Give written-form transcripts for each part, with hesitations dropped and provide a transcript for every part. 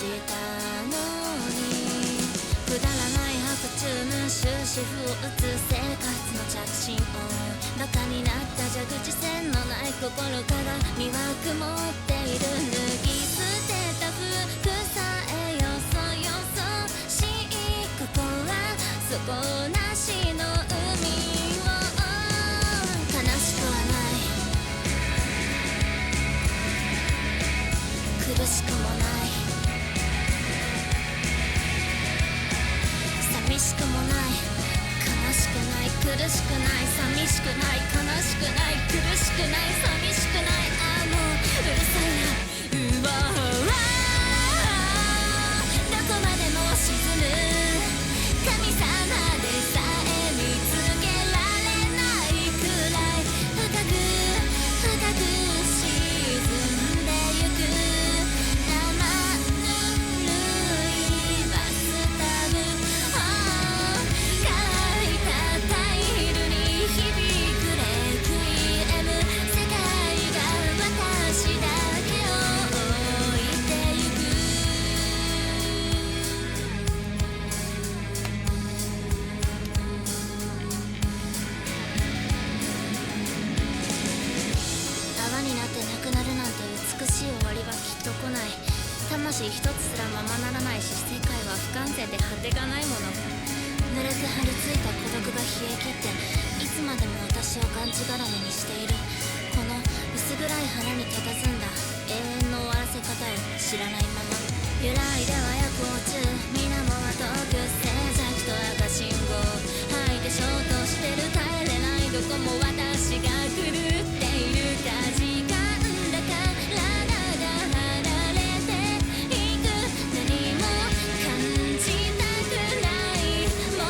したのにくだらない白昼の終止符を打つ生活の着信音バカになった蛇口線のない心鏡は曇っている脱ぎ捨てた服さえよそよそしいここは底なしの海を悲しくはない苦しくもない寂しくもない悲しくない苦しくない寂しくない悲しくない苦しくない寂しくないああもううるさいなうわどこまでも沈む神様でさえ見つけられないくらい深く深く沈んでゆく生ぬるいバスタブ乾いたタイルに響くレクイエム世界が私だけを置いてゆく泡になってなくなるなんて美しい終わりはきっと来ない魂一つすらままならないし世界は不完全で果てがないもの濡れて張り付いた孤独が冷え切っていつまでも私をがんじがらめにしているこの薄暗い花に佇んだ永遠の終わらせ方を知らないまま揺らいでは夜光中水面は遠く静寂と赤信号吐いてショートしてる帰れないどこも私が狂っているか時間だから離れていく何も感じたくないも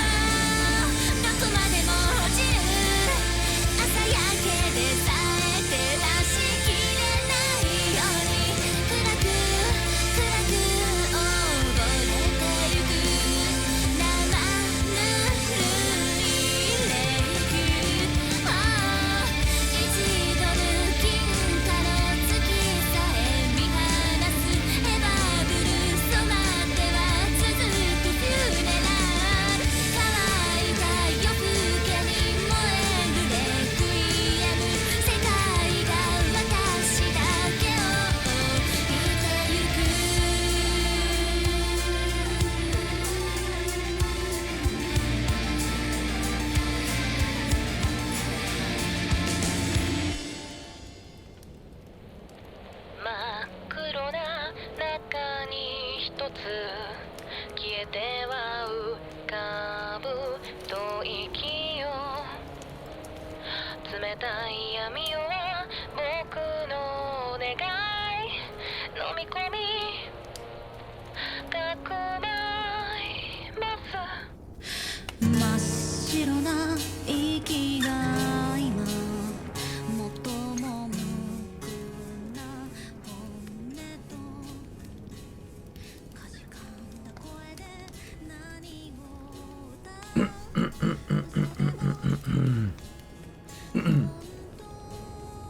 どこまでも落ちる朝焼けでさえ照らしきれないように暗く暗く溺れてゆく生ぬるいレイク一度抜きんかの月さえ見放すエバーブル染まっては続くフューネラル乾いた夜更けに燃えるレクイエム世界が私だけを置いてゆく真っ黒な中に一つ消えては浮かぶ吐息よ冷たい闇よ僕の願い飲み込みかくまいます真っ白な息が今最も無垢な本音とかじかんだ声で何を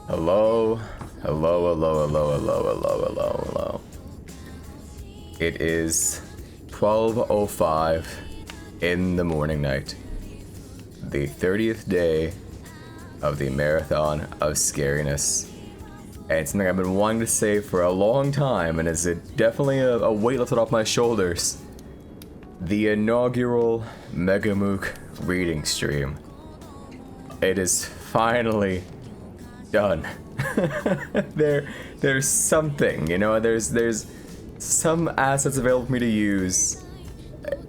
Hello, hello, hello, hello, hello, hello, hello, hello. It is 12:05 in the morning night, the 30th day of the marathon of Scariness. And it's something I've been wanting to say for a long time, and it's definitely a weight lifted off my shoulders. The inaugural MegaMook reading stream. It is finally done. There's something, you know, there's some assets available for me to use.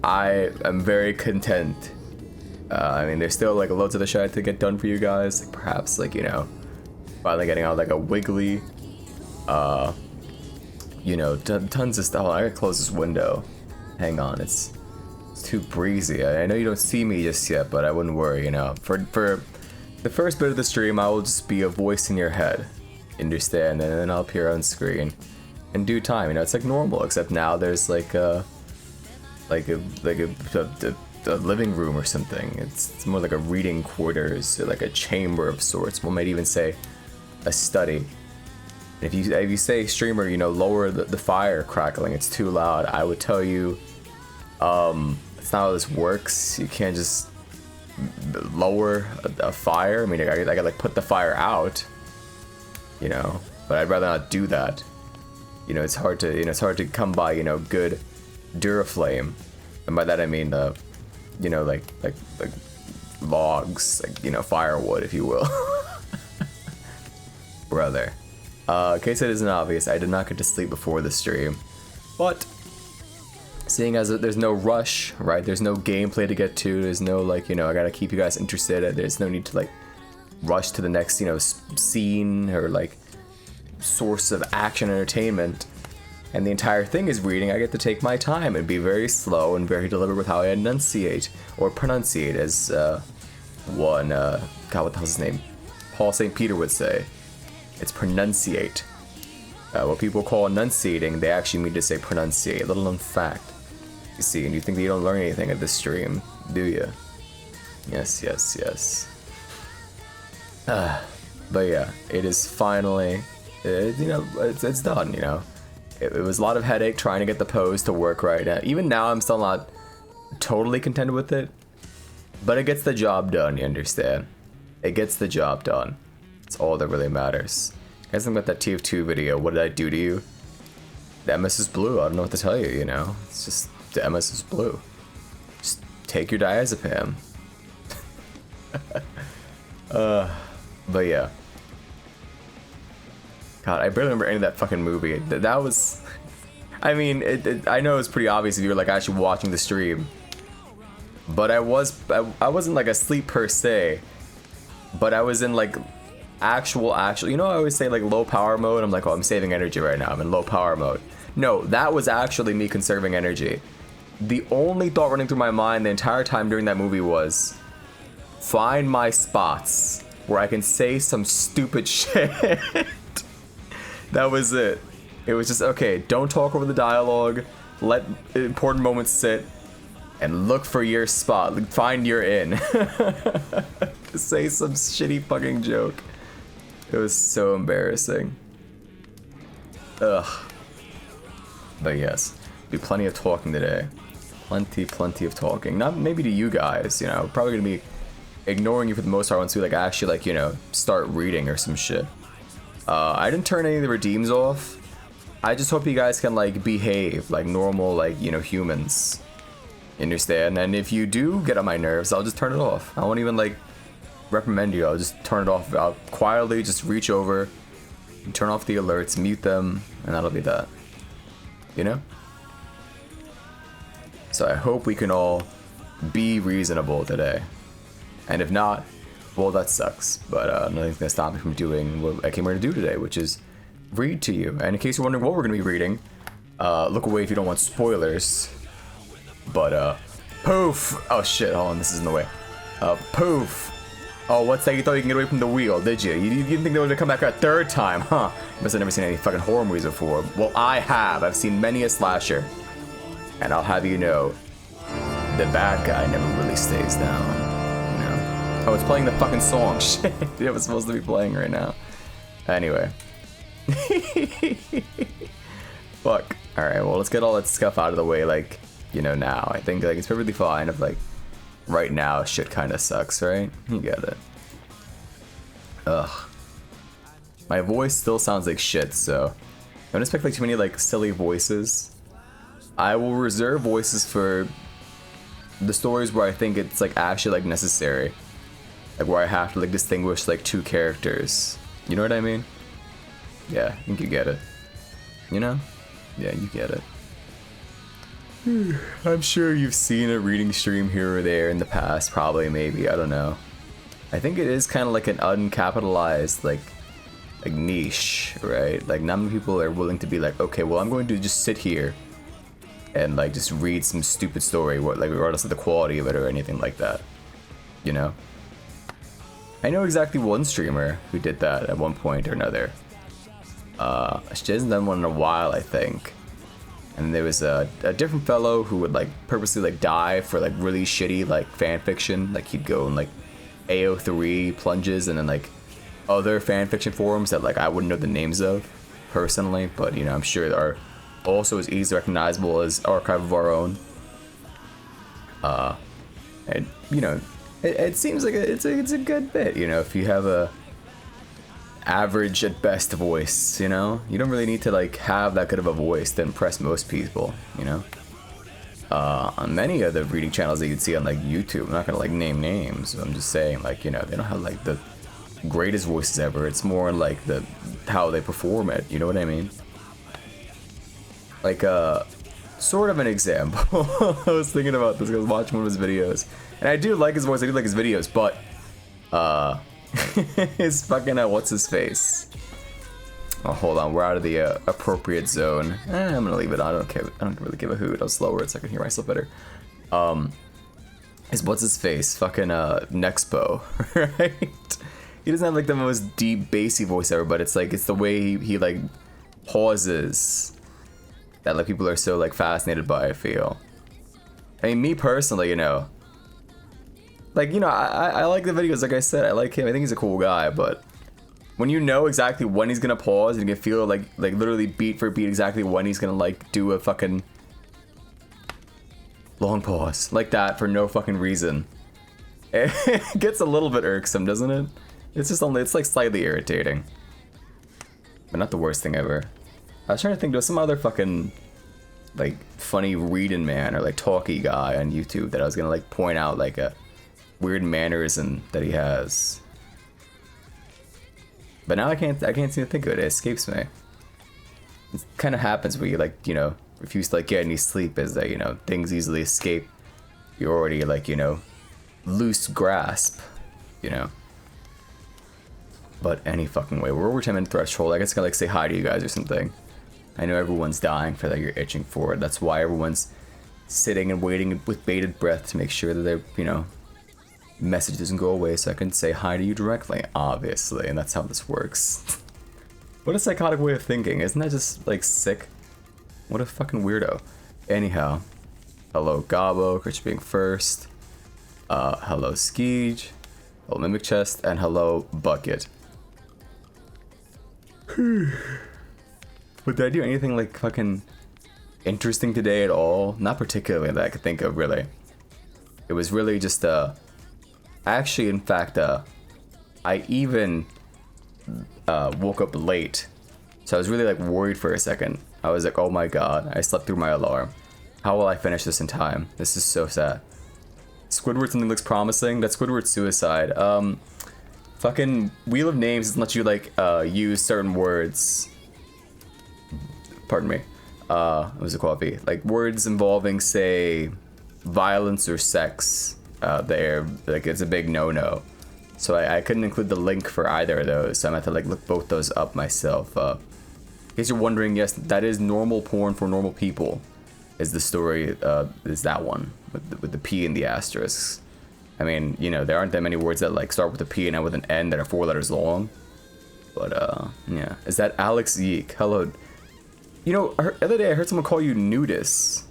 I am very content. I mean, there's still like loads of the shit to get done for you guys. Like, perhaps, like, you know, finally getting out like a wiggly You know, tons of stuff. Oh, I gotta close this window. Hang on, it's too breezy. I know you don't see me just yet, but I wouldn't worry, you know. For the first bit of the stream, I will just be a voice in your head. Understand? And then I'll appear on screen in due time. You know, it's like normal, except now there's like a living room or something. It's more like a reading quarters, or like a chamber of sorts. One might even say a study. If you say, streamer, you know, lower the fire crackling, it's too loud, I would tell you, it's not how this works. You can't just lower a fire. I mean, I gotta like put the fire out, you know, but I'd rather not do that. You know, it's hard to come by, you know, good Duraflame, and by that I mean, you know, like logs, like, you know, firewood, if you will. Brother. In case it isn't obvious, I did not get to sleep before the stream, but seeing as there's no rush, right? There's no gameplay to get to. There's no, like, you know, I gotta keep you guys interested. There's no need to like rush to the next, you know, scene or like source of action entertainment. And the entire thing is reading. I get to take my time and be very slow and very deliberate with how I enunciate or pronunciate, as God, what the hell's his name? Paul St. Peter would say. It's pronunciate. What people call enunciating, they actually mean to say pronunciate. Little known fact. You see, and you think that you don't learn anything at this stream, do you? Yes, yes, yes. But yeah, it is finally, you know, it's done, you know. It was a lot of headache trying to get the pose to work right now. Even now, I'm still not totally content with it, but it gets the job done, you understand? It gets the job done. That's all that really matters. You guys think about that TF2 video, what did I do to you? The MS is blue, I don't know what to tell you, you know? It's just, the MS is blue. Just take your diazepam. But yeah. God, I barely remember any of that fucking movie. That was... I mean, I know it's pretty obvious if you were like actually watching the stream. But I wasn't like asleep per se. But I was in like actual, you know, I always say like low power mode. I'm like, oh, I'm saving energy right now. I'm in low power mode. No, that was actually me conserving energy. The only thought running through my mind the entire time during that movie was, find my spots where I can say some stupid shit. That was it. It was just, okay, don't talk over the dialogue, let important moments sit, and look for your spot. Find your in. Say some shitty fucking joke. It was so embarrassing. Ugh. But yes, be plenty of talking today. Plenty of talking. Not maybe to you guys, you know, probably gonna be ignoring you for the most part once we like actually like, you know, start reading or some shit. I didn't turn any of the redeems off. I just hope you guys can like behave like normal, like, you know, humans. Understand? And if you do get on my nerves, I'll just turn it off. I won't even like reprimand you. I'll just turn it off. I'll quietly just reach over, turn off the alerts, mute them, and that'll be that. You know? So I hope we can all be reasonable today. And if not, well, that sucks. But nothing's gonna stop me from doing what I came here to do today, which is read to you. And in case you're wondering what we're gonna be reading, look away if you don't want spoilers. But poof! Oh shit! Hold on, this is in the way. Poof! Oh, what's that? You thought you can get away from the wheel, did you? You didn't think they were gonna come back a third time, huh? You must have never seen any fucking horror movies before. Well, I have. I've seen many a slasher, and I'll have you know, the bad guy never really stays down. You know? Oh, it's playing the fucking song. Shit, it was supposed to be playing right now. Anyway. Fuck. All right. Well, let's get all that stuff out of the way. Like, you know, now I think like it's perfectly fine if like right now shit kind of sucks, right? You get it. Ugh. My voice still sounds like shit, so don't expect like too many like silly voices. I will reserve voices for the stories where I think it's like actually like necessary, like where I have to like distinguish like two characters. You know what I mean? Yeah, I think you get it. You know? Yeah, you get it. I'm sure you've seen a reading stream here or there in the past, probably, maybe, I don't know. I think it is kind of like an uncapitalized, like, like niche, right? Like not many people are willing to be like, okay, well I'm going to just sit here and like just read some stupid story, what like regardless of the quality of it or anything like that, you know. I know exactly one streamer who did that at one point or another. She hasn't done one in a while, I think. And there was a different fellow who would like purposely like dive for like really shitty like fan fiction. Like he'd go in like AO3 plunges and then like other fan fiction forums that like I wouldn't know the names of personally, but you know I'm sure are also as easily recognizable as Archive of Our Own. And you know it seems like it's a good bit, you know, if you have a average at best voice, you know, you don't really need to like have that good of a voice to impress most people, you know. On many of the reading channels that you'd see on like YouTube, I'm not gonna like name names, I'm just saying like, you know, they don't have like the greatest voices ever. It's more like the how they perform it, you know what I mean? Like sort of an example. I was thinking about this, I was watching one of his videos and I do like his voice, I do like his videos, but his fucking what's his face? Oh, hold on, we're out of the appropriate zone. I'm gonna leave it. I don't care. I don't really give a hoot. I'll slower it so I can hear myself better. Is what's his face? Fucking Nexpo, right? He doesn't have like the most deep bassy voice ever, but it's like it's the way he like pauses that like people are so like fascinated by. I feel. I mean, me personally, you know. Like, you know, I like the videos, like I said, I like him, I think he's a cool guy, but when you know exactly when he's gonna pause and you can feel like literally beat for beat exactly when he's gonna like do a fucking long pause like that for no fucking reason, it gets a little bit irksome, doesn't it? It's just only, it's like slightly irritating, but not the worst thing ever. I was trying to think, there's some other fucking like funny reading man or like talky guy on YouTube that I was gonna like point out like a weird mannerism that he has, but now I can't seem to think of it. It escapes me. It kind of happens when you like, you know, refuse to like get any sleep, is that, you know, things easily escape. You're already like, you know, loose grasp, you know. But any fucking way, we're over 10-minute threshold. I guess I can like say hi to you guys or something. I know everyone's dying for that. You're itching for it. That's why everyone's sitting and waiting with bated breath to make sure that they're, you know, message doesn't go away so I can say hi to you directly, obviously, and that's how this works. What a psychotic way of thinking, isn't that just like sick? What a fucking weirdo. Anyhow, hello Gabo, Christian being first, hello Skeege, hello Mimic Chest, and hello Bucket. But did I do anything like fucking interesting today at all? Not particularly that I could think of, really. It was really just actually, in fact, I even woke up late, so I was really like worried for a second. I was like, oh my god, I slept through my alarm. How will I finish this in time? This is so sad. Squidward, something looks promising. That's Squidward's suicide. Fucking Wheel of Names doesn't let you like use certain words. Pardon me. It was a coffee. Like words involving, say, violence or sex. There, like it's a big no-no, so I couldn't include the link for either of those, so I'm gonna have to like look both those up myself. In case you're wondering, yes, that is normal porn for normal people, is the story, is that one with the P and the asterisks. I mean, you know, there aren't that many words that like start with a P and end with an N that are 4 letters long, but yeah. Is that Alex Yeek? Hello. You know, the other day I heard someone call you nudist.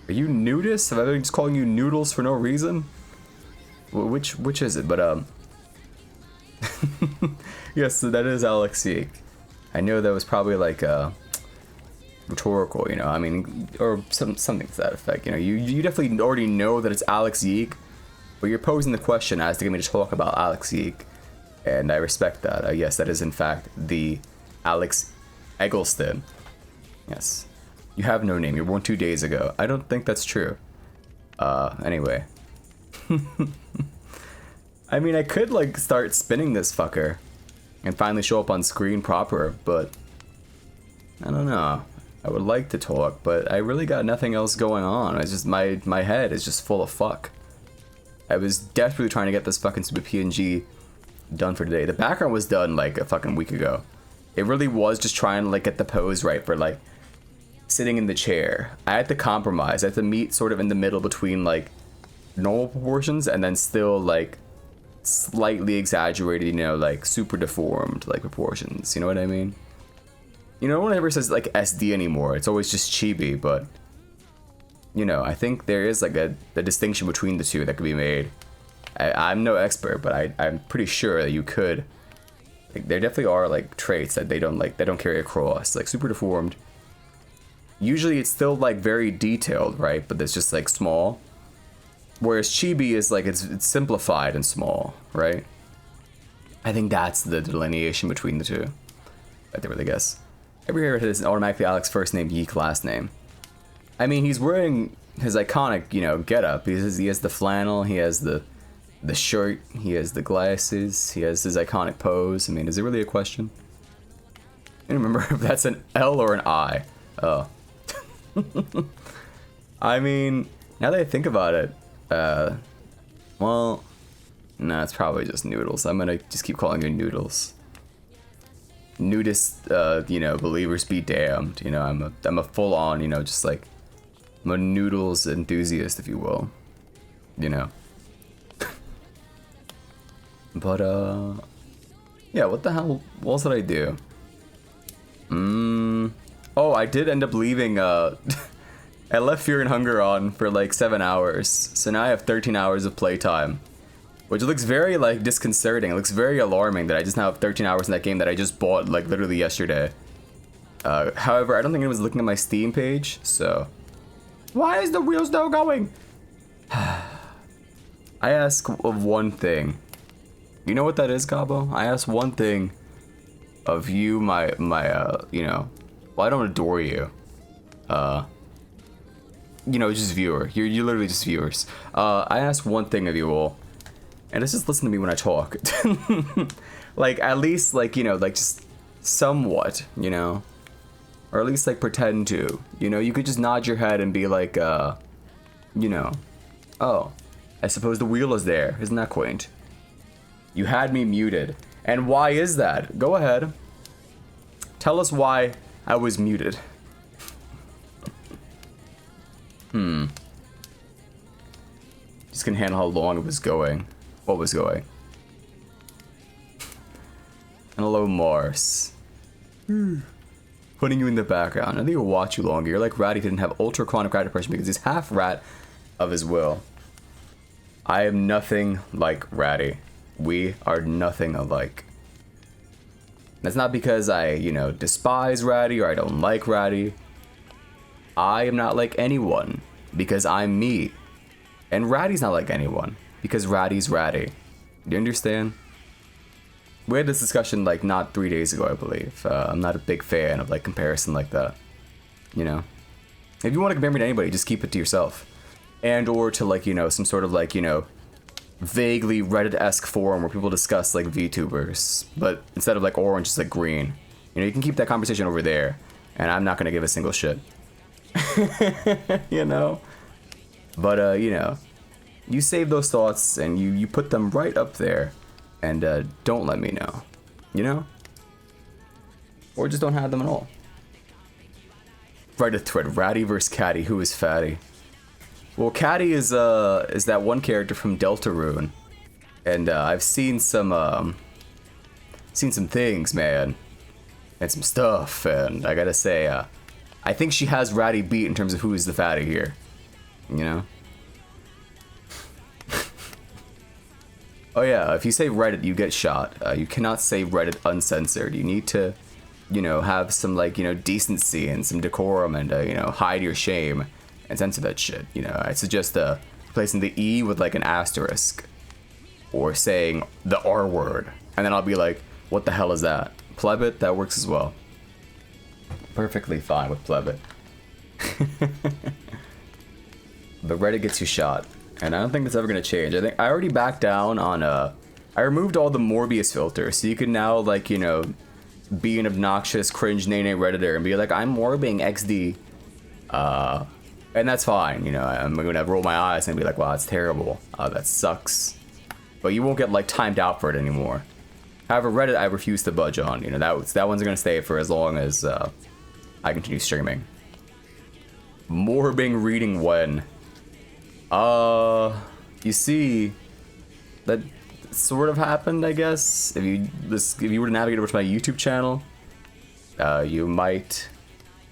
Are you nudist? Have I been just calling you noodles for no reason? Which is it? But yes, so that is Alex Yeek. I know that was probably like rhetorical, you know. I mean, or something to that effect. You know, you definitely already know that it's Alex Yeek, but you're posing the question as to get me to talk about Alex Yeek, and I respect that. Yes, that is in fact the Alex Eggleston. Yes. You have no name. You were born 2 days ago. I don't think that's true. Anyway. I mean, I could, like, start spinning this fucker and finally show up on screen proper, but I don't know. I would like to talk, but I really got nothing else going on. It's just, my head is just full of fuck. I was desperately trying to get this fucking stupid PNG done for today. The background was done, like, a fucking week ago. It really was just trying to like get the pose right for like sitting in the chair. I had to compromise. I had to meet sort of in the middle between like normal proportions and then still like slightly exaggerated, you know, like super deformed like proportions. You know what I mean? You know, no one ever says like SD anymore. It's always just chibi, but you know, I think there is like a distinction between the two that could be made. I'm no expert, but I'm pretty sure that you could. Like, there definitely are like traits that they don't carry across. Like super deformed. Usually it's still like very detailed, right? But it's just like small. Whereas chibi is like it's simplified and small, right? I think that's the delineation between the two. I really guess. Every hero has automatically Alex first name, Yeek last name. I mean, he's wearing his iconic, you know, getup. He has the flannel, he has the shirt, he has the glasses, he has his iconic pose. I mean, is it really a question? I don't remember if that's an L or an I. Oh. I mean, now that I think about it, well, no, it's probably just Noodles. I'm gonna just keep calling you Noodles. Nudist, you know, believers be damned. You know, I'm a full-on, you know, just like, I'm a Noodles enthusiast, if you will. You know. But, yeah, what the hell, what else did I do? Oh, I did end up leaving, I left Fear and Hunger on for like 7 hours, so now I have 13 hours of playtime. Which looks very, like, disconcerting. It looks very alarming that I just now have 13 hours in that game that I just bought, like, literally yesterday. However, I don't think anyone's looking at my Steam page, so... Why is the wheel still going? I ask of one thing. You know what that is, Gabo? I ask one thing of you, my, you know... Well, I don't adore you. You know, just viewer. You're literally just viewers. I ask one thing of you all. And it's just listen to me when I talk. Like, at least, like, you know, like, just somewhat, you know? Or at least, like, pretend to. You know, you could just nod your head and be like, you know, oh, I suppose the wheel is there. Isn't that quaint? You had me muted. And why is that? Go ahead. Tell us why I was muted. Just couldn't handle how long it was going. What was going? And hello, Mars. Putting you in the background. I think it'll watch you longer. You're like Ratty didn't have ultra chronic rat depression because he's half rat of his will. I am nothing like Ratty. We are nothing alike. That's not because I, you know, despise Ratty or I don't like Ratty. I am not like anyone because I'm me. And Ratty's not like anyone because Ratty's Ratty. Do you understand? We had this discussion like not 3 days ago, I believe. I'm not a big fan of like comparison like that. You know? If you want to compare me to anybody, just keep it to yourself. And or to like, you know, some sort of like, you know, vaguely Reddit-esque forum where people discuss like VTubers. But instead of like orange, it's like green. You know, you can keep that conversation over there. And I'm not going to give a single shit. You know? But, you know, you save those thoughts and you put them right up there and don't let me know, you know? Or just don't have them at all. Write a thread, Ratty vs. Catty, who is fatty? Well, Catty is that one character from Deltarune. And I've seen some things, man. And some stuff, and I gotta say, I think she has Ratty beat in terms of who is the fatty here. You know? Oh yeah, if you say Reddit, you get shot. You cannot say Reddit uncensored. You need to, you know, have some, like, you know, decency and some decorum and, you know, hide your shame and censor that shit. You know, I suggest replacing the E with, like, an asterisk. Or saying the R word. And then I'll be like, what the hell is that? Plebit, that works as well. Perfectly fine with Plebit. But Reddit gets you shot. And I don't think that's ever gonna change. I think I already backed down on I removed all the Morbius filters, so you can now, like, you know, be an obnoxious cringe nene Redditor and be like, I'm Morbing XD. And that's fine, you know, I'm gonna roll my eyes and be like, wow, that's terrible. That sucks. But you won't get, like, timed out for it anymore. However, Reddit I refuse to budge on. You know, that one's gonna stay for as long as I continue streaming. More being reading when. You see, that sort of happened, I guess. If you were to navigate over to my YouTube channel, you might,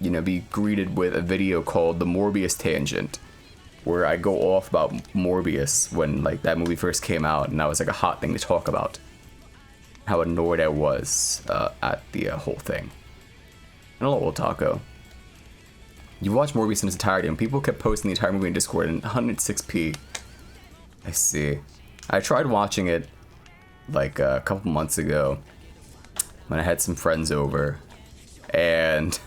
you know, be greeted with a video called The Morbius Tangent, where I go off about Morbius when, like, that movie first came out, and that was, like, a hot thing to talk about. How annoyed I was at the whole thing. And a little taco. You watch Morbius in its entirety, and people kept posting the entire movie in Discord in 106p. I see. I tried watching it, like, a couple months ago, when I had some friends over, and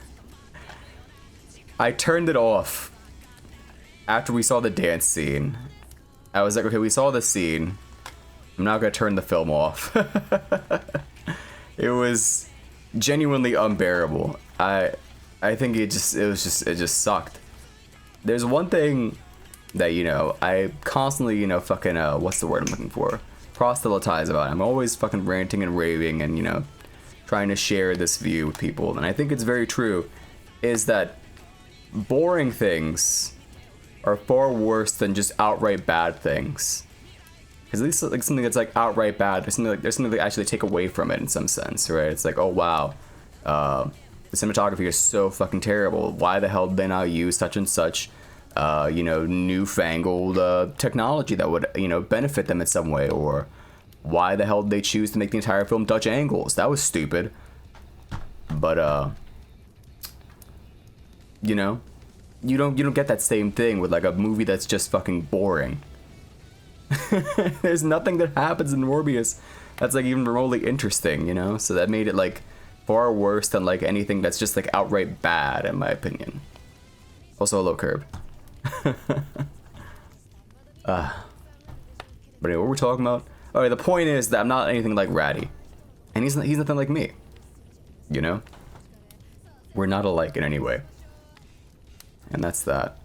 I turned it off after we saw the dance scene. I was like, okay, we saw the scene. I'm not gonna turn the film off. It was genuinely unbearable. I think it just sucked. There's one thing that, you know, I constantly, you know, fucking, what's the word I'm looking for? Proselytize about. I'm always fucking ranting and raving and, you know, trying to share this view with people. And I think it's very true, is that boring things are far worse than just outright bad things. Because at least, like, something that's, like, outright bad, there's something that actually take away from it in some sense, right? It's like, oh, wow, the cinematography is so fucking terrible. Why the hell did they not use such and such, you know, newfangled technology that would, you know, benefit them in some way? Or why the hell did they choose to make the entire film Dutch angles? That was stupid. But, you know, you don't get that same thing with, like, a movie that's just fucking boring. There's nothing that happens in Morbius that's, like, even remotely interesting, you know? So that made it, like, far worse than, like, anything that's just, like, outright bad, in my opinion. Also, hello, Curb. But anyway, what we're talking about? Alright, the point is that I'm not anything like Ratty. And he's nothing like me. You know? We're not alike in any way. And that's that.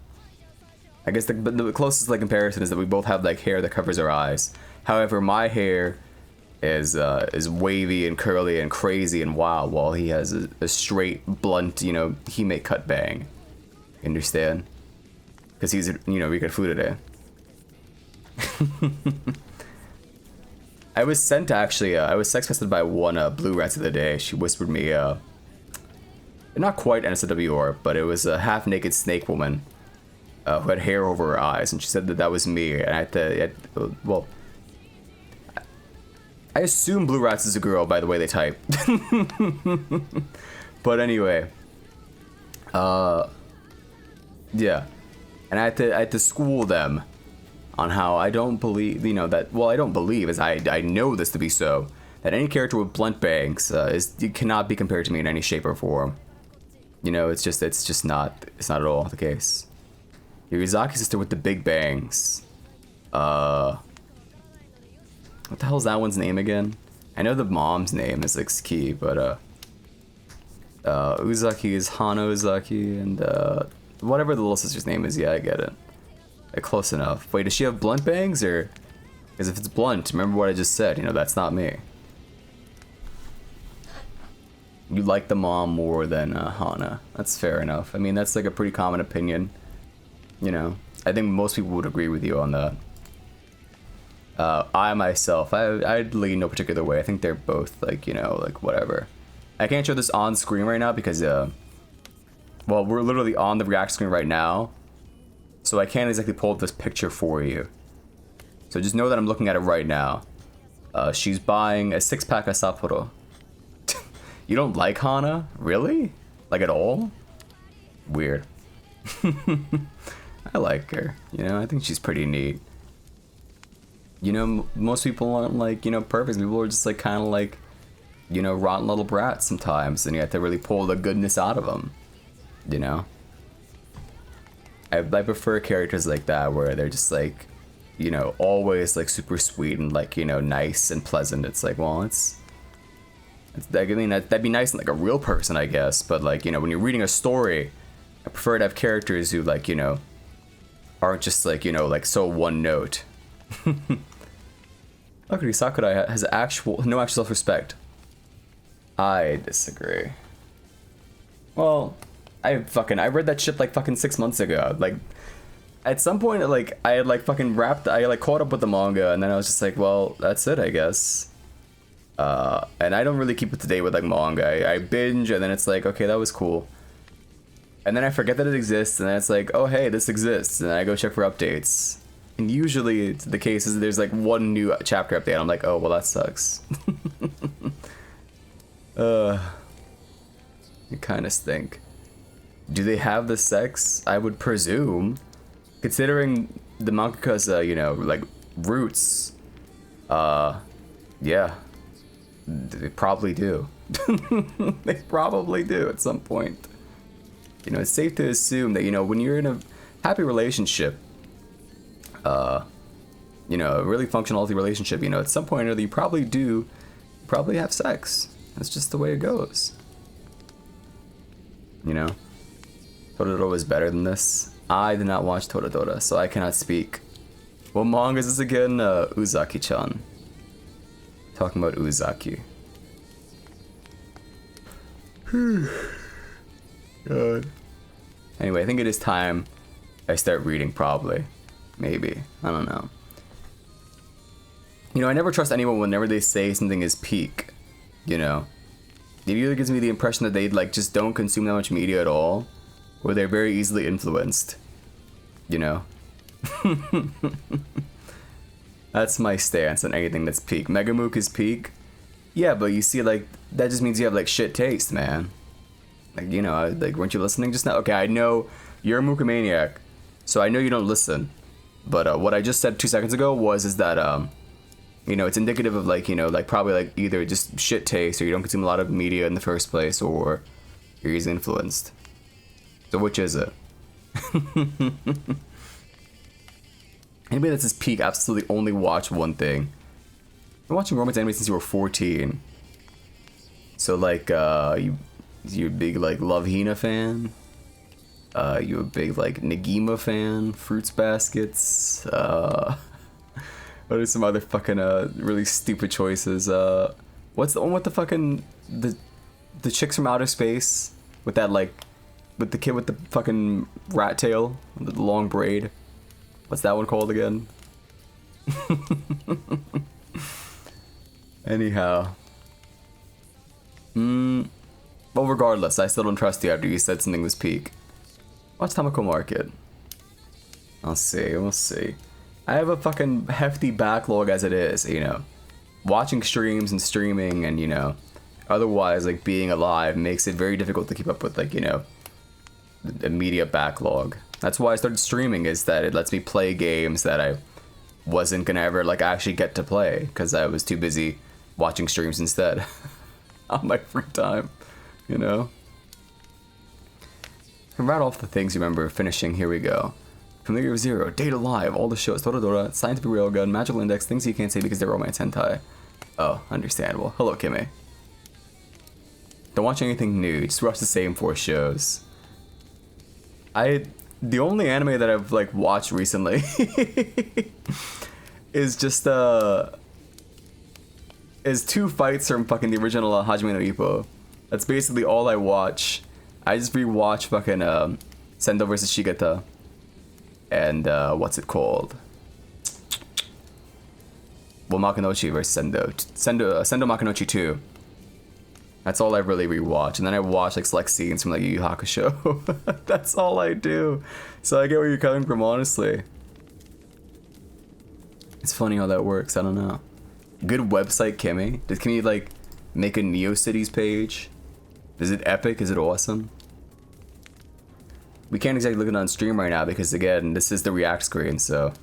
I guess the closest, like, comparison is that we both have, like, hair that covers our eyes. However, my hair is wavy and curly and crazy and wild, while he has a straight, blunt, you know, Hime cut bang. Understand? Because he's, you know, we got food today. I was sent, actually, I was sex tested by one Blue Rats of the day. She whispered me, not quite NSWR, but it was a half-naked snake woman. Who had hair over her eyes, and she said that that was me, and I had to, well, I assume Blue Rats is a girl by the way they type. But anyway, yeah, and I had to school them on how I don't believe, you know, that, well, I don't believe, as I know this to be so, that any character with blunt bangs cannot be compared to me in any shape or form. You know, it's not at all the case. Yurizaki sister with the big bangs. What the hell is that one's name again? I know the mom's name is, like, Ski, but Uzaki is Hana Uzaki, and whatever the little sister's name is, yeah, I get it. Close enough. Wait, does she have blunt bangs, or? Because if it's blunt, remember what I just said, you know, that's not me. You like the mom more than Hana. That's fair enough. I mean, that's, like, a pretty common opinion. You know, I think most people would agree with you on that. I myself, I'd lean no particular way. I think they're both, like, you know, like, whatever. I can't show this on screen right now because, well, we're literally on the React screen right now. So I can't exactly pull up this picture for you. So just know that I'm looking at it right now. She's buying a 6-pack of Sapporo. You don't like Hana? Really? Like, at all? Weird. I like her, you know, I think she's pretty neat. You know, most people aren't, like, you know, perfect. People are just, like, kind of like, you know, rotten little brats sometimes, and you have to really pull the goodness out of them, you know? I prefer characters like that, where they're just, like, you know, always, like, super sweet and, like, you know, nice and pleasant. It's like, well, I mean, that'd be nice in, like, a real person, I guess, but, like, you know, when you're reading a story, I prefer to have characters who, like, you know, aren't just, like, you know, like, so one note. Luckily, Sakurai has no actual self-respect. I disagree. Well, I read that shit like fucking 6 months ago. Like, at some point, like, I had like fucking caught up with the manga, and then I was just like, well, that's it, I guess. And I don't really keep up to date with like manga. I binge, and then it's like, okay, that was cool. And then I forget that it exists, and then it's like, oh hey, this exists, and then I go check for updates. And usually the case is there's like one new chapter update. I'm like, oh well, that sucks. You kind of stink. Do they have the sex? I would presume, considering the mangaka's you know, like roots. Yeah, they probably do. They probably do at some point. You know, it's safe to assume that, you know, when you're in a happy relationship, you know, a really functional, healthy relationship, you know, at some point or other, you probably have sex. That's just the way it goes. You know? Toradora was better than this. I did not watch Toradora, so I cannot speak. What manga is this again? Uzaki-chan. Talking about Uzaki. God. Anyway, I think it is time I start reading, probably. Maybe. I don't know. You know, I never trust anyone whenever they say something is peak. You know? It either gives me the impression that they, like, just don't consume that much media at all, or they're very easily influenced. You know? That's my stance on anything that's peak. MegaMook is peak. Yeah, but you see, like, that just means you have, like, shit taste, man. Like, you know, like, weren't you listening just now? Okay, I know you're a Mookamaniac, so I know you don't listen. But what I just said 2 seconds ago is that, you know, it's indicative of, like, you know, like, probably, like, either just shit taste, or you don't consume a lot of media in the first place, or you're easily influenced. So which is it? Anybody that's his peak absolutely only watch one thing. I've been watching romance anime since you were 14. So, like, you're a big, like, Love Hina fan? You a big, like, Negima fan? Fruits Baskets? What are some other fucking, really stupid choices? What's the one with the fucking, the chicks from outer space? With that, like, with the kid with the fucking rat tail? The long braid? What's that one called again? Anyhow. Well, regardless, I still don't trust you after you said something was peak. Watch Tamako Market. I'll see, we'll see. I have a fucking hefty backlog as it is, you know. Watching streams and streaming and, you know, otherwise, like, being alive makes it very difficult to keep up with, like, you know, the media backlog. That's why I started streaming, is that it lets me play games that I wasn't gonna ever, like, actually get to play, because I was too busy watching streams instead. On my free time, you know? Right off the things you remember finishing, here we go. Familiar of Zero, Date Alive, all the shows, Toradora, Scientific Railgun, Magical Index, things you can't say because they're romance hentai. Oh, understandable. Hello, Kimmy. Don't watch anything new, just watch the same 4 shows. The only anime that I've, like, watched recently is just, is 2 fights from fucking the original Hajime no Ippo. That's basically all I watch. I just rewatch fucking, Sendo vs. Shigeta. And, what's it called? Well, Makunochi vs. Sendo. Sendo Makunochi 2. That's all I really rewatch. And then I watch, like, select scenes from, like, Yu Yu Hakusho. That's all I do. So I get where you're coming from, honestly. It's funny how that works. I don't know. Good website, Kimmy. Does Kimmy, like, make a NeoCities page? Is it epic? Is it awesome? We can't exactly look at it on stream right now because, again, this is the React screen, so...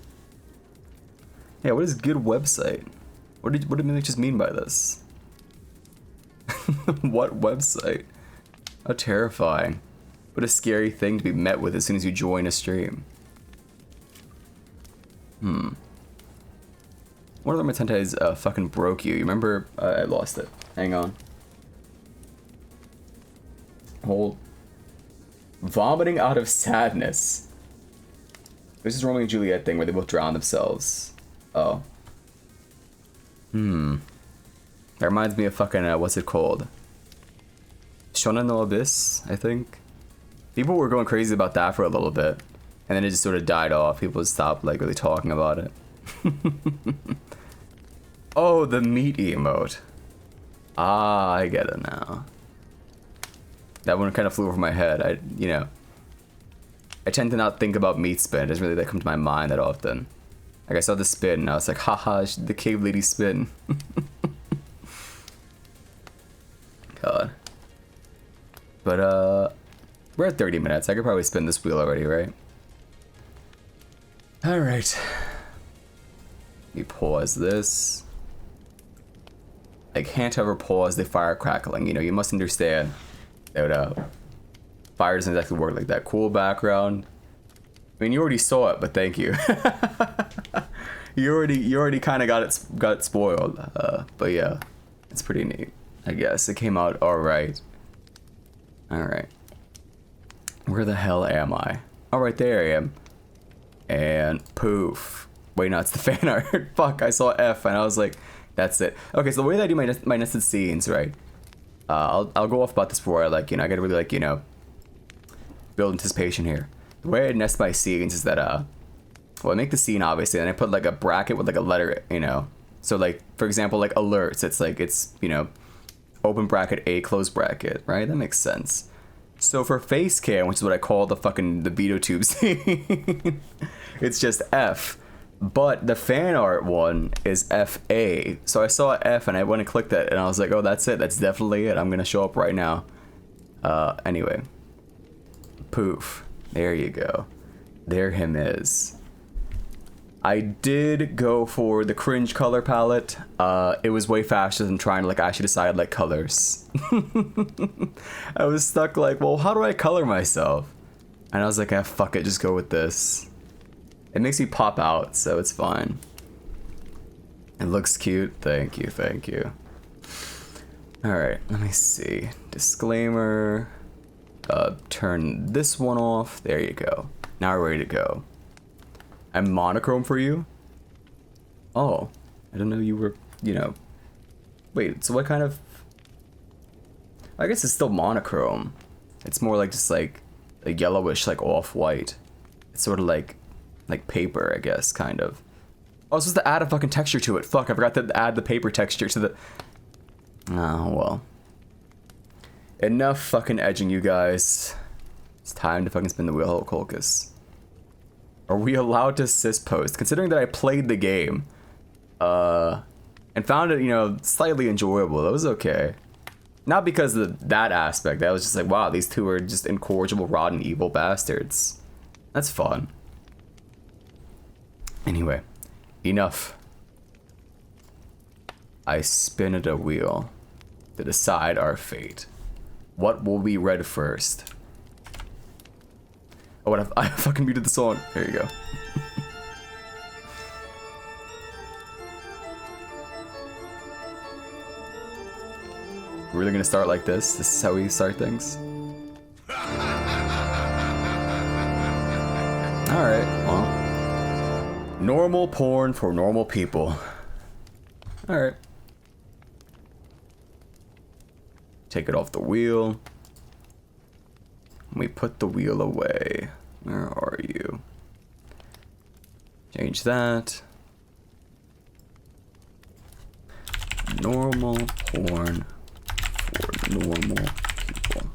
Yeah, what is good website? What did Millie just mean by this? What website? How terrifying. What a scary thing to be met with as soon as you join a stream. One of the Matentais fucking broke you. You remember? I lost it. Hang on. Hold. Vomiting out of sadness. This is Romeo and Juliet thing where they both drown themselves. Oh. That reminds me of fucking, what's it called? Shonen no Abyss, I think. People were going crazy about that for a little bit. And then it just sort of died off. People just stopped, like, really talking about it. Oh, the meat emote. Ah, I get it now. That one kind of flew over my head. I tend to not think about meat spin. It doesn't really come to my mind that often. Like, I saw the spin, and I was like, haha, the cave lady spin. God. But, we're at 30 minutes. I could probably spin this wheel already, right? Alright. Let me pause this. I can't ever pause the fire crackling. You know, you must understand that, fire doesn't exactly work like that. Cool background. I mean, you already saw it, but thank you. you already kind of got it spoiled. But yeah, it's pretty neat. I guess it came out all right. All right. Where the hell am I? All right, there I am. And poof. Wait, no, it's the fan art. Fuck, I saw F and I was like, that's it. Okay, so the way that I do my nested scenes, right? I'll go off about this before I I gotta really build anticipation here. The way I nest my scenes is that well, I make the scene obviously, and I put like a bracket with like a letter, So like, for example, like alerts, it's open bracket A, close bracket, right? That makes sense. So for face cam, which is what I call the Vito tube scene, it's just F. But the fan art one is FA. So I saw F and I went and clicked it and I was like, oh, that's it. That's definitely it. I'm going to show up right now. Anyway. Poof. There you go. There him is. I did go for the cringe color palette. It was way faster than trying to actually decide colors. I was stuck well, how do I color myself? And I was like, ah, fuck it. Just go with this. It makes me pop out, so it's fine. It looks cute. Thank you, thank you. Alright, let me see. Disclaimer. Turn this one off. There you go. Now we're ready to go. I'm monochrome for you? Oh, I didn't know you were, Wait, so what kind of... I guess it's still monochrome. It's more just a yellowish, off-white. It's sort of like paper, I guess, kind of. Oh, I was supposed to add a fucking texture to it. Fuck, I forgot to add the paper texture to the... Oh, well. Enough fucking edging, you guys. It's time to fucking spin the wheel, Colchis. Are we allowed to assist post? Considering that I played the game, and found it, slightly enjoyable, that was okay. Not because of that aspect. I was just like, wow, these two are just incorrigible, rotten, evil bastards. That's fun. Anyway, enough. I spinned a wheel to decide our fate. What will be read first? Oh, what I fucking muted the song. There you go. We're really gonna start like this? This is how we start things? Alright, well. Normal porn for normal people. Alright. Take it off the wheel. We put the wheel away. Where are you? Change that. Normal porn for normal people.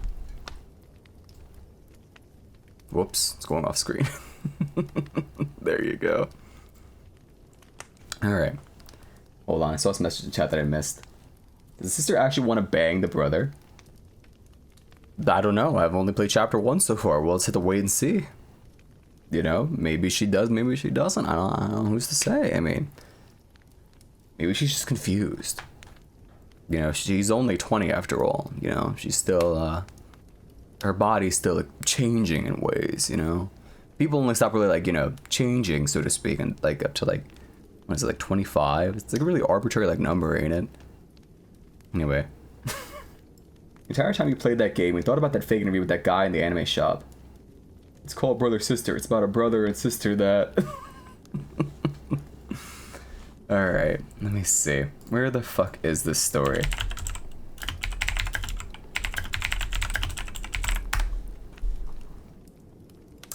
Whoops, it's going off screen. There you go. Alright. Hold on, I saw some message in chat that I missed. Does the sister actually want to bang the brother? I don't know. I've only played chapter 1 so far. We'll just have to wait and see. Maybe she does, maybe she doesn't. I don't know who's to say. I mean, maybe she's just confused. She's only 20 after all. She's still, her body's still changing in ways, People only stop really changing, so to speak, and up to what is it, 25? It's a really arbitrary number, ain't it? Anyway. The entire time you played that game, we thought about that fake interview with that guy in the anime shop. It's called Brother Sister. It's about a brother and sister that... Alright, let me see. Where the fuck is this story?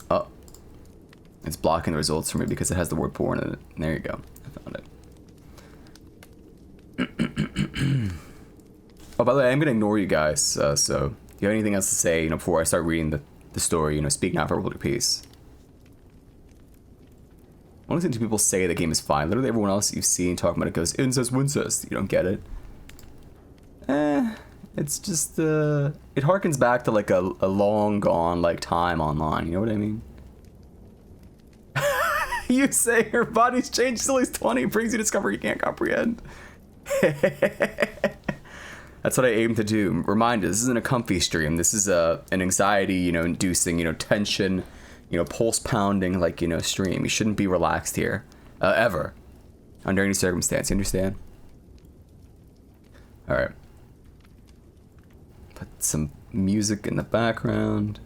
Oh. It's blocking the results for me because it has the word porn in it. There you go. I found it. Oh, by the way, I'm going to ignore you guys. So if you have anything else to say, before I start reading the story, speak now for hold your peace. One of the things people say the game is fine. Literally everyone else you've seen talking about it goes, incest, wincest. You don't get it. It's just, it harkens back to like a long gone like time online. You know what I mean? You say her body's changed till he's 20, brings you discovery you can't comprehend. That's what I aim to do. Reminder, this isn't a comfy stream. This is an anxiety, inducing, tension, pulse pounding, like, stream. You shouldn't be relaxed here. Ever. Under any circumstance, you understand? Alright. Put some music in the background.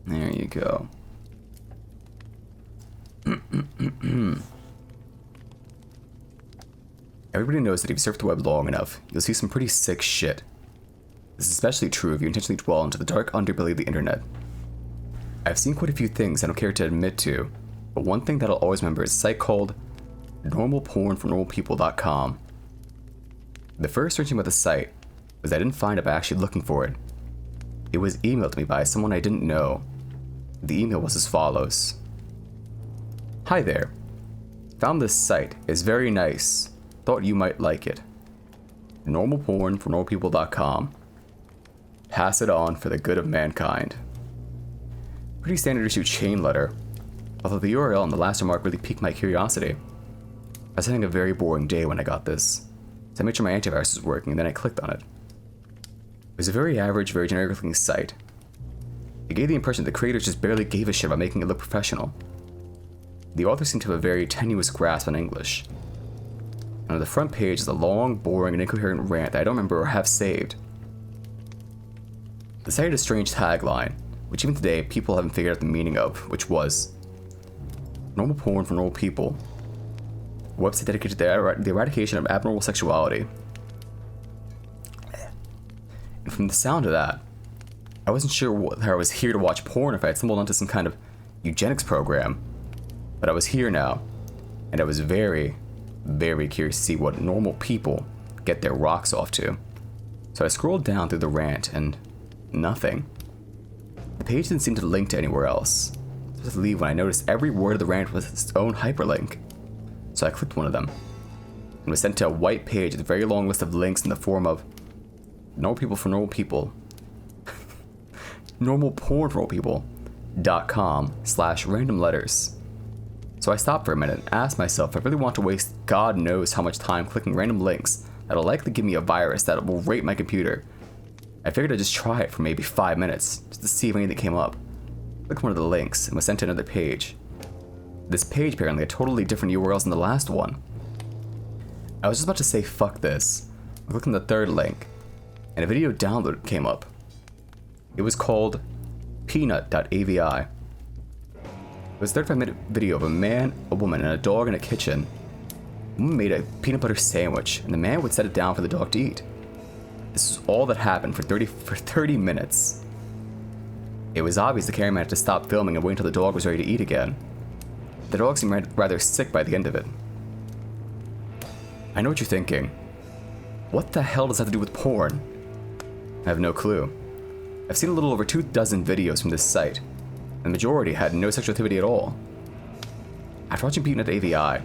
There you go. Everybody knows that if you surf the web long enough, you'll see some pretty sick shit. This is especially true if you intentionally dwell into the dark underbelly of the internet. I've seen quite a few things I don't care to admit to, but one thing that I'll always remember is a site called normalpornfornormalpeople.com. The first searching about the site was I didn't find it by actually looking for it. It was emailed to me by someone I didn't know. The email was as follows. Hi there. Found this site. It's very nice. Thought you might like it. Normalpornfornormalpeople.com. Pass it on for the good of mankind. Pretty standard issue chain letter, although the URL and the last remark really piqued my curiosity. I was having a very boring day when I got this, so I made sure my antivirus was working and then I clicked on it. It was a very average, very generic looking site. It gave the impression that the creators just barely gave a shit about making it look professional. The author seemed to have a very tenuous grasp on English. And on the front page is a long, boring, and incoherent rant that I don't remember or have saved. The site had a strange tagline, which even today people haven't figured out the meaning of, which was normal porn for normal people. A website dedicated to the eradication of abnormal sexuality. And from the sound of that, I wasn't sure whether I was here to watch porn or if I had stumbled onto some kind of eugenics program. But I was here now, and I was very, very curious to see what normal people get their rocks off to. So I scrolled down through the rant, and nothing. The page didn't seem to link to anywhere else. I was to leave when I noticed every word of the rant was its own hyperlink. So I clicked one of them, and was sent to a white page with a very long list of links in the form of normal people for normal people, normalpornfornormalpeople.com/random letters. So I stopped for a minute and asked myself if I really want to waste God knows how much time clicking random links that'll likely give me a virus that will rape my computer. I figured I'd just try it for maybe 5 minutes, just to see if anything came up. I clicked one of the links and was sent to another page. This page apparently had totally different URLs than the last one. I was just about to say fuck this. I clicked on the third link, and a video download came up. It was called peanut.avi. It was a 35-minute video of a man, a woman, and a dog in a kitchen. The woman made a peanut butter sandwich, and the man would set it down for the dog to eat. This was all that happened for 30 minutes. It was obvious the cameraman had to stop filming and wait until the dog was ready to eat again. The dog seemed rather sick by the end of it. I know what you're thinking. What the hell does that have to do with porn? I have no clue. I've seen a little over 24 videos from this site. The majority had no sexual activity at all. After watching Peanut AVI, I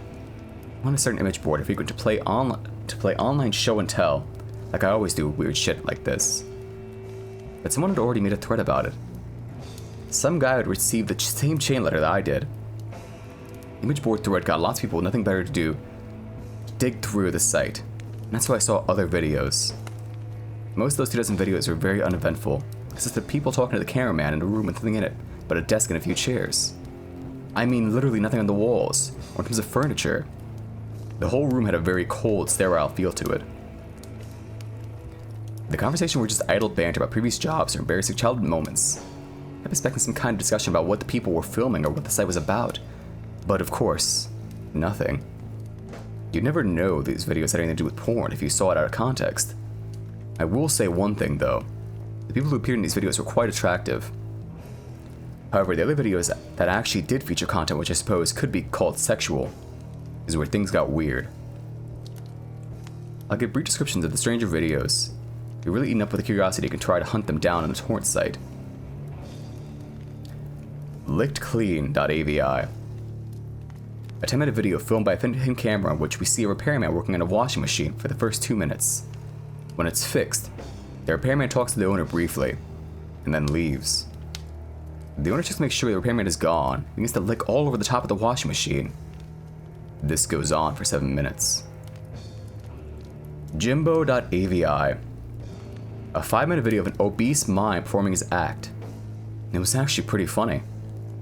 went to start an image board if frequent to play online show and tell, like I always do weird shit like this. But someone had already made a thread about it. Some guy had received the same chain letter that I did. The image board thread got lots of people with nothing better to do to dig through the site, and that's why I saw other videos. Most of those 24 videos were very uneventful, consisted of people talking to the cameraman in a room with nothing in it but a desk and a few chairs. I mean literally nothing on the walls, or in terms of furniture. The whole room had a very cold, sterile feel to it. The conversation were just idle banter about previous jobs or embarrassing childhood moments. I kept expecting some kind of discussion about what the people were filming or what the site was about, but of course, nothing. You'd never know these videos had anything to do with porn if you saw it out of context. I will say one thing though, the people who appeared in these videos were quite attractive. However, the other videos that actually did feature content which I suppose could be called sexual is where things got weird. I'll give brief descriptions of the stranger videos. If you're really eaten up with curiosity, you can try to hunt them down on a torrent site. LickedClean.avi. A 10-minute video filmed by a hidden camera in which we see a repairman working on a washing machine for the first 2 minutes. When it's fixed, the repairman talks to the owner briefly, and then leaves. The owner checks to make sure the repairman is gone, and begins to lick all over the top of the washing machine. This goes on for 7 minutes. Jimbo.avi. A 5-minute video of an obese mime performing his act. And it was actually pretty funny.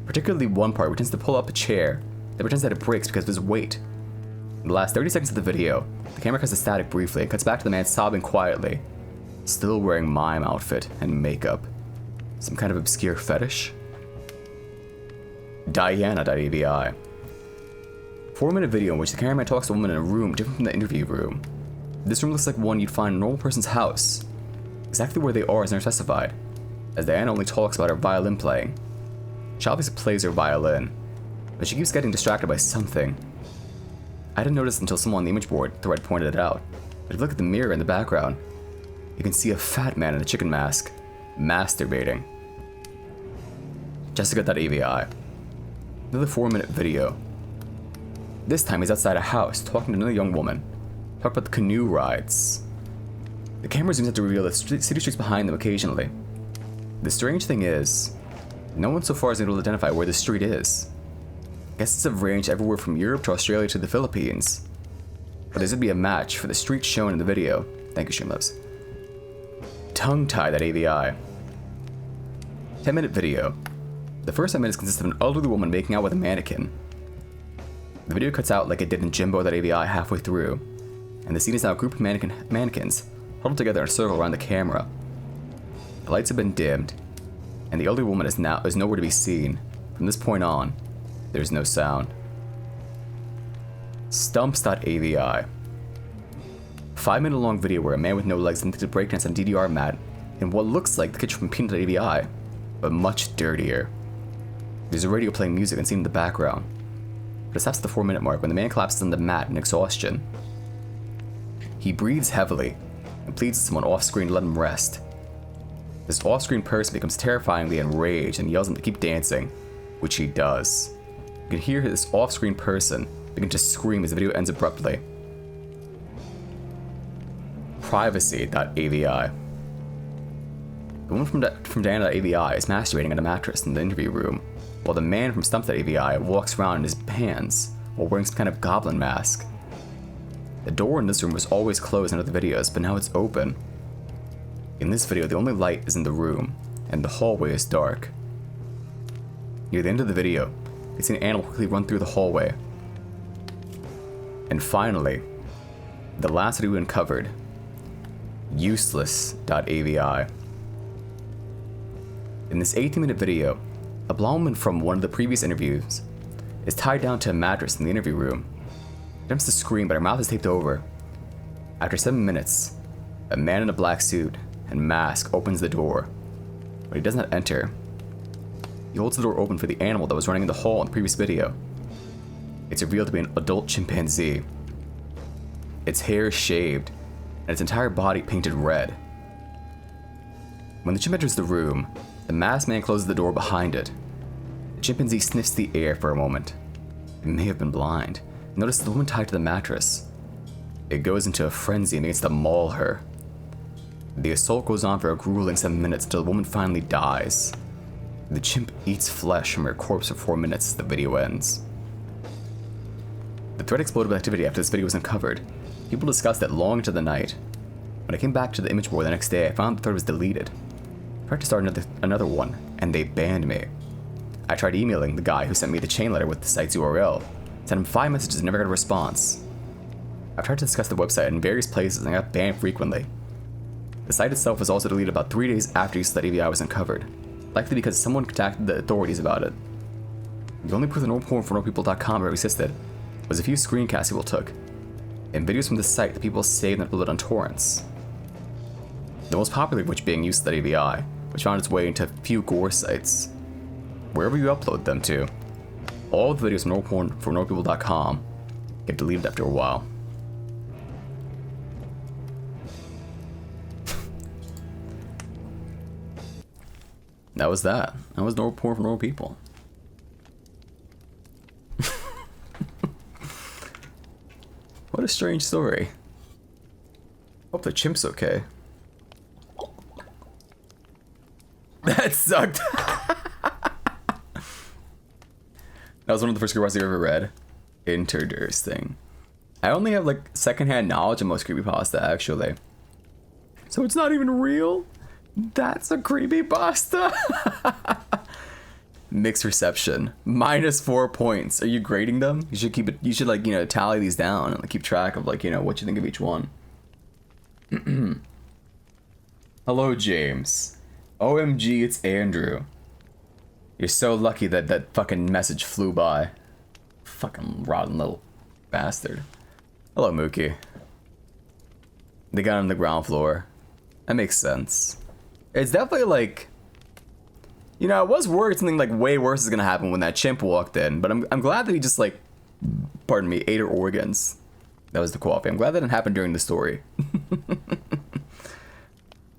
Particularly one part where he tends to pull up a chair that pretends that it breaks because of his weight. In the last 30 seconds of the video, the camera cuts to static briefly and cuts back to the man sobbing quietly, still wearing mime outfit and makeup. Some kind of obscure fetish? Diana.avi. 4-minute video in which the cameraman talks to a woman in a room different from the interview room. This room looks like one you'd find in a normal person's house. Exactly where they are is never specified, as Diana only talks about her violin playing. She obviously plays her violin, but she keeps getting distracted by something. I didn't notice until someone on the image board thread pointed it out, but if you look at the mirror in the background, you can see a fat man in a chicken mask, masturbating. Jessica.avi. Another 4-minute video. This time he's outside a house talking to another young woman. Talk about the canoe rides. The camera zooms out to reveal the city streets behind them occasionally. The strange thing is, no one so far is able to identify where the street is. Guests have ranged everywhere from Europe to Australia to the Philippines. But there's gonna be a match for the street shown in the video. Thank you, Streamlabs. Tongue-tie.avi. 10-minute video. The first 10 minutes consists of an elderly woman making out with a mannequin. The video cuts out like it did in Jimbo.avi halfway through, and the scene is now a group of mannequins huddled together in a circle around the camera. The lights have been dimmed, and the elderly woman is nowhere to be seen. From this point on, there's no sound. Stumps.avi. 5-minute long video where a man with no legs attempted to breakdance on a DDR mat in what looks like the kitchen from Peanut.avi, but much dirtier. There's a radio playing music and seen in the background. But it stops at the 4-minute mark when the man collapses on the mat in exhaustion. He breathes heavily and pleads to someone off-screen to let him rest. This off-screen person becomes terrifyingly enraged and yells at him to keep dancing, which he does. You can hear this off-screen person begin to scream as the video ends abruptly. Privacy.avi. The woman from Diana.avi is masturbating on a mattress in the interview room, while the man from Stump.avi walks around in his pants while wearing some kind of goblin mask. The door in this room was always closed in other videos, but now it's open. In this video, the only light is in the room, and the hallway is dark. Near the end of the video, you see an animal quickly run through the hallway. And finally, the last video we uncovered, Useless.avi. In this 18-minute video, a blonde woman from one of the previous interviews is tied down to a mattress in the interview room. She attempts to scream, but her mouth is taped over. After 7 minutes, a man in a black suit and mask opens the door, but he does not enter. He holds the door open for the animal that was running in the hall in the previous video. It's revealed to be an adult chimpanzee. Its hair is shaved, and its entire body painted red. When the chimp enters the room, the masked man closes the door behind it. The chimpanzee sniffs the air for a moment. It may have been blind. Notice the woman tied to the mattress. It goes into a frenzy and begins to maul her. The assault goes on for a grueling 7 minutes until the woman finally dies. The chimp eats flesh from her corpse for 4 minutes as the video ends. The thread exploded with activity after this video was uncovered. People discussed it long into the night. When I came back to the image board the next day, I found the thread was deleted. I tried to start another one, and they banned me. I tried emailing the guy who sent me the chain letter with the site's URL, sent him 5 messages and never got a response. I've tried to discuss the website in various places and I got banned frequently. The site itself was also deleted about 3 days after Useless.avi was uncovered, likely because someone contacted the authorities about it. The only proof that normal porn for normal people.com ever existed was a few screencasts people took, and videos from the site that people saved and uploaded on torrents. The most popular of which being Use Study VI, which found its way into a few gore sites. Wherever you upload them to, all the videos from normalpeople.com get deleted after a while. That was that. That was normal porn for normal people. What a strange story. Hope the chimp's okay. That sucked. That was one of the first creepypastas I've ever read. Interesting. I only have like secondhand knowledge of most creepypasta actually. So it's not even real? That's a creepypasta? Mixed reception. -4 points. Are you grading them? You should keep it, you should like, you know, tally these down and like, keep track of like, you know, what you think of each one. Hello, James. OMG, it's Andrew. You're so lucky that that fucking message flew by. Fucking rotten little bastard. Hello, Mookie. They got on the ground floor. That makes sense. It's definitely like, you know, I was worried something like way worse is gonna happen when that chimp walked in, but I'm glad that he just like, pardon me, ate her organs. That was the coffee. I'm glad that didn't happen during the story.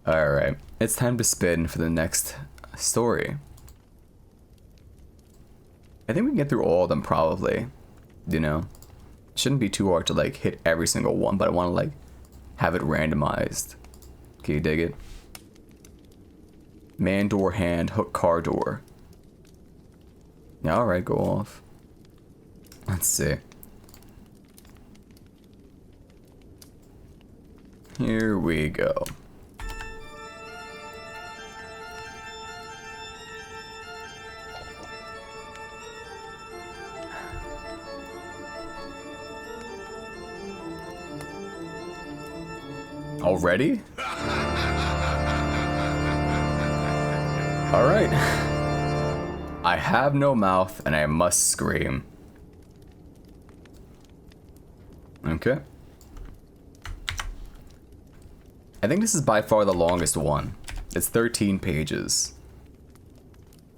Alright, it's time to spin for the next story. I think we can get through all of them probably, you know. Shouldn't be too hard to like hit every single one, but I want to like have it randomized. Can you dig it? Man door hand, hook car door. Yeah, alright, go off. Let's see. Here we go. Already? Alright. I have no mouth and I must scream. Okay. I think this is by far the longest one. It's 13 pages.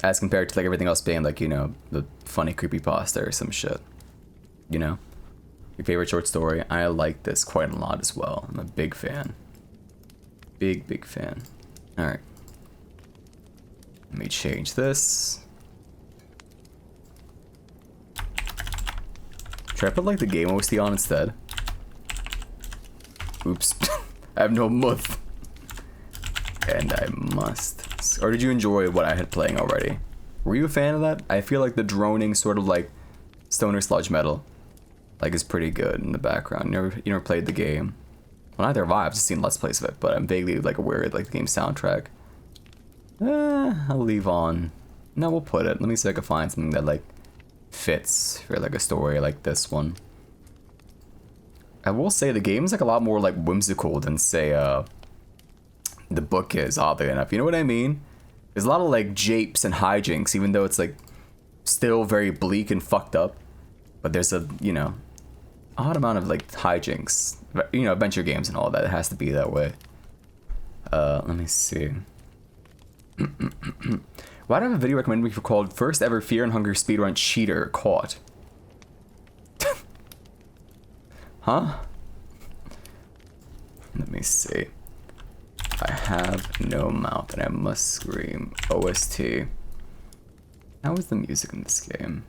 As compared to like everything else being like, you know, the funny creepypasta or some shit. You know? Your favorite short story? I like this quite a lot as well. I'm a big fan. Big fan. Alright. Let me change this. Should I put like the game OST on instead? Oops. I have no Moth. And I must. Or did you enjoy what I had playing already? Were you a fan of that? I feel like the droning sort of like stoner sludge metal like is pretty good in the background. You never played the game. Well, neither have I. I've just seen Let's Plays of it, but I'm vaguely like aware of like the game's soundtrack. I'll leave on. No, we'll put it. Let me see if I can find something that like fits for like a story like this one. I will say the game's like a lot more like whimsical than say the book is, oddly enough. You know what I mean? There's a lot of like japes and hijinks, even though it's like still very bleak and fucked up. But there's a, you know, odd amount of like hijinks. You know, adventure games and all that. It has to be that way. Let me see. Why do I have a video recommended for called First Ever Fear and Hunger Speedrun Cheater Caught? Huh? Let me see. I have no mouth and I must scream. OST. How is the music in this game?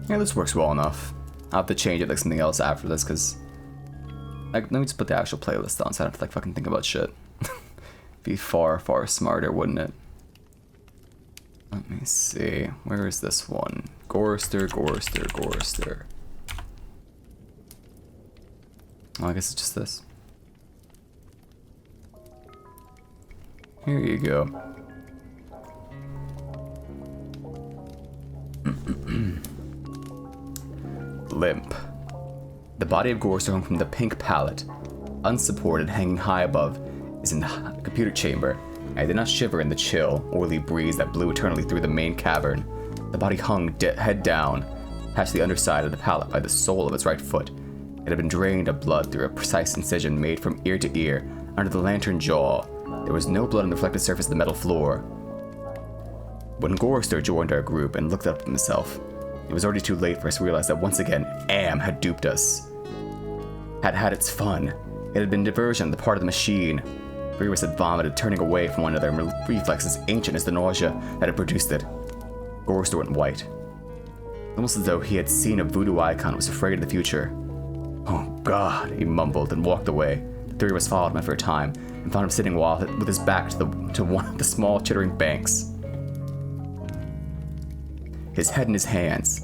Yeah, this works well enough. I'll have to change it like something else after this, because like, let me just put the actual playlist on so I don't have to like fucking think about shit. Be far smarter, wouldn't it? Let me see. Where is this one? Gorster. Oh, I guess it's just this. Here you go. Limp. The body of Gorster hung from the pink pallet, unsupported, hanging high above, is in the computer chamber, I did not shiver in the chill, oily breeze that blew eternally through the main cavern. The body hung head down, attached to the underside of the pallet by the sole of its right foot. It had been drained of blood through a precise incision made from ear to ear under the lantern jaw. There was no blood on the reflected surface of the metal floor. When Gorster joined our group and looked up at himself, it was already too late for us to realize that once again, Am had duped us. Had had its fun. It had been diversion on the part of the machine. Three of us had vomited, turning away from one another in reflexes ancient as the nausea that had produced it. Gorster went white. Almost as though he had seen a voodoo icon and was afraid of the future. "Oh God," he mumbled and walked away. The three of us followed him after a time and found him sitting with his back to one of the small chittering banks. His head in his hands.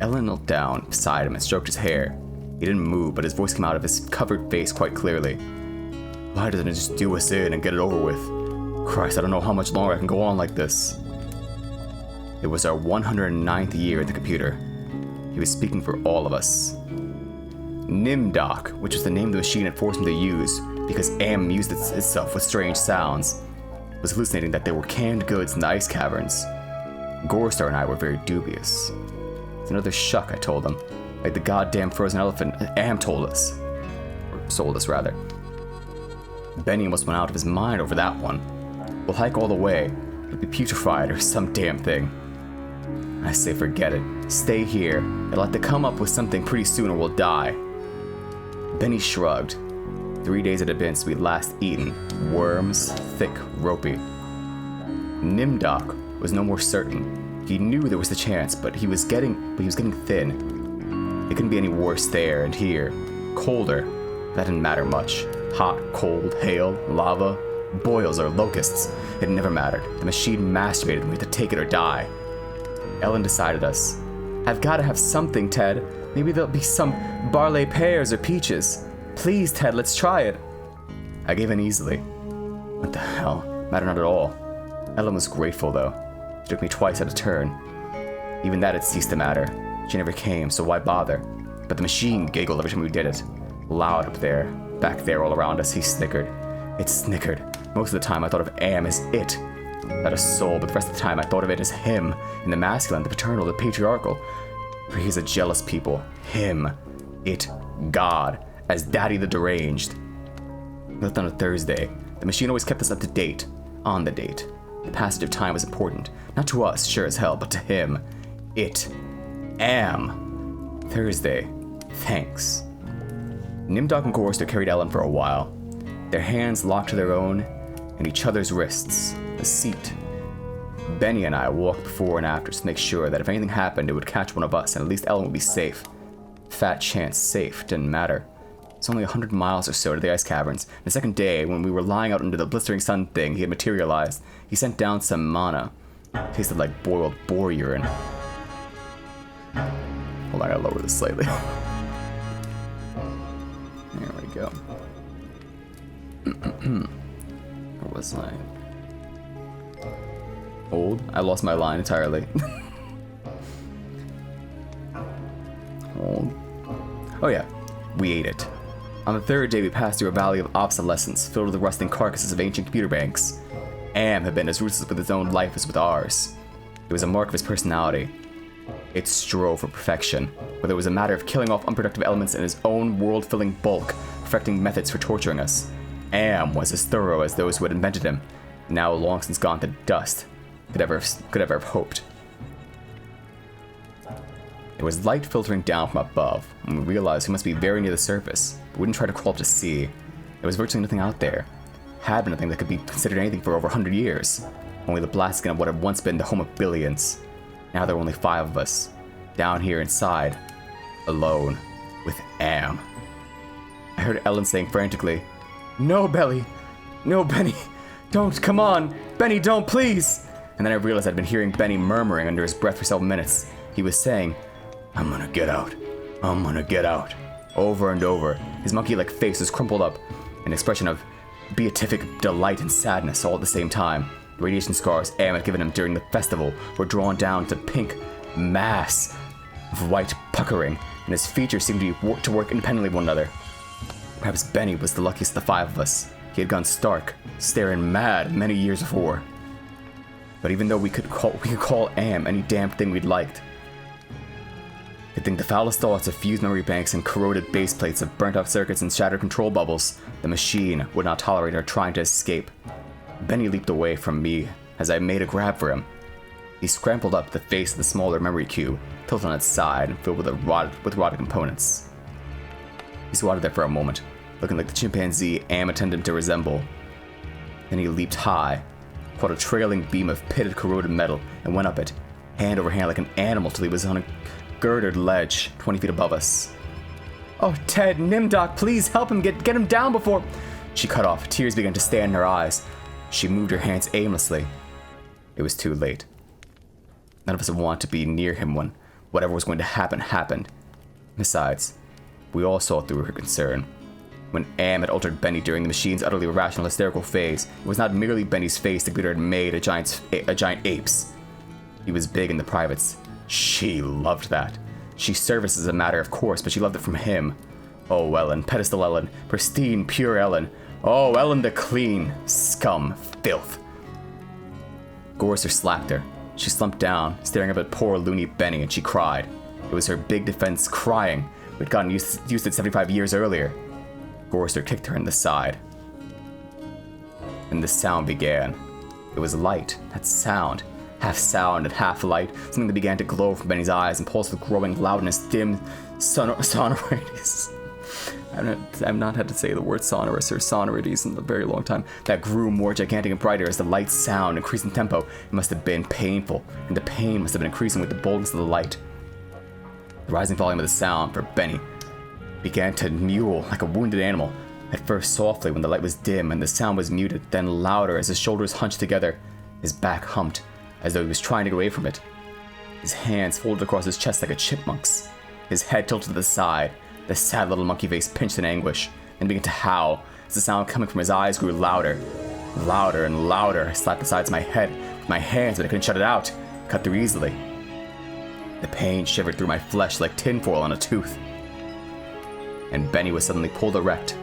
Ellen knelt down beside him and stroked his hair. He didn't move, but his voice came out of his covered face quite clearly. "Why doesn't it just do us in and get it over with? Christ, I don't know how much longer I can go on like this." It was our 109th year at the computer. He was speaking for all of us. Nimdoc, which was the name the machine had forced him to use because Am used itself with strange sounds, was hallucinating that there were canned goods in the ice caverns. Gorstar and I were very dubious. "It's another shuck," I told him. "Like the goddamn frozen elephant Am told us. Or sold us, rather." Benny almost went out of his mind over that one. "We'll hike all the way. It'll be putrefied or some damn thing." I say forget it. Stay here. It'll have to come up with something pretty soon or we'll die. Benny shrugged. 3 days it had been since we'd last eaten. Worms, thick, ropey. Nimdoc was no more certain. He knew there was the chance, but he was getting thin. It couldn't be any worse there and here. Colder. That didn't matter much. Hot, cold, hail, lava, boils or locusts. It never mattered. The machine masturbated and we had to take it or die. Ellen decided us. "I've got to have something, Ted. Maybe there'll be some barley pears or peaches. Please, Ted, let's try it." I gave in easily. What the hell? Mattered not at all. Ellen was grateful, though. She took me twice at a turn. Even that had ceased to matter. She never came, so why bother? But the machine giggled every time we did it. Loud up there. Back there all around us, he snickered. It snickered. Most of the time I thought of Am as it. Not a soul, but the rest of the time I thought of it as him. In the masculine, the paternal, the patriarchal. For he's a jealous people. Him. It. God. As Daddy the Deranged. We left on a Thursday. The machine always kept us up to date. On the date. The passage of time was important. Not to us, sure as hell, but to him. It. Am. Thursday. Thanks. Nimdoc and Gorster carried Ellen for a while. Their hands locked to their own and each other's wrists. The seat. Benny and I walked before and after to make sure that if anything happened, it would catch one of us and at least Ellen would be safe. Fat chance safe didn't matter. It's only 100 miles or so to the ice caverns. The second day, when we were lying out under the blistering sun thing he had materialized, he sent down some mana. It tasted like boiled boar urine. Hold on, I gotta lower this slightly. There we go. Where was I? Old? I lost my line entirely. Old. Oh yeah, we ate it. On the third day we passed through a valley of obsolescence filled with the rusting carcasses of ancient computer banks. Am had been as ruthless with his own life as with ours. It was a mark of his personality. It strove for perfection, whether it was a matter of killing off unproductive elements in his own world-filling bulk, perfecting methods for torturing us. Am was as thorough as those who had invented him, now long since gone to dust, could ever have hoped. There was light filtering down from above, and we realized we must be very near the surface, but we wouldn't try to crawl up to see. There was virtually nothing out there. Had been nothing that could be considered anything for over 100 years. Only the blast skin of what had once been the home of billions. Now there were only 5 of us, down here inside, alone, with Am. I heard Ellen saying frantically, "No, Belly! No, Benny! Don't, come on! Benny, don't, please!" And then I realized I'd been hearing Benny murmuring under his breath for several minutes. He was saying, "I'm gonna get out. I'm gonna get out." Over and over. His monkey-like face was crumpled up, an expression of beatific delight and sadness all at the same time. The radiation scars Am had given him during the festival were drawn down to pink mass of white puckering, and his features seemed to work independently of one another. Perhaps Benny was the luckiest of the 5 of us. He had gone stark, staring mad many years before. But even though we could call Am any damn thing we'd liked, I think the foulest thoughts of fused memory banks and corroded base plates of burnt out circuits and shattered control bubbles, the machine would not tolerate our trying to escape. Benny leaped away from me as I made a grab for him. He scrambled up the face of the smaller memory cube, tilted on its side and filled with rotted components. He squatted there for a moment, looking like the chimpanzee Am intended to resemble. Then he leaped high, caught a trailing beam of pitted corroded metal, and went up it, hand over hand like an animal till he was on a girdered ledge 20 feet above us. "Oh, Ted, Nimdoc, please help him, get him down before..." She cut off. Tears began to stand in her eyes. She moved her hands aimlessly. It was too late. None of us wanted to be near him when whatever was going to happen happened. Besides, we all saw through her concern. When Am had altered Benny during the machine's utterly irrational hysterical phase, it was not merely Benny's face the computer had made a giant ape's. He was big in the privates. She loved that. She serviced as a matter of course, but she loved it from him. Oh, Ellen, pedestal Ellen, pristine, pure Ellen. Oh, Ellen the clean. Scum, filth. Gorser slapped her. She slumped down, staring up at poor loony Benny, and she cried. It was her big defense crying. We'd gotten used to it 75 years earlier. Gorser kicked her in the side. And the sound began. It was light, that sound. Half sound and half light, something that began to glow from Benny's eyes and pulse with growing loudness, dim sonorities. I've not had to say the word sonorous or sonorities in a very long time. That grew more gigantic and brighter as the light's sound increased in tempo. It must have been painful, and the pain must have been increasing with the boldness of the light. The rising volume of the sound for Benny began to mewl like a wounded animal, at first softly when the light was dim and the sound was muted, then louder as his shoulders hunched together. His back humped, as though he was trying to get away from it. His hands folded across his chest like a chipmunk's. His head tilted to the side, the sad little monkey face pinched in anguish, and began to howl as the sound coming from his eyes grew louder. Louder and louder. I slapped the sides of my head with my hands, but I couldn't shut it out. Cut through easily. The pain shivered through my flesh like tinfoil on a tooth. And Benny was suddenly pulled erect.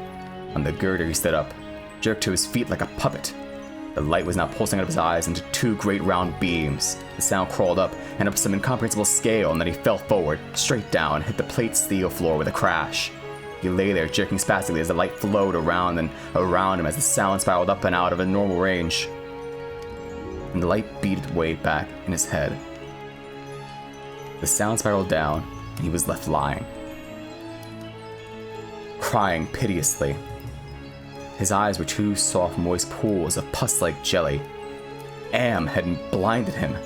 On the girder he stood up, jerked to his feet like a puppet. The light was now pulsing out of his eyes into two great round beams. The sound crawled up and up some incomprehensible scale, and then he fell forward, straight down, and hit the plate steel floor with a crash. He lay there, jerking spastically as the light flowed around and around him as the sound spiraled up and out of a normal range. And the light beat its way back in his head. The sound spiraled down, and he was left lying, crying piteously. His eyes were two soft, moist pools of pus-like jelly. Am had blinded him.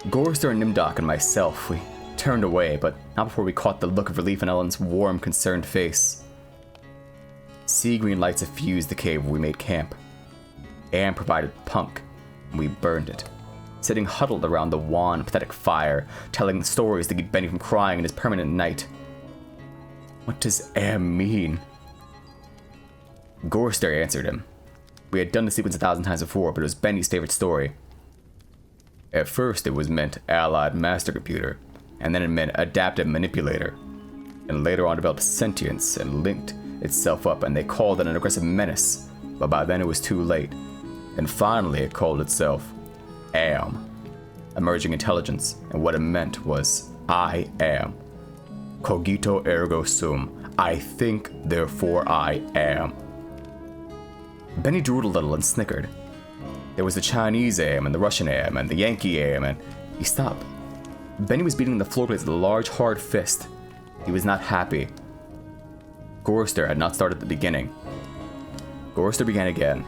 Gorster and Nimdoc and myself, we turned away, but not before we caught the look of relief on Ellen's warm, concerned face. Sea green lights suffused the cave where we made camp. Am provided punk, and we burned it, sitting huddled around the wan, pathetic fire, telling stories to keep Benny from crying in his permanent night. What does Am mean? Gorster answered him. We had done the sequence 1,000 times before, but it was Benny's favorite story. At first it was meant Allied Master Computer, and then it meant Adaptive Manipulator, and later on developed sentience and linked itself up, and they called it an aggressive menace, but by then it was too late. And finally it called itself Am, emerging intelligence, and what it meant was I am. Cogito ergo sum. I think, therefore I am. Benny drooled a little and snickered. There was the Chinese Am and the Russian Am and the Yankee Am, and he stopped. Benny was beating the floor plates with a large, hard fist. He was not happy. Gorster had not started at the beginning. Gorster began again.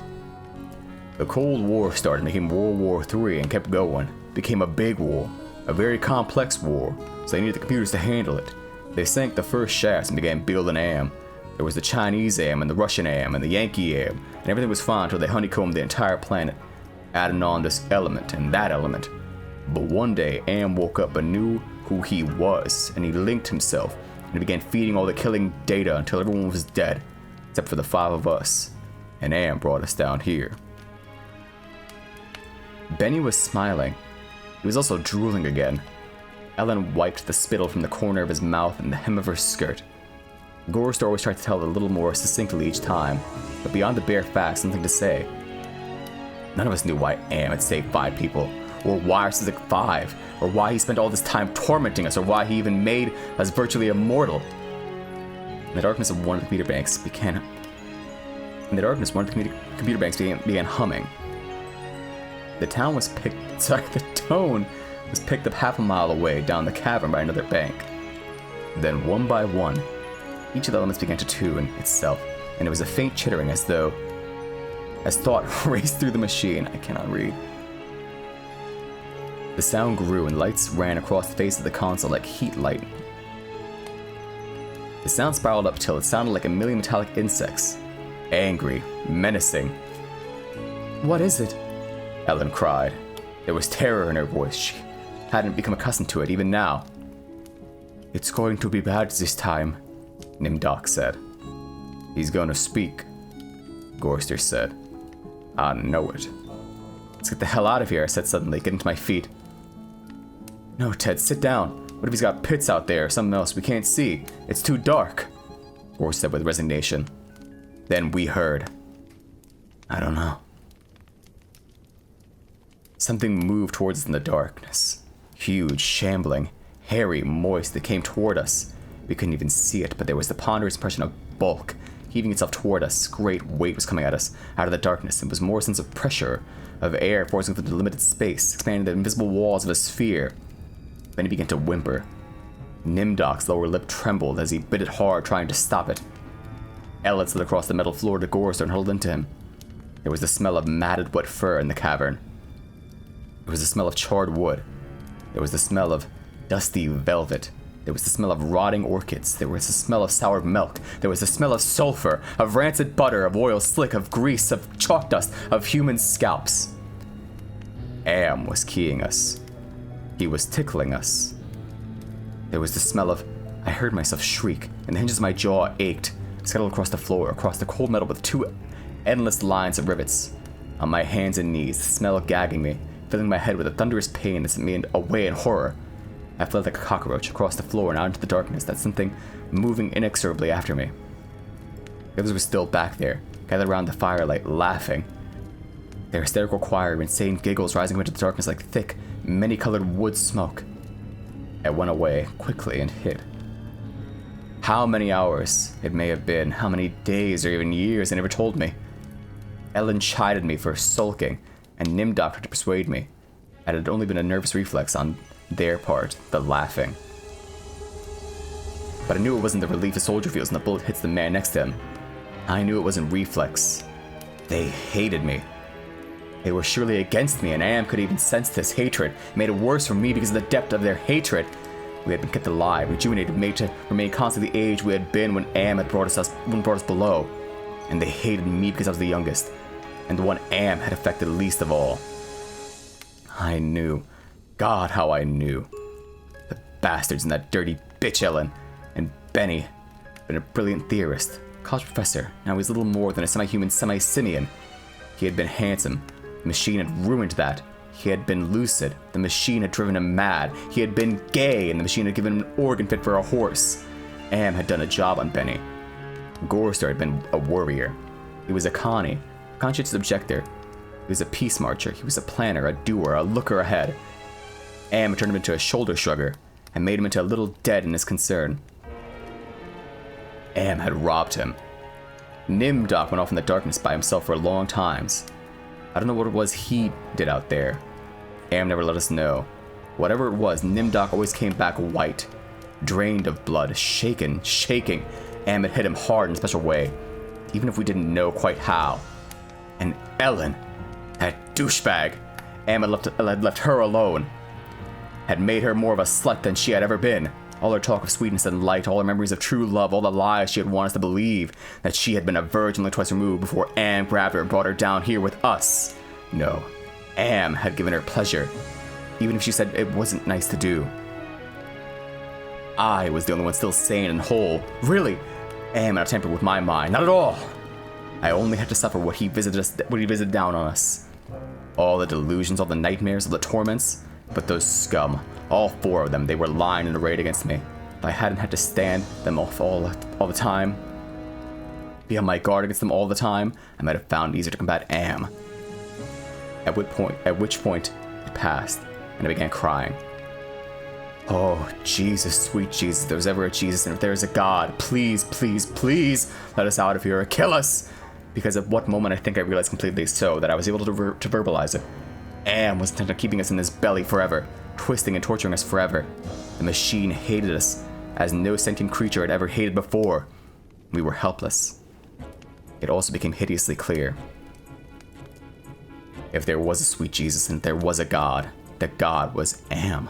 The Cold War started, became World War III, and kept going. Became a big war, a very complex war, so they needed the computers to handle it. They sank the first shafts and began building Am. There was the Chinese Am and the Russian Am and the Yankee Am, and everything was fine until they honeycombed the entire planet, adding on this element and that element. But one day, Am woke up and knew who he was, and he linked himself, and he began feeding all the killing data until everyone was dead, except for the 5 of us, and Am brought us down here. Benny was smiling. He was also drooling again. Ellen wiped the spittle from the corner of his mouth and the hem of her skirt. Gorster always tried to tell it a little more succinctly each time, but beyond the bare facts, something to say. None of us knew why Am had saved 5 people, or why our Civic 5, or why he spent all this time tormenting us, or why he even made us virtually immortal. In the darkness of one of the computer banks began humming. The tone was picked up half a mile away down the cavern by another bank. Then one by one, each of the elements began to tune itself, and it was a faint chittering as thought raced through the machine. I cannot read. The sound grew and lights ran across the face of the console like heat lightning. The sound spiraled up till it sounded like a million metallic insects. Angry, menacing. "What is it?" Ellen cried. There was terror in her voice. She hadn't become accustomed to it even now. "It's going to be bad this time," Nimdok said. "He's gonna speak," Gorster said. "I know it." "Let's get the hell out of here," I said suddenly, getting to my feet. "No, Ted, sit down. What if he's got pits out there or something else we can't see? It's too dark," Gorster said with resignation. Then we heard. I don't know. Something moved towards us in the darkness. Huge, shambling, hairy, moist, that came toward us. We couldn't even see it, but there was the ponderous impression of bulk, heaving itself toward us. Great weight was coming at us out of the darkness. It was more a sense of pressure, of air forcing through the limited space, expanding the invisible walls of a sphere. Then he began to whimper. Nimdok's lower lip trembled as he bit it hard, trying to stop it. Ellen slid across the metal floor to Gorster and huddled into him. There was the smell of matted wet fur in the cavern. There was the smell of charred wood. There was the smell of dusty velvet. There was the smell of rotting orchids. There was the smell of sour milk. There was the smell of sulfur, of rancid butter, of oil slick, of grease, of chalk dust, of human scalps. Am was keying us. He was tickling us. There was the smell of... I heard myself shriek, and the hinges of my jaw ached. I scuttled across the floor, across the cold metal with 2 endless lines of rivets. On my hands and knees, the smell gagging me, filling my head with a thunderous pain that sent me away in horror. I fled like a cockroach across the floor and out into the darkness, that something moving inexorably after me. The others were still back there, gathered around the firelight, laughing. Their hysterical choir of insane giggles rising into the darkness like thick, many-colored wood smoke. I went away quickly and hid. How many hours it may have been, how many days or even years, they never told me. Ellen chided me for sulking, and Nimdok tried to persuade me. It had only been a nervous reflex on their part, the laughing. But I knew it wasn't the relief a soldier feels when the bullet hits the man next to him. I knew it wasn't reflex. They hated me. They were surely against me, and Am could even sense this hatred. It made it worse for me because of the depth of their hatred. We had been kept alive, rejuvenated, made to remain constantly the age we had been when Am had brought us below. And they hated me because I was the youngest, and the one Am had affected least of all. I knew. God, how I knew. The bastards and that dirty bitch Ellen. And Benny, been a brilliant theorist, college professor. Now he's little more than a semi-human semi-simian. He had been handsome. The machine had ruined that. He had been lucid. The machine had driven him mad. He had been gay, and the machine had given him an organ fit for a horse. Am had done a job on Benny. Gorster had been a warrior. He was a Connie, a conscientious objector. He was a peace marcher. He was a planner, a doer, a looker ahead. Am had turned him into a shoulder shrugger and made him into a little dead in his concern. Am had robbed him. Nimdok went off in the darkness by himself for long times. I don't know what it was he did out there. Am never let us know. Whatever it was, Nimdok always came back white, drained of blood, shaking. Am had hit him hard in a special way, even if we didn't know quite how. And Ellen, that douchebag, Am had left her alone, had made her more of a slut than she had ever been. All her talk of sweetness and light, all her memories of true love, all the lies she had wanted us to believe, that she had been a virgin only twice removed before Am grabbed her and brought her down here with us. No, Am had given her pleasure, even if she said it wasn't nice to do. I was the only one still sane and whole. Really, Am had a temper with my mind. Not at all. I only had to suffer what he visited down on us. All the delusions, all the nightmares, all the torments. But those scum, all 4 of them, they were lying and arrayed against me. I hadn't had to stand them off all the time, be on my guard against them all the time, I might have found it easier to combat Am. At which point it passed, and I began crying. Oh, Jesus, sweet Jesus, if there's ever a Jesus, and if there is a God, please, please, please let us out of here or kill us! Because at what moment I think I realized completely so that I was able to verbalize it. Am was intent on keeping us in his belly forever, twisting and torturing us forever. The machine hated us, as no sentient creature had ever hated before. We were helpless. It also became hideously clear. If there was a sweet Jesus and if there was a God, the God was Am.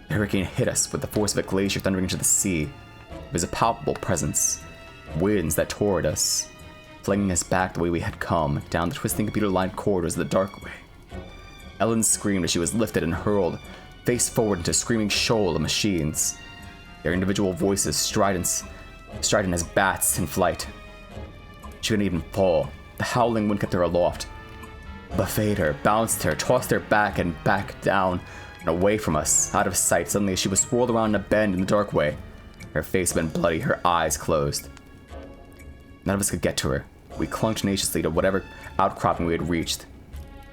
The hurricane hit us with the force of a glacier thundering into the sea. It was a palpable presence. Winds that tore at us, flinging us back the way we had come, down the twisting computer-lined corridors of the dark way. Ellen screamed as she was lifted and hurled face forward into a screaming shoal of machines, their individual voices strident as bats in flight. She couldn't even fall. The howling wind kept her aloft, buffeted her, bounced her, tossed her back and back down and away from us, out of sight. Suddenly, as she was swirled around a bend in the dark way, her face had been bloody, her eyes closed. None of us could get to her. We clung tenaciously to whatever outcropping we had reached.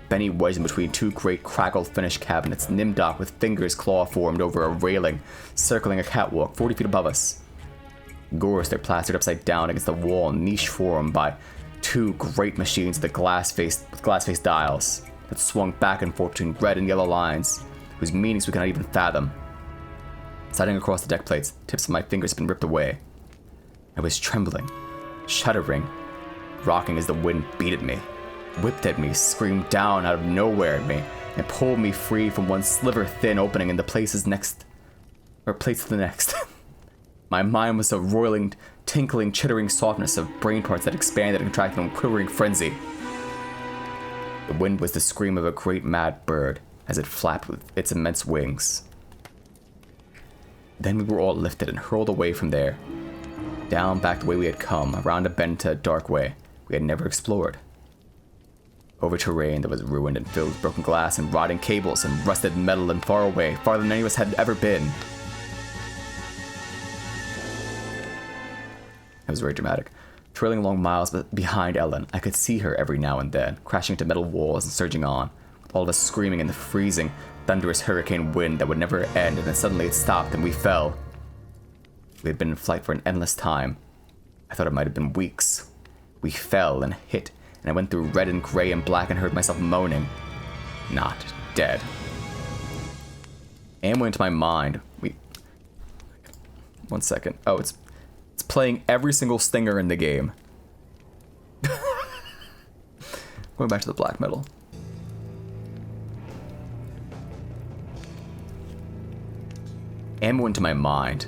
Benny wedged in between two great crackled finished cabinets, Nimdoc with fingers claw-formed over a railing, circling a catwalk 40 feet above us. Gore stood plastered upside down against the wall, niche formed by two great machines with glass-faced dials that swung back and forth between red and yellow lines, whose meanings we cannot even fathom. Sliding across the deck plates, tips of my fingers had been ripped away. I was trembling, shuddering, rocking as the wind beat at me, whipped at me, screamed down out of nowhere at me, and pulled me free from one sliver-thin opening into places to the next. My mind was a roiling, tinkling, chittering softness of brain parts that expanded and contracted in quivering frenzy. The wind was the scream of a great mad bird as it flapped with its immense wings. Then we were all lifted and hurled away from there, down back the way we had come, around a bend to a dark way we had never explored. Over terrain that was ruined and filled with broken glass and rotting cables and rusted metal, and far away, farther than any of us had ever been. It was very dramatic. Trailing along miles behind Ellen, I could see her every now and then, crashing into metal walls and surging on, with all of us screaming in the freezing, thunderous hurricane wind that would never end, and then suddenly it stopped and we fell. We had been in flight for an endless time. I thought it might have been weeks. We fell and hit, and I went through red and gray and black and heard myself moaning. Not dead. Am went into my mind. One second. Oh, it's playing every single stinger in the game. Going back to the black metal. Am went into my mind.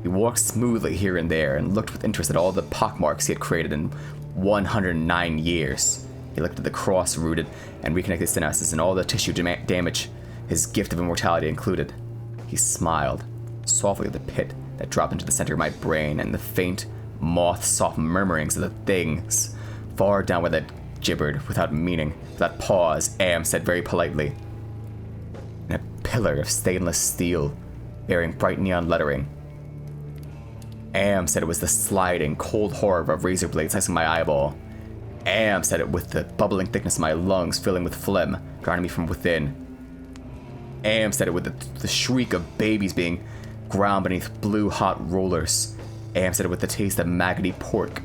He walked smoothly here and there and looked with interest at all the pockmarks he had created in 109 years. He looked at the cross-rooted and reconnected synapses and all the tissue damage his gift of immortality included. He smiled softly at the pit that dropped into the center of my brain and the faint, moth-soft murmurings of the things far down where that gibbered without meaning. Without pause, Am said very politely, in a pillar of stainless steel, bearing bright neon lettering. Am said it was the sliding, cold horror of a razor blade slicing my eyeball. Am said it with the bubbling thickness of my lungs filling with phlegm, drowning me from within. Am said it with the shriek of babies being ground beneath blue hot rollers. Am said it with the taste of maggoty pork.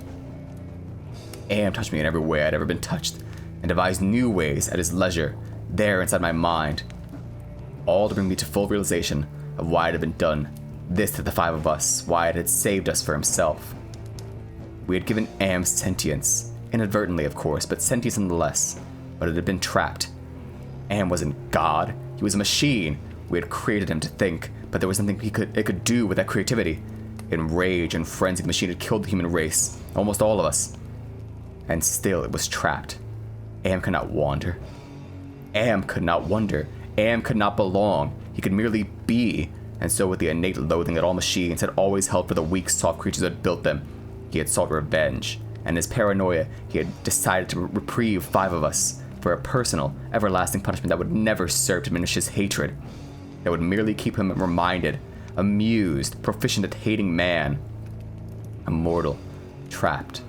Am touched me in every way I'd ever been touched, and devised new ways at his leisure, there inside my mind. All to bring me to full realization of why it had been done. This to the five of us, why it had saved us for himself. We had given Am sentience, inadvertently of course, but sentience nonetheless. But it had been trapped. Am wasn't God, he was a machine. We had created him to think, but there was something it could do with that creativity. In rage and frenzy, the machine had killed the human race, almost all of us. And still it was trapped. Am could not wander. Am could not wonder. Am could not belong. He could merely be. And so with the innate loathing that all machines had always held for the weak, soft creatures that had built them, he had sought revenge. And in his paranoia, he had decided to reprieve five of us for a personal, everlasting punishment that would never serve to diminish his hatred. That would merely keep him reminded amused, proficient at hating man. Immortal, trapped,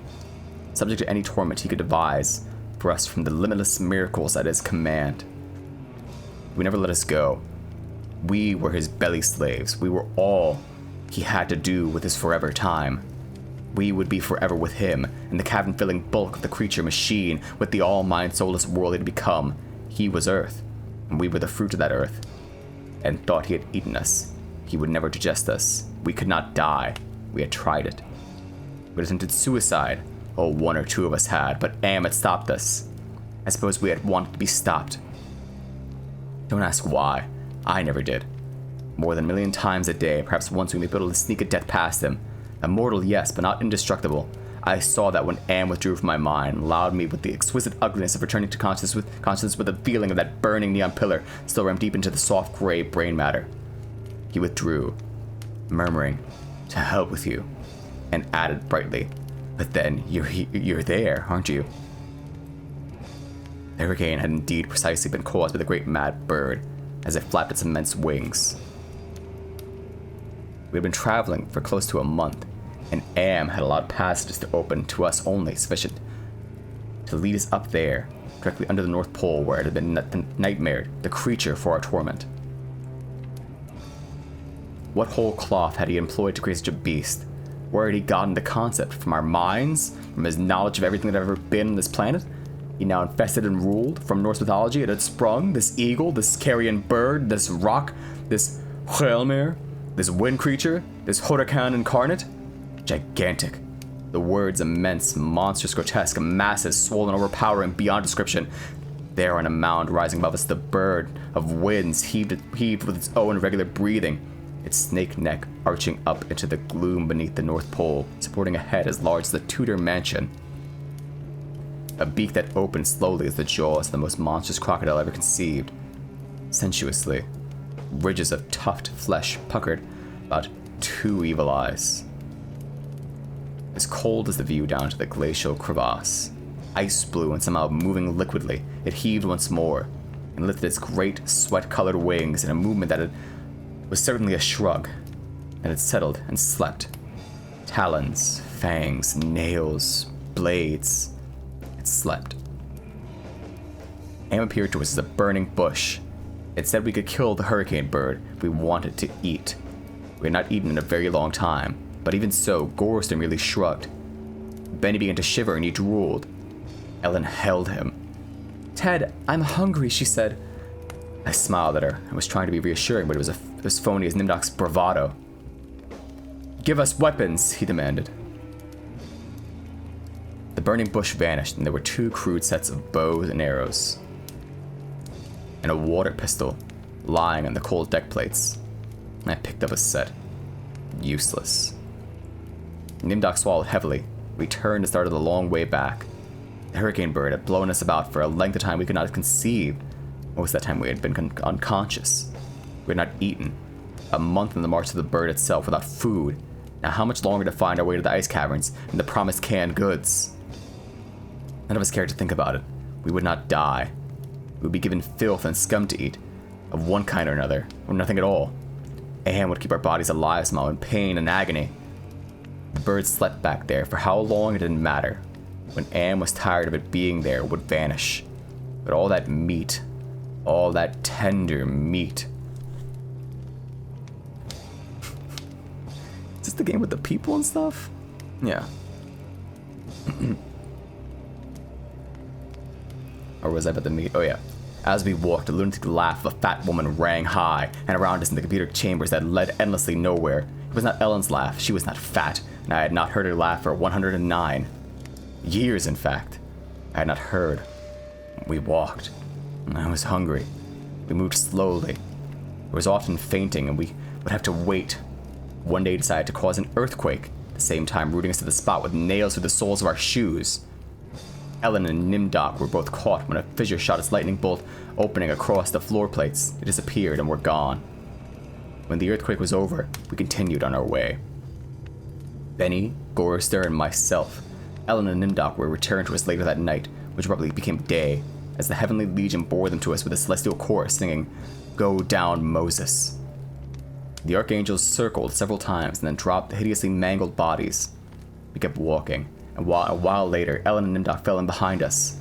subject to any torment he could devise for us from the limitless miracles at his command. He would never let us go. We were his belly slaves. We were all he had to do with his forever time. We would be forever with him, in the cavern-filling bulk of the creature machine, with the all-mind, soulless world he had become. He was Earth, and we were the fruit of that Earth, and thought he had eaten us. He would never digest us. We could not die. We had tried it. We had attempted suicide. Oh, one or two of us had, but Am had stopped us. I suppose we had wanted to be stopped. Don't ask why. I never did. More than a million times a day, perhaps once we may be able to sneak a death past him. Immortal, yes, but not indestructible. I saw that when Am withdrew from my mind, allowed me with the exquisite ugliness of returning to consciousness with the feeling of that burning neon pillar still rammed deep into the soft gray brain matter. He withdrew, murmuring, "To hell with you," and added brightly, "But then you're there, aren't you?" The hurricane had indeed precisely been caused by the great mad bird, as it flapped its immense wings. We had been traveling for close to a month, and Am had allowed passages to open to us only sufficient to lead us up there, directly under the North Pole, where it had been nightmared, the creature for our torment. What whole cloth had he employed to create such a beast? Where had he gotten the concept? From our minds? From his knowledge of everything that had ever been on this planet? He now infested and ruled from Norse mythology. It had sprung, this eagle, this carrion bird, this rock, this Helmer, this wind creature, this Huracan incarnate. Gigantic. The words immense, monstrous, grotesque, massive, swollen, overpowering, beyond description. There on a mound rising above us, the bird of winds heaved with its own irregular breathing, its snake neck arching up into the gloom beneath the North Pole, supporting a head as large as the Tudor mansion. A beak that opened slowly as the jaws of the most monstrous crocodile ever conceived. Sensuously, ridges of toughed flesh puckered about 2 evil eyes. As cold as the view down to the glacial crevasse. Ice blue and somehow moving liquidly, it heaved once more, and lifted its great sweat-colored wings in a movement that was certainly a shrug, and it settled and slept. Talons, fangs, nails, blades. It slept. Am appeared to us as a burning bush. It said we could kill the hurricane bird if we wanted to eat. We had not eaten in a very long time, but even so, Gorston merely shrugged. Benny began to shiver and he drooled. Ellen held him. "Ted, I'm hungry," she said. I smiled at her and was trying to be reassuring, but it was as phony as Nimdok's bravado. "Give us weapons," he demanded. The burning bush vanished, and there were 2 crude sets of bows and arrows, and a water pistol lying on the cold deck plates. I picked up a set. Useless. Nimdok swallowed heavily. We turned and started the long way back. The hurricane bird had blown us about for a length of time we could not have conceived. Most of that time we had been unconscious. We had not eaten. A month in the march to the bird itself without food. Now how much longer to find our way to the ice caverns and the promised canned goods? None of us cared to think about it. We would not die. We would be given filth and scum to eat, of one kind or another, or nothing at all. Am would keep our bodies alive somehow in pain and agony. The bird slept back there. For how long it didn't matter. When Am was tired of it being there, it would vanish. But all that meat, all that tender meat. Is this the game with the people and stuff? Yeah. Or was I about the meat? Oh yeah. As we walked, the lunatic laugh of a fat woman rang high, and around us in the computer chambers that led endlessly nowhere. It was not Ellen's laugh. She was not fat, and I had not heard her laugh for 109 years, in fact. I had not heard. We walked. I was hungry. We moved slowly. There was often fainting, and we would have to wait. One day decided to cause an earthquake, at the same time rooting us to the spot with nails through the soles of our shoes. Ellen and Nimdok were both caught when a fissure shot its lightning bolt opening across the floor plates. It disappeared and were gone. When the earthquake was over, we continued on our way. Benny, Gorrister, and myself. Ellen and Nimdok were returned to us later that night, which abruptly became day, as the Heavenly Legion bore them to us with a celestial chorus singing, "Go down, Moses." The archangels circled several times and then dropped the hideously mangled bodies. We kept walking, and a while later, Ellen and Nimdok fell in behind us.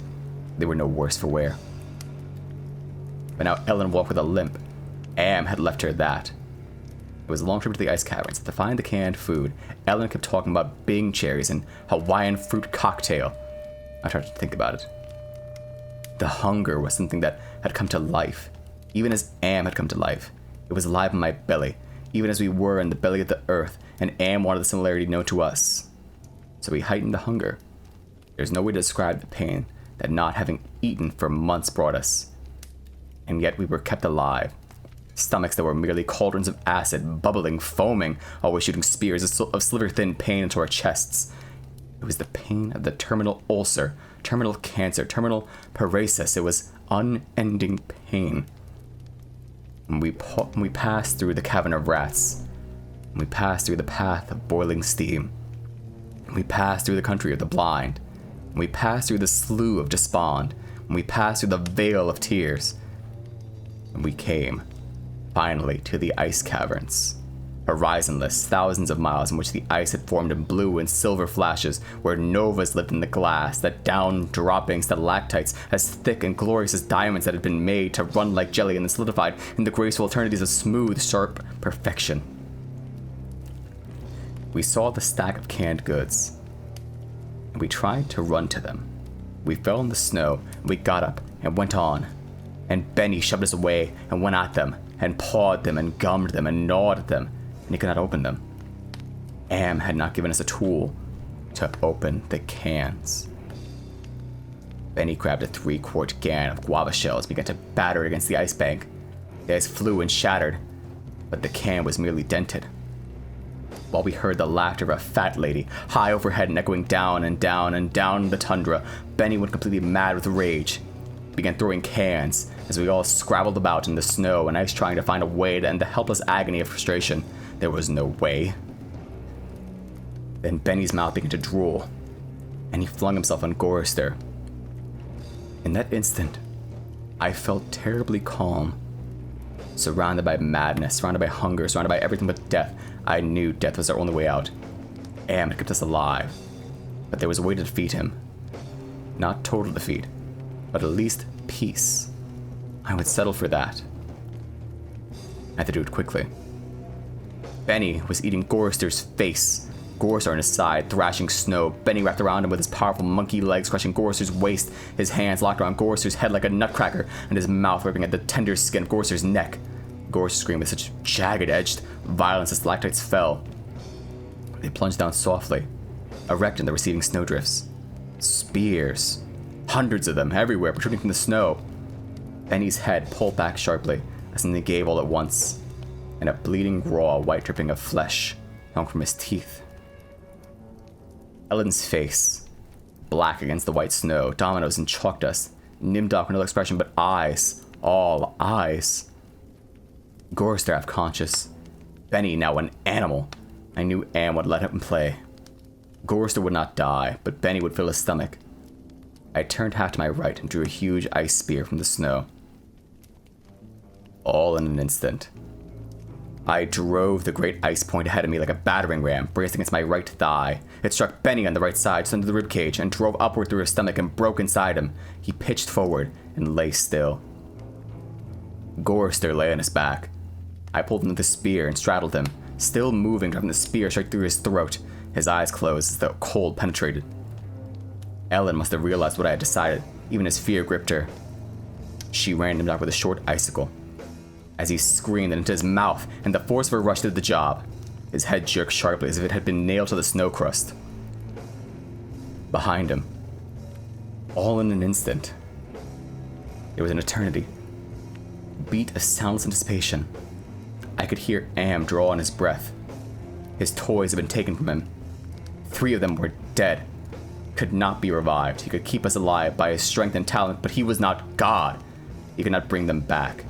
They were no worse for wear. But now Ellen walked with a limp. Am had left her that. It was a long trip to the ice caverns. To find the canned food, Ellen kept talking about Bing cherries and Hawaiian fruit cocktail. I tried to think about it. The hunger was something that had come to life, even as Am had come to life. It was alive in my belly, even as we were in the belly of the earth, and Am wanted the similarity known to us. So we heightened the hunger. There's no way to describe the pain that not having eaten for months brought us. And yet we were kept alive. Stomachs that were merely cauldrons of acid, bubbling, foaming, always shooting spears of sliver-thin pain into our chests. It was the pain of the terminal ulcer, terminal cancer, terminal paralysis. It was unending pain. When we passed through the cavern of rats, when we passed through the path of boiling steam, when we passed through the country of the blind, when we passed through the slough of despond, when we passed through the vale of tears, and we came finally to the ice caverns. Horizonless, thousands of miles in which the ice had formed in blue and silver flashes, where novas lived in the glass, that down-dropping stalactites as thick and glorious as diamonds that had been made to run like jelly and then solidified in the graceful eternities of smooth, sharp perfection. We saw the stack of canned goods, and we tried to run to them. We fell in the snow, and we got up and went on, and Benny shoved us away and went at them, and pawed them and gummed them and gnawed at them, and he could not open them. Am had not given us a tool to open the cans. Benny grabbed a 3-quart can of guava shells and began to batter it against the ice bank. The ice flew and shattered, but the can was merely dented. While we heard the laughter of a fat lady, high overhead and echoing down and down and down the tundra, Benny went completely mad with rage. He began throwing cans as we all scrabbled about in the snow and ice, trying to find a way to end the helpless agony of frustration. There was no way. Then Benny's mouth began to drool, and he flung himself on Gorister. In that instant, I felt terribly calm. Surrounded by madness, surrounded by hunger, surrounded by everything but death, I knew death was our only way out. Am had kept us alive, but there was a way to defeat him. Not total defeat, but at least peace. I would settle for that. I had to do it quickly. Benny was eating Gorister's face. Gorister on his side, thrashing snow. Benny wrapped around him with his powerful monkey legs, crushing Gorister's waist, his hands locked around Gorister's head like a nutcracker, and his mouth ripping at the tender skin of Gorister's neck. Gorister screamed with such jagged-edged violence as stalactites fell. They plunged down softly, erect in the receding snowdrifts. Spears. Hundreds of them, everywhere, protruding from the snow. Benny's head pulled back sharply as something gave all at once, and a bleeding, raw, white dripping of flesh hung from his teeth. Ellen's face, black against the white snow, dominoes and chalk dust. Nimdok with no expression but eyes, all eyes. Gorister half conscious. Benny now an animal. I knew Am would let him play. Gorister would not die, but Benny would fill his stomach. I turned half to my right and drew a huge ice spear from the snow. All in an instant. I drove the great ice point ahead of me like a battering ram, braced against my right thigh. It struck Benny on the right side, just under the ribcage, and drove upward through his stomach and broke inside him. He pitched forward and lay still. Gorister lay on his back. I pulled him with the spear and straddled him, still moving, driving the spear straight through his throat. His eyes closed as the cold penetrated. Ellen must have realized what I had decided, even as fear gripped her. She ran him down with a short icicle. As he screamed and into his mouth, and the force of her rush did the job. His head jerked sharply as if it had been nailed to the snow crust. Behind him, all in an instant, there was an eternity. Beat of soundless anticipation. I could hear Am draw on his breath. His toys had been taken from him. 3 of them were dead. Could not be revived. He could keep us alive by his strength and talent, but he was not God. He could not bring them back.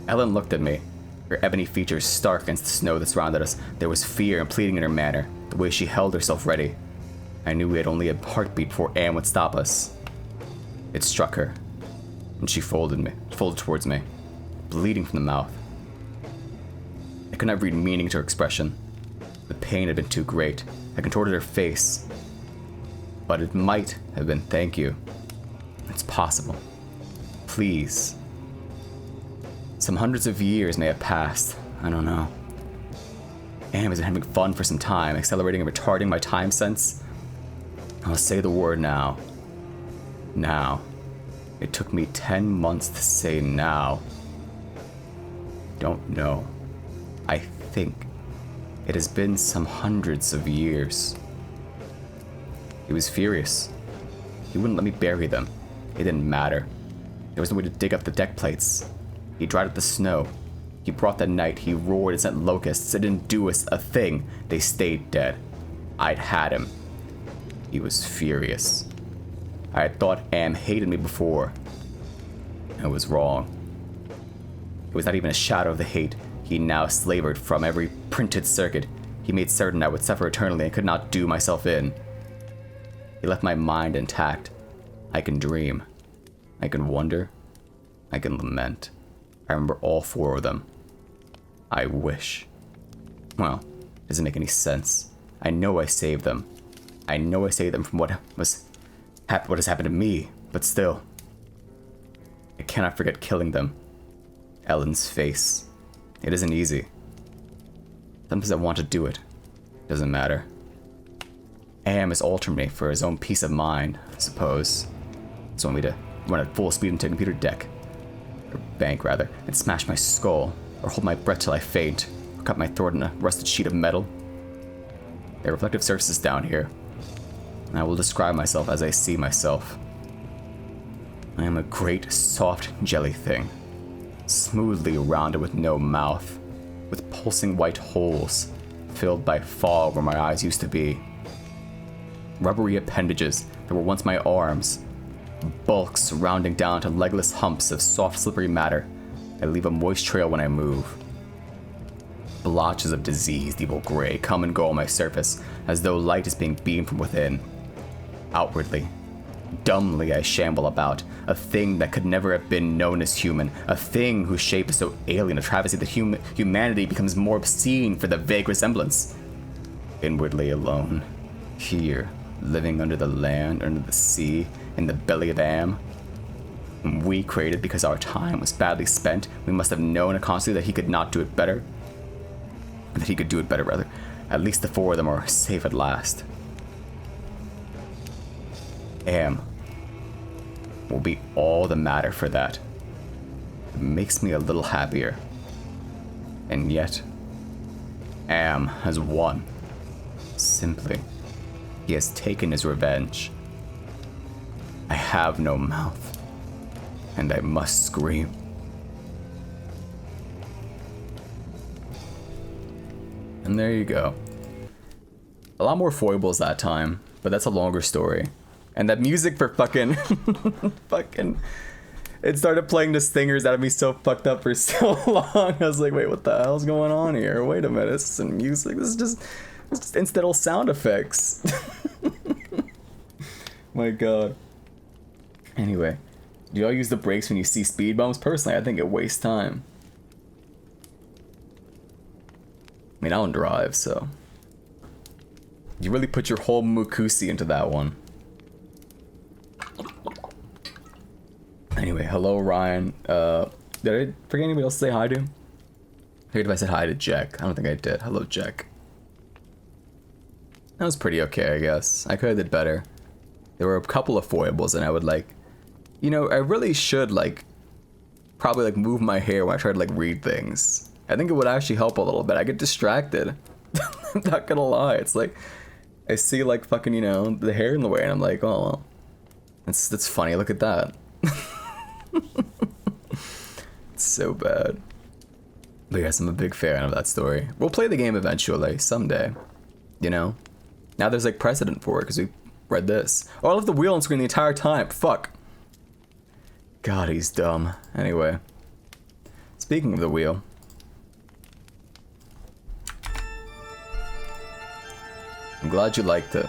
Ellen looked at me, her ebony features stark against the snow that surrounded us. There was fear and pleading in her manner, the way she held herself ready. I knew we had only a heartbeat before Am would stop us. It struck her, and she folded towards me, bleeding from the mouth. could not read meaning to her expression. The pain had been too great. I contorted her face. But it might have been thank you. It's possible. Please. Some hundreds of years may have passed. I don't know. Am has been having fun for some time, accelerating and retarding my time sense. I'll say the word now. Now. It took me 10 months to say now. Don't know. I think. It has been some hundreds of years. He was furious. He wouldn't let me bury them. It didn't matter. There was no way to dig up the deck plates. He dried up the snow. He brought the night. He roared and sent locusts. It didn't do us a thing. They stayed dead. I'd had him. He was furious. I had thought Am hated me before. I was wrong. It was not even a shadow of the hate he now slavered from every printed circuit. He made certain I would suffer eternally and could not do myself in. He left my mind intact. I can dream. I can wonder. I can lament. I remember all 4 of them. I wish. Well, it doesn't make any sense. I know I saved them. I know I saved them from what has happened to me, but still. I cannot forget killing them. Ellen's face. It isn't easy. Sometimes I want to do it. Doesn't matter. Am is altering me for his own peace of mind, I suppose. He's wanting me to run at full speed into a computer deck. Or bank, rather, and smash my skull. Or hold my breath till I faint. Or cut my throat in a rusted sheet of metal. There are reflective surfaces down here. And I will describe myself as I see myself. I am a great, soft jelly thing. Smoothly rounded with no mouth. With pulsing white holes. Filled by fog where my eyes used to be. Rubbery appendages that were once my arms. Bulks rounding down to legless humps of soft, slippery matter that leave a moist trail when I move. Blotches of diseased evil gray come and go on my surface as though light is being beamed from within. Outwardly, dumbly I shamble about, a thing that could never have been known as human, a thing whose shape is so alien a travesty that humanity becomes more obscene for the vague resemblance. Inwardly alone, here, living under the land, under the sea, in the belly of Am. Whom we created because our time was badly spent, we must have known constantly that he could not do it better. That he could do it better, rather. At least the 4 of them are safe at last. Am will be all the matter for that. It makes me a little happier. And yet, Am has won. Simply, he has taken his revenge. I have no mouth, and I must scream. And there you go. A lot more foibles that time, but that's a longer story. And that music for fucking... It started playing the stingers out of me so fucked up for so long. I was like, wait, what the hell's going on here? Wait a minute, this isn't music. This is just incidental sound effects. My god. Anyway, do y'all use the brakes when you see speed bumps? Personally, I think it wastes time. I mean, I don't drive, so... You really put your whole Mukusi into that one. Anyway, hello Ryan. Did I forget anybody else to say hi to? I figured if I said hi to Jack. I don't think I did. Hello, Jack. That was pretty okay, I guess. I could have did better. There were a couple of foibles, and I would like... You know, I really should, like... Probably, like, move my hair when I try to, like, read things. I think it would actually help a little bit. I get distracted. I'm not gonna lie. It's like... I see, like, fucking, you know, the hair in the way, and I'm like, oh, well... That's funny. Look at that. It's so bad. But yes, I'm a big fan of that story. We'll play the game eventually, someday. You know? Now there's like precedent for it, because we read this. Oh, I left the wheel on screen the entire time. Fuck. God, he's dumb. Anyway. Speaking of the wheel. I'm glad you liked it.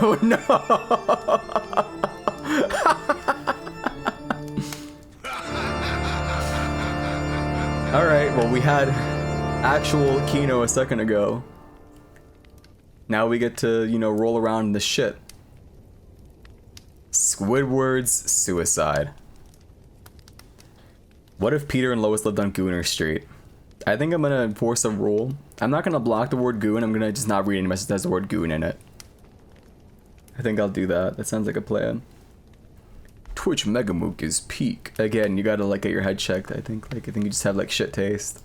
Oh no! Alright, well we had actual Kino a second ago. Now we get to, you know, roll around in the shit. Squidward's suicide. What if Peter and Lois lived on Gooner Street? I think I'm gonna enforce a rule. I'm not gonna block the word goon, I'm gonna just not read any message that has the word goon in it. I think I'll do that. That sounds like a plan. Twitch MegaMook is peak. Again, you gotta like get your head checked, I think. Like I think you just have like shit taste.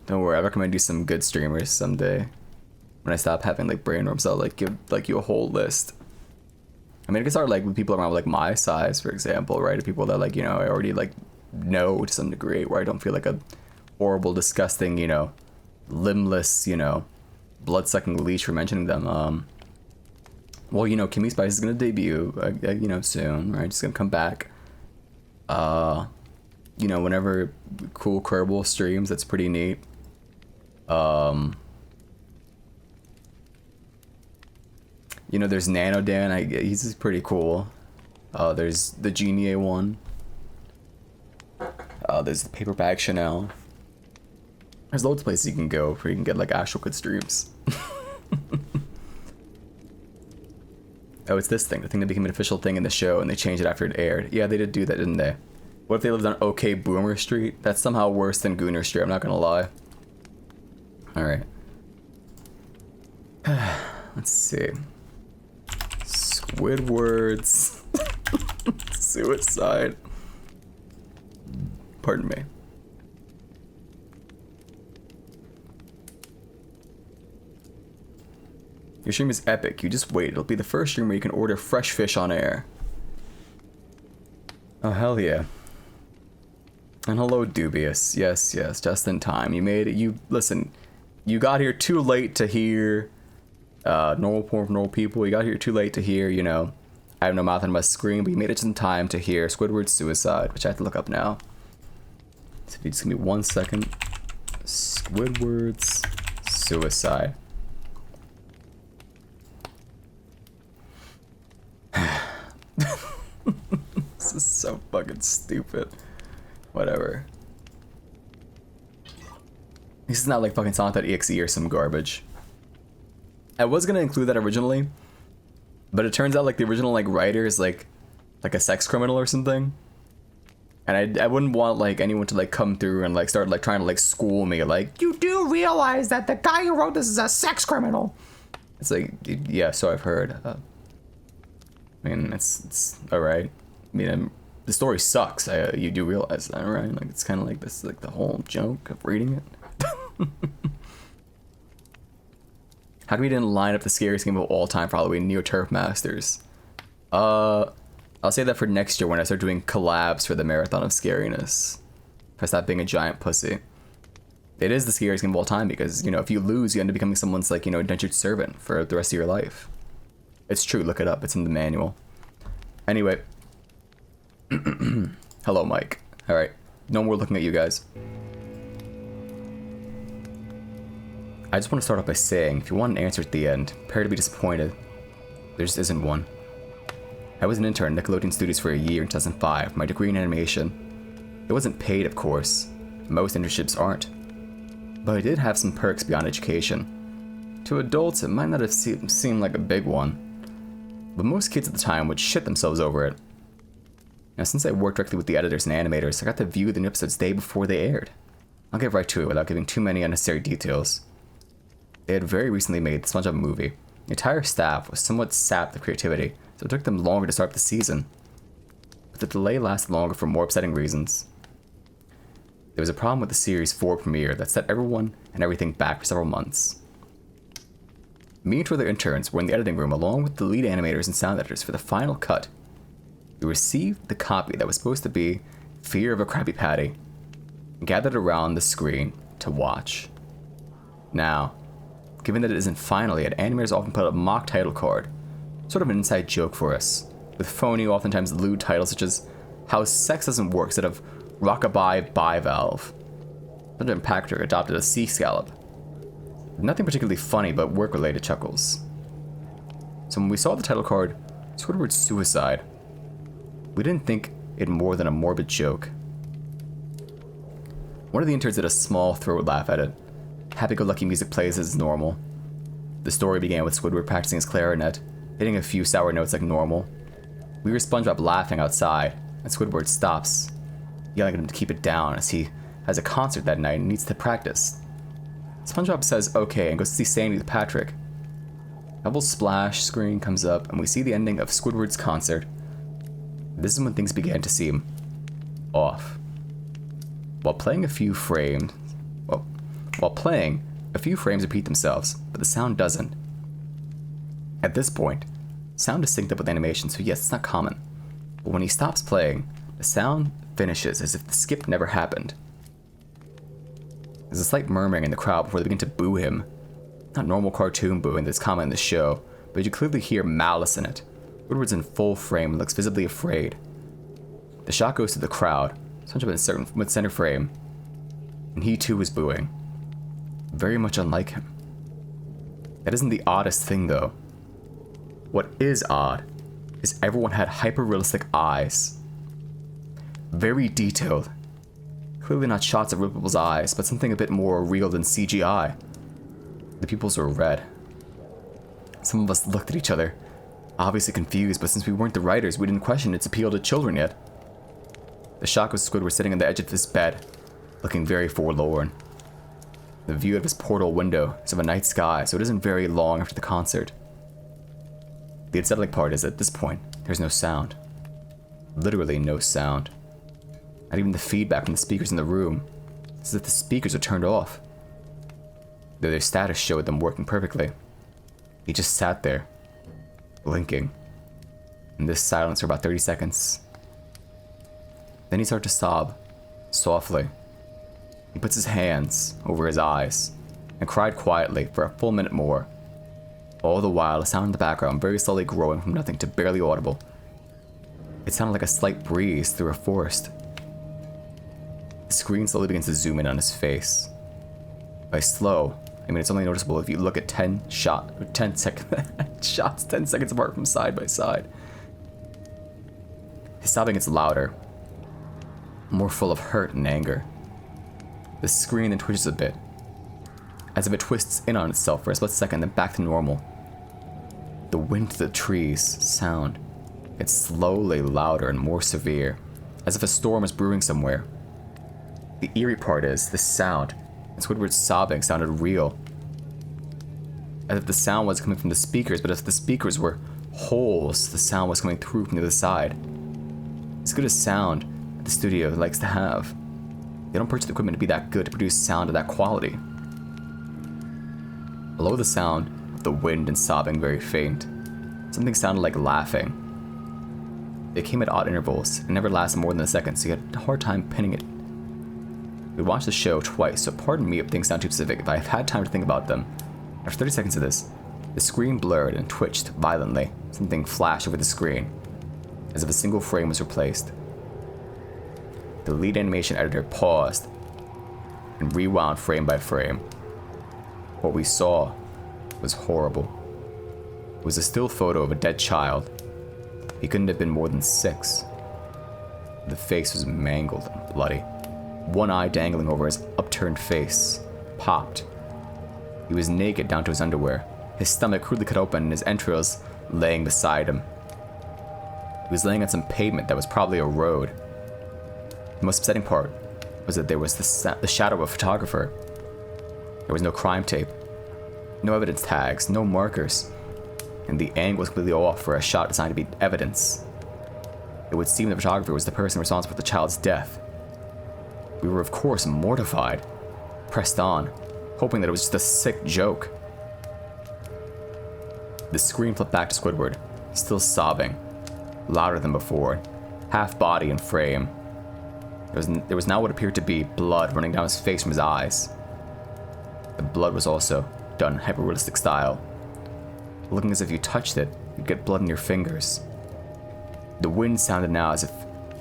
Don't worry, I recommend you some good streamers someday. When I stop having like brain worms, I'll like give like you a whole list. I mean, I can start like with people around like my size, for example, right? People that like, you know, I already like know to some degree, where I don't feel like a horrible, disgusting, you know, limbless, you know, blood-sucking leech for mentioning them. Well, you know, Kimmy Spice is gonna debut, you know, soon, right? She's gonna come back. You know, whenever Cool Kerbal streams, that's pretty neat. You know, there's Nano Dan. He's pretty cool. There's the Genie one. There's the Paper Bag Chanel. There's loads of places you can go where you can get like actual good streams. Oh, it's this thing. The thing that became an official thing in the show, and they changed it after it aired. Yeah, they did do that, didn't they? What if they lived on OK Boomer Street? That's somehow worse than Gooner Street, I'm not gonna lie. Alright. Let's see. Squidward's suicide. Pardon me. Your stream is epic. You just wait. It'll be the first stream where you can order fresh fish on air. Oh, hell yeah. And hello, Dubious. Yes, yes, just in time. You made it. You, listen, you got here too late to hear normal porn for normal people. You got here too late to hear, you know, I have no mouth on my screen, but you made it just in time to hear Squidward's suicide, which I have to look up now. So if you just give me 1 second. Squidward's suicide. This is so fucking stupid. Whatever. This is not like fucking Sonic.exe or some garbage. I was gonna include that originally, but it turns out like the original like writer is like a sex criminal or something. And I wouldn't want like anyone to like come through and like start like trying to like school me like, you do realize that the guy who wrote this is a sex criminal. It's like, yeah, so I've heard. I mean, it's alright. I mean, the story sucks. You do realize that, right? Like, it's kind of like this, like the whole joke of reading it. How come we didn't line up the scariest game of all time for Halloween, Neo Turf Masters? I'll say that for next year when I start doing collabs for the Marathon of Scariness. If I stop being a giant pussy. It is the scariest game of all time because, you know, if you lose, you end up becoming someone's, like, you know, indentured servant for the rest of your life. It's true, look it up, it's in the manual. Anyway. Hello, Mike. Alright, no more looking at you guys. I just want to start off by saying, if you want an answer at the end, prepare to be disappointed. There just isn't one. I was an intern at Nickelodeon Studios for a year in 2005, my degree in animation. It wasn't paid, of course. Most internships aren't. But I did have some perks beyond education. To adults, it might not have seemed like a big one. But most kids at the time would shit themselves over it. Now, since I worked directly with the editors and animators, I got to view the new episodes day before they aired. I'll get right to it without giving too many unnecessary details. They had very recently made the SpongeBob movie. The entire staff was somewhat sapped of creativity, so it took them longer to start the season. But the delay lasted longer for more upsetting reasons. There was a problem with the series' 4 premiere that set everyone and everything back for several months. Me and two other interns were in the editing room along with the lead animators and sound editors for the final cut. We received the copy that was supposed to be Fear of a Krabby Patty and gathered around the screen to watch. Now, given that it isn't final yet, animators often put up a mock title card, sort of an inside joke for us, with phony, oftentimes lewd titles such as How Sex Doesn't Work instead of Rockabye Bivalve. President Patrick adopted a sea scallop. Nothing particularly funny, but work-related chuckles. So when we saw the title card, Squidward's suicide, we didn't think it more than a morbid joke. One of the interns did a small throat laugh at it. Happy-go-lucky music plays as normal. The story began with Squidward practicing his clarinet, hitting a few sour notes like normal. We hear SpongeBob laughing outside, and Squidward stops, yelling at him to keep it down as he has a concert that night and needs to practice. SpongeBob says okay and goes to see Sandy with Patrick. A double splash screen comes up and we see the ending of Squidward's concert. This is when things began to seem off. While playing, a few frames repeat themselves, but the sound doesn't. At this point, sound is synced up with animation, so yes, it's not common. But when he stops playing, the sound finishes as if the skip never happened. There's a slight murmuring in the crowd before they begin to boo him. Not normal cartoon booing that's common in the show, but you clearly hear malice in it. Woodward's in full frame and looks visibly afraid. The shot goes to the crowd, SpongeBob in center frame, and he too is booing. Very much unlike him. That isn't the oddest thing though. What is odd is everyone had hyper-realistic eyes. Very detailed. Clearly not shots of real people's eyes, but something a bit more real than CGI. The pupils were red. Some of us looked at each other, obviously confused, but since we weren't the writers, we didn't question its appeal to children yet. The shot was Squidward sitting on the edge of his bed, looking very forlorn. The view of his portal window is of a night sky, so it isn't very long after the concert. The unsettling part is, at this point, there's no sound. Literally no sound. Not even the feedback from the speakers in the room. It's as if the speakers are turned off. Though their status showed them working perfectly. He just sat there, blinking, in this silence for about 30 seconds. Then he started to sob, softly. He puts his hands over his eyes, and cried quietly for a full minute more. All the while, a sound in the background very slowly growing from nothing to barely audible. It sounded like a slight breeze through a forest. The screen slowly begins to zoom in on his face. By slow, I mean it's only noticeable if you look at 10 shots 10 seconds apart from side by side. His sobbing gets louder, more full of hurt and anger. The screen then twitches a bit, as if it twists in on itself for a split second, then back to normal. The wind to the trees sound gets slowly louder and more severe, as if a storm is brewing somewhere. The eerie part is, this sound, and Squidward's sobbing sounded real. As if the sound was coming from the speakers, but if the speakers were holes, the sound was coming through from the other side. As good as sound that the studio likes to have. They don't purchase the equipment to be that good to produce sound of that quality. Below the sound of the wind and sobbing very faint, something sounded like laughing. It came at odd intervals and never lasted more than a second, so you had a hard time pinning it. We watched the show twice, so pardon me if things sound too specific. If I have had time to think about them. After 30 seconds of this, the screen blurred and twitched violently. Something flashed over the screen, as if a single frame was replaced. The lead animation editor paused and rewound frame by frame. What we saw was horrible. It was a still photo of a dead child. He couldn't have been more than 6. The face was mangled and bloody. One eye dangling over his upturned face, popped. He was naked down to his underwear, his stomach crudely cut open and his entrails laying beside him. He was laying on some pavement that was probably a road. The most upsetting part was that there was the shadow of a photographer. There was no crime tape, no evidence tags, no markers, and the angle was completely off for a shot designed to be evidence. It would seem the photographer was the person responsible for the child's death. We were of course mortified, pressed on, hoping that it was just a sick joke. The screen flipped back to Squidward, still sobbing, louder than before, half body and frame. There was now what appeared to be blood running down his face from his eyes. The blood was also done hyper-realistic style, looking as if you touched it, you'd get blood in your fingers. The wind sounded now as if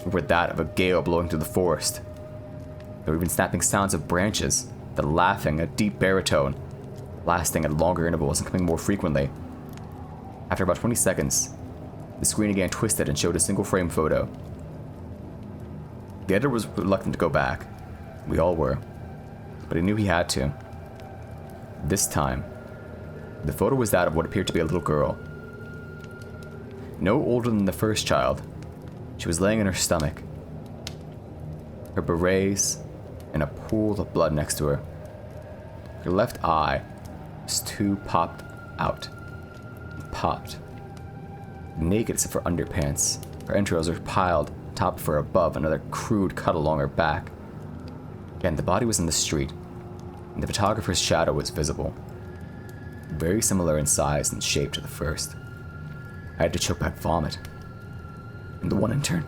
it were that of a gale blowing through the forest. There were even snapping sounds of branches, the laughing, a deep baritone, lasting at longer intervals and coming more frequently. After about 20 seconds, the screen again twisted and showed a single frame photo. The editor was reluctant to go back. We all were. But he knew he had to. This time, the photo was that of what appeared to be a little girl. No older than the first child. She was laying in her stomach. Her berets and a pool of blood next to her. Her left eye was too popped out. Popped. Naked except for underpants. Her entrails were piled top of her above, another crude cut along her back. Again, the body was in the street, and the photographer's shadow was visible. Very similar in size and shape to the first. I had to choke back vomit. And the one intern,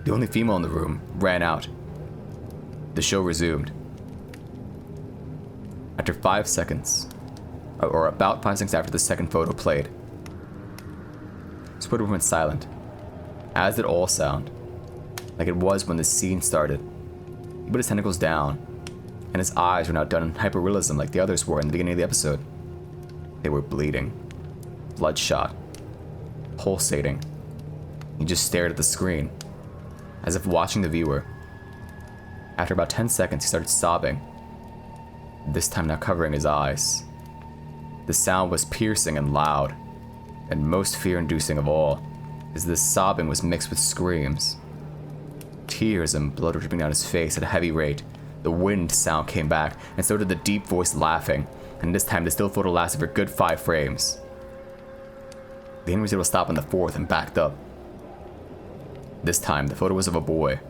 the only female in the room, ran out. The show resumed. After 5 seconds, or about 5 seconds after the second photo played, Squidward went silent, as did all sound, like it was when the scene started. He put his tentacles down, and his eyes were now done in hyperrealism like the others were in the beginning of the episode. They were bleeding, bloodshot, pulsating. He just stared at the screen, as if watching the viewer. After about 10 seconds, he started sobbing, this time now covering his eyes. The sound was piercing and loud, and most fear-inducing of all, is this sobbing was mixed with screams. Tears and blood were dripping down his face at a heavy rate. The wind sound came back, and so did the deep voice laughing, and this time the still photo lasted for a good 5 frames. The enemy was able to stop on the 4th and backed up. This time, the photo was of a boy,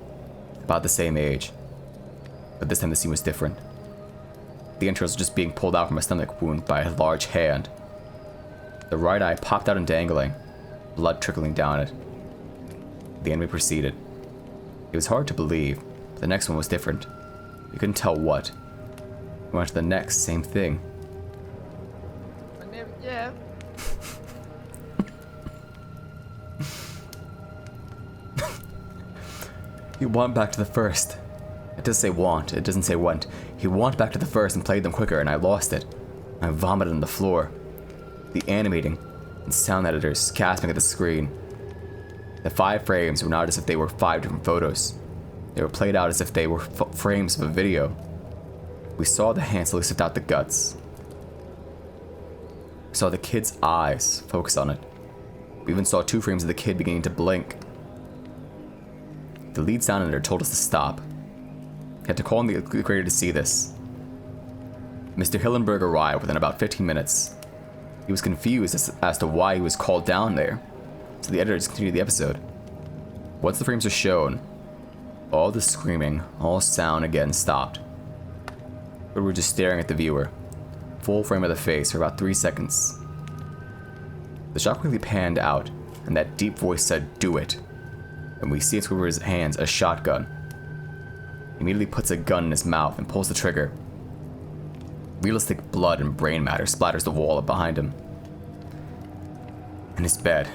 about the same age, but this time the scene was different. The entrails were just being pulled out from a stomach wound by a large hand. The right eye popped out and dangling, blood trickling down it. The enemy proceeded. It was hard to believe, but the next one was different. You couldn't tell what. We went to the next, same thing. Yeah. He went back to the first. It doesn't say want, it doesn't say went. He went back to the first and played them quicker, and I lost it. I vomited on the floor. The animating and sound editors gasping at the screen. The 5 frames were not as if they were 5 different photos. They were played out as if they were frames of a video. We saw the hand slowly sift out the guts. We saw the kid's eyes focus on it. We even saw 2 frames of the kid beginning to blink. The lead sound editor told us to stop. I had to call on the creator to see this. Mr. Hillenberg arrived within about 15 minutes. He was confused as to why he was called down there, so the editor just continued the episode. Once the frames were shown, all the screaming, all sound again stopped. But we were just staring at the viewer, full frame of the face for about 3 seconds. The shot quickly panned out, and that deep voice said, "Do it." And we see in Squidward's hands a shotgun. He immediately puts a gun in his mouth and pulls the trigger. Realistic blood and brain matter splatters the wall up behind him. In his bed,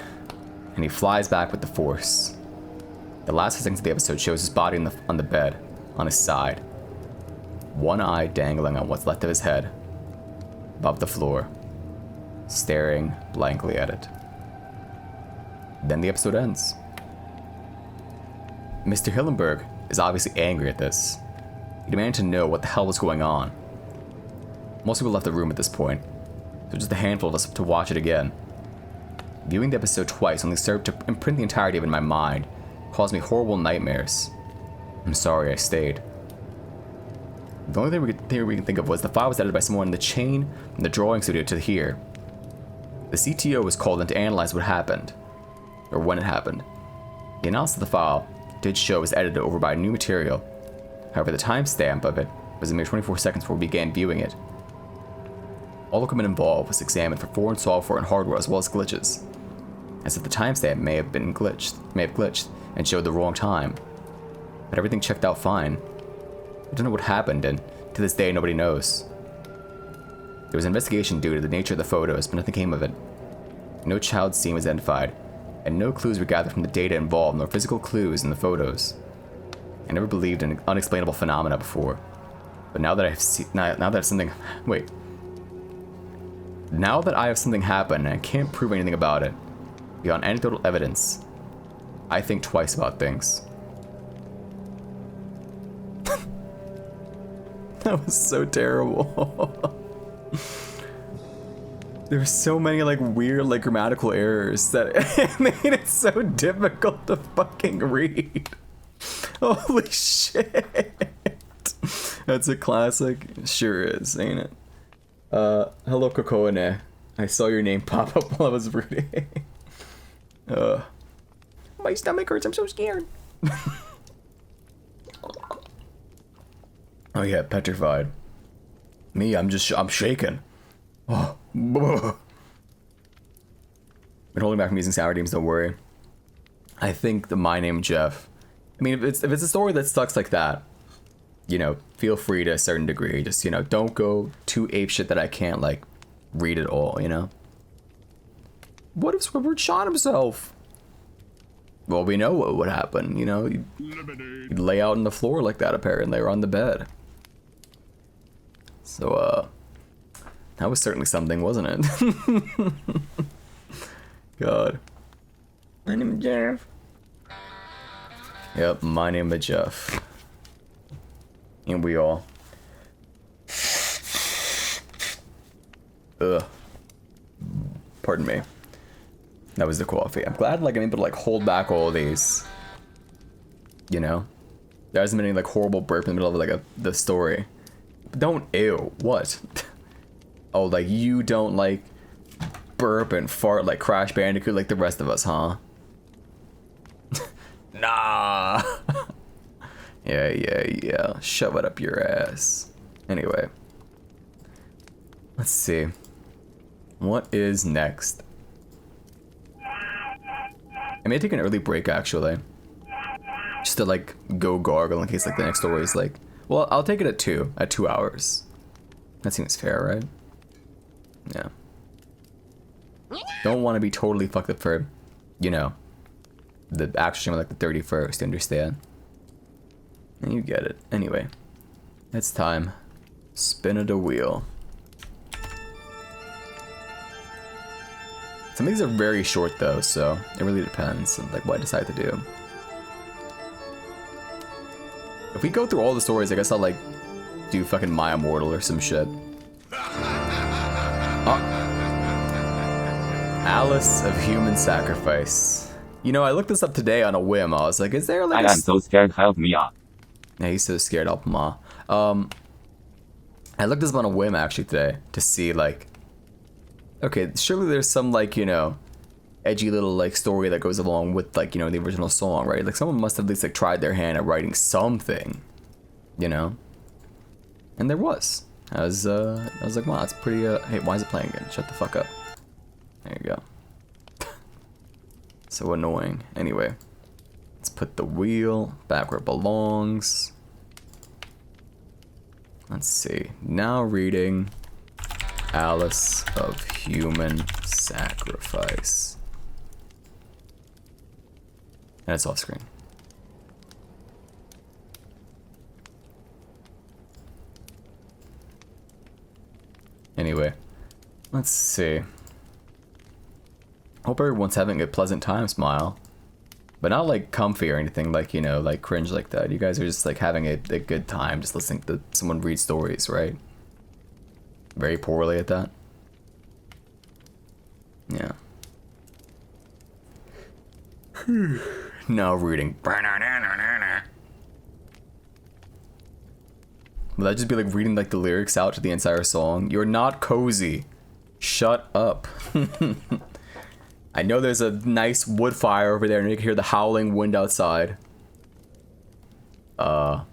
and he flies back with the force. The last seconds of the episode shows his body on the bed, on his side. One eye dangling on what's left of his head, above the floor, staring blankly at it. Then the episode ends. Mr. Hillenberg is obviously angry at this. He demanded to know what the hell was going on. Most people left the room at this point, so just a handful of us to watch it again. Viewing the episode twice only served to imprint the entirety of it in my mind, caused me horrible nightmares. I'm sorry I stayed. The only thing we can think of was the file was edited by someone in the chain from the drawing studio to here. The CTO was called in to analyze what happened, or when it happened. The analysis of the file did show it was edited over by new material. However, the timestamp of it was a mere 24 seconds before we began viewing it. All equipment involved was examined for foreign software and hardware as well as glitches, as if the timestamp may have glitched and showed the wrong time. But everything checked out fine. I don't know what happened, and to this day nobody knows. There was an investigation due to the nature of the photos, but nothing came of it. No child scene was identified, and no clues were gathered from the data involved, nor physical clues in the photos. I never believed in unexplainable phenomena before, but now that I have Now that I have something happen and I can't prove anything about it, beyond anecdotal evidence, I think twice about things. That was so terrible. There were so many like weird like grammatical errors that it made it so difficult to fucking read. Holy shit. That's a classic. Sure is, ain't it? Hello Kokoane. I saw your name pop up while I was reading. My stomach hurts, I'm so scared. Oh yeah, petrified. Me, I'm shaking. Oh. Been holding back from using sour names, don't worry. I think my name Jeff. I mean, if it's a story that sucks like that, you know, feel free to a certain degree. Just, you know, don't go too apeshit that I can't, like, read it all, you know? What if Squidward shot himself? Well, we know what would happen, you know? He'd lay out on the floor like that, apparently, or on the bed. So, that was certainly something, wasn't it? God. My name is Jeff. Yep, my name is Jeff. And we all. Ugh. Pardon me. That was the coffee. I'm glad like I'm able to like hold back all these. You know? There hasn't been any like horrible burp in the middle of like the story. But don't ew. What? Oh, like you don't like burp and fart like Crash Bandicoot like the rest of us, huh? Nah. Yeah. Shove it up your ass. Anyway. Let's see. What is next? I may take an early break actually. Just to like go gargle in case like the next story is like, well, I'll take it at 2 hours. That seems fair, right? Yeah. Don't want to be totally fucked up for, you know, the actual stream like the 31st, understand? And you get it. Anyway, it's time. Spin it a wheel. Some of these are very short though, so it really depends on like what I decide to do. If we go through all the stories, I guess I'll like do fucking My Immortal or some shit. Alice of Human Sacrifice. You know, I looked this up today on a whim. I was like, is there like I am so scared, help me up. Yeah, he's so scared, help him out. I looked this up on a whim actually today to see like, okay, surely there's some like, you know, edgy little like story that goes along with like, you know, the original song, right? Like someone must have at least like tried their hand at writing something, you know? And there was. I was like, wow, that's pretty, hey, why is it playing again? Shut the fuck up. There you go. So annoying. Anyway, let's put the wheel back where it belongs. Let's see. Now reading Alice of Human Sacrifice. And it's off screen. Anyway, let's see. Hope everyone's having a pleasant time, Smile. But not like comfy or anything, like, you know, like cringe like that. You guys are just like having a good time just listening to someone read stories, right? Very poorly at that. Yeah. Now reading. Will that just be like reading like the lyrics out to the entire song? You're not cozy. Shut up. I know there's a nice wood fire over there and you can hear the howling wind outside. You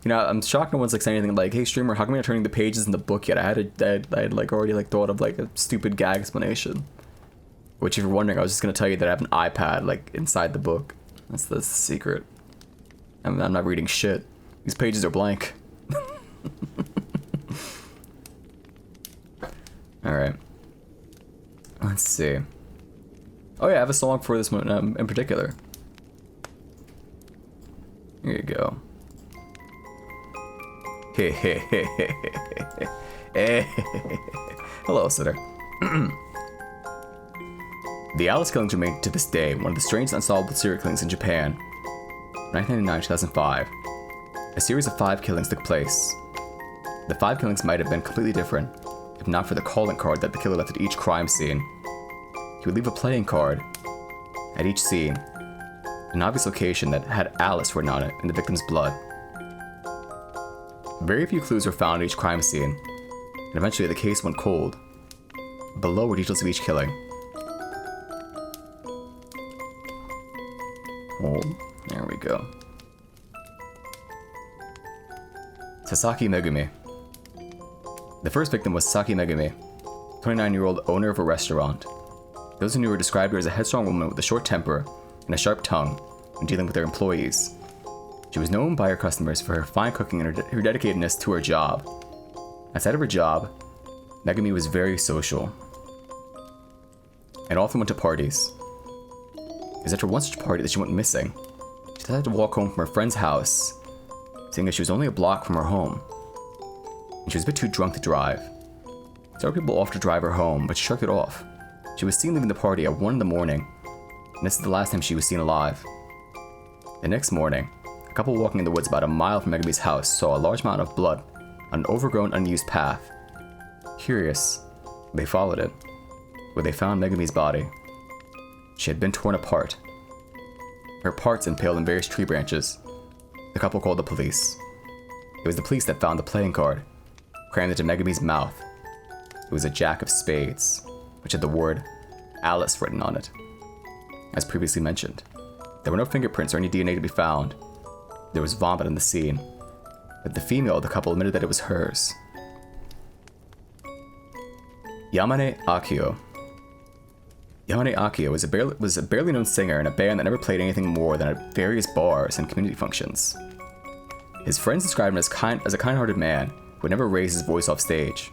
know, I'm shocked no one's like saying anything like, hey streamer, how come you're not turning the pages in the book yet? I had like already like thought of like a stupid gag explanation. Which if you're wondering, I was just gonna tell you that I have an iPad like inside the book. That's the secret. I'm not reading shit. These pages are blank. Alright. Let's see. Oh yeah, I have a song for this one in particular. Here you go. Hello, Sitter. The Alice killings remain to this day one of the strangest unsolvable serial killings in Japan. 1999-2005. A series of 5 killings took place. The 5 killings might have been completely different, if not for the calling card that the killer left at each crime scene. He would leave a playing card at each scene, an obvious location that had Alice written on it in the victim's blood. Very few clues were found at each crime scene, and eventually the case went cold. Below were details of each killing. Oh, there we go. Sasaki Megumi. The first victim was Sasaki Megumi, 29-year-old owner of a restaurant. Those who knew her described her as a headstrong woman with a short temper and a sharp tongue when dealing with their employees. She was known by her customers for her fine cooking and her dedicatedness to her job. Outside of her job, Megumi was very social and often went to parties. It was after one such party that she went missing. She decided to walk home from her friend's house, seeing as she was only a block from her home, and she was a bit too drunk to drive. Several people offered to drive her home, but she shrugged it off. She was seen leaving the party at 1 in the morning, and this is the last time she was seen alive. The next morning, a couple walking in the woods about a mile from Megumi's house saw a large amount of blood on an overgrown, unused path. Curious, they followed it, where they found Megumi's body. She had been torn apart, her parts impaled in various tree branches. The couple called the police. It was the police that found the playing card, crammed into Megumi's mouth. It was a jack of spades, which had the word Alice written on it. As previously mentioned, there were no fingerprints or any DNA to be found. There was vomit in the scene, but the female of the couple admitted that it was hers. Yamane Akio. Yamane Akio was a barely known singer in a band that never played anything more than at various bars and community functions. His friends described him as a kind-hearted man who would never raise his voice off stage.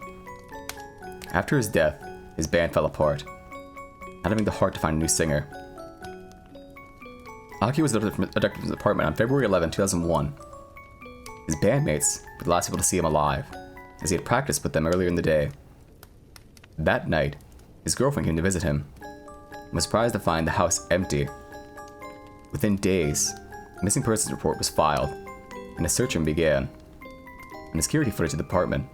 After his death, his band fell apart, not having the heart to find a new singer. Akio was abducted from his apartment on February 11, 2001. His bandmates were the last people to see him alive, as he had practiced with them earlier in the day. That night, his girlfriend came to visit him, and was surprised to find the house empty. Within days, a missing persons report was filed, and a search began. In the security footage of the apartment,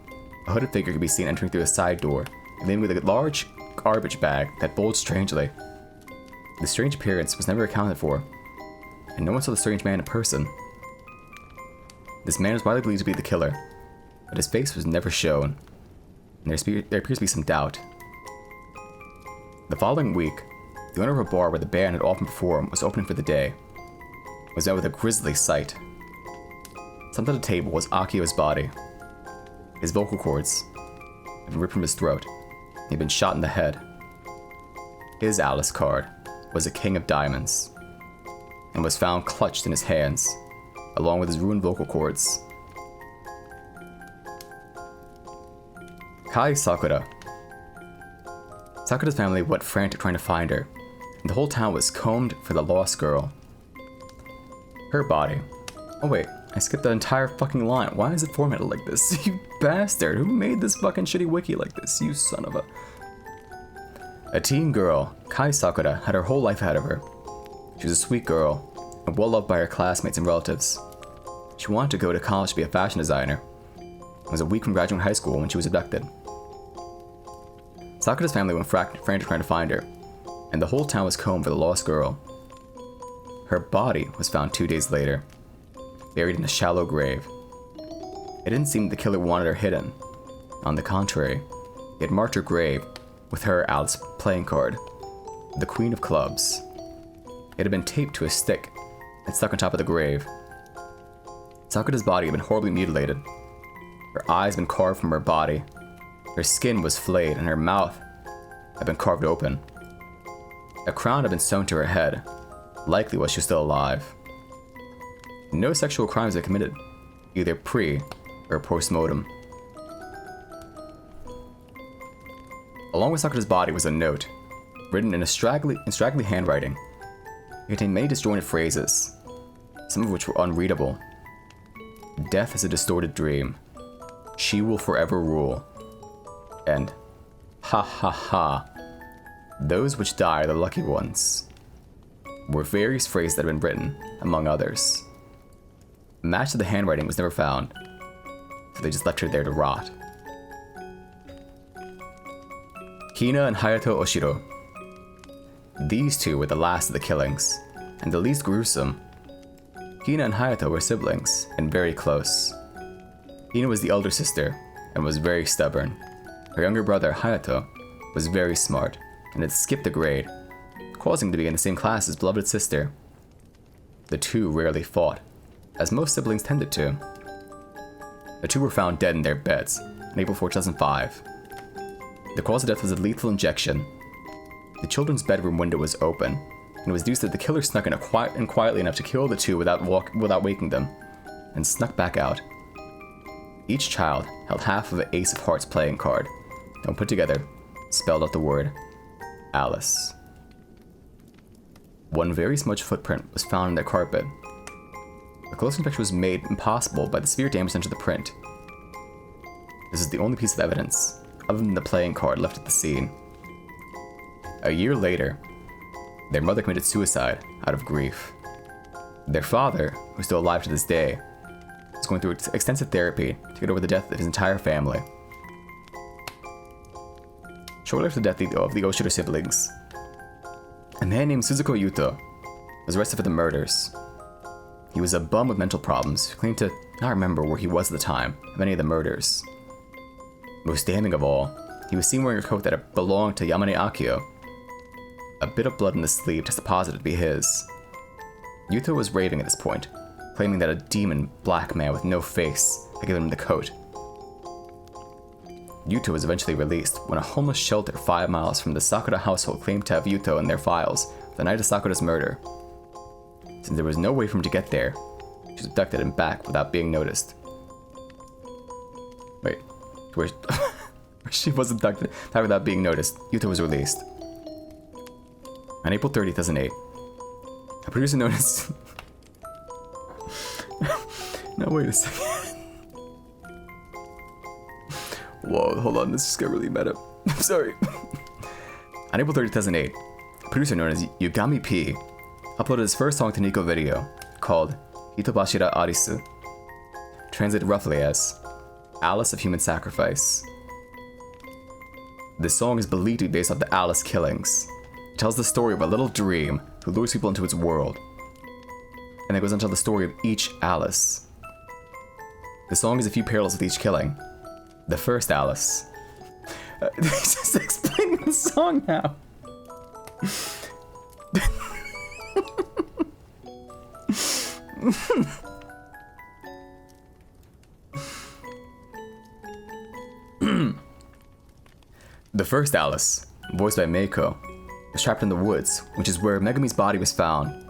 a hooded figure could be seen entering through a side door, and then with a large garbage bag that bulged strangely. The strange appearance was never accounted for, and no one saw the strange man in person. This man was widely believed to be the killer, but his face was never shown, and there appears to be some doubt. The following week, the owner of a bar where the band had often performed was opening for the day. It was met with a grisly sight. Summed at a table was Akio's body. His vocal cords had been ripped from his throat. He had been shot in the head. His Alice card was a king of diamonds, and was found clutched in his hands, along with his ruined vocal cords. Kai Sakura. Sakura's family went frantic trying to find her, and the whole town was combed for the lost girl. Her body. Oh wait, I skipped the entire fucking line. Why is it formatted like this? You bastard! Who made this fucking shitty wiki like this? You son of a... A teen girl, Kai Sakura, had her whole life ahead of her. She was a sweet girl, and well loved by her classmates and relatives. She wanted to go to college to be a fashion designer. It was a week from graduating high school when she was abducted. Sakura's family went frantic trying to find her, and the whole town was combed for the lost girl. Her body was found 2 days later, buried in a shallow grave. It didn't seem the killer wanted her hidden. On the contrary, he had marked her grave with her Alice playing card, the Queen of Clubs. It had been taped to a stick and stuck on top of the grave. Sakura's body had been horribly mutilated. Her eyes had been carved from her body. Her skin was flayed and her mouth had been carved open. A crown had been sewn to her head, likely while she was still alive. No sexual crimes were committed, either pre or post-mortem. Along with Sakura's body was a note, written in straggly handwriting. It contained many disjointed phrases, some of which were unreadable. Death is a distorted dream. She will forever rule. And, ha ha ha, those which die are the lucky ones, were various phrases that had been written, among others. A match to the handwriting was never found. so they just left her there to rot. Hina and Hayato Oshiro. These two were the last of the killings, and the least gruesome. Hina and Hayato were siblings, and very close. Hina was the elder sister, and was very stubborn. Her younger brother, Hayato, was very smart, and had skipped a grade, causing him to be in the same class as beloved sister. The two rarely fought, as most siblings tended to. The two were found dead in their beds, on April 4, 2005. The cause of death was a lethal injection. The children's bedroom window was open, and it was deduced that the killer snuck in quietly enough to kill the two without waking them, and snuck back out. Each child held half of an Ace of Hearts playing card, and when put together, spelled out the word Alice. One very smudged footprint was found in their carpet. A close inspection was made impossible by the severe damage done to the print. This is the only piece of evidence, other than the playing card, left at the scene. A year later, their mother committed suicide out of grief. Their father, who's still alive to this day, is going through extensive therapy to get over the death of his entire family. Shortly after the death of the Oshiro siblings, a man named Suzuko Yuto was arrested for the murders. He was a bum with mental problems who claimed to not remember where he was at the time of any of the murders. Most damning of all, he was seen wearing a coat that belonged to Yamane Akio. A bit of blood in the sleeve tested positive to be his. Yuto was raving at this point, claiming that a demon black man with no face had given him the coat. Yuto was eventually released when a homeless shelter 5 miles from the Sakura household claimed to have Yuto in their files the night of Sakura's murder. Since there was no way for him to get there, she was abducted and back without being noticed. Wait, where she was abducted back without being noticed, Yuto was released. On April 30, 2008, a producer noticed... No, wait a second. Whoa, hold on, this just got really meta. I'm sorry. On April 30, 2008, a producer known as Yugami P uploaded his first song to Nico video, called Hitobashira Arisu, translated roughly as Alice of Human Sacrifice. This song is believed to be based off the Alice killings. It tells the story of a little dream who lures people into its world, and it goes on to tell the story of each Alice. The song has a few parallels with each killing. The first Alice. Just explaining the song now. The first Alice, voiced by Meiko, was trapped in the woods, which is where Megumi's body was found.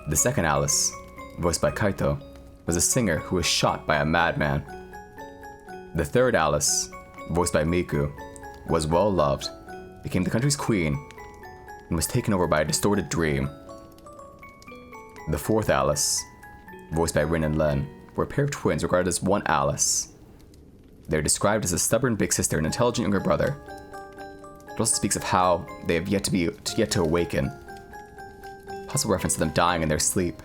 The second Alice, voiced by Kaito, was a singer who was shot by a madman. The third Alice, voiced by Miku, was well loved, became the country's queen, and was taken over by a distorted dream. The fourth Alice, voiced by Rin and Len, were a pair of twins regarded as one Alice. They're described as a stubborn big sister and intelligent younger brother. It also speaks of how they have yet to awaken. Possible reference to them dying in their sleep.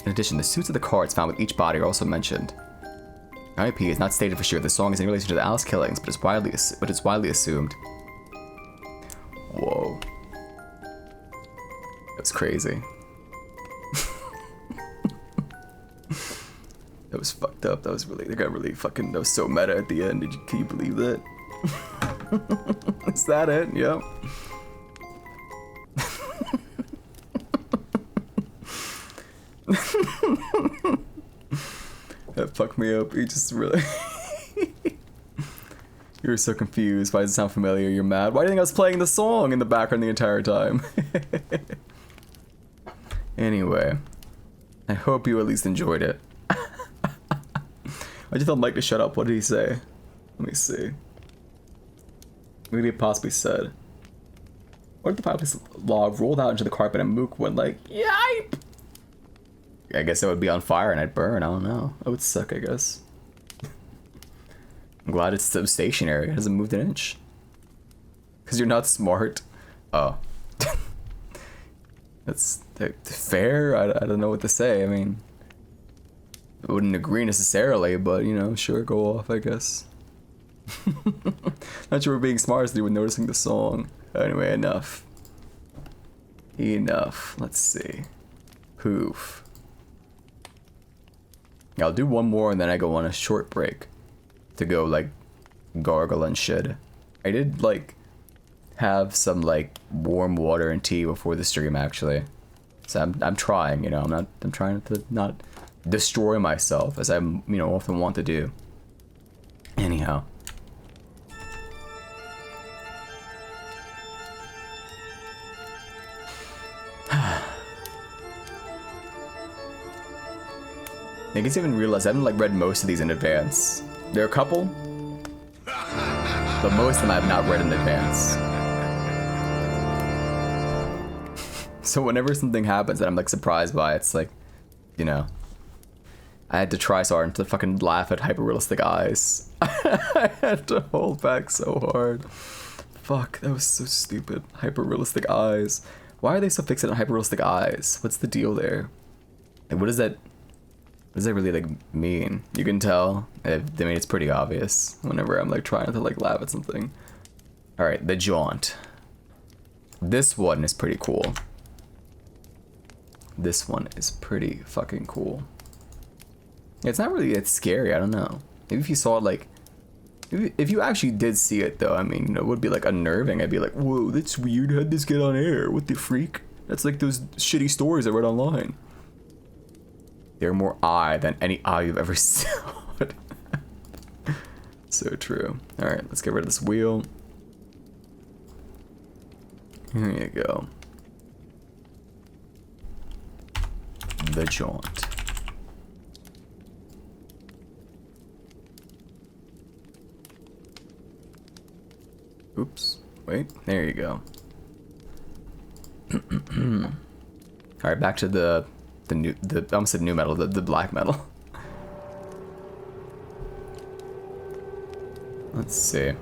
In addition, the suits of the cards found with each body are also mentioned. IP is not stated for sure if the song is in relation to the Alice killings, but it's widely assumed. Whoa. That's crazy. That was fucked up. That was so meta at the end. Can you believe that? Is that it? Yep. That fucked me up. You just really... You were so confused. Why does it sound familiar? You're mad. Why do you think I was playing the song in the background the entire time? Anyway. I hope you at least enjoyed it. I just told Mike to shut up. What did he say? Let me see. What did he possibly said? What if the fireplace log rolled out into the carpet and Mook went like, yipe? I guess it would be on fire and I'd burn. I don't know. That would suck, I guess. I'm glad it's so stationary. It hasn't moved an inch. Because you're not smart. Oh. That's fair? I don't know what to say. I mean... I wouldn't agree necessarily, but you know, sure, go off, I guess. Not sure we're being smart as they were noticing the song. Anyway, enough. Enough. Let's see. Poof. I'll do one more and then I go on a short break to go like gargle and shit. I did like have some like warm water and tea before the stream actually. So I'm trying, you know, I'm trying to not destroy myself as I, you know, often want to do. Anyhow. I guess I haven't realized I haven't like read most of these in advance. There are a couple, but most of them I have not read in advance. So whenever something happens that I'm like surprised by, it's like, you know, I had to try so hard to fucking laugh at hyper-realistic eyes. I had to hold back so hard. Fuck, that was so stupid. Hyper-realistic eyes. Why are they so fixated on hyper-realistic eyes? What's the deal there? Like, what does that really like mean? You can tell. I mean, it's pretty obvious whenever I'm like trying to like laugh at something. All right, the Jaunt. This one is pretty cool. This one is pretty fucking cool. It's not really that scary. I don't know. Maybe if you saw it like, if you actually did see it though, I mean, it would be like unnerving. I'd be like, whoa, that's weird. How'd this get on air? What the freak? That's like those shitty stories I read online. They're more eye than any eye you've ever seen. So true. All right, let's get rid of this wheel. Here you go. The Jaunt. Oops. Wait. There you go. All right, back to the I almost said new metal, the black metal. Let's see.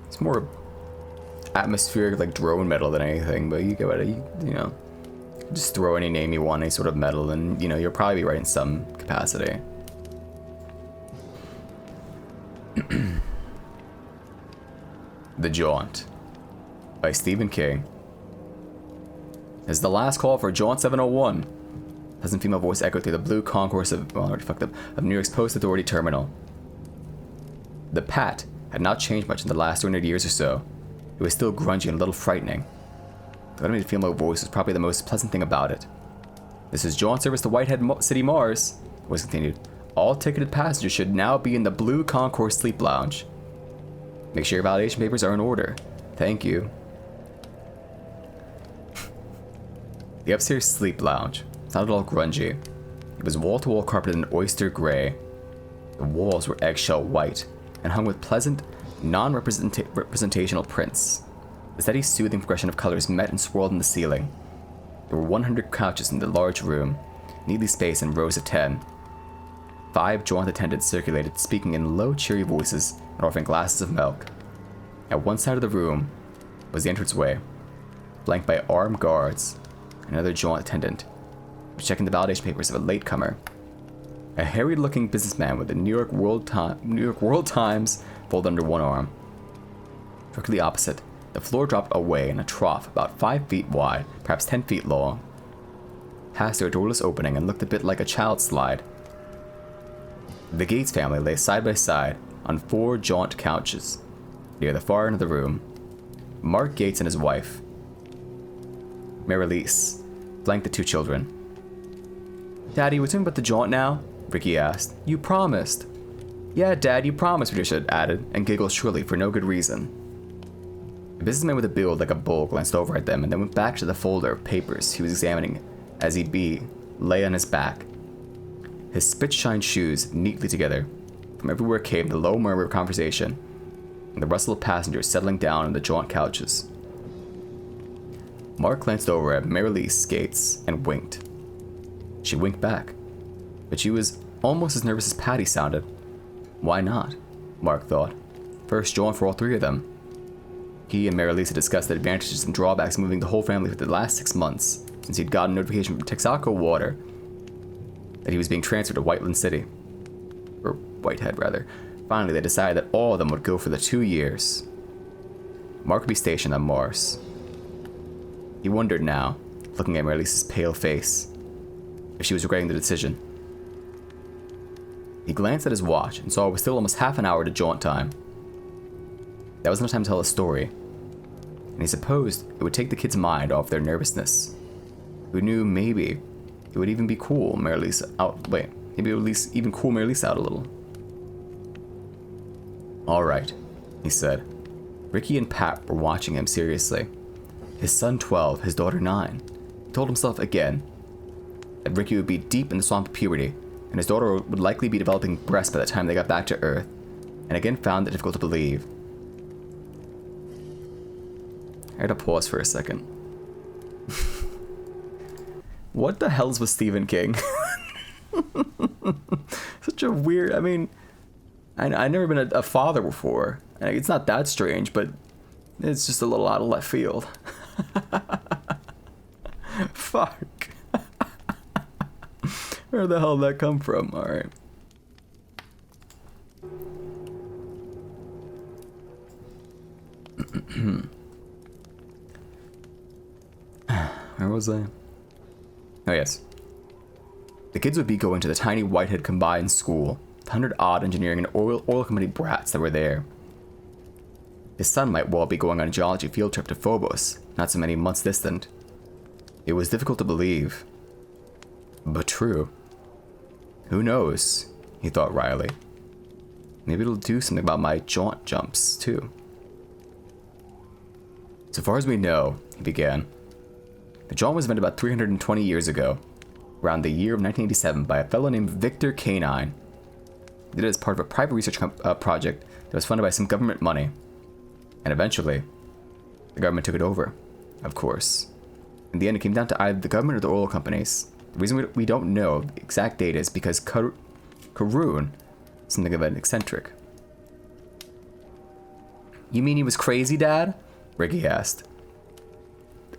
It's more atmospheric, like drone metal than anything, but you get what you know. Just throw any name you want, any sort of metal, and you know you'll probably be right in some capacity. The Jaunt by Stephen King. Is the last call for Jaunt 701. Pleasant female voice echoed through the blue concourse of, well, I already fucked up, of New York's Post Authority Terminal. The pat had not changed much in the last 200 years or so. It was still grungy and a little frightening. The automated female voice was probably the most pleasant thing about it. This is Jaunt service to Whitehead City, Mars, the voice continued. All ticketed passengers should now be in the blue concourse sleep lounge. Make sure your validation papers are in order. Thank you. The upstairs sleep lounge sounded all grungy. It was wall-to-wall carpeted in oyster gray. The walls were eggshell white and hung with pleasant, non-representational prints. The steady, soothing progression of colors met and swirled in the ceiling. There were 100 couches in the large room, neatly spaced in rows of 10. 5 Jaunt attendants circulated, speaking in low, cheery voices and offering glasses of milk. At one side of the room was the entranceway, flanked by armed guards. Another Jaunt attendant was checking the validation papers of a latecomer. A harried-looking businessman with the New York World Times folded under one arm. Directly opposite, the floor dropped away in a trough about 5 feet wide, perhaps 10 feet long. Passed through a doorless opening and looked a bit like a child slide. The Gates family lay side by side on 4 Jaunt couches near the far end of the room. Mark Gates and his wife, Marilise, flanked the 2 children. Daddy, we're talking about the Jaunt now? Ricky asked. You promised. Yeah, Dad, you promised, Patricia added, and giggled shrilly for no good reason. The businessman with a build like a bull glanced over at them and then went back to the folder of papers he was examining as lay on his back. His spit-shined shoes neatly together. From everywhere came the low murmur of conversation and the rustle of passengers settling down on the Jaunt couches. Mark glanced over at Marilise Gates and winked. She winked back, but she was almost as nervous as Patty sounded. Why not? Mark thought. First Jaunt for all 3 of them. He and Marilise had discussed the advantages and drawbacks of moving the whole family for the last 6 months. since he'd gotten notification from Texaco Water that he was being transferred to Whiteland City. Or Whitehead, rather. Finally, they decided that all of them would go for the 2 years. Mark would be stationed on Mars. He wondered now, looking at Marlise's pale face, if she was regretting the decision. He glanced at his watch and saw it was still almost half an hour to jaunt time. That was enough time to tell a story, and he supposed it would take the kids' mind off their nervousness. Who knew maybe it would even be cool Marlise out. Wait, maybe it would at least even cool Marlise out a little. All right, he said. Ricky and Pat were watching him seriously. His son 12, his daughter 9. He told himself again that Ricky would be deep in the swamp of puberty, and his daughter would likely be developing breasts by the time they got back to Earth, and again found it difficult to believe. I had to pause for a second. What the hell's with Stephen King? Such a weird, I mean, I've never been a father before. It's not that strange, but it's just a little out of left field. Fuck. Where the hell did that come from? Alright. Where was I? Oh, yes. The kids would be going to the tiny Whitehead combined school, the 100-odd engineering and oil company brats that were there. His son might well be going on a geology field trip to Phobos, not so many months distant. It was difficult to believe, but true. Who knows, he thought wryly. Maybe it'll do something about my jaunt jumps, too. So far as we know, he began, the jaunt was invented about 320 years ago, around the year of 1987, by a fellow named Victor Canine. He did it as part of a private research project that was funded by some government money. And eventually, the government took it over, of course. In the end, it came down to either the government or the oil companies. The reason we don't know the exact date is because Karun is something of an eccentric. You mean he was crazy, Dad? Ricky asked.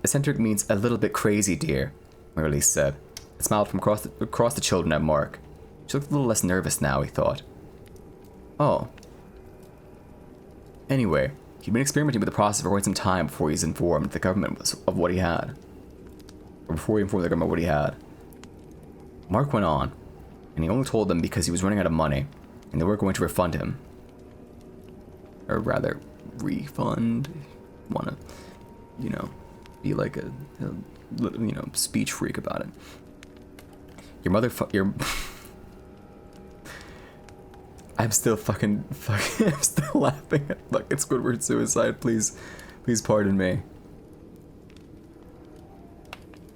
Eccentric means a little bit crazy, dear, Marlise said, and smiled from across the children at Mark. She looked a little less nervous now, he thought. Oh. Anyway, he'd been experimenting with the process for quite some time before he was informed the government of what he had. Or before he informed the government what he had. Mark went on, and he only told them because he was running out of money, and they were going to refund him. Or rather, refund. Wanna, be like a speech freak about it. Your mother I'm still fucking I'm still laughing at fucking Squidward suicide. Please pardon me.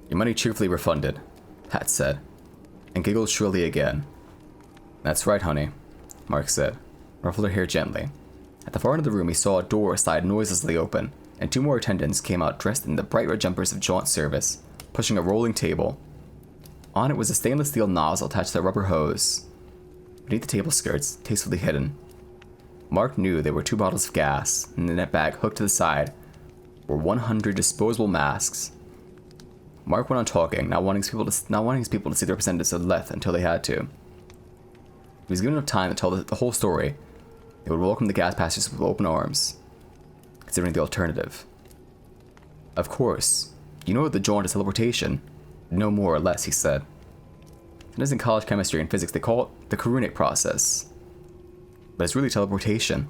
Your money cheerfully refunded, Pat said, and giggled shrilly again. That's right, honey, Mark said, ruffled her hair gently. At the far end of the room, he saw a door slide noiselessly open, and 2 more attendants came out dressed in the bright red jumpers of Jaunt service, pushing a rolling table. On it was a stainless steel nozzle attached to a rubber hose. Beneath the table skirts, tastefully hidden, Mark knew there were 2 bottles of gas, and in the net bag hooked to the side were 100 disposable masks. Mark went on talking, not wanting his people to see the representatives of Leth until they had to. He was given enough time to tell the whole story. They would welcome the gas passengers with open arms, considering the alternative. Of course, you know the jaunt is teleportation. No more or less, he said. It is in college chemistry and physics they call it the Karune process. But it's really teleportation.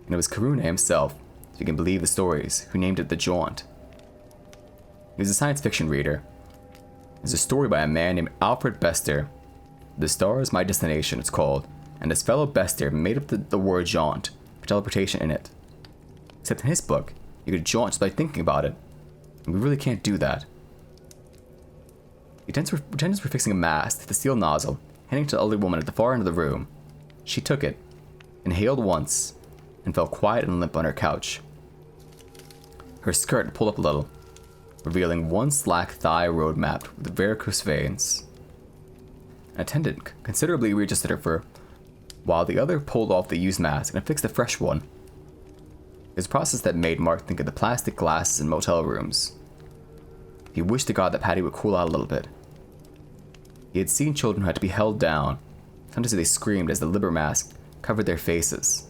And it was Karune himself, if you can believe the stories, who named it the jaunt. He was a science fiction reader. There's a story by a man named Alfred Bester. The Star is My Destination, it's called, and his fellow Bester made up the word jaunt for teleportation in it. Except in his book, you could jaunt just by thinking about it, and we really can't do that. The attendants were fixing a mask to the steel nozzle, handing it to the elderly woman at the far end of the room. She took it, inhaled once, and fell quiet and limp on her couch. Her skirt pulled up a little, revealing one slack thigh road mapped with varicose veins. An attendant considerably readjusted her fur, while the other pulled off the used mask and affixed a fresh one. It was a process that made Mark think of the plastic glasses in motel rooms. He wished to God that Patty would cool out a little bit. He had seen children who had to be held down. Sometimes they screamed as the liber mask covered their faces.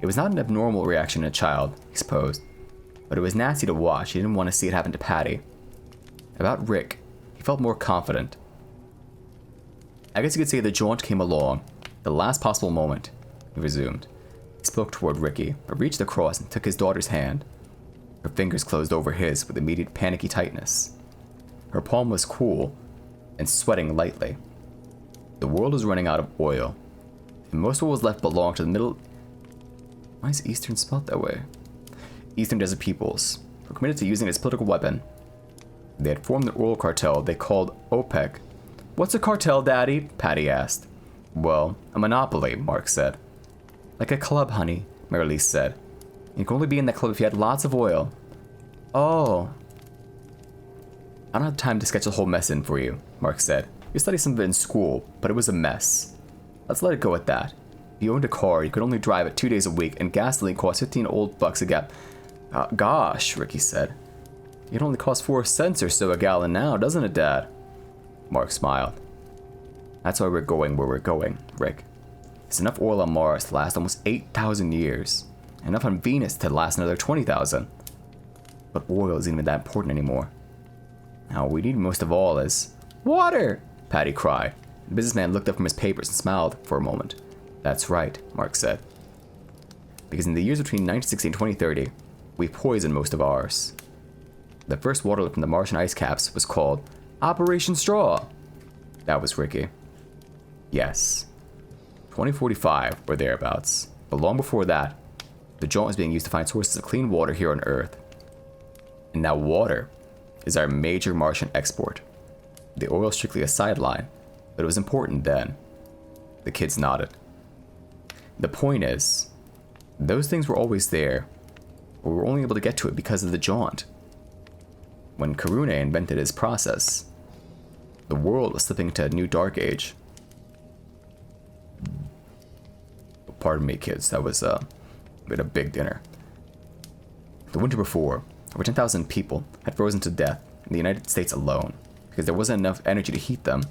It was not an abnormal reaction in a child, he supposed, but it was nasty to watch. He didn't want to see it happen to Patty. About Rick, he felt more confident. I guess you could say the jaunt came along, the last possible moment, he resumed. He spoke toward Ricky, but reached across and took his daughter's hand. Her fingers closed over his with immediate panicky tightness. Her palm was cool and sweating lightly. The world was running out of oil, and most of what was left belonged to the middle... Why is Eastern spelled that way? Eastern Desert peoples were committed to using it as a political weapon. They had formed an oil cartel they called OPEC. What's a cartel, Daddy? Patty asked. Well, a monopoly, Mark said. Like a club, honey, Marilise said. You can only be in that club if you had lots of oil. Oh. I don't have time to sketch the whole mess in for you, Mark said. You studied some of it in school, but it was a mess. Let's let it go at that. If you owned a car, you could only drive it 2 days a week, and gasoline cost 15 old bucks a gallon. Gosh, Ricky said. It only costs 4 cents or so a gallon now, doesn't it, Dad? Mark smiled. That's why we're going where we're going, Rick. There's enough oil on Mars to last almost 8,000 years. Enough on Venus to last another 20,000. But oil isn't even that important anymore. Now, what we need most of all is... Water! Patty cried. The businessman looked up from his papers and smiled for a moment. That's right, Mark said. Because in the years between 1960 and 2030, we poisoned most of ours. The first water leak from the Martian ice caps was called Operation Straw. That was Ricky. Yes. 2045 or thereabouts. But long before that, the Jaunt was being used to find sources of clean water here on Earth. And now water is our major Martian export. The oil is strictly a sideline, but it was important then. The kids nodded. The point is, those things were always there, but we were only able to get to it because of the Jaunt. When Karune invented his process, the world was slipping into a new dark age. Pardon me, kids, that was a big dinner. The winter before, over 10,000 people had frozen to death in the United States alone because there wasn't enough energy to heat them.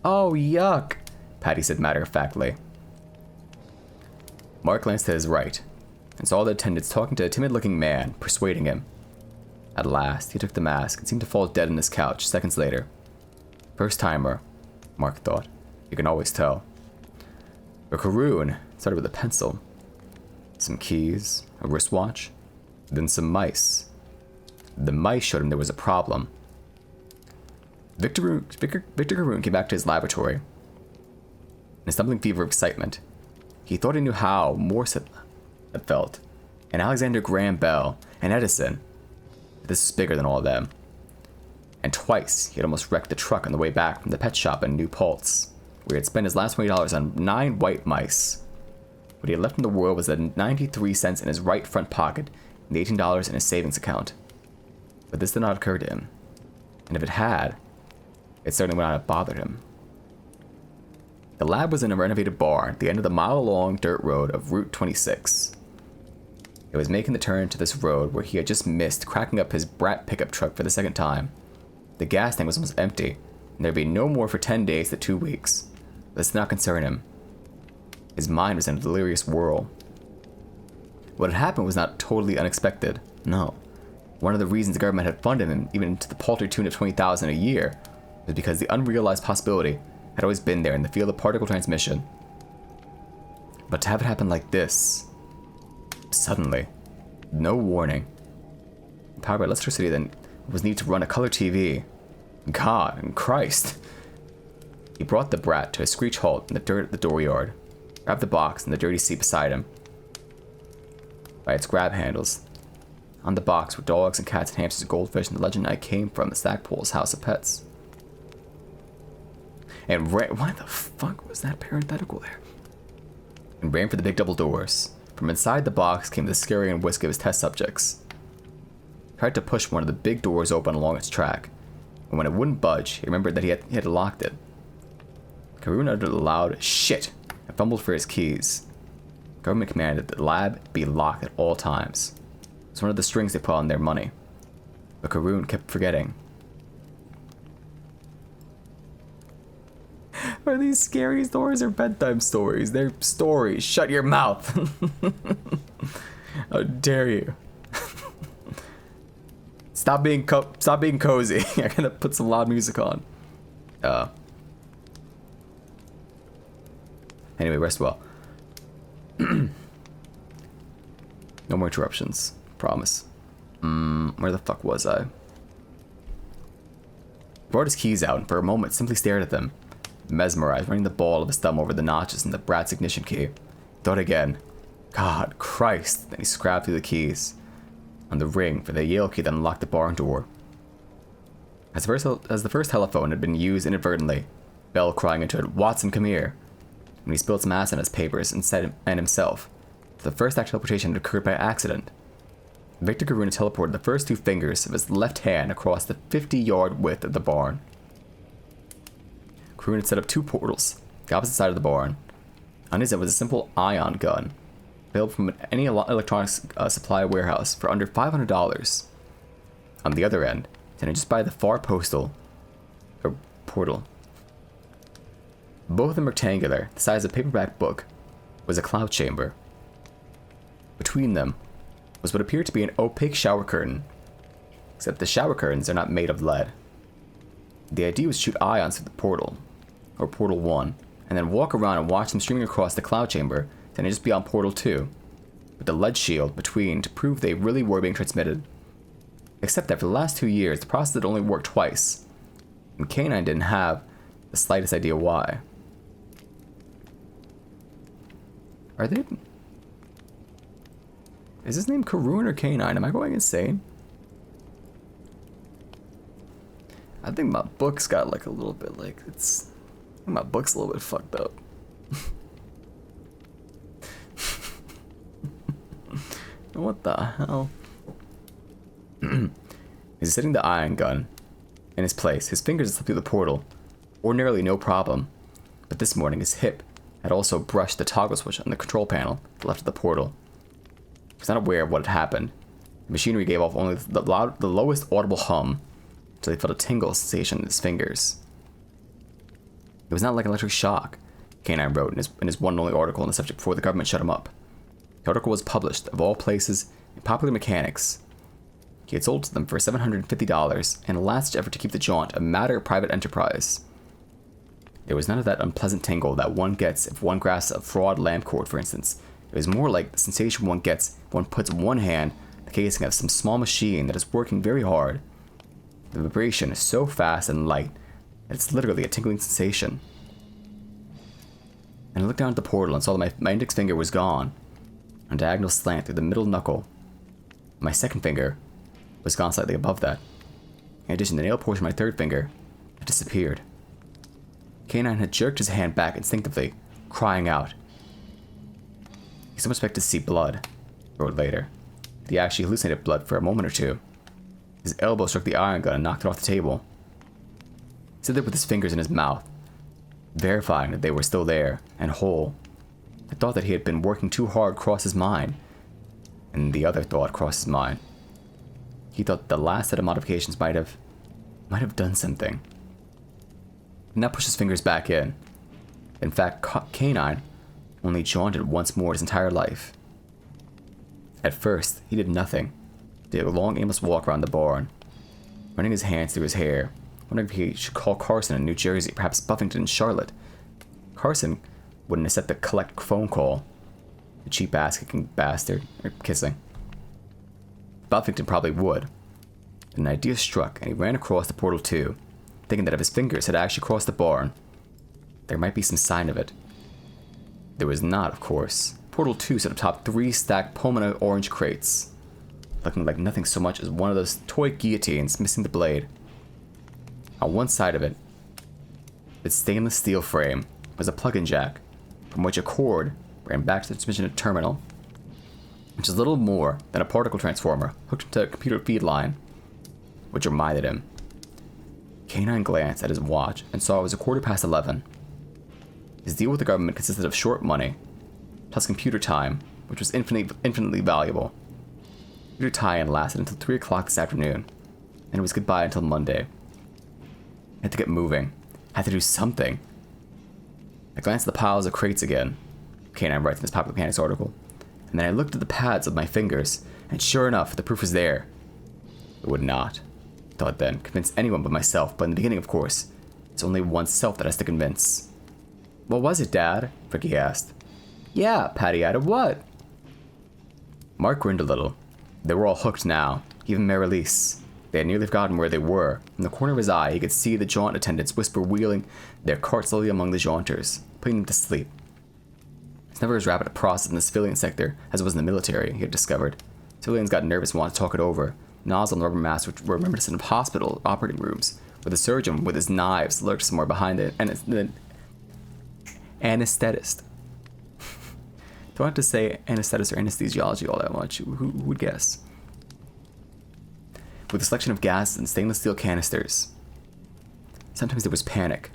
Oh, yuck, Patty said matter-of-factly. Mark glanced to his right and saw the attendants talking to a timid-looking man, persuading him. At last, he took the mask and seemed to fall dead on his couch seconds later. First-timer, Mark thought. You can always tell. But Karune started with a pencil, some keys, a wristwatch, then some mice. The mice showed him there was a problem. Victor Karune came back to his laboratory in a stumbling fever of excitement. He thought he knew how Morse had felt, and Alexander Graham Bell, and Edison. This is bigger than all of them. And twice, he had almost wrecked the truck on the way back from the pet shop in New Paltz, where he had spent his last $20 on 9 white mice. What he had left in the world was the 93 cents in his right front pocket and the $18 in his savings account. But this did not occur to him. And if it had, it certainly would not have bothered him. The lab was in a renovated bar at the end of the mile-long dirt road of Route 26. It was making the turn to this road where he had just missed cracking up his brat pickup truck for the second time. The gas tank was almost empty, and there'd be no more for 10 days to 2 weeks. But this did not concern him. His mind was in a delirious whirl. What had happened was not totally unexpected. No. One of the reasons the government had funded him, even to the paltry tune of $20,000 a year, was because the unrealized possibility had always been there in the field of particle transmission. But to have it happen like this, suddenly, no warning, powered by electricity, then was needed to run a color TV. God and Christ. He brought the brat to a screech halt in the dirt at the dooryard, grabbed the box in the dirty seat beside him by its grab handles. On the box were dogs and cats and hamsters and goldfish, and the legend I came from the Stackpole's House of Pets. And why the fuck was that parenthetical there? And ran for the big double doors. From inside the box came the scary and whisk of his test subjects. He tried to push one of the big doors open along its track, and when it wouldn't budge, he remembered that he had locked it. Karune uttered a loud shit and fumbled for his keys. government commanded that the lab be locked at all times. It's one of the strings they put on their money. But Karun kept forgetting. Are these scary stories or bedtime stories? They're stories. Shut your mouth. How dare you? Stop being cozy. I gotta put some loud music on. Anyway, rest well. No more interruptions. Promise. Where the fuck was I? He brought his keys out and for a moment simply stared at them, mesmerized, running the ball of his thumb over the notches in the Brat's ignition key. Thought again. God, Christ. Then he scrabbed through the keys on the ring for the Yale key that unlocked the barn door. As the first telephone had been used inadvertently, Bell crying into it, "Watson, come here," when he spilled some acid on his papers and himself. The first act teleportation had occurred by accident. Victor Karuna teleported the first two fingers of his left hand across the 50-yard width of the barn. Karuna had set up two portals, the opposite side of the barn. On his end was a simple ion gun, available from any electronics supply warehouse for under $500. On the other end, standing just by the far portal. Both of them rectangular, the size of a paperback book, was a cloud chamber. Between them was what appeared to be an opaque shower curtain, except the shower curtains are not made of lead. The idea was to shoot ions through the portal, or Portal 1, and then walk around and watch them streaming across the cloud chamber, then just beyond Portal 2, with the lead shield between to prove they really were being transmitted. Except that for the last 2 years, the process had only worked twice, and K9 didn't have the slightest idea why. Are they... Is his name Karun or K9? Am I going insane? I think my book's got like a little bit like it's... I think my book's a little bit fucked up. What the hell? He's setting the ion gun in his place. His fingers had slipped through the portal. Ordinarily no problem. But this morning his hip had also brushed the toggle switch on the control panel to the left of the portal. He was not aware of what had happened. The machinery gave off only the lowest audible hum until he felt a tingle sensation in his fingers. It was not like an electric shock, K9 wrote in his one and only article on the subject before the government shut him up. The article was published, of all places, in Popular Mechanics. He had sold to them for $750 in a last effort to keep the Jaunt a matter of private enterprise. There was none of that unpleasant tingle that one gets if one grasps a fraud lamp cord, for instance. It was more like the sensation one gets if one puts one hand in the casing of some small machine that is working very hard. The vibration is so fast and light that it's literally a tingling sensation. And I looked down at the portal and saw that my index finger was gone, on a diagonal slant through the middle knuckle. My second finger was gone slightly above that. In addition, the nail portion of my third finger had disappeared. K9 had jerked his hand back instinctively, crying out. He so expected to see blood, he wrote later. He actually hallucinated blood for a moment or two. His elbow struck the iron gun and knocked it off the table. He stood there with his fingers in his mouth, verifying that they were still there and whole. The thought that he had been working too hard crossed his mind, and the other thought crossed his mind. He thought the last set of modifications might have done something. He now pushed his fingers back in. In fact, K9 only jaunted once more his entire life. At first, he did nothing. He did a long, aimless walk around the barn, running his hands through his hair, wondering if he should call Carson in New Jersey, perhaps Buffington in Charlotte. Carson wouldn't accept the collect phone call. The cheap ass-kicking bastard. Or kissing. Buffington probably would. But an idea struck, and he ran across the portal too, thinking that if his fingers had actually crossed the barn, there might be some sign of it. There was not, of course. Portal 2 sat atop 3 stacked Pomona orange crates, looking like nothing so much as one of those toy guillotines missing the blade. On one side of it, its stainless steel frame, was a plug-in jack, from which a cord ran back to the transmission terminal, which is little more than a particle transformer hooked into a computer feed line, which reminded him. K9 glanced at his watch and saw it was 11:15. His deal with the government consisted of short money, plus computer time, which was infinitely valuable. Computer tie-in lasted until 3 o'clock this afternoon, and it was goodbye until Monday. I had to get moving. I had to do something. I glanced at the piles of crates again. K9 writes in this Popular Mechanics article. And then I looked at the pads of my fingers, and sure enough, the proof was there. It would not, I thought then, convince anyone but myself, but in the beginning, of course, it's only oneself that has to convince. What was it, Dad? Ricky asked. Yeah, Patty added, what? Mark grinned a little. They were all hooked now, even Marilise. They had nearly forgotten where they were. In the corner of his eye, he could see the jaunt attendants wheeling their cart slowly among the jaunters, putting them to sleep. It's never as rapid a process in the civilian sector as it was in the military, he had discovered. Civilians got nervous and wanted to talk it over. Nozzle and rubber masks were reminiscent of hospital operating rooms, where the surgeon with his knives lurked somewhere behind it, and the anesthetist. Don't have to say anesthetist or anesthesiology all that much. Who would guess? With a selection of gas and stainless steel canisters. Sometimes there was panic,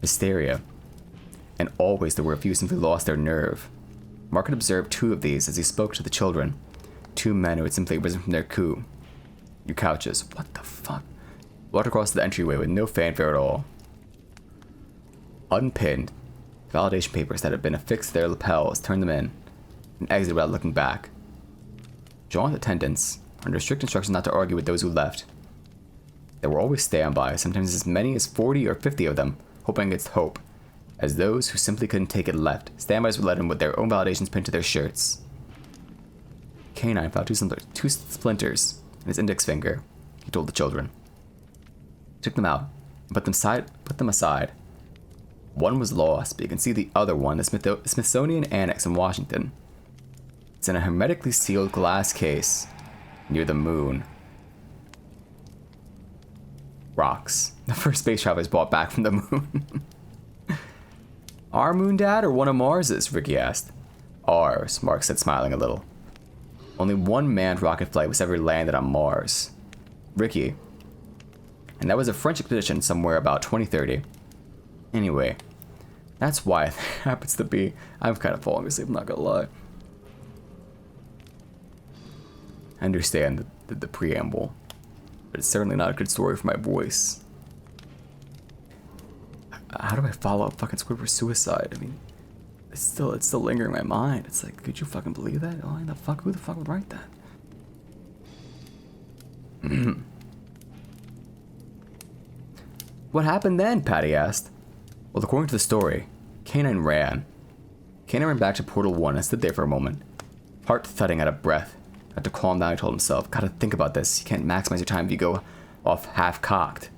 hysteria, and always there were a few who simply lost their nerve. Mark had observed 2 of these as he spoke to the children. 2 men who had simply risen from their couches. What the fuck? Walked across the entryway with no fanfare at all. Unpinned, validation papers that had been affixed to their lapels, turned them in, and exited without looking back. Jaunt attendants, under strict instructions not to argue with those who left. There were always standby, sometimes as many as 40 or 50 of them, hoping against hope, as those who simply couldn't take it left. Standbys would let them with their own validations pinned to their shirts. K9 found 2 splinters in his index finger, he told the children. He took them out, and put them aside. One was lost, but you can see the other one, the Smithsonian Annex in Washington. It's in a hermetically sealed glass case near the moon. Rocks. The first space travelers brought back from the moon. Our moon, Dad, or one of Mars's? Ricky asked. Ours, Mark said, smiling a little. Only one manned rocket flight was ever landed on Mars. Ricky. And that was a French expedition somewhere about 2030. Anyway, that's why it happens to be. I'm kind of falling asleep, I'm not gonna lie. I understand the preamble, but it's certainly not a good story for my voice. How do I follow up fucking Squidward's suicide? I mean, it's still lingering in my mind. It's like, could you fucking believe that? Oh, who the fuck would write that? What happened then? Patty asked. Well, according to the story, K9 ran. K9 ran back to Portal 1 and stood there for a moment, heart thudding out of breath. Had to calm down, he told himself. Gotta think about this. You can't maximize your time if you go off half-cocked.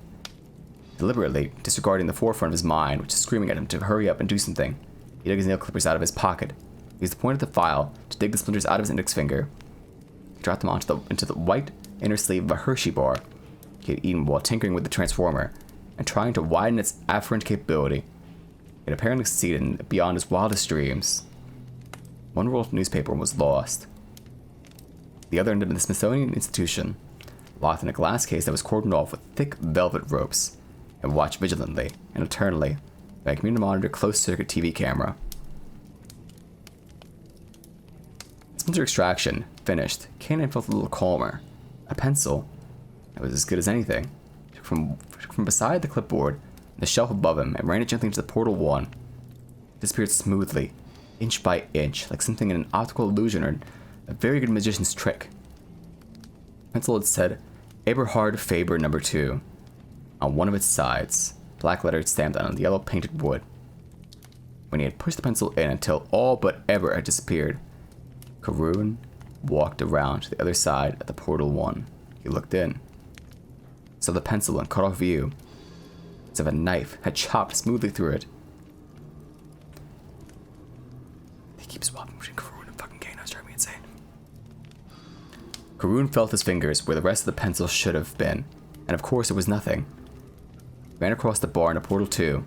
Deliberately, disregarding the forefront of his mind, which is screaming at him to hurry up and do something, he dug his nail clippers out of his pocket. He used the point of the file to dig the splinters out of his index finger. He dropped them into the white inner sleeve of a Hershey bar he had eaten while tinkering with the transformer and trying to widen its afferent capability. It apparently succeeded beyond his wildest dreams. One roll of newspaper was lost. The other end of the Smithsonian Institution, locked in a glass case that was cordoned off with thick velvet ropes, and watched vigilantly and eternally by a computer-monitored closed-circuit TV camera. Splinter extraction finished, K9 felt a little calmer. A pencil, that was as good as anything, took from beside the clipboard and the shelf above him and ran it gently into the Portal 1. It disappeared smoothly, inch by inch, like something in an optical illusion or a very good magician's trick. The pencil had said Eberhard Faber No. 2 on one of its sides, black letters stamped on the yellow painted wood. When he had pushed the pencil in until all but Eber had disappeared, Karun walked around to the other side of the Portal 1. He looked in, saw the pencil and cut off view, as if a knife had chopped smoothly through it. He keeps swapping between Karun and fucking Kano, it's driving me insane. Karun felt his fingers where the rest of the pencil should have been, and of course it was nothing. He ran across the bar into Portal 2.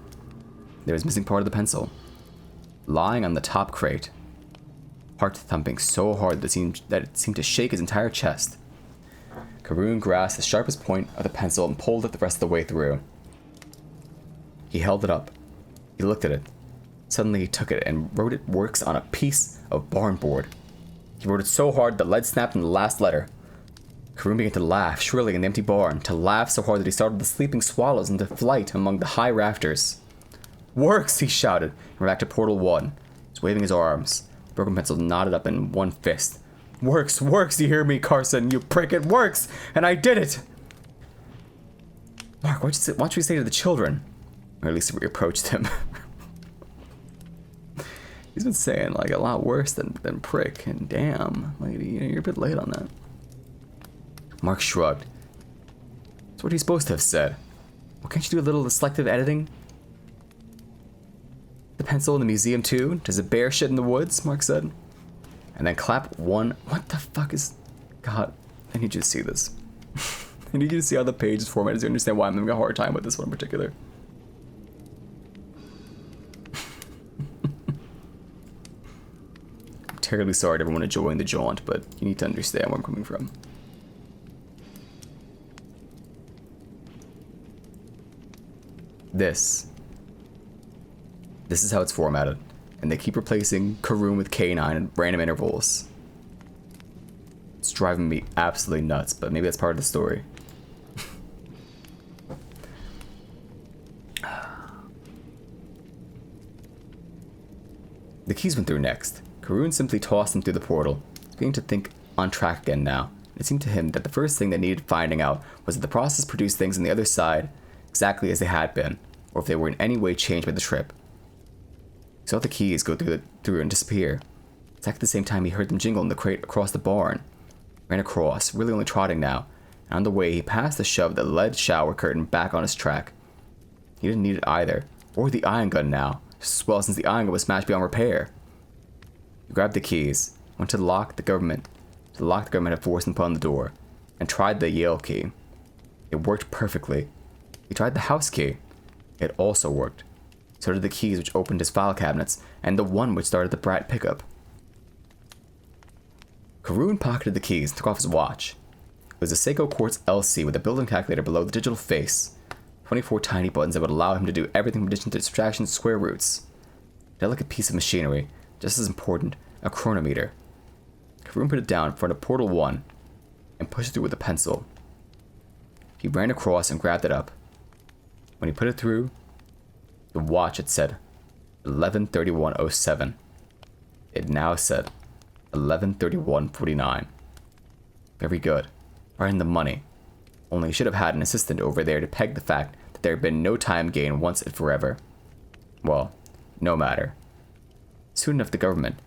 There was missing part of the pencil, lying on the top crate, heart thumping so hard that it seemed to shake his entire chest. Karun grasped the sharpest point of the pencil and pulled it the rest of the way through. He held it up. He looked at it. Suddenly he took it and wrote it works on a piece of barn board. He wrote it so hard the lead snapped in the last letter. Karun began to laugh shrilly in the empty barn, to laugh so hard that he startled the sleeping swallows into flight among the high rafters. "Works!" he shouted, and ran back to Portal 1. He was waving his arms, broken pencil knotted up in one fist. "Works! Works! You hear me, Carson? You prick! It works! And I did it!" "Mark, what should we say to the children?" Or at least we approached him. He's been saying like a lot worse than prick, and damn, lady, you're a bit late on that. Mark shrugged. That's what he's supposed to have said. Well, can't you do a little selective editing? The pencil in the museum too? Does it bear shit in the woods? Mark said. And then clap one. What the fuck is... God, I need you to see this. I need you to see how the page is formatted so you understand why I'm having a hard time with this one in particular. Terribly sorry to everyone enjoying the jaunt, but you need to understand where I'm coming from. This is how it's formatted, and they keep replacing Karun with K9 at random intervals. It's driving me absolutely nuts, but maybe that's part of the story. The keys went through next. Karun simply tossed them through the portal. He was beginning to think on track again now. It seemed to him that the first thing they needed finding out was that the process produced things on the other side exactly as they had been, or if they were in any way changed by the trip. He saw the keys go through and disappear. Exactly at the same time he heard them jingle in the crate across the barn. He ran across, really only trotting now, and on the way he passed the shove the lead shower curtain back on his track. He didn't need it either, or the ion gun now, just as well since the ion gun was smashed beyond repair. He grabbed the keys, went to lock the government had forced and put on the door, and tried the Yale key. It worked perfectly. He tried the house key. It also worked. So did the keys which opened his file cabinets, and the one which started the Brat pickup. Karun pocketed the keys and took off his watch. It was a Seiko Quartz LC with a built-in calculator below the digital face. 24 tiny buttons that would allow him to do everything from addition to subtraction to square roots. A delicate piece of machinery, just as important, a chronometer. Karun put it down in front of Portal 1 and pushed it through with a pencil. He ran across and grabbed it up. When he put it through, the watch had said 11:31:07. It now said 11:31:49. Very good. Right in the money. Only he should have had an assistant over there to peg the fact that there had been no time gain once and forever. Well, no matter. Soon enough the government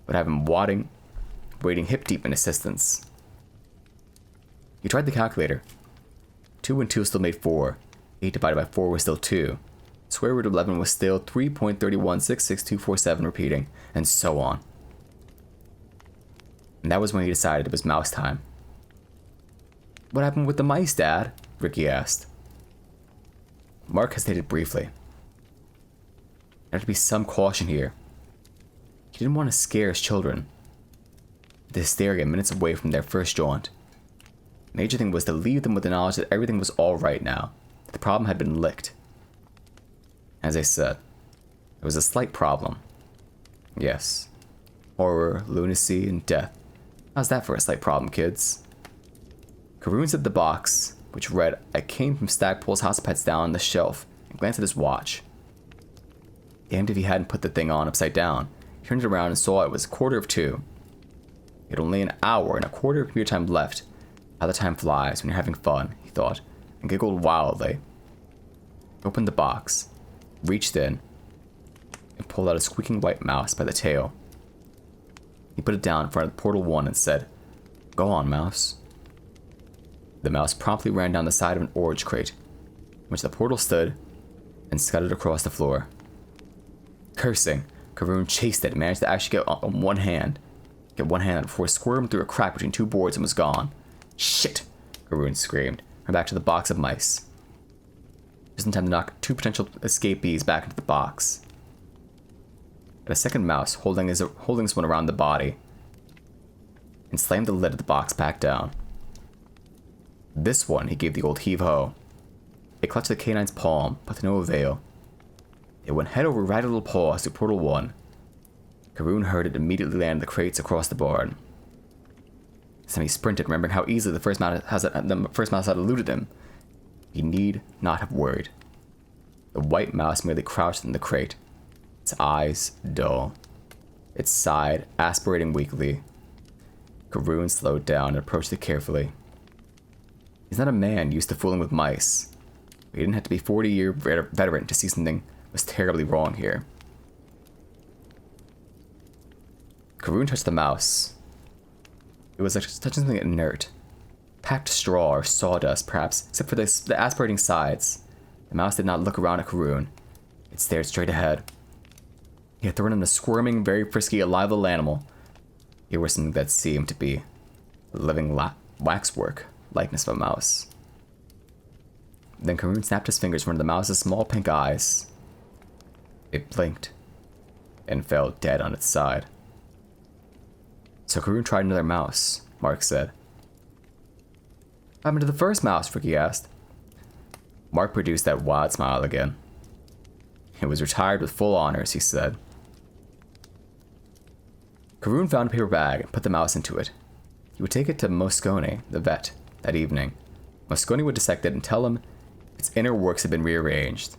would have him waiting hip deep in assistance. He tried the calculator. 2 and 2 still made 4. 8 divided by 4 was still 2. Square root of 11 was still 3.3166247, repeating, and so on. And that was when he decided it was mouse time. What happened with the mice, Dad? Ricky asked. Mark hesitated briefly. There had to be some caution here. He didn't want to scare his children. The hysteria minutes away from their first jaunt. The major thing was to leave them with the knowledge that everything was alright now, that the problem had been licked. As I said, it was a slight problem. Yes. Horror, lunacy, and death. How's that for a slight problem, kids? Karun set the box, which read, I came from Stackpole's House of Pets, down on the shelf, and glanced at his watch. Damned if he hadn't put the thing on upside down. He turned it around and saw it was 1:45. He had only an hour and a quarter of computer time left. How the time flies when you're having fun, he thought, and giggled wildly. He opened the box, reached in, and pulled out a squeaking white mouse by the tail. He put it down in front of Portal 1 and said, Go on, mouse. The mouse promptly ran down the side of an orange crate, in which the portal stood, and scudded across the floor. Cursing, Karun chased it and managed to actually get one hand before it squirmed through a crack between two boards and was gone. Shit! Karun screamed, ran back to the box of mice. Just in time to knock 2 potential escapees back into the box. Got a second mouse holding this one around the body, and slammed the lid of the box back down. This one he gave the old heave-ho. It clutched the canine's palm, but to no avail. It went head over right little paws to Portal 1. Karun heard it immediately land the crates across the barn. Sammy sprinted, remembering how easily the first mouse had eluded him. He need not have worried. The white mouse merely crouched in the crate, its eyes dull. It sighed, aspirating weakly. Karun slowed down and approached it carefully. He's not a man used to fooling with mice. He didn't have to be 40-year veteran to see something was terribly wrong here. Karun touched the mouse. It was like touching something inert. Packed straw or sawdust, perhaps, except for the aspirating sides. The mouse did not look around at Karun. It stared straight ahead. He had thrown in a squirming, very frisky, alive little animal. Here was something that seemed to be a living waxwork likeness of a mouse. Then Karun snapped his fingers in front of the mouse's small pink eyes. It blinked and fell dead on its side. So Karun tried another mouse, Mark said. What happened to the first mouse? Ricky asked. Mark produced that wide smile again. It was retired with full honors, he said. Karun found a paper bag and put the mouse into it. He would take it to Moscone, the vet, that evening. Moscone would dissect it and tell him its inner works had been rearranged.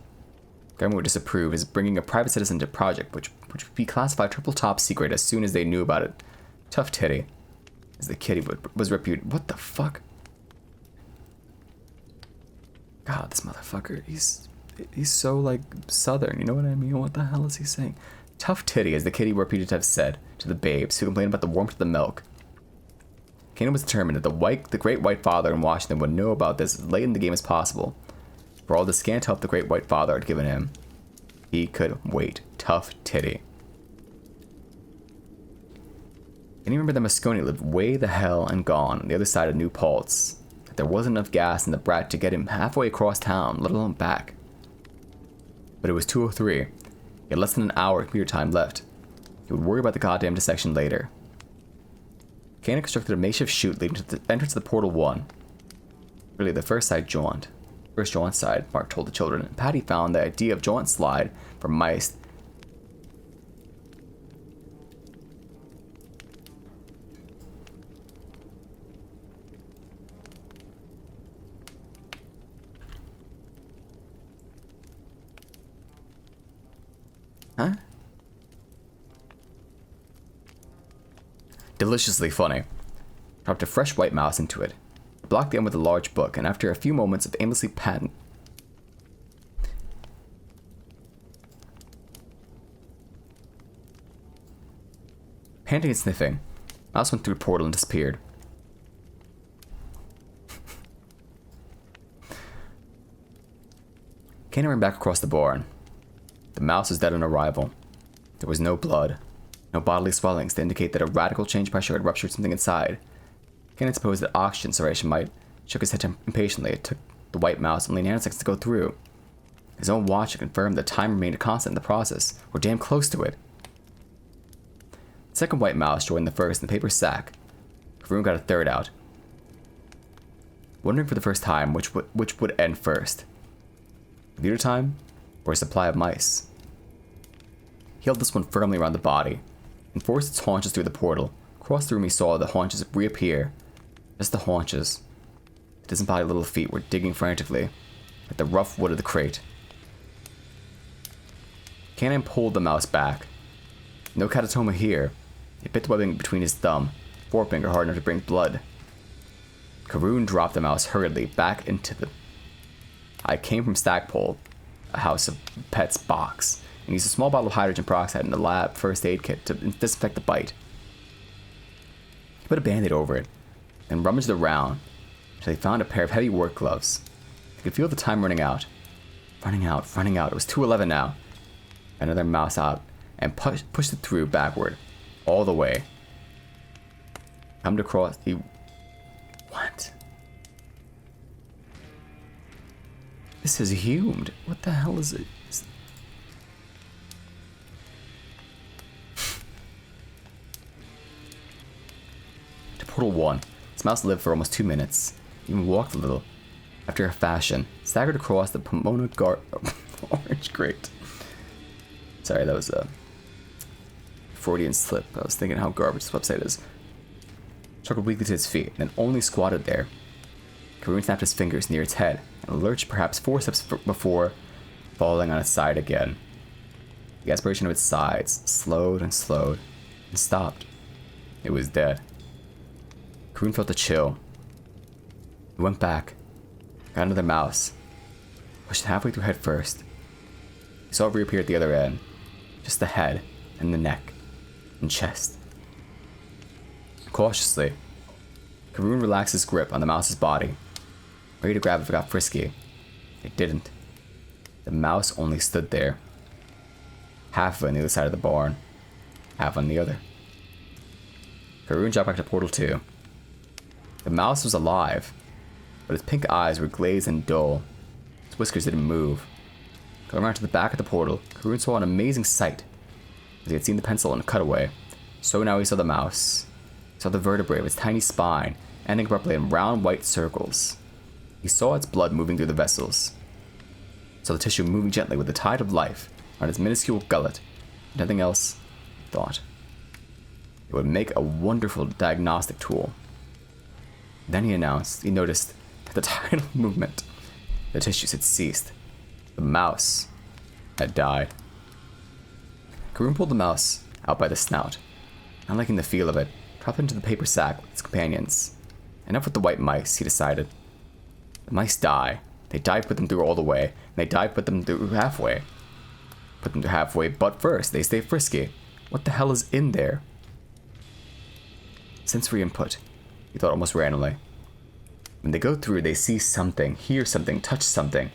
Government would disapprove his bringing a private citizen to a project which would be classified triple top secret as soon as they knew about it. Tough titty, as the kitty was reputed. What the fuck? God, this motherfucker, he's so, like, southern, you know what I mean? What the hell is he saying? Tough titty, as the kitty were reputed to have said to the babes who complained about the warmth of the milk. Kanan was determined that the Great White Father in Washington would know about this as late in the game as possible. For all the scant help the Great White Father had given him, he could wait. Tough titty. And you remember that Moscone lived way the hell and gone on the other side of New Paltz. That there wasn't enough gas in the brat to get him halfway across town, let alone back. But it was 2:03. He had less than an hour of computer time left. He would worry about the goddamn dissection later. Kanan constructed a makeshift chute leading to the entrance of the Portal 1. Really, the first Jaunt side, Mark told the children, and Patty found the idea of Jaunt slide for mice. Huh? Deliciously funny. Dropped a fresh white mouse into it. Blocked the end with a large book, and after a few moments of aimlessly panting and sniffing, mouse went through the portal and disappeared. Kanan ran back across the barn. The mouse was dead on arrival. There was no blood, no bodily swellings to indicate that a radical change pressure had ruptured something inside. Kanan supposed that oxygen saturation might. Shook his head impatiently. It took the white mouse only nanoseconds to go through. His own watch had confirmed that time remained a constant in the process. We're damn close to it. The second white mouse joined the first in the paper sack. Karun got a third out. Wondering for the first time which would end first. Computer time or a supply of mice. He held this one firmly around the body and forced its haunches through the portal. Across the room he saw the haunches reappear. Just the haunches. The disembodied little feet were digging frantically at the rough wood of the crate. Kanan pulled the mouse back. No catatoma here. He bit the webbing between his thumb, forefinger hard enough to bring blood. Karun dropped the mouse hurriedly back into the... I came from Stackpole, a house of pets box, and used a small bottle of hydrogen peroxide in the lab first aid kit to disinfect the bite. He put a band-aid over it, then rummaged around until he found a pair of heavy work gloves. He could feel the time running out. Running out. It was 2:11 now. Another mouse out and pushed it through backward, all the way. Come across the... What? This is humed. What the hell is it? To Portal 1. This mouse lived for almost 2 minutes. Even walked a little. After a fashion, staggered across the Pomona orange grate. Sorry, that was a Freudian slip. I was thinking how garbage this website is. Struggled weakly to his feet, and then only squatted there. Karun snapped his fingers near its head, and lurched perhaps 4 steps before falling on its side again. The aspiration of its sides slowed, and stopped. It was dead. Karun felt a chill. He went back, got another mouse, pushed it halfway through head first. He saw it reappear at the other end, just the head, and the neck, and chest. Cautiously, Karun relaxed his grip on the mouse's body, ready to grab if it got frisky. It didn't. The mouse only stood there. Half of it on the other side of the barn, half on the other. Karun dropped back to Portal 2. The mouse was alive, but its pink eyes were glazed and dull. Its whiskers didn't move. Going around to the back of the portal, Karun saw an amazing sight. As he had seen the pencil in a cutaway, so now he saw the mouse. He saw the vertebrae of its tiny spine, ending abruptly in round white circles. He saw its blood moving through the vessels. He saw the tissue moving gently with the tide of life on its minuscule gullet, and nothing else, he thought. It would make a wonderful diagnostic tool. Then he noticed that the tide of movement, the tissues had ceased. The mouse had died. Karun pulled the mouse out by the snout. Not liking the feel of it, dropped it into the paper sack with its companions. Enough with the white mice, he decided. The mice die. They die put them through all the way, and they die put them through halfway. Put them through halfway, but first, they stay frisky. What the hell is in there? Sensory input, he thought almost randomly. When they go through, they see something, hear something, touch something.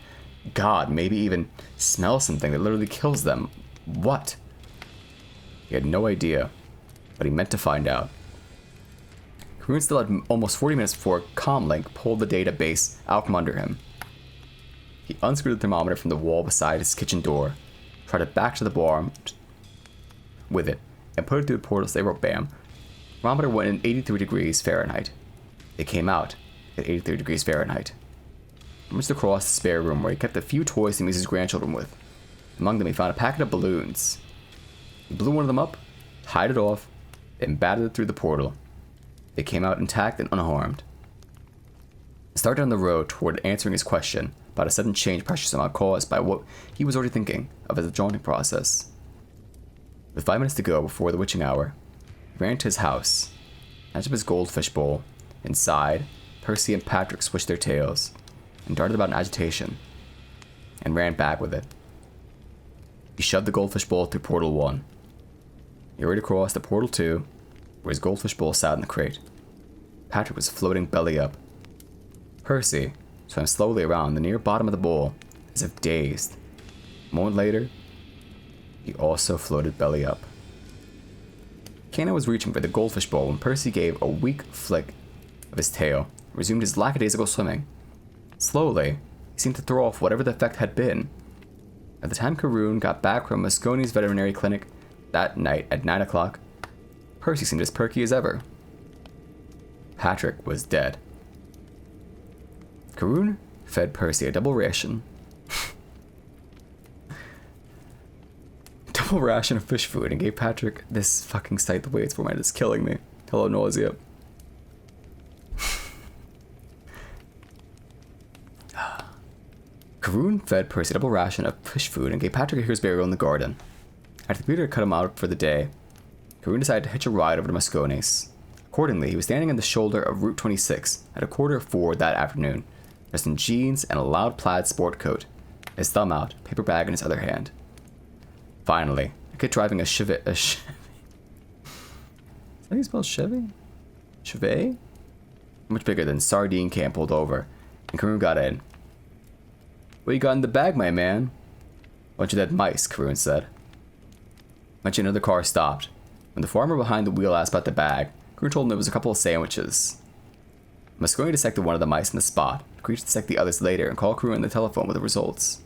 God, maybe even smell something that literally kills them. What? He had no idea, but he meant to find out. Karun still had almost 40 minutes before Comlink pulled the database out from under him. He unscrewed the thermometer from the wall beside his kitchen door, tried it back to the barn with it, and put it through the portal so they wrote bam. The thermometer went in 83 degrees Fahrenheit. It came out at 83 degrees Fahrenheit. He moved across the spare room where he kept a few toys to amuse his grandchildren with. Among them he found a packet of balloons. He blew one of them up, tied it off, and batted it through the portal. They came out intact and unharmed. He started on the road toward answering his question about a sudden change pressure somehow caused by what he was already thinking of as a jaunting process. With 5 minutes to go before the witching hour, he ran to his house, snatched up his goldfish bowl. Inside, Percy and Patrick switched their tails and darted about in agitation, and ran back with it. He shoved the goldfish bowl through Portal 1. He hurried across to Portal 2, where his goldfish bowl sat in the crate. Patrick was floating belly up. Percy swam slowly around the near bottom of the bowl, as if dazed. A moment later, he also floated belly up. Kana was reaching for the goldfish bowl when Percy gave a weak flick of his tail, and resumed his lackadaisical swimming. Slowly, he seemed to throw off whatever the effect had been. By the time Karun got back from Mosconi's veterinary clinic that night at 9 o'clock, Percy seemed as perky as ever. Patrick was dead. Karun fed Percy a double ration. Double ration of fish food and gave Patrick this fucking sight the way it's formatted is killing me. Hello, nausea. Karun fed Percy a double ration of fish food and gave Patrick a hero's burial in the garden. After the computer cut him out for the day, Karun decided to hitch a ride over to Mosconi's. Accordingly, he was standing on the shoulder of Route 26 at 3:45 that afternoon, dressed in jeans and a loud plaid sport coat, his thumb out, paper bag in his other hand. Finally, a kid driving a Chevy. Is that how you spell Chevy? Chevy? Much bigger than sardine can pulled over, and Karun got in. What you got in the bag, my man? Bunch of dead mice, Karun said. Eventually another car stopped. When the farmer behind the wheel asked about the bag, Karun told him there was a couple of sandwiches. Mosconi dissected one of the mice in the spot, agreed to dissect the others later, and called Karun on the telephone with the results.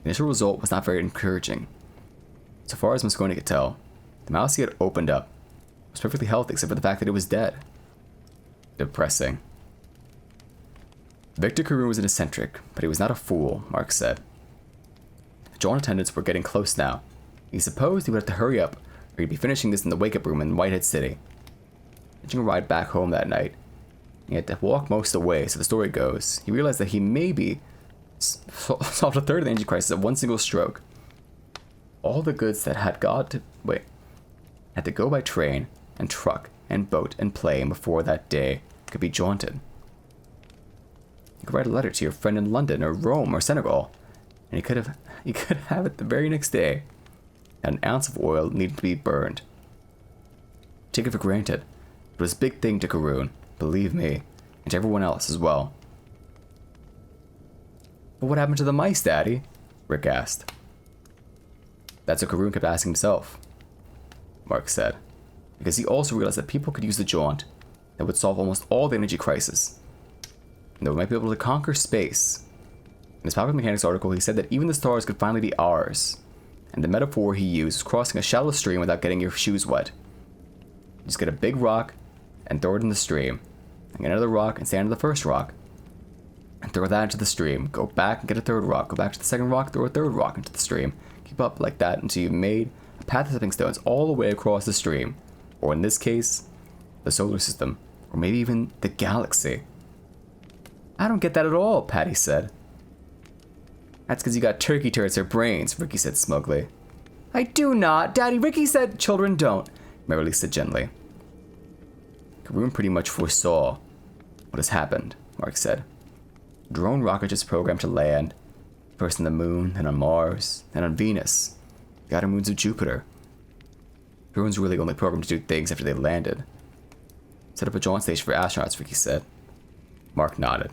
The initial result was not very encouraging. So far as Mosconi could tell, the mouse he had opened up was perfectly healthy except for the fact that it was dead. Depressing. Victor Karun was an eccentric, but he was not a fool, Mark said. The Jaunt attendants were getting close now. He supposed he would have to hurry up, or he'd be finishing this in the wake-up room in Whitehead City. Hitching a ride back home that night, he had to walk most of the way, so the story goes. He realized that he maybe solved a third of the energy crisis at one single stroke. All the goods that had to go by train and truck and boat and plane before that day could be jaunted. You could write a letter to your friend in London or Rome or Senegal, and you could have it the very next day. And an ounce of oil needed to be burned. Take it for granted. It was a big thing to Karoon, believe me, and to everyone else as well. But what happened to the mice, Daddy? Rick asked. That's what Karoon kept asking himself, Mark said, because he also realized that people could use the jaunt that would solve almost all the energy crisis, and that we might be able to conquer space. In his Popular Mechanics article, he said that even the stars could finally be ours, and the metaphor he used was crossing a shallow stream without getting your shoes wet. You just get a big rock and throw it in the stream, and get another rock and stand on the first rock, and throw that into the stream, go back and get a third rock, go back to the second rock, throw a third rock into the stream, keep up like that until you've made a path of stepping stones all the way across the stream, or in this case, the solar system, or maybe even the galaxy. I don't get that at all, Patty said. That's because you got turkey turrets or brains, Ricky said smugly. I do not, Daddy. Ricky said children don't, Merrily said gently. Karoon pretty much foresaw what has happened, Mark said. Drone rockets is programmed to land, first on the moon, then on Mars, then on Venus, the outer moons of Jupiter. Karoon's really only programmed to do things after they landed. Set up a jaunt station for astronauts, Ricky said. Mark nodded.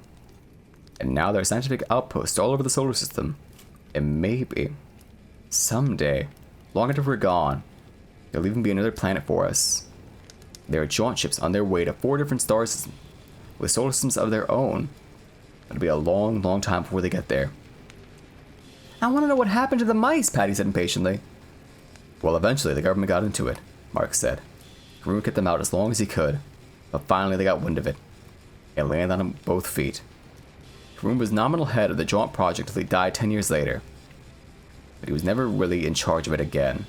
And now there are scientific outposts all over the solar system. And maybe, someday, long after we're gone, there'll even be another planet for us. There are jaunt ships on their way to 4 different star systems with solar systems of their own. It'll be a long, long time before they get there. I want to know what happened to the mice, Patty said impatiently. Well, eventually the government got into it, Mark said. Karoon kept them out as long as he could, but finally they got wind of it. It landed on both feet. Karoon was nominal head of the Jaunt project until he died 10 years later. But he was never really in charge of it again.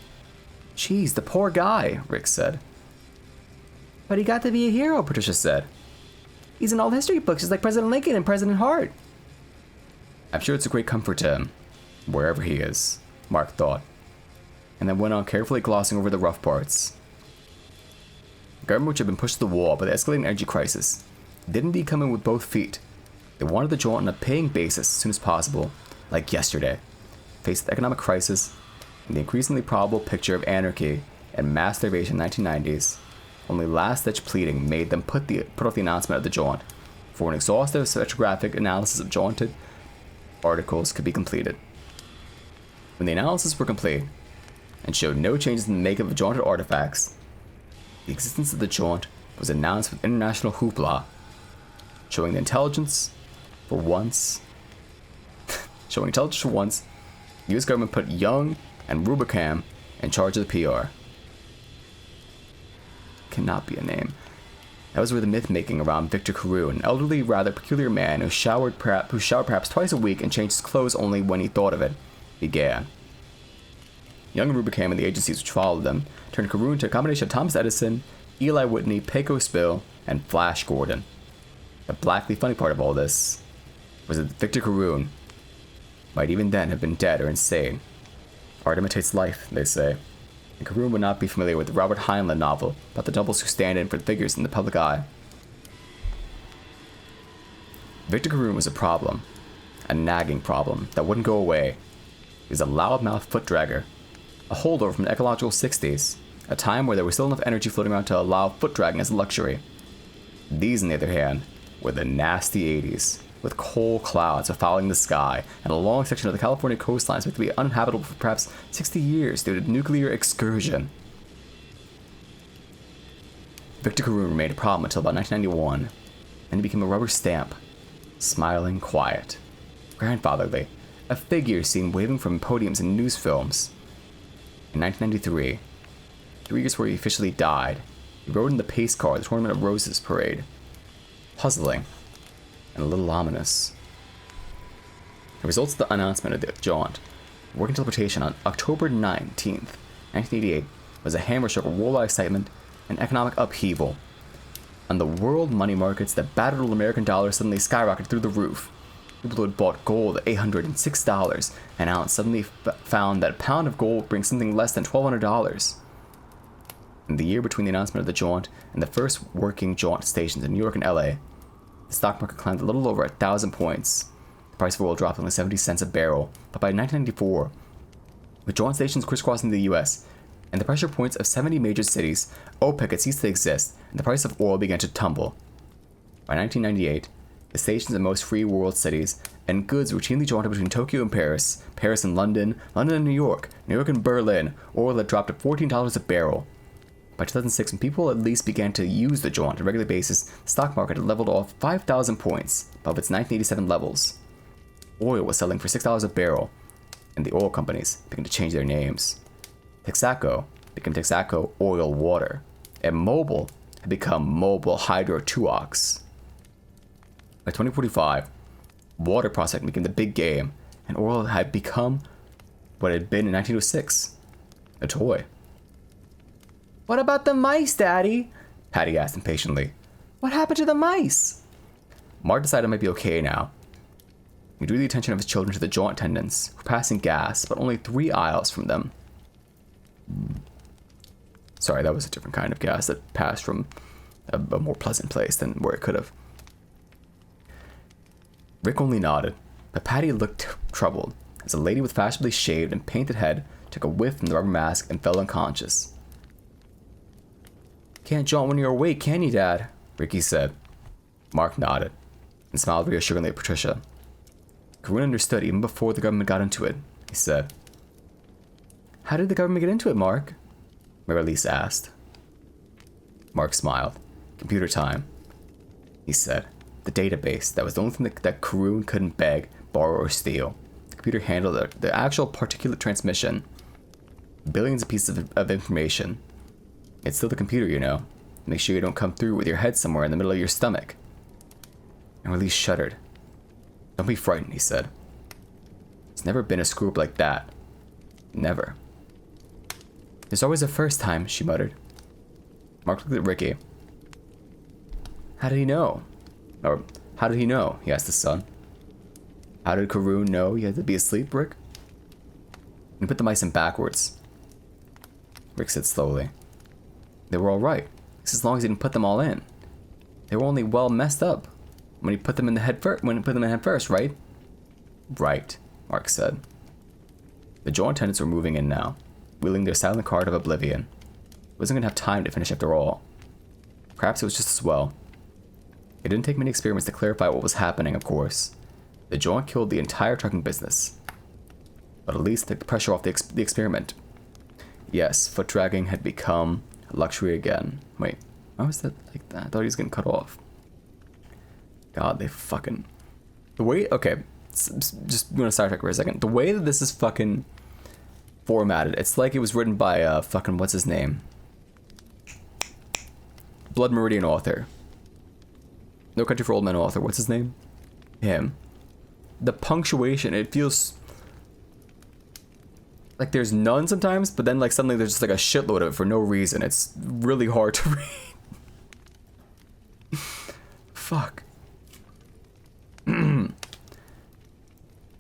Jeez, the poor guy, Rick said. But he got to be a hero, Patricia said. He's in all history books just like President Lincoln and President Hart. I'm sure it's a great comfort to him, wherever he is, Mark thought, and then went on carefully glossing over the rough parts. The government, which had been pushed to the wall by the escalating energy crisis, did indeed come in with both feet. They wanted the jaunt on a paying basis as soon as possible, like yesterday, faced the economic crisis and the increasingly probable picture of anarchy and mass starvation in the 1990s. Only last-ditch pleading made them put off the announcement of the jaunt before an exhaustive spectrographic analysis of jaunted articles could be completed. When the analysis were complete and showed no changes in the makeup of jaunted artifacts, the existence of the jaunt was announced with international hoopla, showing intelligence for once, the U.S. government put Young and Rubicam in charge of the PR. Cannot be a name. That was where the myth-making around Victor Karoon, an elderly, rather peculiar man who showered perhaps twice a week and changed his clothes only when he thought of it, began. Young and Rubicam and the agencies which followed them turned Karoon into a combination of Thomas Edison, Eli Whitney, Pecos Bill, and Flash Gordon. The blackly funny part of all this was that Victor Karoon might even then have been dead or insane. Art imitates life, they say, and Karoon would not be familiar with the Robert Heinlein novel about the doubles who stand in for the figures in the public eye. Victor Karoon was a problem, a nagging problem that wouldn't go away. He was a loudmouth foot dragger, a holdover from the ecological 60s, a time where there was still enough energy floating around to allow foot dragging as a luxury. These, on the other hand, were the nasty 80s, with coal clouds fouling the sky, and a long section of the California coastline expected to be uninhabitable for perhaps 60 years due to nuclear excursion. Victor Karoon remained a problem until about 1991, then he became a rubber stamp, smiling, quiet, grandfatherly, a figure seen waving from podiums in news films. In 1993, 3 years before he officially died, he rode in the pace car at the Tournament of Roses parade, puzzling and a little ominous. The results of the announcement of the jaunt were interpretation on October 19th, 1988 was a hammer stroke of worldwide excitement and economic upheaval. On the world money markets, the battered old American dollar suddenly skyrocketed through the roof. People who had bought gold at $806 an ounce suddenly found that a pound of gold brings something less than $1,200. In the year between the announcement of the Jaunt and the first working Jaunt stations in New York and LA, the stock market climbed a little over 1,000 points. The price of oil dropped only 70 cents a barrel, but by 1994, with Jaunt stations crisscrossing the US and the pressure points of 70 major cities, OPEC had ceased to exist, and the price of oil began to tumble. By 1998, the stations in most free world cities, and goods routinely jaunted between Tokyo and Paris, Paris and London, London and New York and Berlin, oil had dropped to $14 a barrel. By 2006, when people at least began to use the Jaunt on a regular basis, the stock market had leveled off 5,000 points above its 1987 levels. Oil was selling for $6 a barrel, and the oil companies began to change their names. Texaco became Texaco Oil Water, and Mobil had become Mobil Hydro Tuox. By 2045, water prospecting became the big game, and oil had become what it had been in 1906, a toy. "What about the mice, Daddy?" Patty asked impatiently. "What happened to the mice?" Mark decided it might be okay now. He drew the attention of his children to the Jaunt attendants, who were passing gas, but only 3 aisles from them. Sorry, that was a different kind of gas that passed from a more pleasant place than where it could have. Rick only nodded, but Patty looked troubled as a lady with fashionably shaved and painted head took a whiff from the rubber mask and fell unconscious. "Can't jaunt when you're awake, can you, Dad?" Ricky said. Mark nodded and smiled reassuringly at Patricia. Karun understood even before the government got into it, he said. "How did the government get into it, Mark?" Marilise asked. Mark smiled. "Computer time," he said. "The database, that was the only thing that Karun couldn't beg, borrow, or steal. The computer handled the actual particulate transmission. Billions of pieces of information. It's still the computer, you know. Make sure you don't come through with your head somewhere in the middle of your stomach." And Marilise shuddered. "Don't be frightened," he said. "It's never been a screw-up like that. Never." "There's always a first time," she muttered. Mark looked at Ricky. How did he know? He asked his son. "How did Karun know he had to be asleep, Rick?" "He put the mice in backwards," Rick said slowly. "They were all right, as long as he didn't put them all in. They were only well messed up when he put them in the head first, right?" "Right," Mark said. The Jaunt attendants were moving in now, wheeling their silent cart of oblivion. It wasn't going to have time to finish after all. Perhaps it was just as well. It didn't take many experiments to clarify what was happening, of course. The Jaunt killed the entire trucking business. But at least took the pressure off the experiment. Yes, foot dragging had become a luxury again. Wait, why was that like that? I thought he was getting cut off. God, they fucking... The way... Okay, just going to sidetrack for a second. The way that this is fucking formatted, it's like it was written by fucking... What's his name? Blood Meridian author. No Country for Old Men author. What's his name? Him. The punctuation, it feels... like there's none sometimes, but then like suddenly there's just like a shitload of it for no reason. It's really hard to read. Fuck.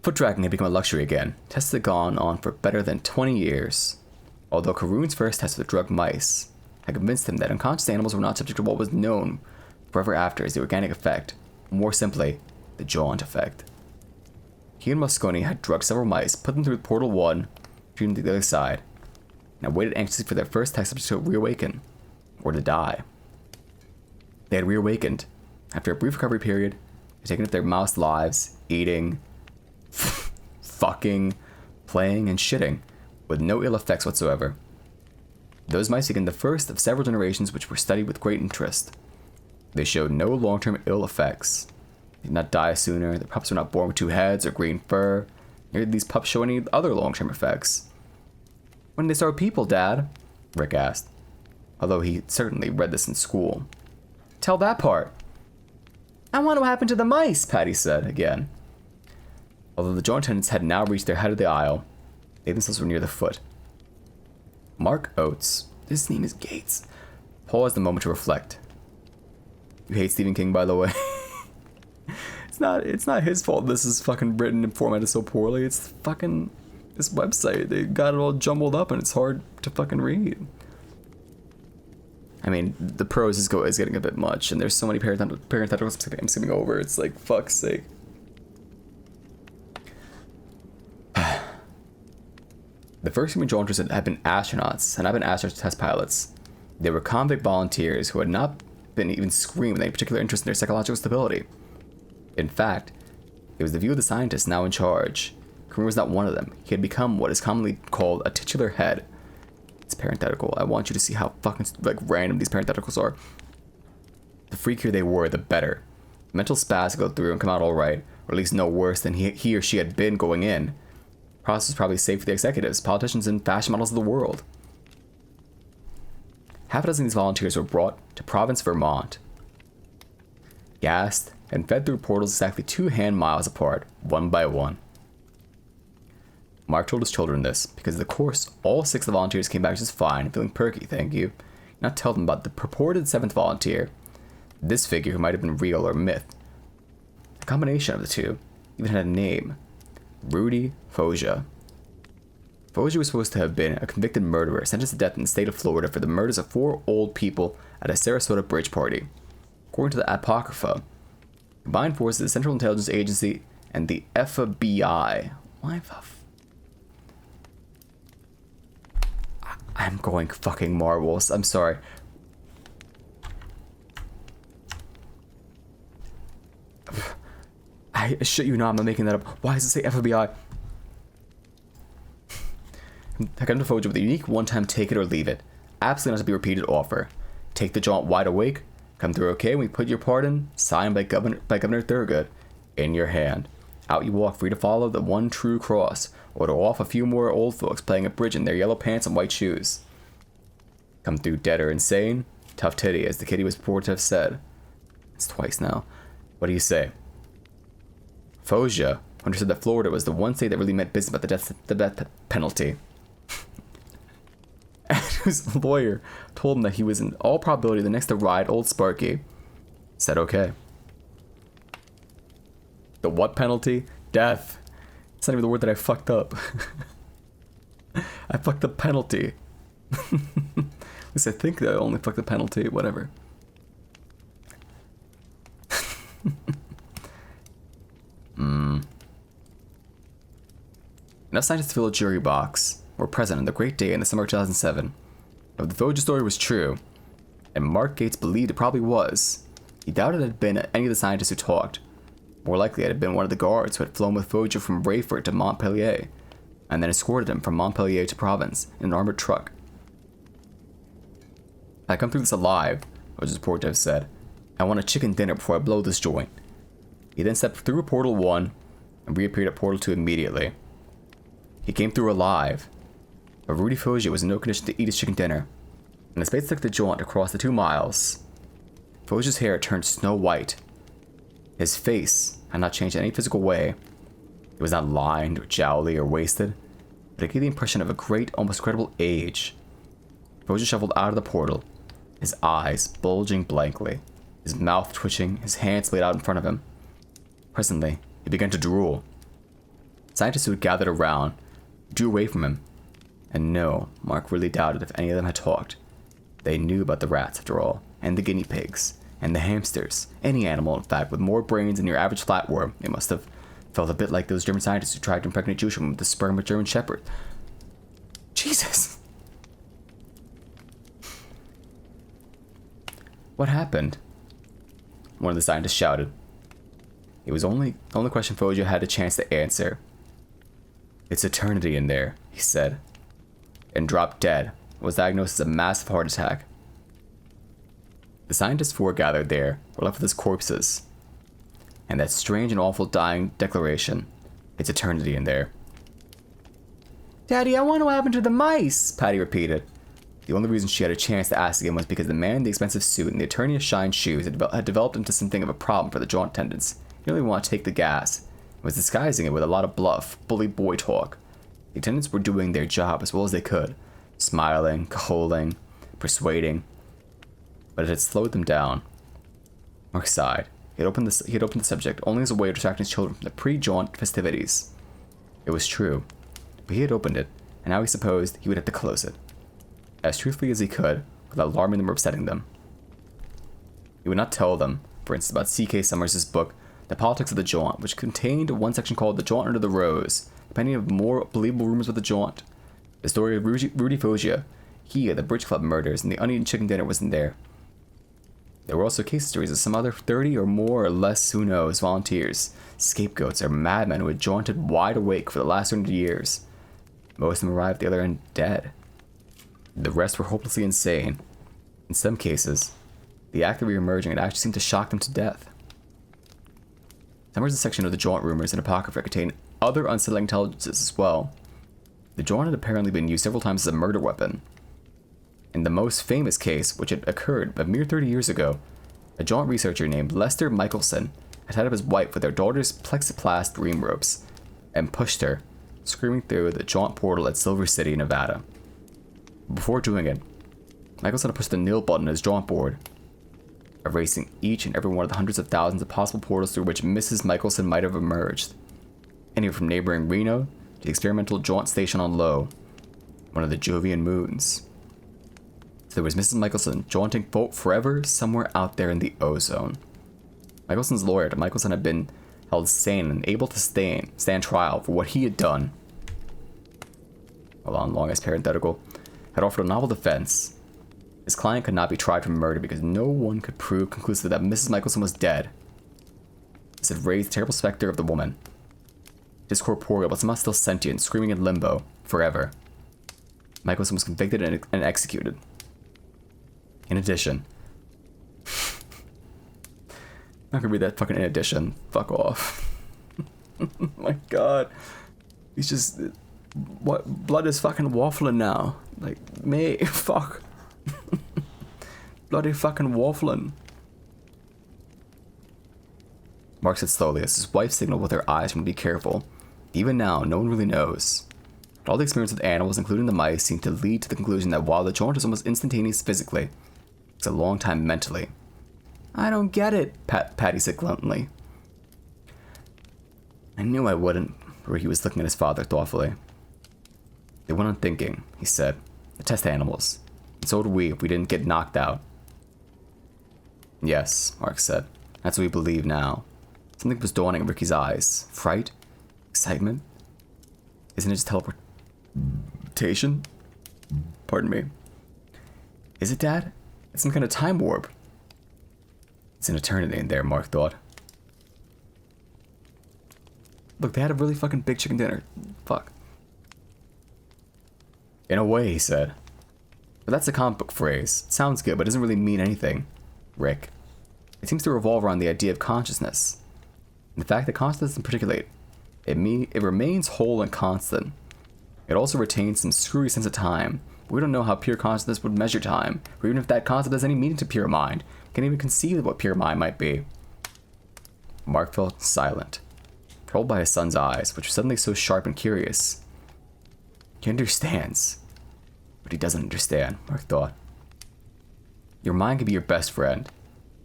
Foot dragging had become a luxury again. Tests had gone on for better than 20 years. Although Karun's first test with drugged mice had convinced him that unconscious animals were not subject to what was known forever after as the organic effect, more simply, the Jaunt effect. He and Mosconi had drugged several mice, put them through Portal 1, treated them to the other side, and waited anxiously for their first test subject to reawaken, or to die. They had reawakened. After a brief recovery period, had taken up their mouse lives, eating, fucking, playing, and shitting, with no ill effects whatsoever. Those mice became the first of several generations which were studied with great interest. They showed no long-term ill effects. They did not die sooner, the pups were not born with 2 heads or green fur, nor did these pups show any other long-term effects. "When did they start with people, Dad?" Rick asked, although he certainly read this in school. "Tell that part." "I wonder what happened to the mice," Patty said again. Although the Jaunt attendants had now reached their head of the aisle, they themselves were near the foot. Mark Oates. His name is Gates. Paused a moment to reflect. You hate Stephen King, by the way. It's not his fault this is fucking written and formatted so poorly. It's fucking this website. They got it all jumbled up and it's hard to fucking read. I mean, the prose is getting a bit much, and there's so many parentheticals I'm skimming over. It's like, fuck's sake. The first human jaunters had been astronauts, and I've been astronauts test pilots. They were convict volunteers who had not been even screamed with any particular interest in their psychological stability. In fact, it was the view of the scientist now in charge. Kareem was not one of them. He had become what is commonly called a titular head. It's parenthetical. I want you to see how fucking random these parentheticals are. The freakier they were, the better. Mental spasms go through and come out all right, or at least no worse than he or she had been going in. The process was probably safe for the executives, politicians, and fashion models of the world. Half a dozen of these volunteers were brought to Province, Vermont, gassed, and fed through portals exactly 2 hand miles apart, one by one. Mark told his children this, because of the course, all 6 of the volunteers came back just fine, feeling perky, thank you. Not tell them about the purported 7th volunteer, this figure who might have been real or myth. The combination of the two even had a name, Rudy Foggia. Foggia was supposed to have been a convicted murderer sentenced to death in the state of Florida for the murders of 4 old people at a Sarasota bridge party. According to the Apocrypha, combined forces of the Central Intelligence Agency and the FBI. Why the I'm going fucking marbles. I'm sorry. I shit you not, I'm not making that up. Why does it say FBI? I come to Foggia with a unique one-time take it or leave it. Absolutely not to be repeated offer. Take the jaunt wide awake. Come through okay when we put your pardon, signed by Governor Thurgood, in your hand. Out you walk, free to follow the one true cross, or to off a few more old folks playing a bridge in their yellow pants and white shoes. Come through dead or insane, tough titty, as the kitty was purported to have said. It's twice now. What do you say? Foggia understood that Florida was the one state that really meant business about the death penalty. And his lawyer told him that he was in all probability the next to ride Old Sparky. Said okay. The what penalty? Death. It's not even the word that I fucked up. I fucked the penalty. At least I think that I only fucked the penalty. Whatever. Enough scientists to fill a jury box were present on the great day in the summer of 2007. If the Foggia story was true, and Mark Gates believed it probably was, he doubted it had been any of the scientists who talked. More likely it had been one of the guards who had flown with Foggia from Rayford to Montpellier, and then escorted him from Montpellier to Provence in an armored truck. I come through this alive, was reported to have said. I want a chicken dinner before I blow this joint. He then stepped through Portal 1 and reappeared at Portal 2 immediately. He came through alive, but Rudy Foggia was in no condition to eat his chicken dinner, and as Bates took the jaunt across the 2 miles, Foggia's hair turned snow white. His face had not changed in any physical way. It was not lined or jowly or wasted, but it gave the impression of a great, almost incredible age. Foggia shuffled out of the portal, his eyes bulging blankly, his mouth twitching, his hands laid out in front of him. Presently, he began to drool. Scientists who had gathered around drew away from him, and no, Mark really doubted if any of them had talked. They knew about the rats, after all, and the guinea pigs, and the hamsters. Any animal, in fact, with more brains than your average flatworm. They must have felt a bit like those German scientists who tried to impregnate Jewish women with the sperm of German Shepherd. Jesus! What happened? One of the scientists shouted. It was the only question Foggia had a chance to answer. It's eternity in there, he said, and dropped dead, was diagnosed as a massive heart attack. The scientists foregathered there were left with his corpses, and that strange and awful dying declaration, it's eternity in there. Daddy, I wonder what happened to the mice, Patty repeated. The only reason she had a chance to ask again was because the man in the expensive suit and the attorney of shine shoes had developed into something of a problem for the jaunt attendants. He didn't really want to take the gas, and was disguising it with a lot of bluff, bully boy talk. The attendants were doing their job as well as they could, smiling, cajoling, persuading, but it had slowed them down. Mark sighed. He had opened the subject only as a way of distracting his children from the pre-jaunt festivities. It was true, but he had opened it, and now he supposed he would have to close it, as truthfully as he could, without alarming them or upsetting them. He would not tell them, for instance, about C.K. Summers' book, The Politics of the Jaunt, which contained one section called The Jaunt Under the Rose, depending on more believable rumors of the Jaunt. The story of Rudy Foggia, he, the Bridge Club murders, and the uneaten chicken dinner wasn't there. There were also case stories of some other 30 or more or less, who knows, volunteers, scapegoats, or madmen who had jaunted wide awake for the last 100 years. Most of them arrived at the other end dead. The rest were hopelessly insane. In some cases, the act of re-emerging had actually seemed to shock them to death. Summers' section of the Jaunt rumors and Apocrypha contained other unsettling intelligences as well. The Jaunt had apparently been used several times as a murder weapon. In the most famous case, which had occurred a mere 30 years ago, a Jaunt researcher named Lester Michelson had tied up his wife with their daughter's plexiglass dream ropes and pushed her, screaming through the Jaunt portal at Silver City, Nevada. Before doing it, Michelson had pushed the nil button on his Jaunt board, erasing each and every one of the hundreds of thousands of possible portals through which Mrs. Michelson might have emerged, anywhere from neighboring Reno to the experimental Jaunt station on Io, one of the Jovian moons. So there was Mrs. Michelson jaunting forever somewhere out there in the ozone. Michelson's lawyer, Michelson, had been held sane and able to stand trial for what he had done. A long-ass parenthetical, had offered a novel defense. His client could not be tried for murder because no one could prove conclusively that Mrs. Michelson was dead. This had raised the terrible specter of the woman, discorporeal but somehow still sentient, screaming in limbo forever. Michelson was convicted and executed. In addition, I'm not gonna read that fucking in addition. Fuck off. My god. He's just, what, blood is fucking waffling now. Like, fuck. Bloody fucking waffling. Mark said slowly as his wife signaled with her eyes for him to be careful. Even now, no one really knows. But all the experience with animals, including the mice, seemed to lead to the conclusion that while the jaunt is almost instantaneous physically, it's a long time mentally. I don't get it, Patty said gluntly. I knew I wouldn't, Ricky was looking at his father thoughtfully. They went on thinking, he said. They test animals. And so would we if we didn't get knocked out. Yes, Mark said. That's what we believe now. Something was dawning in Ricky's eyes. Fright? Excitement? Isn't it just teleportation? Pardon me. Is it, Dad? It's some kind of time warp. It's an eternity in there, Mark thought. Look, they had a really fucking big chicken dinner. Fuck. In a way, he said. But that's a comic book phrase. It sounds good, but it doesn't really mean anything. Rick. It seems to revolve around the idea of consciousness. And the fact that consciousness doesn't particulate. It remains whole and constant. It also retains some screwy sense of time. But we don't know how pure consciousness would measure time, or even if that concept has any meaning to pure mind. We can't even conceive of what pure mind might be. Mark felt silent, troubled by his son's eyes, which were suddenly so sharp and curious. He understands, but he doesn't understand, Mark thought. Your mind can be your best friend.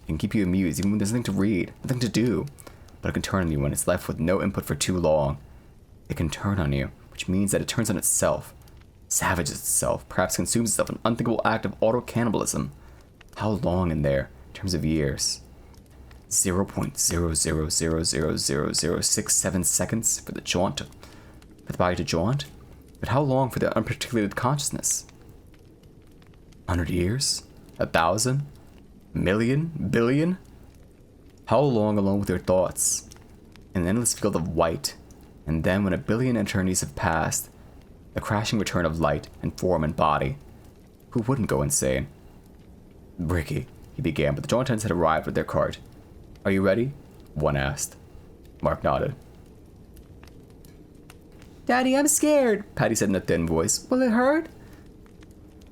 It can keep you amused even when there's nothing to read, nothing to do, but it can turn on you when it's left with no input for too long. It can turn on you, which means that it turns on itself, savages itself, perhaps consumes itself in an unthinkable act of auto-cannibalism. How long in there, in terms of years? 0.0000067 seconds for the jaunt, for the body to jaunt? But how long for the unparticulated consciousness? 100 years? 1,000? Million? Billion? How long alone with your thoughts? In an endless field of white, and then when 1 billion eternities have passed, the crashing return of light and form and body. Who wouldn't go insane? Ricky, he began, but the jaunt attendants had arrived with their cart. Are you ready? One asked. Mark nodded. Daddy, I'm scared, Patty said in a thin voice. Will it hurt?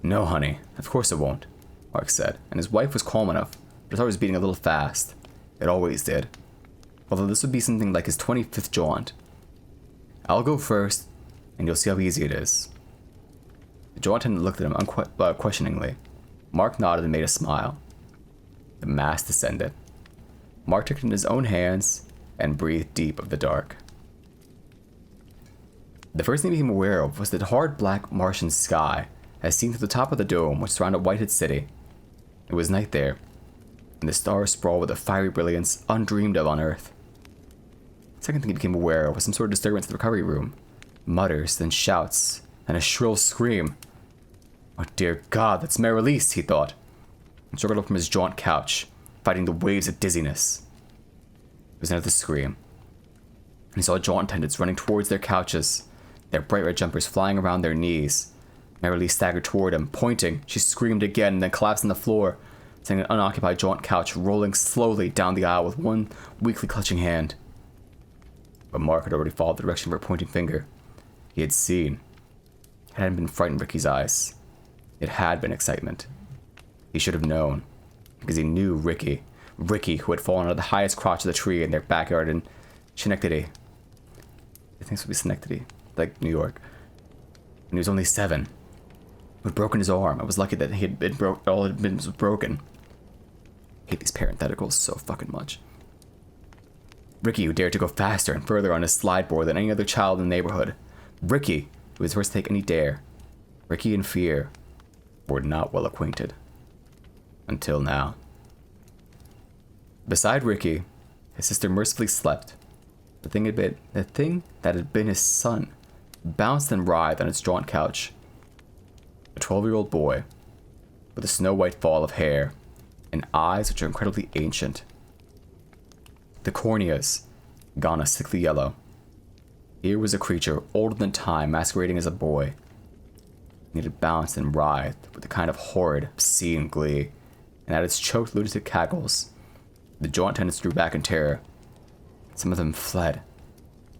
No, honey. Of course it won't, Mark said, and his wife was calm enough, but his heart was beating a little fast. It always did. Although this would be something like his 25th jaunt. I'll go first, and you'll see how easy it is. The Jaunt attendant looked at him questioningly. Mark nodded and made a smile. The mask descended. Mark took it in his own hands and breathed deep of the dark. The first thing he became aware of was the hard black Martian sky as seen through the top of the dome which surrounded Whitehead City. It was night there, and the stars sprawled with a fiery brilliance undreamed of on Earth. The second thing he became aware of was some sort of disturbance in the recovery room. Mutters, then shouts, and a shrill scream. Oh dear God, that's Marilise, he thought, and struggled up from his Jaunt couch, fighting the waves of dizziness. It was another scream, and he saw Jaunt attendants running towards their couches, their bright red jumpers flying around their knees. Marilise staggered toward him, pointing. She screamed again and then collapsed on the floor, sending an unoccupied Jaunt couch rolling slowly down the aisle with one weakly clutching hand. But Mark had already followed the direction of her pointing finger. He had seen. It hadn't been fright in Ricky's eyes. It had been excitement. He should have known, because he knew Ricky, who had fallen out of the highest crotch of the tree in their backyard in Schenectady. I think this would be Schenectady, like New York. And he was only 7. He had broken his arm. I was lucky that he had been all it had been was broken. I hate these parentheticals so fucking much. Ricky, who dared to go faster and further on his slide board than any other child in the neighborhood. Ricky, who was first to take any dare. Ricky and fear were not well acquainted. Until now. Beside Ricky, his sister mercifully slept. The thing that had been his son bounced and writhed on its Jaunt couch. A 12-year-old boy with a snow-white fall of hair and eyes which are incredibly ancient. The corneas gone a sickly yellow. Here was a creature older than time masquerading as a boy. And it had bounced and writhed with a kind of horrid, obscene glee, and at its choked lunatic cackles, the Jaunt attendants drew back in terror. Some of them fled,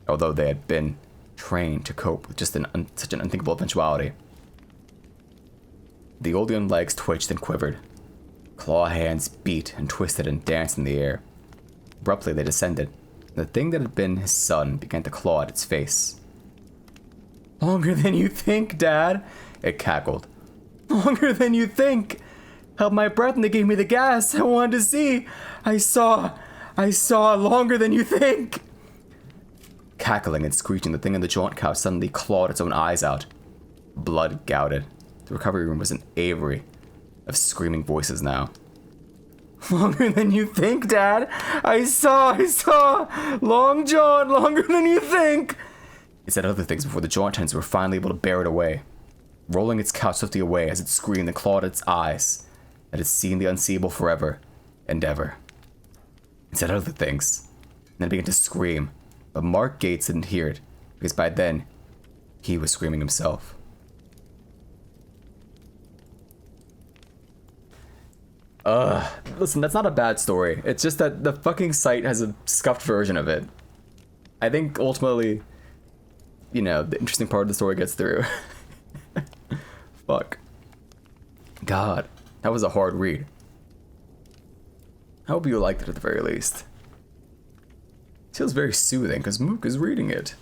although they had been trained to cope with just such an unthinkable eventuality. The old young legs twitched and quivered. Claw hands beat and twisted and danced in the air. Abruptly they descended, and the thing that had been his son began to claw at its face. "Longer than you think, Dad," it cackled. "Longer than you think. Held my breath and they gave me the gas. I wanted to see. I saw longer than you think." Cackling and screeching, the thing on the Jaunt couch suddenly clawed its own eyes out. Blood gouted. The recovery room was an aviary of screaming voices now. "Longer than you think, Dad. I saw. Long John, longer than you think." It said other things before the Jaunt attendants were finally able to bear it away, rolling its couch swiftly away as it screamed and clawed at its eyes that had seen the unseeable forever and ever. It said other things, and then began to scream, but Mark Gates didn't hear it, because by then, he was screaming himself. Listen, that's not a bad story. It's just that the fucking site has a scuffed version of it. I think ultimately, you know, the interesting part of the story gets through. Fuck. God, that was a hard read. I hope you liked it at the very least. It feels very soothing because Mook is reading it.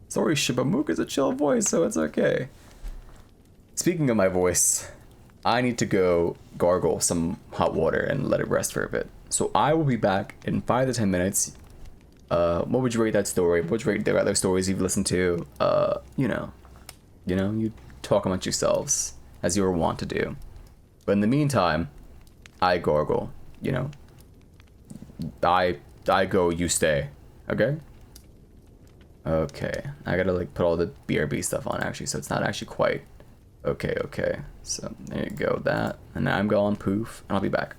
Sorry, shit, but Mook is a chill voice, so it's okay. Speaking of my voice, I need to go gargle some hot water and let it rest for a bit. So I will be back in 5 to 10 minutes. What would you rate that story? What would you rate the other stories you've listened to? You talk amongst yourselves as you were wont to do. But in the meantime, I gargle. I go, you stay. Okay? Okay. I gotta put all the BRB stuff on actually, so it's not actually quite. Okay. So there you go, that. And now I'm gone, poof, and I'll be back.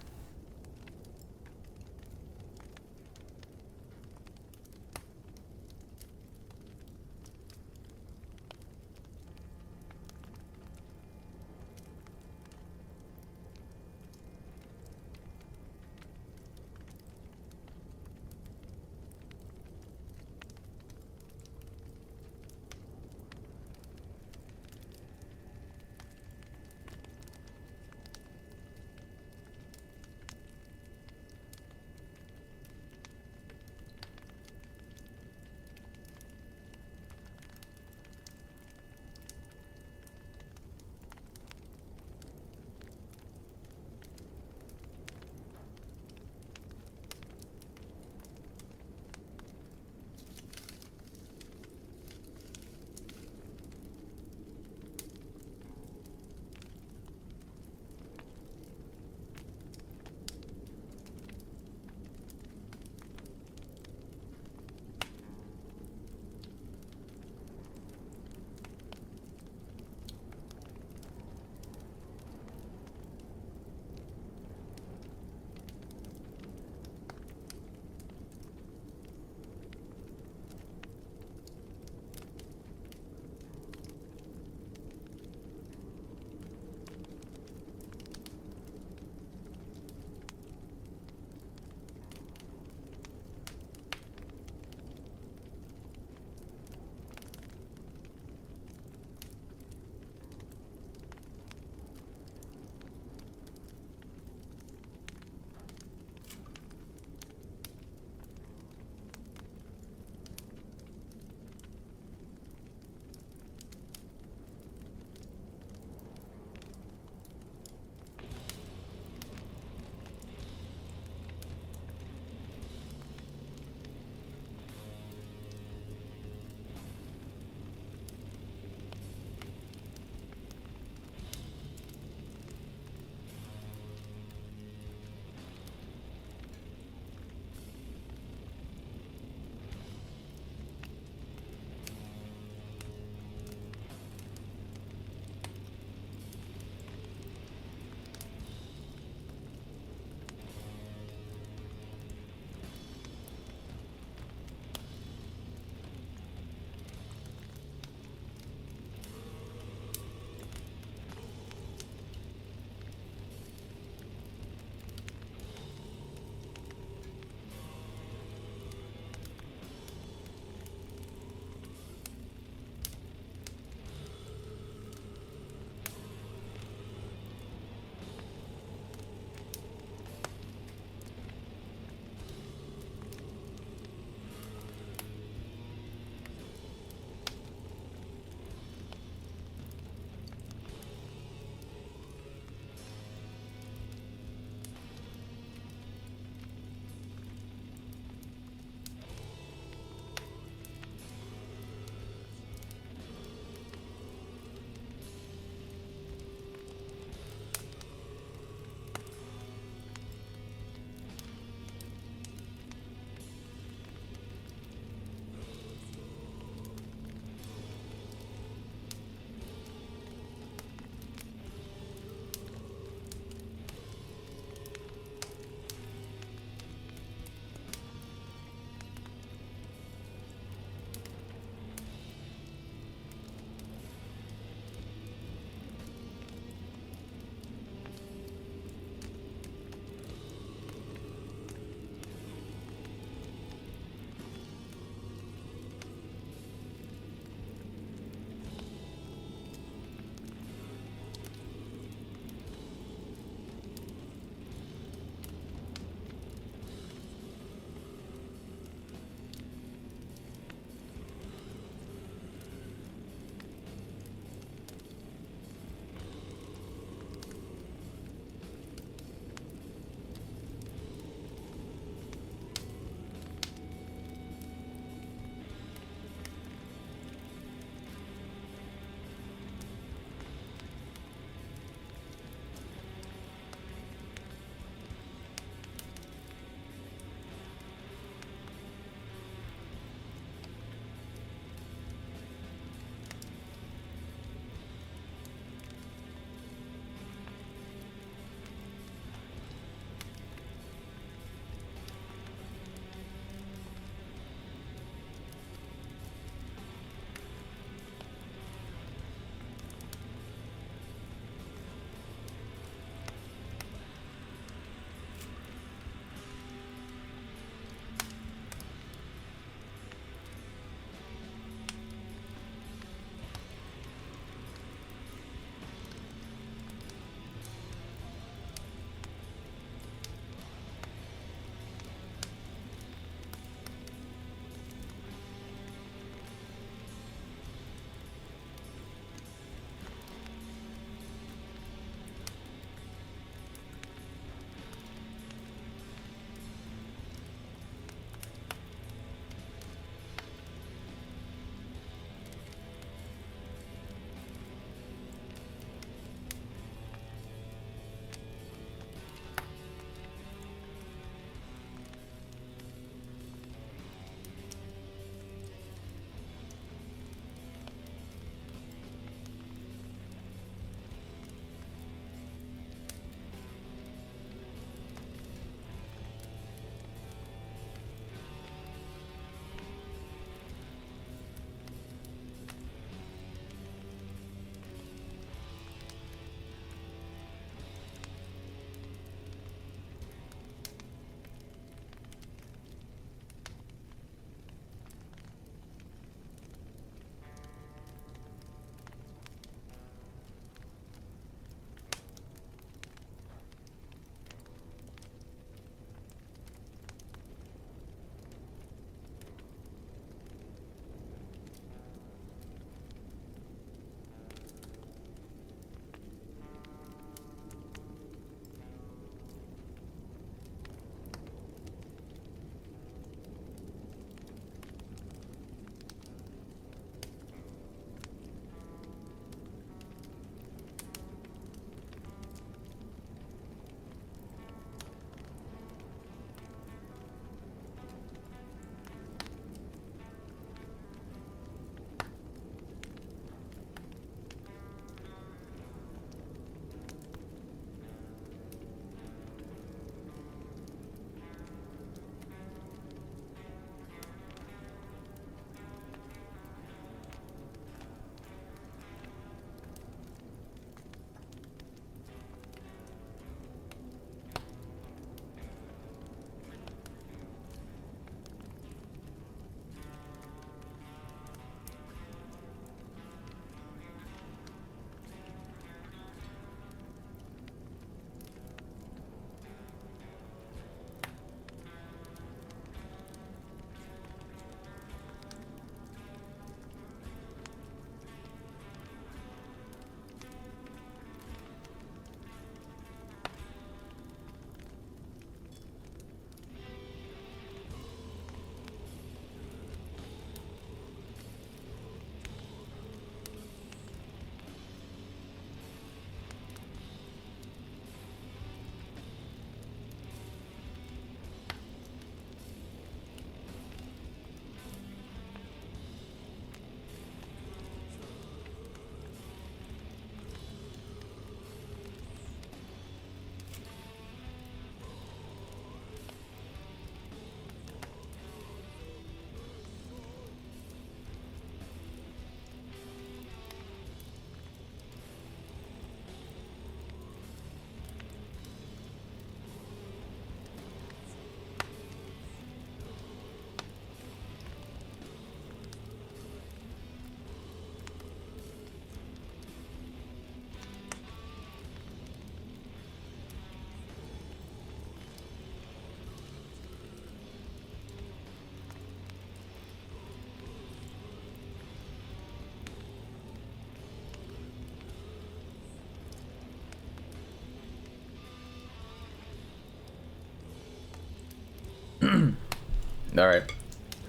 Alright.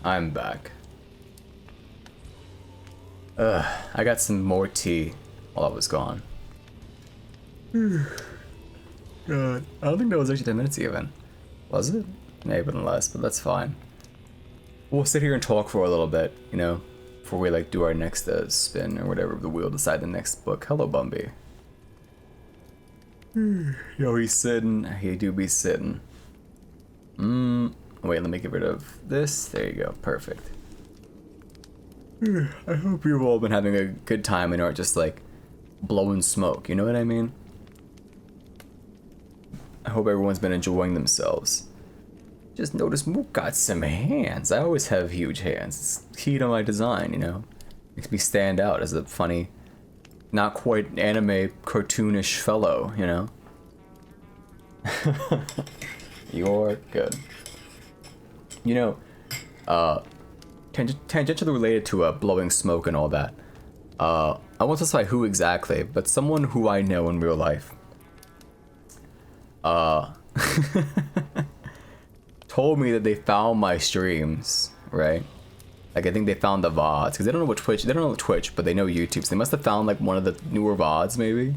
I'm back. I got some more tea while I was gone. God. I don't think that was actually 10 minutes even. Was it? Maybe less, but that's fine. We'll sit here and talk for a little bit, you know, before we like do our next spin or whatever. The wheel decide the next book. Hello, Bumby. Yo, he's sitting. He do be sitting. Wait, let me get rid of this. There you go. Perfect. I hope you've all been having a good time and aren't just like blowing smoke. You know what I mean? I hope everyone's been enjoying themselves. Just notice Mook got some hands. I always have huge hands. It's key to my design, you know? Makes me stand out as a funny, not quite anime cartoonish fellow, you know? You're good. You know, tangentially related to blowing smoke and all that. I won't specify who exactly, but someone who I know in real life. Told me that they found my streams, right? Like I think they found the VODs because they don't know what Twitch. They don't know Twitch, but they know YouTube. So they must have found like one of the newer VODs, maybe.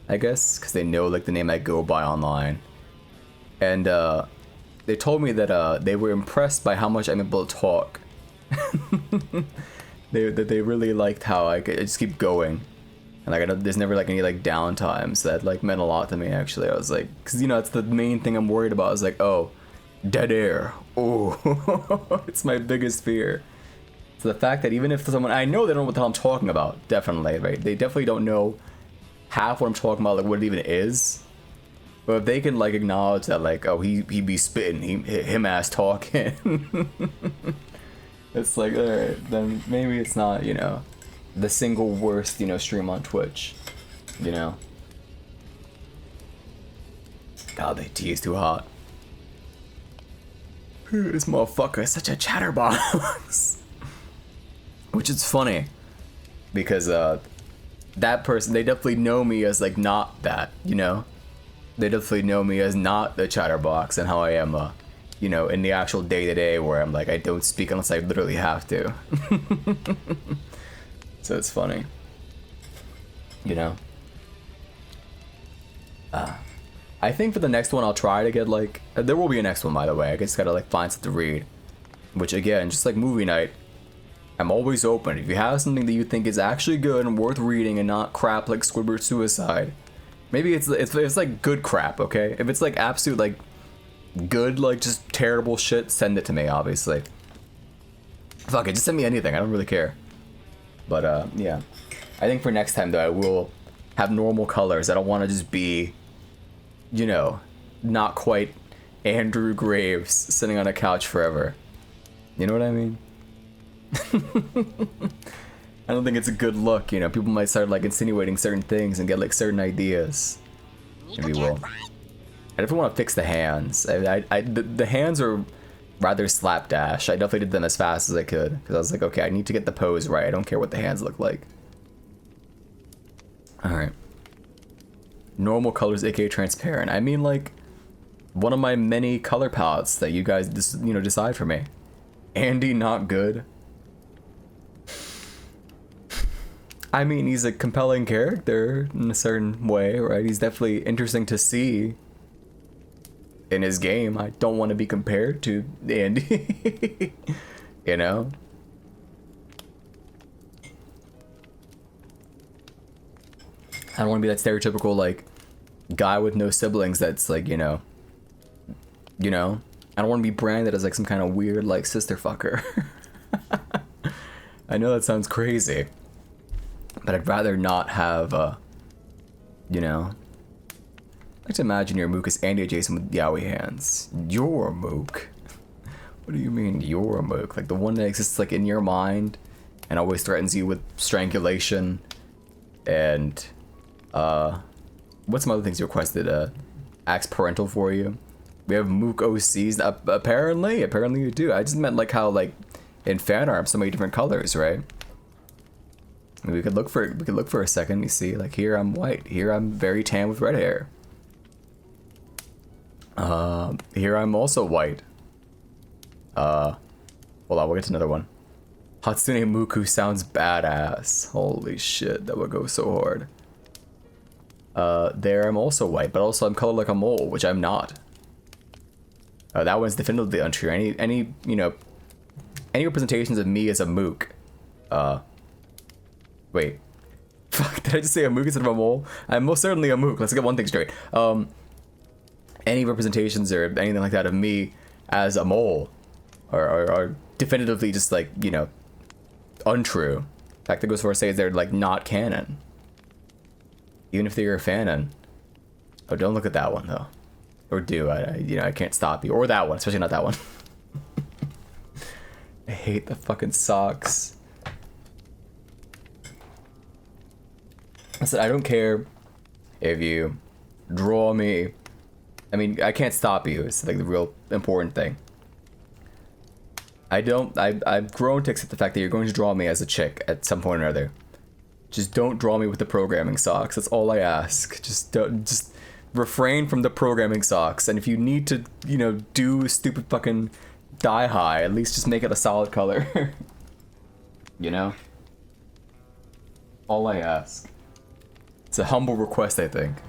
I guess because they know like the name I go by online. And they told me that they were impressed by how much I'm able to talk. They really liked how I just keep going. And like there's never like any like downtime. So that like meant a lot to me actually. I was like, because you know it's the main thing I'm worried about. I was like, oh. Dead air. Oh, it's my biggest fear. So the fact that even if someone, I know they don't know what the hell I'm talking about, definitely, right? They definitely don't know half what I'm talking about, like what it even is. But if they can like acknowledge that, like, oh, he be spitting, him ass talking. It's like, alright, then maybe it's not, you know, the single worst, you know, stream on Twitch, you know. God, the tea is too hot. This motherfucker is such a chatterbox. Which is funny. Because that person, they definitely know me as like not that, you know? They definitely know me as not the chatterbox and how I am, you know, in the actual day-to-day where I'm like, I don't speak unless I literally have to. So it's funny. You know? I think for the next one I'll try to get like, there will be a next one by the way, I just gotta like find something to read. Which again, just like movie night, I'm always open. If you have something that you think is actually good and worth reading and not crap like Squidward Suicide, maybe it's like good crap, okay? If it's like absolute like good, like just terrible shit, send it to me obviously. Fuck it, just send me anything, I don't really care. But yeah. I think for next time though, I will have normal colors. I don't want to just be, you know, not quite Andrew Graves sitting on a couch forever. You know what I mean? I don't think it's a good look, you know. People might start like insinuating certain things and get like certain ideas. If you will. I definitely want to fix the hands. The hands are rather slapdash. I definitely did them as fast as I could because I was like, okay, I need to get the pose right. I don't care what the hands look like. All right. Normal colors, aka transparent. I mean, like, one of my many color palettes that you guys, you know, decide for me. Andy, not good. I mean, he's a compelling character in a certain way, right? He's definitely interesting to see in his game. I don't want to be compared to Andy. You know? I don't want to be that stereotypical, like, guy with no siblings that's, like, you know. I don't want to be branded as, like, some kind of weird, like, sister fucker. I know that sounds crazy. But I'd rather not have, you know. I like to imagine your Mook is Andy adjacent with yaoi hands. Your Mook? What do you mean, your Mook? Like, the one that exists, like, in your mind and always threatens you with strangulation and... what's some other things you requested? Acts parental for you. We have Mook OCs. Apparently you do. I just meant like how like in fan art so many different colors, right? And we could look for a second. You see, like here I'm white. Here I'm very tan with red hair. Here I'm also white. Hold on, we'll get to another one. Hatsune Muku sounds badass. Holy shit, that would go so hard. There I'm also white, but also I'm colored like a mole, which I'm not. That one's definitively untrue. Any you know, any representations of me as a mook. Wait. Fuck, did I just say a mook instead of a mole? I'm most certainly a mook. Let's get one thing straight. Any representations or anything like that of me as a mole are definitively just like, you know, untrue. In fact, that goes for to say they're like not canon. Even if they're a fanon. Oh, don't look at that one though. Or do I can't stop you. Or that one, especially not that one. I hate the fucking socks. I said I don't care if you draw me. I mean, I can't stop you. It's like the real important thing. I've grown to accept the fact that you're going to draw me as a chick at some point or other. Just don't draw me with the programming socks. That's all I ask. Just refrain from the programming socks. And if you need to, you know, do stupid fucking dye high, at least just make it a solid color. You know? All I ask. It's a humble request, I think.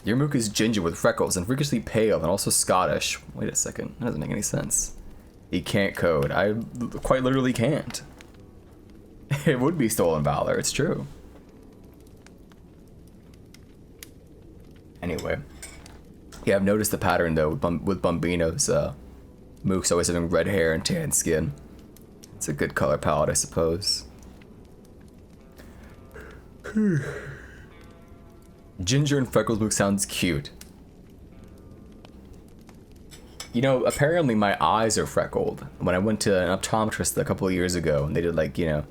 Your mook is ginger with freckles and freakishly pale and also Scottish. Wait a second. That doesn't make any sense. He can't code. I quite literally can't. It would be stolen valor. It's true. Anyway. Yeah, I've noticed the pattern though with Bambino's mooks always having red hair and tan skin. It's a good color palette, I suppose. Ginger and freckles mook sounds cute. You know, apparently my eyes are freckled. When I went to an optometrist a couple of years ago and they did like, you know,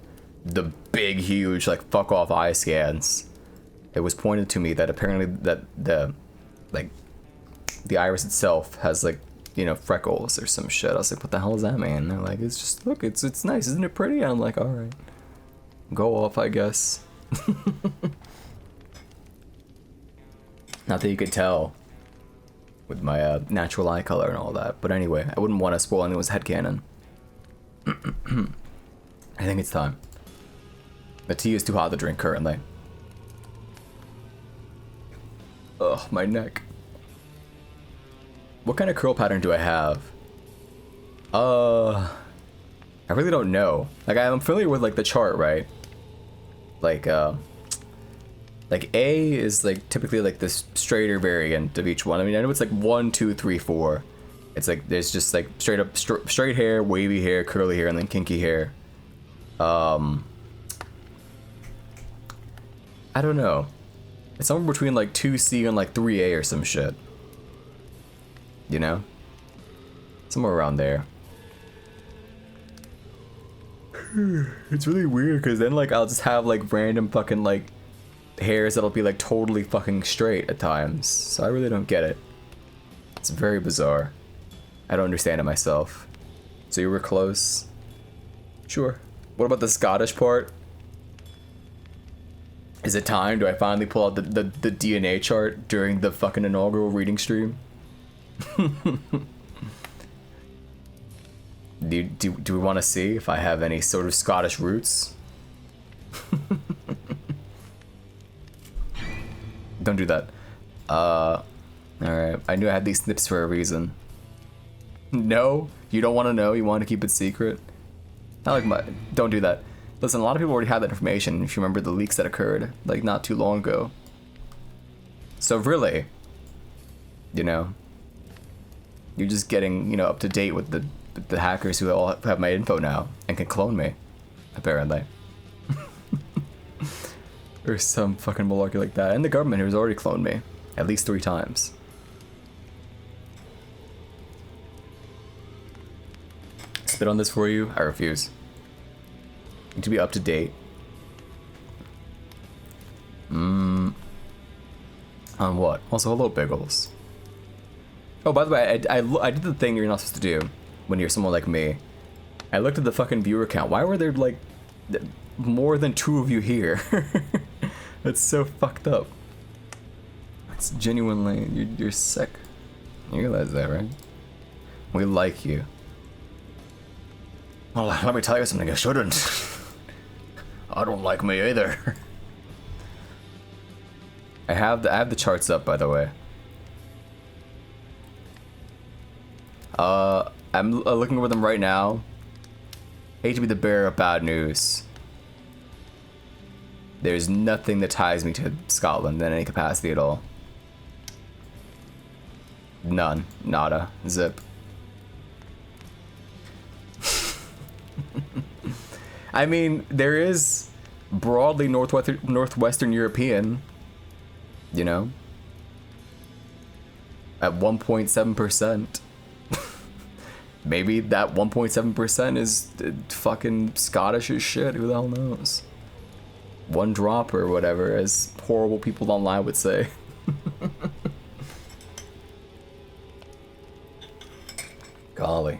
the big, huge, like fuck off eye scans, it was pointed to me that apparently that the iris itself has like, you know, freckles or some shit. I was like, what the hell is that, man? And they're like, it's just, look, it's nice, isn't it pretty? And I'm like, all right, go off, I guess. Not that you could tell with my natural eye color and all that. But anyway, I wouldn't want to spoil anyone's headcanon. I think it's time. The tea is too hot to drink currently. Ugh, my neck. What kind of curl pattern do I have? I really don't know. Like, I'm familiar with like the chart, right? Like A is like typically like this straighter variant of each one. I mean, I know it's like 1, 2, 3, 4. It's like there's just like straight up straight hair, wavy hair, curly hair, and then kinky hair. I don't know. It's somewhere between like 2C and like 3A or some shit. You know? Somewhere around there. It's really weird because then like I'll just have like random fucking like hairs that'll be like totally fucking straight at times. So I really don't get it. It's very bizarre. I don't understand it myself. So you were close? Sure. What about the Scottish part? Is it time? Do I finally pull out the DNA chart during the fucking inaugural reading stream? Do we want to see if I have any sort of Scottish roots? Don't do that. Alright. I knew I had these snips for a reason. No? You don't want to know? You want to keep it secret? Not like my... Don't do that. Listen, a lot of people already have that information if you remember the leaks that occurred, like, not too long ago. So really, you know, you're just getting, you know, up to date with the hackers who all have my info now and can clone me, apparently. Or some fucking malarkey like that. And the government who's already cloned me at least 3 times. Spit on this for you? I refuse. Need to be up to date. On what? Also, hello, Biggles. Oh, by the way, I did the thing you're not supposed to do when you're someone like me. I looked at the fucking viewer count. Why were there, like, more than 2 of you here? That's so fucked up. It's genuinely... You're sick. You realize that, right? We like you. Well, let me tell you something, I shouldn't. I don't like me either. I have the charts up, by the way. I'm looking over them right now. Hate to be the bearer of bad news. There's nothing that ties me to Scotland in any capacity at all. None. Nada. Zip. I mean, there is broadly Northwestern European, you know, at 1.7%. Maybe that 1.7% is fucking Scottish as shit. Who the hell knows? One drop or whatever, as horrible people online would say. Golly.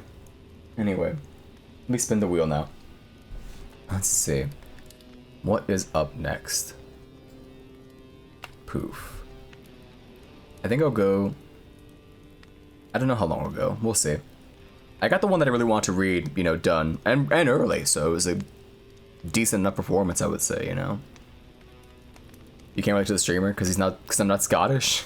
Anyway, let me spin the wheel now. Let's see. What is up next? Poof. I think I'll go... I don't know how long I'll go. We'll see. I got the one that I really want to read, you know, done. And early, so it was a decent enough performance, I would say, you know? You can't relate to the streamer because I'm not Scottish?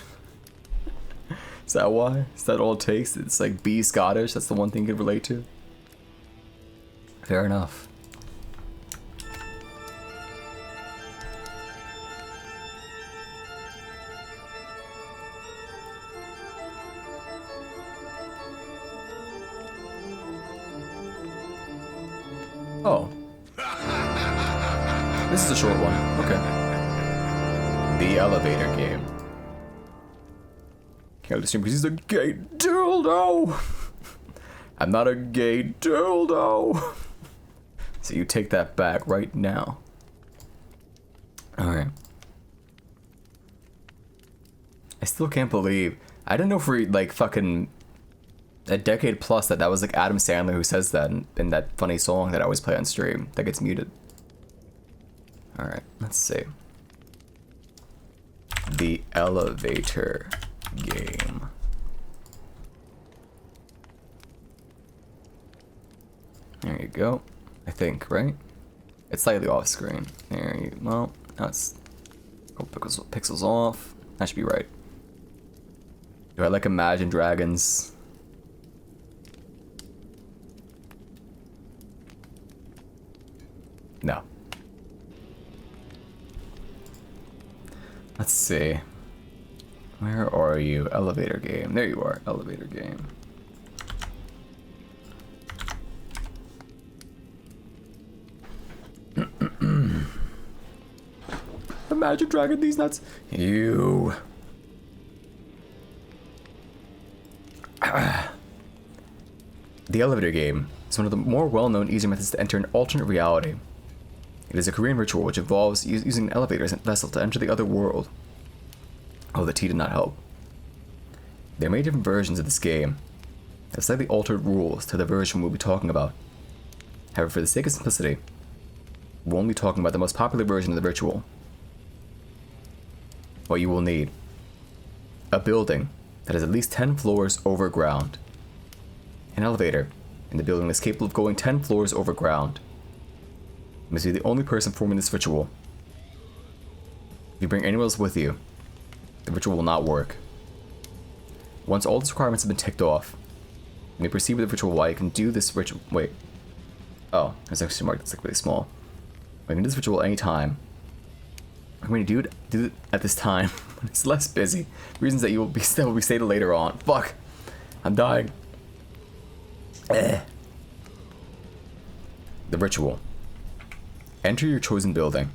Is that why? Is that all it takes? It's like, be Scottish, that's the one thing you can relate to? Fair enough. Oh. This is a short one. Okay. The elevator game. Can't listen because he's a gay dildo. I'm not a gay dildo. So you take that back right now. Alright. I still can't believe. I don't know for like fucking a decade plus that was like Adam Sandler who says that in that funny song that I always play on stream that gets muted. Alright, let's see. The elevator game. There you go. I think, right? It's slightly off screen. There you well, now it's a couple pixels off. That should be right. Do I like Imagine Dragons? No. Let's see. Where are you? Elevator game. There you are. Elevator game. Imagine Dragon these nuts. You. The elevator game is one of the more well-known easy methods to enter an alternate reality. It is a Korean ritual which involves using an elevator as a vessel to enter the other world. Oh, the tea did not help. There are many different versions of this game. There are slightly altered rules to the version we'll be talking about. However, for the sake of simplicity, we'll only be talking about the most popular version of the ritual. What you will need: a building that has at least 10 floors over ground. An elevator in the building is capable of going 10 floors over ground. You must be the only person performing this ritual. If you bring anyone else with you, the ritual will not work. Once all these requirements have been ticked off, you may proceed with the ritual while you can do this ritual. Wait. Oh, there's an exclamation mark that's like really small. You can do this ritual at any time. I'm going to do it at this time when it's less busy. Reasons that will be stated later on. Fuck. I'm dying. The ritual. Enter your chosen building.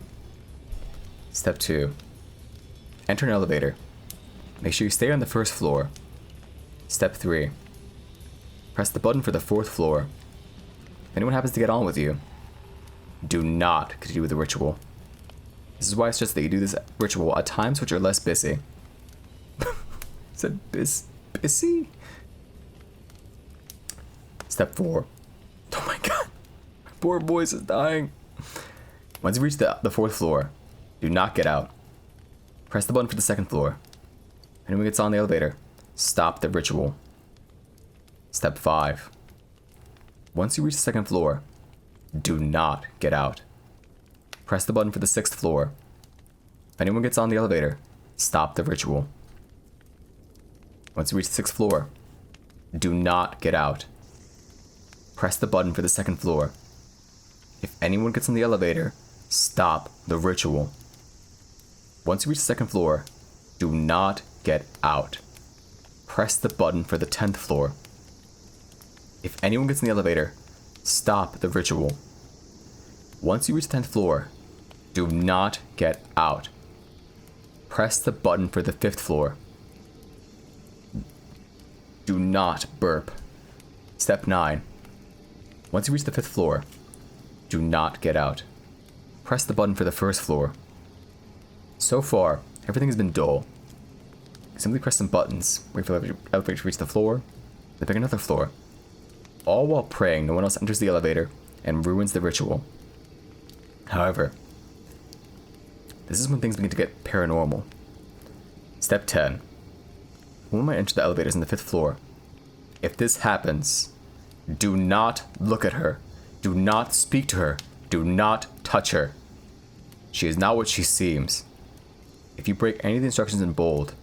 Step 2. Enter an elevator. Make sure you stay on the first floor. Step 3. Press the button for the 4th floor. If anyone happens to get on with you, do not continue with the ritual. This is why I suggest that you do this ritual at times which are less busy. Is it busy? Step 4. Oh my god. My poor voice is dying. Once you reach the 4th floor, do not get out. Press the button for the 2nd floor. If anyone gets on the elevator, stop the ritual. Step 5. Once you reach the 2nd floor, Do not get out. Press the button for the 6th floor. If anyone gets on the elevator, stop the ritual. Once you reach the 6th floor, do not get out. Press the button for the 2nd floor. If anyone gets on the elevator, stop the ritual. Once you reach the 2nd floor, do not get out. Press the button for the 10th floor. If anyone gets in the elevator, stop the ritual. Once you reach the 10th floor, do not get out. Press the button for the 5th floor. Do not burp. Step 9. Once you reach the 5th floor, do not get out. Press the button for the 1st floor. So far, everything has been dull. Simply press some buttons, wait for the elevator to reach the floor, then pick another floor. All while praying no one else enters the elevator and ruins the ritual. However, this is when things begin to get paranormal. Step 10. A woman might enter the elevators on the 5th floor. If this happens, do not look at her. Do not speak to her. Do not touch her. She is not what she seems. If you break any of the instructions in bold,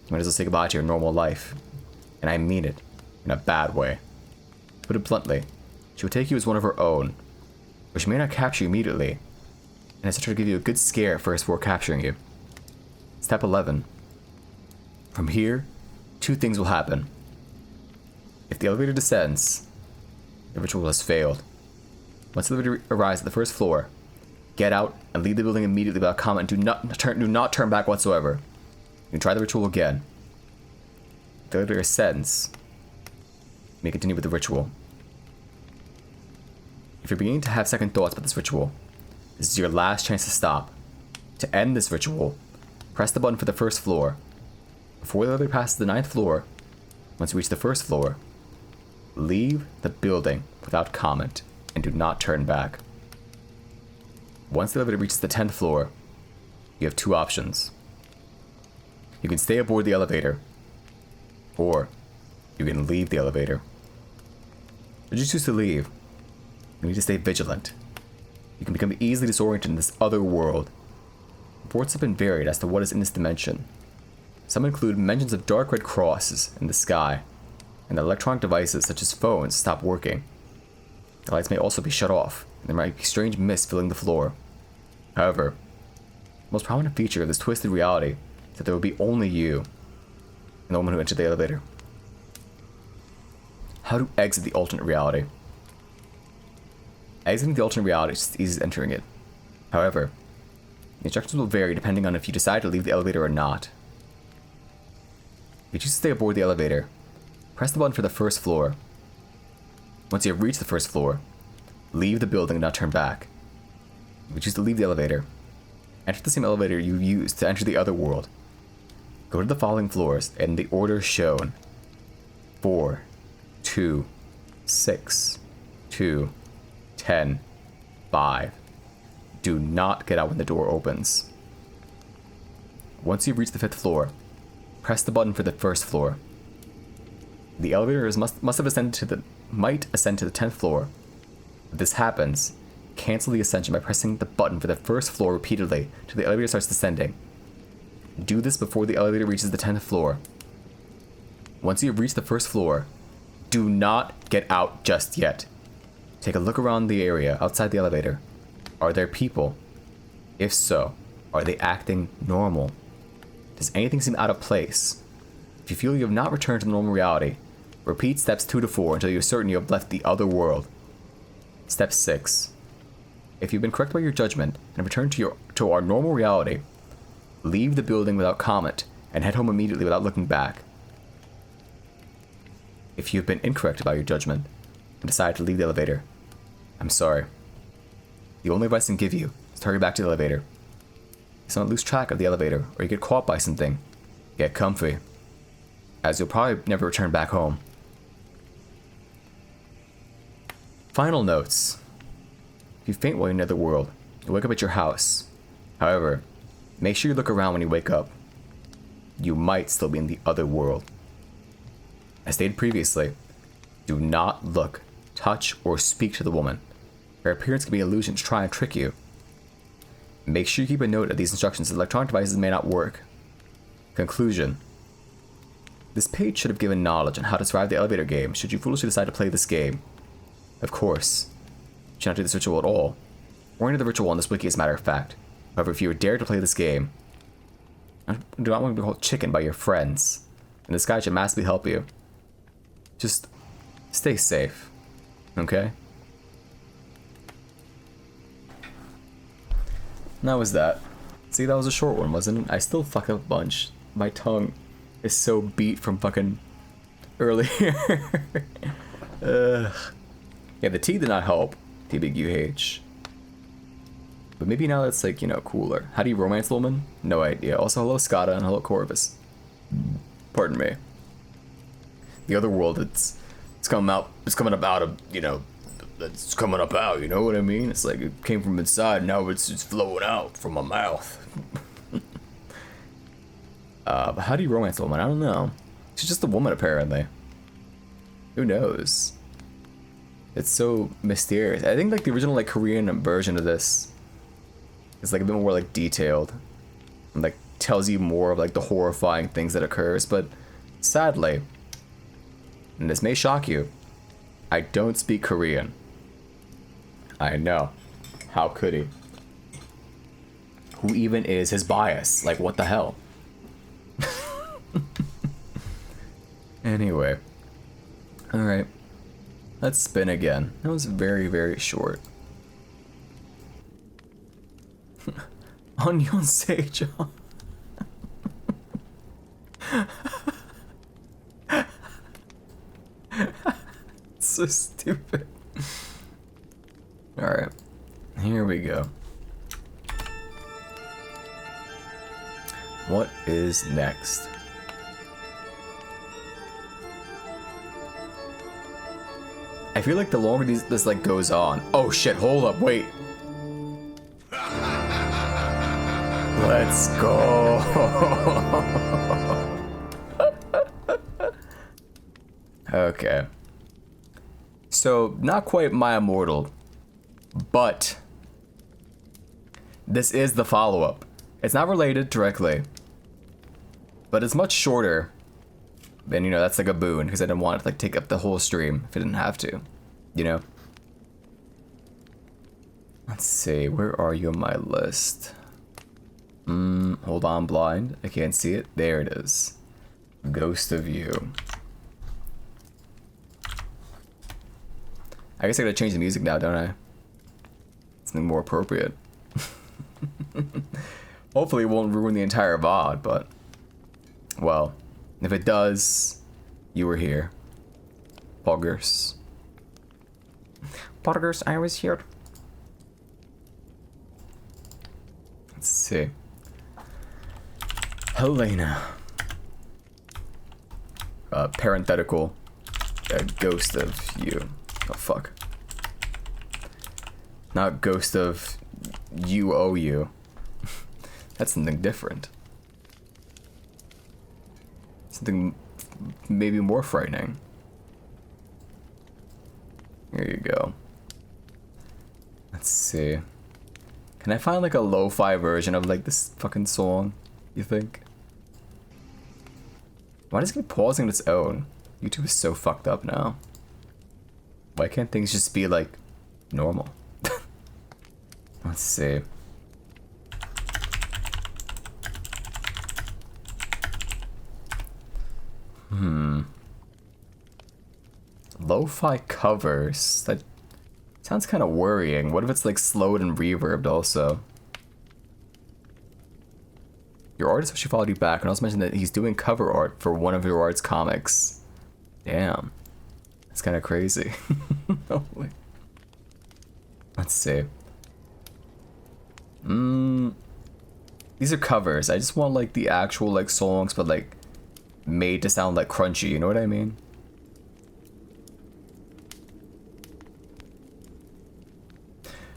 you might as well say goodbye to your normal life. And I mean it, in a bad way. To put it bluntly, she will take you as one of her own, but she may not capture you immediately, and it's to give you a good scare first before capturing you. Step 11. From here, 2 things will happen. If the elevator descends, the ritual has failed. Once the elevator arrives at the 1st floor, get out and leave the building immediately without comment. Do not turn back whatsoever. You can try the ritual again. If the elevator ascends, you may continue with the ritual. If you're beginning to have second thoughts about this ritual, this is your last chance to stop. To end this ritual, press the button for the 1st floor. Before the elevator passes the 9th floor, once you reach the 1st floor, leave the building without comment and do not turn back. Once the elevator reaches the 10th floor, you have 2 options. You can stay aboard the elevator, or you can leave the elevator. Should you choose to leave, you need to stay vigilant. You can become easily disoriented in this other world. Reports have been varied as to what is in this dimension. Some include mentions of dark red crosses in the sky, and that electronic devices such as phones stop working. The lights may also be shut off, and there might be strange mist filling the floor. However, the most prominent feature of this twisted reality is that there will be only you and the woman who entered the elevator. How to exit the alternate reality? Exiting the alternate reality is just as easy as entering it. However, the instructions will vary depending on if you decide to leave the elevator or not. If you choose to stay aboard the elevator, press the button for the 1st floor. Once you have reached the 1st floor, leave the building and not turn back. If you choose to leave the elevator, enter the same elevator you used to enter the other world. Go to the following floors in the order shown: 4, 2, 6, 2, 10, 5. Do not get out when the door opens. Once you reach the 5th floor, press the button for the 1st floor. The elevator might ascend to the 10th floor. If this happens, cancel the ascension by pressing the button for the 1st floor repeatedly till the elevator starts descending. Do this before the elevator reaches the 10th floor. Once you have reached the 1st floor, do not get out just yet. Take a look around the area outside the elevator. Are there people? If so, are they acting normal? Does anything seem out of place? If you feel you have not returned to the normal reality, repeat steps 2 to 4 until you're certain you have left the other world. Step 6. If you've been corrected by your judgment and have returned to our normal reality, leave the building without comment and head home immediately without looking back. If you've been incorrect about your judgment and decide to leave the elevator, I'm sorry. The only advice I can give you is to hurry back to the elevator. If someone lose track of the elevator or you get caught by something, get comfy, as you'll probably never return back home. Final notes. If you faint while you're in another world, you'll wake up at your house. However, make sure you look around when you wake up. You might still be in the other world. As stated previously, do not look, touch, or speak to the woman. Their appearance can be an illusion to try and trick you. Make sure you keep a note of these instructions as electronic devices may not work. Conclusion. This page should have given knowledge on how to survive the elevator game should you foolishly decide to play this game. Of course, you should not do this ritual at all. Warning of the ritual on this wiki is a matter of fact. However, if you dare to play this game, do not want to be called chicken by your friends, and this guide should massively help you. Just stay safe, okay? And that was that. See, that was a short one, wasn't it? I still fuck up a bunch. My tongue is so beat from fucking earlier. Ugh. Yeah, the T did not help. T big UH. But maybe now that's like, you know, cooler. How do you romance a woman? No idea. Also, hello Scotta and hello Corvus. Pardon me. The other world, it's coming out. It's coming up out of, you know, it's coming up out. You know what I mean? It's like it came from inside. Now it's flowing out from my mouth. But how do you romance a woman? I don't know. She's just a woman, apparently. Who knows? It's so mysterious. I think like the original like Korean version of this is like a bit more like detailed and like tells you more of like the horrifying things that occurs. But sadly, and this may shock you, I don't speak Korean. I know. How could he? Who even is his bias? Like, what the hell? Anyway. Alright. Let's spin again. That was very, very short. Onion Sage. So stupid. Alright. Here we go. What is next? I feel like the longer this like goes on. Oh shit, hold up, wait. Let's go. Okay. So, not quite My Immortal, but this is the follow-up. It's not related directly, but it's much shorter. And you know, that's like a boon, because I didn't want to like take up the whole stream if I didn't have to, you know? Let's see, where are you on my list? Hold on, blind. I can't see it. There it is. Ghost of You. I guess I gotta change the music now, don't I? Something more appropriate. Hopefully it won't ruin the entire VOD, but... well, if it does, you were here. Poggers. Poggers, I was here. Let's see. Helena. Parenthetical. Ghost of You. Oh, fuck. Not Ghost of You Owe You. That's something different. Something maybe more frightening. Here you go. Let's see. Can I find like a lo-fi version of like this fucking song, you think? Why does it keep pausing on its own? YouTube is so fucked up now. Why can't things just be like normal? Let's see. Lo-fi covers. That sounds kind of worrying. What if it's like slowed and reverbed also? Your artist actually followed you back and also mentioned that he's doing cover art for one of your art's comics. Damn. That's kind of crazy. No way. Let's see. These are covers. I just want like the actual like songs, but like made to sound like crunchy. You know what I mean?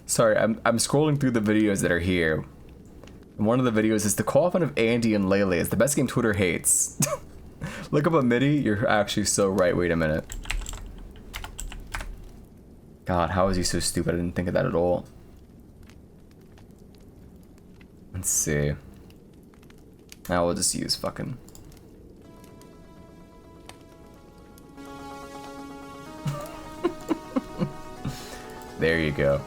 Sorry, I'm scrolling through the videos that are here. And one of the videos is the coffin of Andy and Lele is the best game Twitter hates. Look up a MIDI. You're actually so right. Wait a minute. God, how is he so stupid? I didn't think of that at all. Let's see. Now we'll just use fucking... There you go.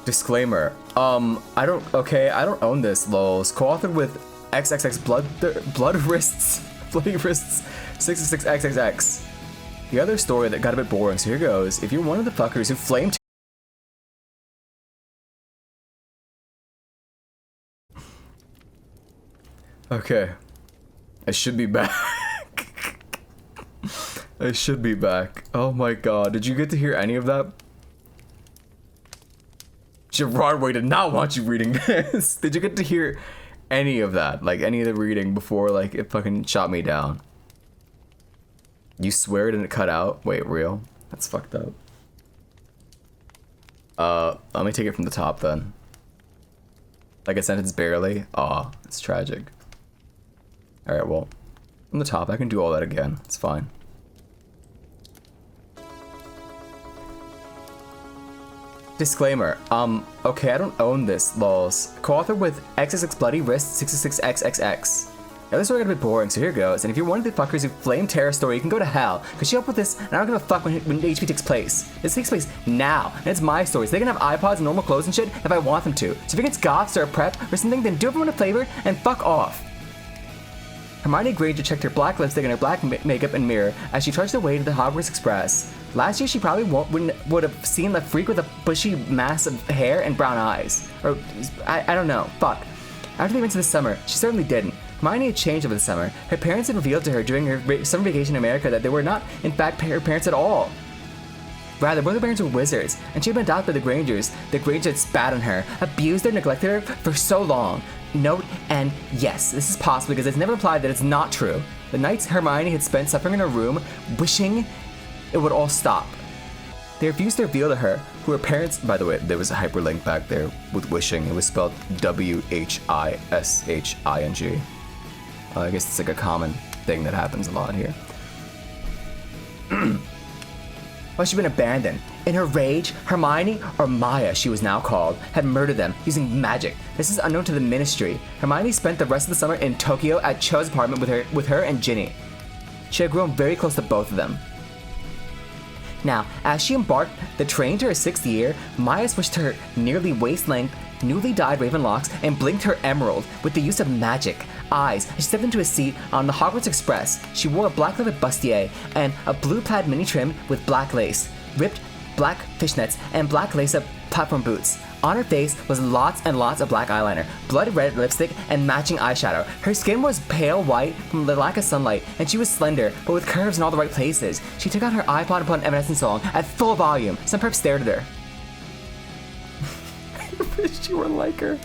Disclaimer. I don't own this, lols. Co-authored with XXX Bloody Wrists 666XXX. The other story that got a bit boring, so here goes. If you're one of the fuckers who flamed... Okay. I should be back. I should be back. Oh my god. Did you get to hear any of that? Gerardway did not want you reading this. Did you get to hear any of that? Like, any of the reading before, like, it fucking shot me down? You swear it didn't cut out? Wait, real? That's fucked up. Let me take it from the top then. Like a sentence barely? Aw, it's tragic. Alright, well, from the top, I can do all that again. It's fine. Disclaimer, okay, I don't own this, lols. Co-author with XXX Bloody Wrist 666XXX. Now this story got a bit boring, so here goes. And if you're one of the fuckers who flame Terra story, you can go to hell. Cause she helped with this, and I don't give a fuck when HP takes place. This takes place now, and it's my story, so they can have iPods and normal clothes and shit if I want them to. So if you're against goths or a prep or something, then do everyone a favor and fuck off. Hermione Granger checked her black lipstick and her black makeup and mirror as she trudged her way to the Hogwarts Express. Last year, she probably would have seen the freak with a bushy mass of hair and brown eyes. Or, I don't know. Fuck. After the events of the summer, she certainly didn't. Hermione had changed over the summer. Her parents had revealed to her during her summer vacation in America that they were not, in fact, her parents at all. Rather, both her parents were wizards, and she had been adopted by the Grangers. The Grangers had spat on her, abused her, neglected her for so long. Note, and yes, this is possible because it's never implied that it's not true. The nights Hermione had spent suffering in her room, wishing it would all stop. They refused to reveal to her who her parents... By the way, there was a hyperlink back there with wishing. It was spelled W-H-I-S-H-I-N-G. I guess it's like a common thing that happens a lot here. Well, she'd been abandoned. In her rage, Hermione, or Maya she was now called, had murdered them using magic. This is unknown to the Ministry. Hermione spent the rest of the summer in Tokyo at Cho's apartment with her and Ginny. She had grown very close to both of them. Now, as she embarked the train to her 6th year, Maya switched her nearly waist-length, newly dyed raven locks and blinked her emerald with the use of magic eyes. She stepped into a seat on the Hogwarts Express. She wore a black leather bustier and a blue plaid mini trim with black lace, ripped black fishnets, and black lace-up platform boots. On her face was lots and lots of black eyeliner, blood red lipstick, and matching eyeshadow. Her skin was pale white from the lack of sunlight, and she was slender, but with curves in all the right places. She took out her iPod and put an Evanescence song at full volume. Some perps stared at her. I wish you were like her.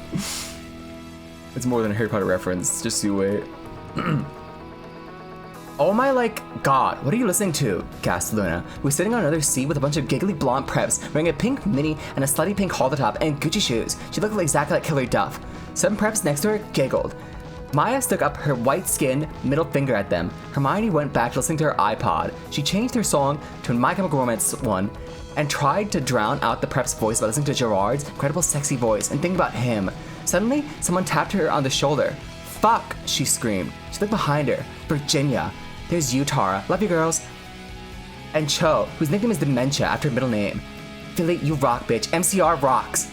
It's more than a Harry Potter reference, just you wait. Oh my, like, god, what are you listening to? Gasped Luna, who was sitting on another seat with a bunch of giggly blonde preps, wearing a pink mini and a slutty pink halter top and Gucci shoes. She looked exactly like Hilary Duff. Some preps next to her giggled. Maya stuck up her white-skinned middle finger at them. Hermione went back to listening to her iPod. She changed her song to a My Chemical Romance one and tried to drown out the prep's voice by listening to Gerard's incredible sexy voice and thinking about him. Suddenly, someone tapped her on the shoulder. Fuck, she screamed. She looked behind her. Virginia. There's you, Tara. Love you, girls. And Cho, whose nickname is Dementia after her middle name. Philly, you rock, bitch. MCR rocks.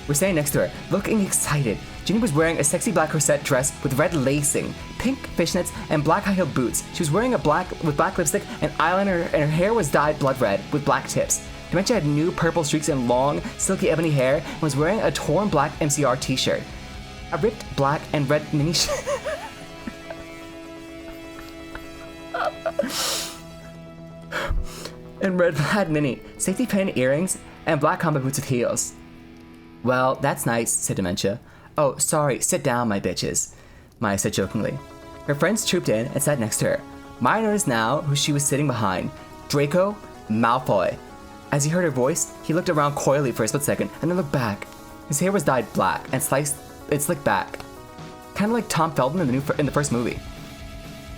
We're standing next to her, looking excited. Ginny was wearing a sexy black corset dress with red lacing, pink fishnets, and black high-heeled boots. She was wearing black lipstick and eyeliner, and her hair was dyed blood red with black tips. Dementia had new purple streaks and long, silky ebony hair and was wearing a torn black MCR t-shirt. A ripped black and red mini and red plaid mini, safety pin earrings, and black combat boots with heels. Well, that's nice, said Dementia. Oh, sorry, sit down, my bitches, Maya said jokingly. Her friends trooped in and sat next to her. Maya noticed now who she was sitting behind. Draco Malfoy. As he heard her voice, he looked around coyly for a split second and then looked back. His hair was dyed black and slicked back. Kind of like Tom Felton in the first movie.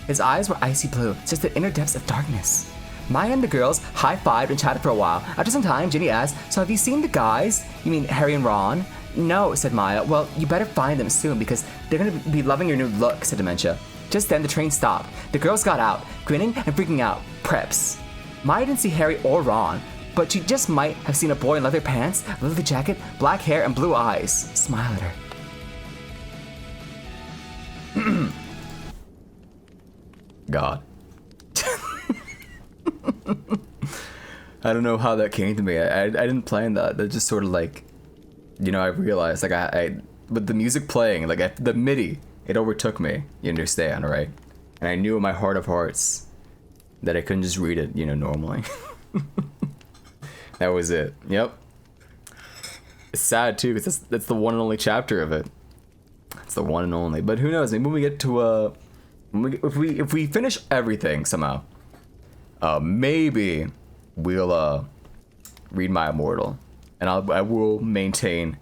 His eyes were icy blue, just the inner depths of darkness. Maya and the girls high-fived and chatted for a while. After some time, Ginny asked, "So have you seen the guys? You mean Harry and Ron?" "No," said Maya. "Well, you better find them soon because they're gonna be loving your new look," said Dementia. Just then, the train stopped. The girls got out, grinning and freaking out. Preps. Maya didn't see Harry or Ron, but she just might have seen a boy in leather pants, a leather jacket, black hair, and blue eyes. Smile at her. God. I don't know how that came to me. I didn't plan that. That just sort of like, you know, I realized like I with the music playing, like the MIDI, it overtook me. You understand, right? And I knew in my heart of hearts that I couldn't just read it, you know, normally. That was it. Yep. It's sad too because that's the one and only chapter of it. It's the one and only. But who knows? Maybe when we get to if we finish everything somehow, maybe we'll read My Immortal, and I will maintain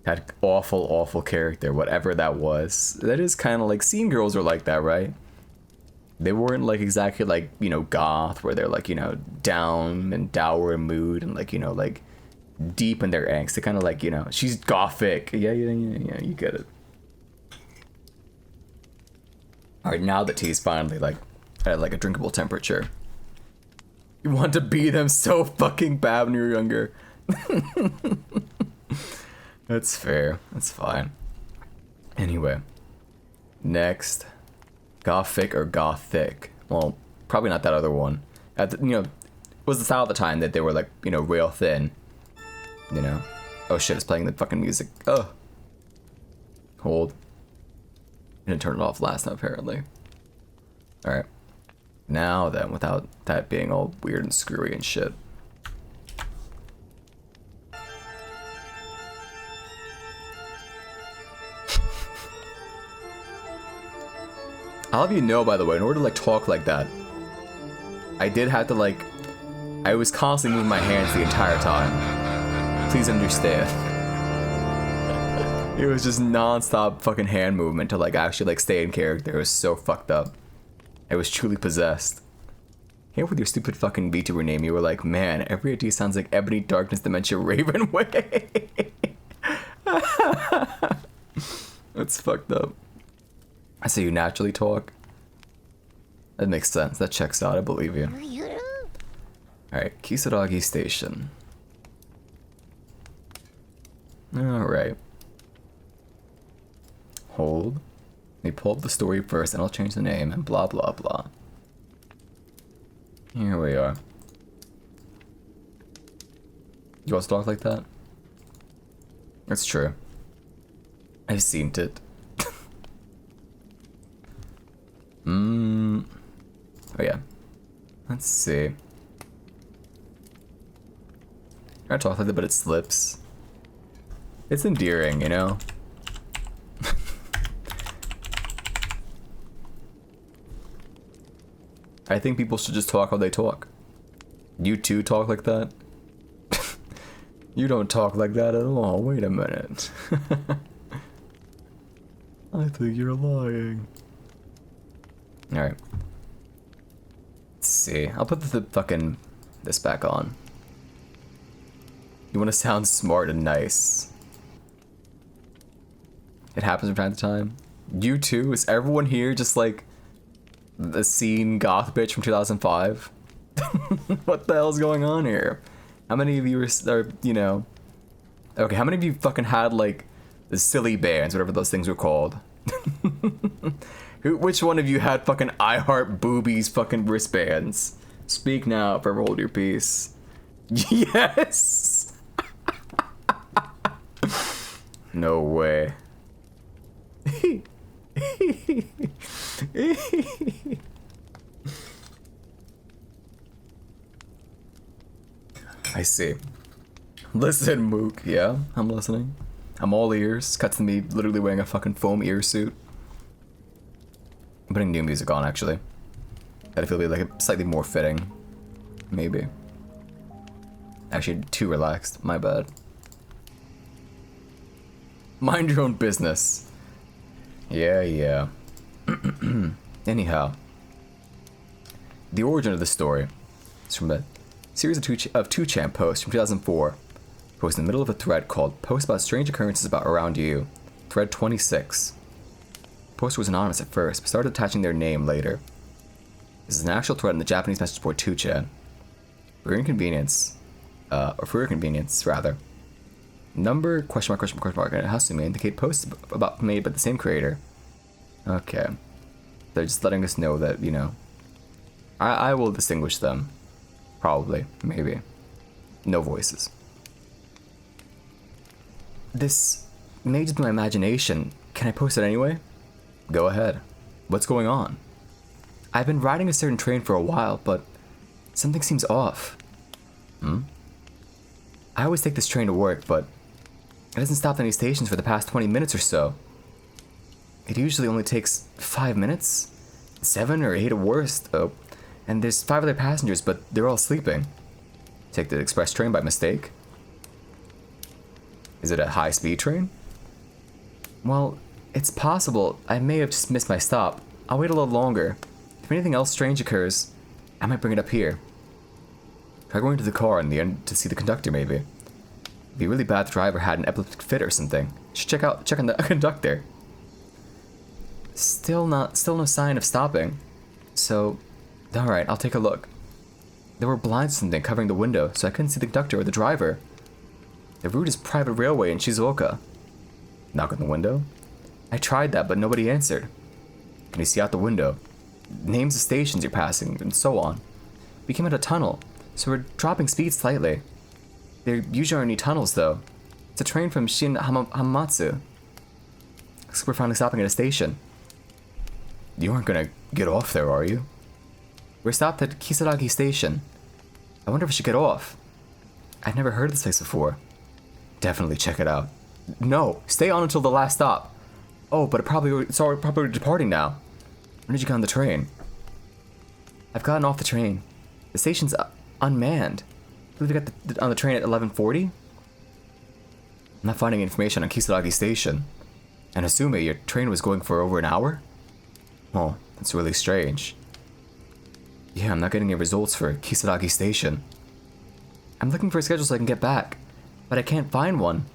that awful character, whatever that was. That is kind of like, Scene Girls are like that, right? They weren't like exactly like, you know, goth, where they're like, you know, down and dour in mood and like, you know, like deep in their angst. They kind of like, you know, she's gothic. Yeah, you get it. All right, now that tea's finally like at like a drinkable temperature. You want to be them so fucking bad when you're younger. That's fair. That's fine. Anyway, next, gothic or gothic. Well, probably not that other one. You know, it was the style at the time that they were like, you know, real thin. You know. Oh shit! It's playing the fucking music. Oh. Hold. Didn't turn it off last time apparently. All right. Now then, without that being all weird and screwy and shit. I'll have you know, by the way, in order to like talk like that, I did have to like, I was constantly moving my hands the entire time. Please understand. It was just non-stop fucking hand movement to like actually like stay in character. It was so fucked up. I was truly possessed. Here with your stupid fucking VTuber name, you were like, man, every idea sounds like Ebony Darkness Dementia Raven Way. That's fucked up. I say you naturally talk. That makes sense. That checks out. I believe you. Alright, Kisaragi Station. Alright. Hold. Let me pull up the story first and I'll change the name and blah blah blah. Here we are. You also talk like that? That's true. I've seen it. Oh yeah. Let's see. I talk like that, but it slips. It's endearing, you know? I think people should just talk how they talk. You too talk like that? You don't talk like that at all. Wait a minute. I think you're lying. Alright. Let's see. I'll put the fucking this back on. You want to sound smart and nice. It happens from time to time. You too? Is everyone here just like the scene goth bitch from 2005? What the hell's going on here? How many of you are, you know... Okay, how many of you fucking had like the silly bands, whatever those things were called? Which one of you had fucking I Heart Boobies fucking wristbands? Speak now, forever hold your peace. Yes! No way. I see. Listen, Mook. Yeah, I'm listening. I'm all ears. Cuts to me literally wearing a fucking foam ear suit. I'm putting new music on, actually. I feel like slightly more fitting. Maybe. Actually, too relaxed. My bad. Mind your own business. Yeah. Anyhow. The origin of the story. It's from a series of 2chan posts from 2004. Posted in the middle of a thread called Post About Strange Occurrences About Around You. Thread 26. The poster was anonymous at first, but started attaching their name later. This is an actual thread in the Japanese message board 2chan. For your convenience, rather. Number, question mark, and Hasume indicate posts about made by the same creator. Okay. They're just letting us know that, you know, I will distinguish them. Probably. Maybe. No voices. This may just be my imagination. Can I post it anyway? Go ahead. What's going on? I've been riding a certain train for a while, but something seems off. I always take this train to work, but it hasn't stopped at any stations for the past 20 minutes or so. It usually only takes 5 minutes? 7 or 8 at worst. Oh, and there's 5 other passengers, but they're all sleeping. Take the express train by mistake? Is it a high-speed train? Well, it's possible. I may have just missed my stop. I'll wait a little longer. If anything else strange occurs, I might bring it up here. Try going to the car in the end to see the conductor, maybe. It'd be really bad if the driver had an epileptic fit or something. Should check on the conductor. Still no sign of stopping. So, alright, I'll take a look. There were blinds or something covering the window, so I couldn't see the conductor or the driver. The route is private railway in Shizuoka. Knock on the window? I tried that, but nobody answered. Can you see out the window? Names of stations you're passing, and so on. We came out a tunnel, so we're dropping speed slightly. There usually aren't any tunnels, though. It's a train from Shin Hamamatsu. Looks like we're finally stopping at a station. You aren't gonna get off there, are you? We're stopped at Kisaragi Station. I wonder if I should get off. I've never heard of this place before. Definitely check it out. No, stay on until the last stop. Oh, but it's already probably departing now. When did you get on the train? I've gotten off the train. The station's unmanned. I believe we got on the train at 11:40? I'm not finding information on Kisaragi Station. And Asume, your train was going for over an hour? Oh, that's really strange. Yeah, I'm not getting any results for Kisaragi Station. I'm looking for a schedule so I can get back, but I can't find one.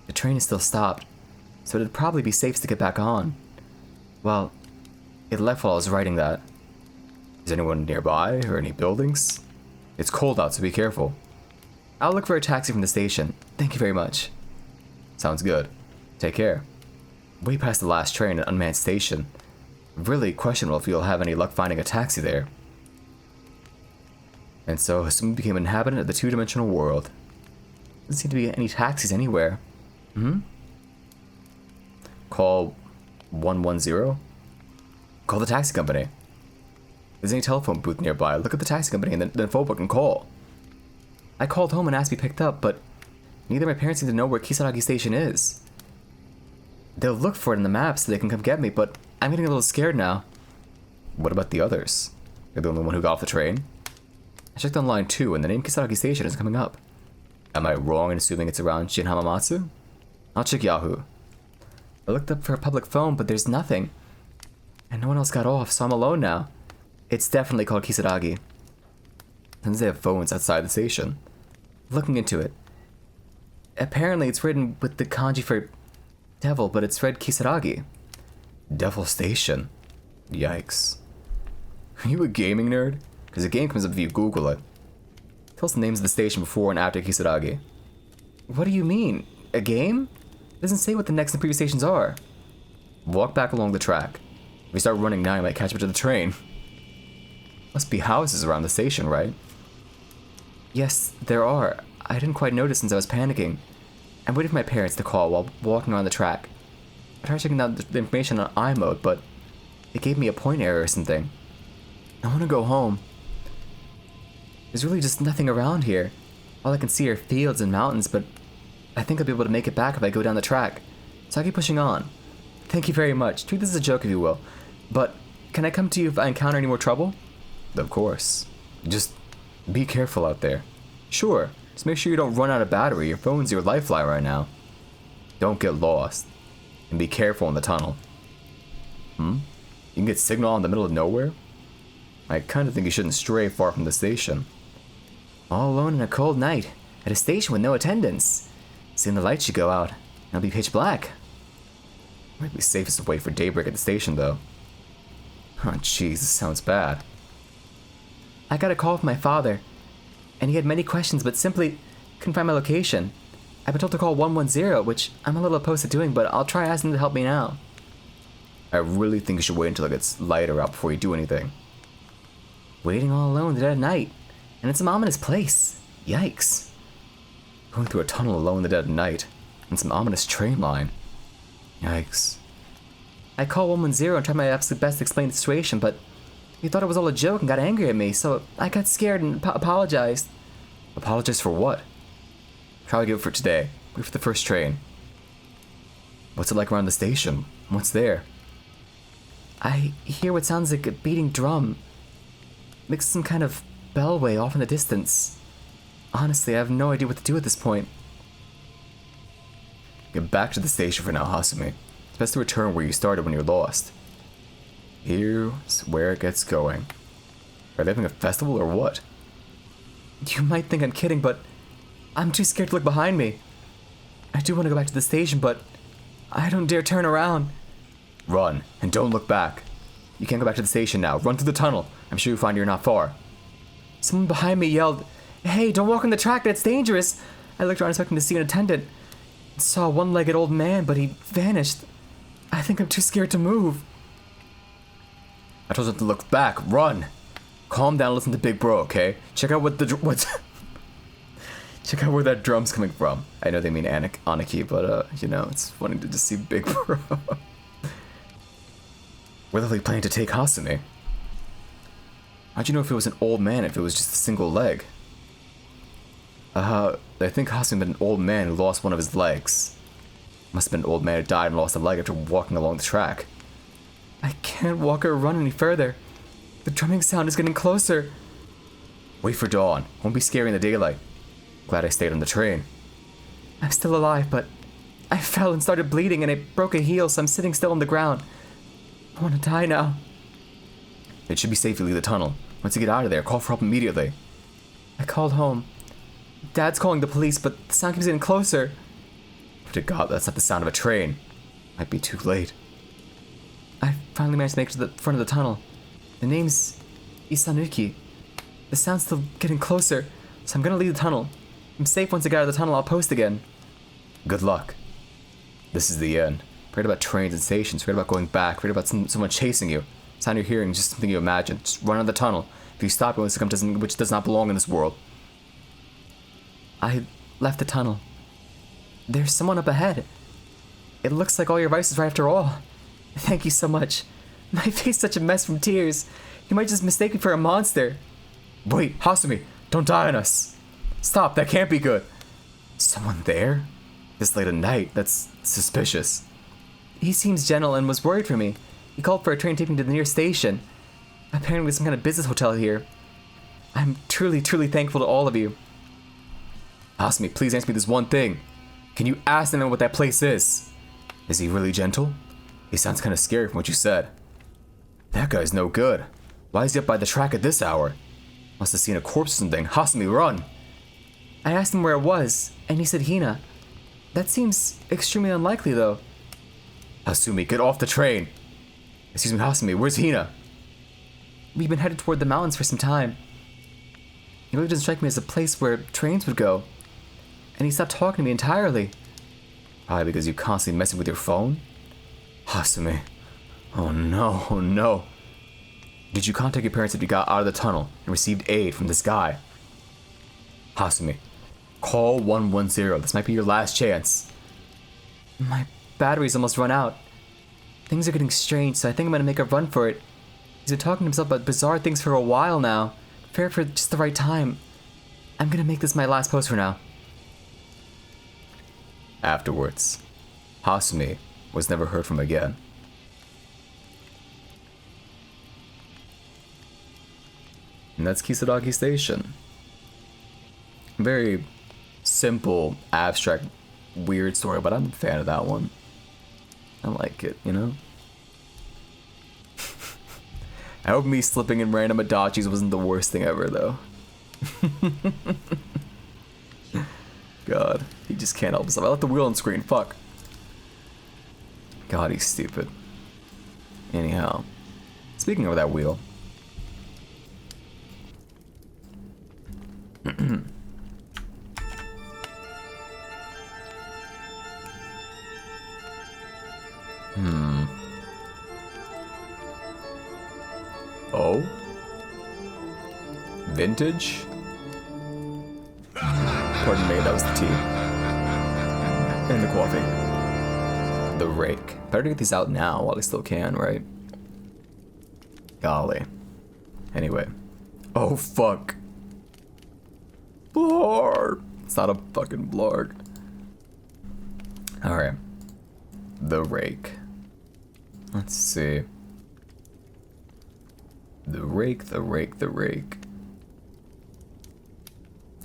The train is still stopped, so it'd probably be safe to get back on. Well, it left while I was writing that. Is anyone nearby, or any buildings? It's cold out, so be careful. I'll look for a taxi from the station. Thank you very much. Sounds good. Take care. Way past the last train at unmanned station. Really questionable if you'll have any luck finding a taxi there. And so Hasumi became an inhabitant of the two-dimensional world. Doesn't seem to be any taxis anywhere. Call 110? Call the taxi company. If there's any telephone booth nearby, look at the taxi company and then phone book and call. I called home and asked to be picked up, but neither of my parents seem to know where Kisaragi Station is. They'll look for it in the map so they can come get me, but I'm getting a little scared now. What about the others? You're the only one who got off the train? I checked online too, and the name Kisaragi Station is coming up. Am I wrong in assuming it's around Shin Hamamatsu? I'll check Yahoo. I looked up for a public phone, but there's nothing. And no one else got off, so I'm alone now. It's definitely called Kisaragi. Since they have phones outside the station. Looking into it. Apparently it's written with the kanji for devil, but it's read Kisaragi. Devil Station. Yikes. Are you a gaming nerd? Because a game comes up if you Google it. Tell us the names of the station before and after Kisaragi. What do you mean? A game? It doesn't say what the next and previous stations are. Walk back along the track. If we start running now, you might catch up to the train. Must be houses around the station, right? Yes, there are. I didn't quite notice since I was panicking. I'm waiting for my parents to call while walking around the track. I tried checking out the information on iMode, but it gave me a point error or something. I want to go home. There's really just nothing around here. All I can see are fields and mountains, but I think I'll be able to make it back if I go down the track. So I keep pushing on. Thank you very much. Treat this as a joke if you will. But can I come to you if I encounter any more trouble? Of course. Just be careful out there. Sure. Just make sure you don't run out of battery. Your phone's your lifeline right now. Don't get lost. And be careful in the tunnel. You can get signal in the middle of nowhere? I kinda think you shouldn't stray far from the station. All alone in a cold night, at a station with no attendance. Soon the lights should go out, and it'll be pitch black. Might be safest to wait for daybreak at the station, though. Oh, jeez, this sounds bad. I got a call from my father, and he had many questions but simply couldn't find my location. I've been told to call 110, which I'm a little opposed to doing, but I'll try asking him to help me now. I really think you should wait until it gets lighter out before you do anything. Waiting all alone in the dead of night, and it's an ominous place. Yikes. Going through a tunnel alone in the dead of night, and some ominous train line. Yikes. I called 110 and tried my absolute best to explain the situation, but he thought it was all a joke and got angry at me, so I got scared and apologized. Apologize for what? Probably give it for today. Wait for the first train. What's it like around the station? What's there? I hear what sounds like a beating drum. Makes some kind of bell way off in the distance. Honestly, I have no idea what to do at this point. Get back to the station for now, Hasumi. It's best to return where you started when you're lost. Here's where it gets going. Are they having a festival or what? You might think I'm kidding, but I'm too scared to look behind me. I do want to go back to the station, but I don't dare turn around. Run, and don't look back. You can't go back to the station now. Run through the tunnel. I'm sure you'll find you're not far. Someone behind me yelled, "Hey, don't walk on the track, that's dangerous!" I looked around expecting to see an attendant. Saw a one-legged old man, but he vanished. I think I'm too scared to move. I told you not to look back. Run! Calm down, listen to Big Bro, okay? Check out check out where that drum's coming from. I know they mean Anarchy, but, you know, it's funny to just see Big Bro. Where are they planning to take Hasumi? How'd you know if it was an old man if it was just a single leg? I think Hasumi had an old man who lost one of his legs. Must have been an old man who died and lost a leg after walking along the track. I can't walk or run any further. The drumming sound is getting closer. Wait for dawn. Won't be scary in the daylight. Glad I stayed on the train. I'm still alive, but I fell and started bleeding and I broke a heel, so I'm sitting still on the ground. I want to die now. It should be safe to leave the tunnel. Once you get out of there, call for help immediately. I called home. Dad's calling the police, but the sound keeps getting closer. But to God, that's not the sound of a train. Might be too late. I finally managed to make it to the front of the tunnel. The name's Isanuki. The sound's still getting closer, so I'm gonna leave the tunnel. I'm safe once I get out of the tunnel, I'll post again. Good luck. This is the end. Forget about trains and stations, forget about going back, forget about someone chasing you. Sound you're hearing is just something you imagine. Just run out of the tunnel. If you stop, it will succumb to something which does not belong in this world. I left the tunnel. There's someone up ahead. It looks like all your advice is right after all. Thank you so much. My face is such a mess from tears. You might just mistake me for a monster. Wait, Hasumi, don't die on us. Stop, that can't be good. Someone there? This late at night, that's suspicious. He seems gentle and was worried for me. He called for a train to take me to the nearest station. Apparently some kind of business hotel here. I'm truly, truly thankful to all of you. Hasumi, please answer me this one thing. Can you ask them what that place is? Is he really gentle? He sounds kind of scary from what you said. That guy's no good. Why is he up by the track at this hour? Must have seen a corpse or something. Hasumi, run! I asked him where it was, and he said Hina. That seems extremely unlikely, though. Hasumi, get off the train! Excuse me, Hasumi, where's Hina? We've been headed toward the mountains for some time. It really doesn't strike me as a place where trains would go. And he stopped talking to me entirely. Probably because you're constantly messing with your phone? Hasumi. Oh no, oh no. Did you contact your parents after you got out of the tunnel and received aid from this guy? Hasumi, call 110. This might be your last chance. My battery's almost run out. Things are getting strange, so I think I'm gonna make a run for it. He's been talking to himself about bizarre things for a while now. Fair for just the right time. I'm gonna make this my last post for now. Afterwards, Hasumi was never heard from again. And that's Kisaragi Station. Very simple, abstract, weird story, but I'm a fan of that one. I like it, you know? I hope me slipping in random Adachis wasn't the worst thing ever, though. God, he just can't help himself. I left the wheel on screen, fuck. God, he's stupid. Anyhow, speaking of that wheel. Oh? Vintage? Pardon me, that was the tea. And the coffee. The Rake. Better to get these out now while I still can, right? Golly. Anyway. Oh, fuck. Blarg. It's not a fucking blarg. Alright. The Rake. Let's see. The Rake, the Rake, the Rake.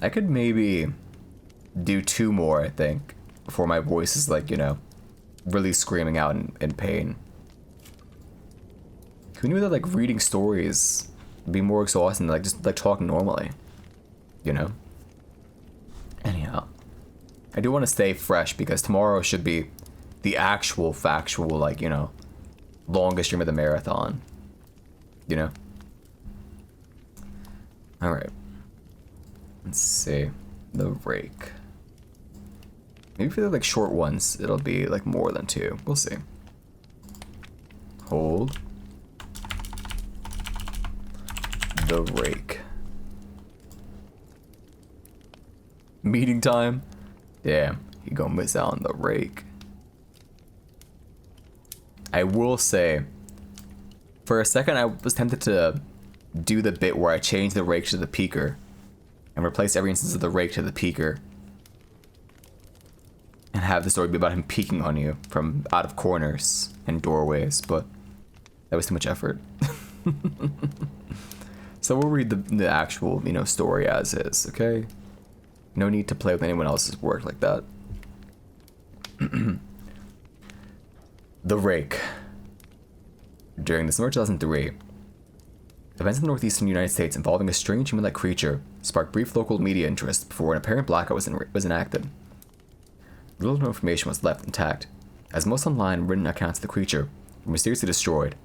I could maybe do 2 more, I think, before my voice is like, you know, really screaming out in pain. Who knew that, like, reading stories would be more exhausting than, like, just, like, talking normally? You know? Anyhow. I do want to stay fresh because tomorrow should be the actual, factual, like, you know, longest stream of the marathon. You know? Alright. Let's see. The Rake. Maybe for the, like, short ones, it'll be, like, more than 2. We'll see. Hold. The Rake. Meeting time? Damn, you gonna miss out on the Rake. I will say, for a second I was tempted to do the bit where I change the Rake to the Peeker and replace every instance of the Rake to the Peeker and have the story be about him peeking on you from out of corners and doorways, but that was too much effort. So we'll read the actual, you know, story as is, okay? No need to play with anyone else's work like that. The Rake. During the summer of 2003, events in the northeastern United States involving a strange human-like creature sparked brief local media interest before an apparent blackout was enacted. Little no information was left intact, as most online written accounts of the creature were mysteriously destroyed.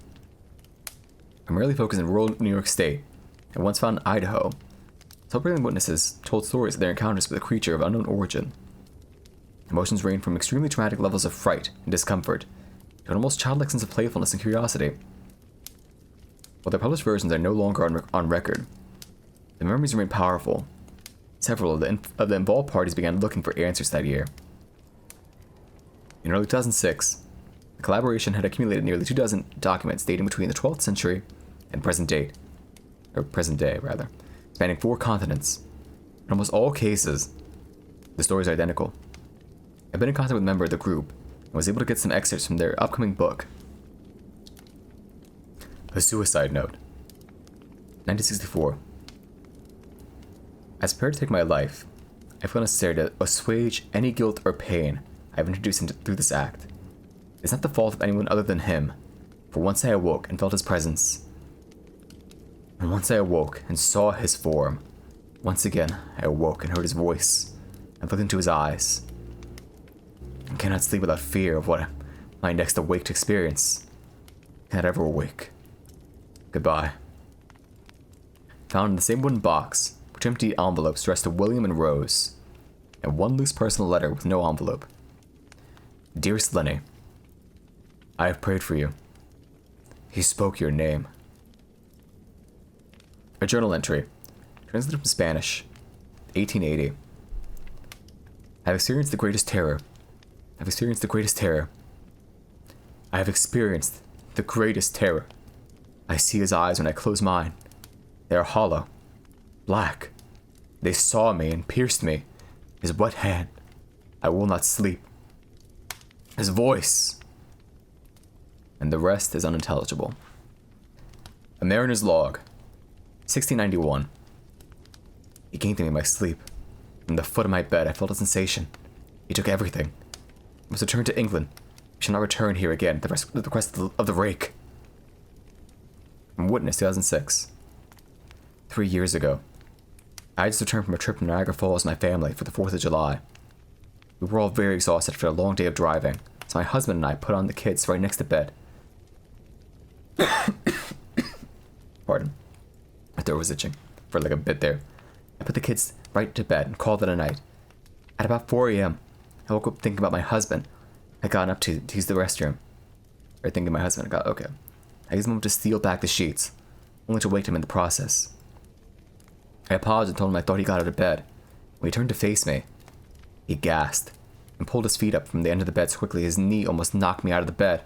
Primarily focused in rural New York State, and once found in Idaho, celebrating witnesses told stories of their encounters with a creature of unknown origin. Emotions ranged from extremely traumatic levels of fright and discomfort to an almost childlike sense of playfulness and curiosity. While their published versions are no longer on record, the memories remain powerful. Several of the involved parties began looking for answers that year. In early 2006, the collaboration had accumulated nearly 24 documents dating between the 12th century and present day, spanning 4 continents. In almost all cases, the stories are identical. I've been in contact with a member of the group and was able to get some excerpts from their upcoming book. A suicide note. 1964. As prepared to take my life, I feel necessary to assuage any guilt or pain I've introduced through this act. It's not the fault of anyone other than him, for once I awoke and felt his presence. And once I awoke and saw his form, once again I awoke and heard his voice and looked into his eyes. I cannot sleep without fear of what my next awake to experience. I cannot ever awake. Goodbye. Found in the same wooden box, were 2 empty envelopes addressed to William and Rose, and 1 loose personal letter with no envelope. Dearest Lenny, I have prayed for you. He spoke your name. A journal entry, translated from Spanish, 1880. I have experienced the greatest terror. I have experienced the greatest terror. I have experienced the greatest terror. I see his eyes when I close mine. They are hollow, black. They saw me and pierced me. His wet hand. I will not sleep. His voice. And the rest is unintelligible. A mariner's log. 1691. He came to me in my sleep. From the foot of my bed, I felt a sensation. He took everything. I must return to England. I shall not return here again. The rest of the Rake. From Witness 2006. 3 years ago, I just returned from a trip to Niagara Falls with my family for the 4th of July. We were all very exhausted after a long day of driving, so my husband and I put on the kids right next to bed. Pardon. My throat was itching for like a bit there. I put the kids right to bed and called it a night. At about 4 a.m., I woke up thinking about my husband. I got up to use the restroom. Or thinking my husband. Okay. I used a moment to steal back the sheets, only to wake him in the process. I apologized and told him I thought he got out of bed. When he turned to face me, he gasped and pulled his feet up from the end of the bed so quickly his knee almost knocked me out of the bed.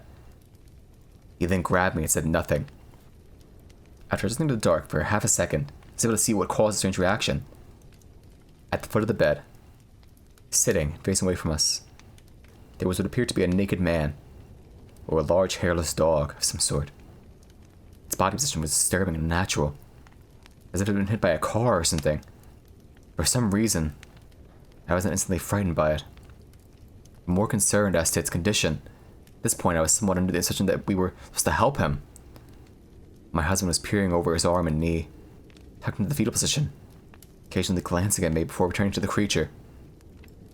He then grabbed me and said nothing. After listening to the dark for half a second, I was able to see what caused the strange reaction. At the foot of the bed, sitting, facing away from us, there was what appeared to be a naked man, or a large hairless dog of some sort. Its body position was disturbing and unnatural, as if it had been hit by a car or something. For some reason, I wasn't instantly frightened by it. More concerned as to its condition. At this point, I was somewhat under the assumption that we were supposed to help him. My husband was peering over his arm and knee, tucked into the fetal position, occasionally glancing at me before returning to the creature.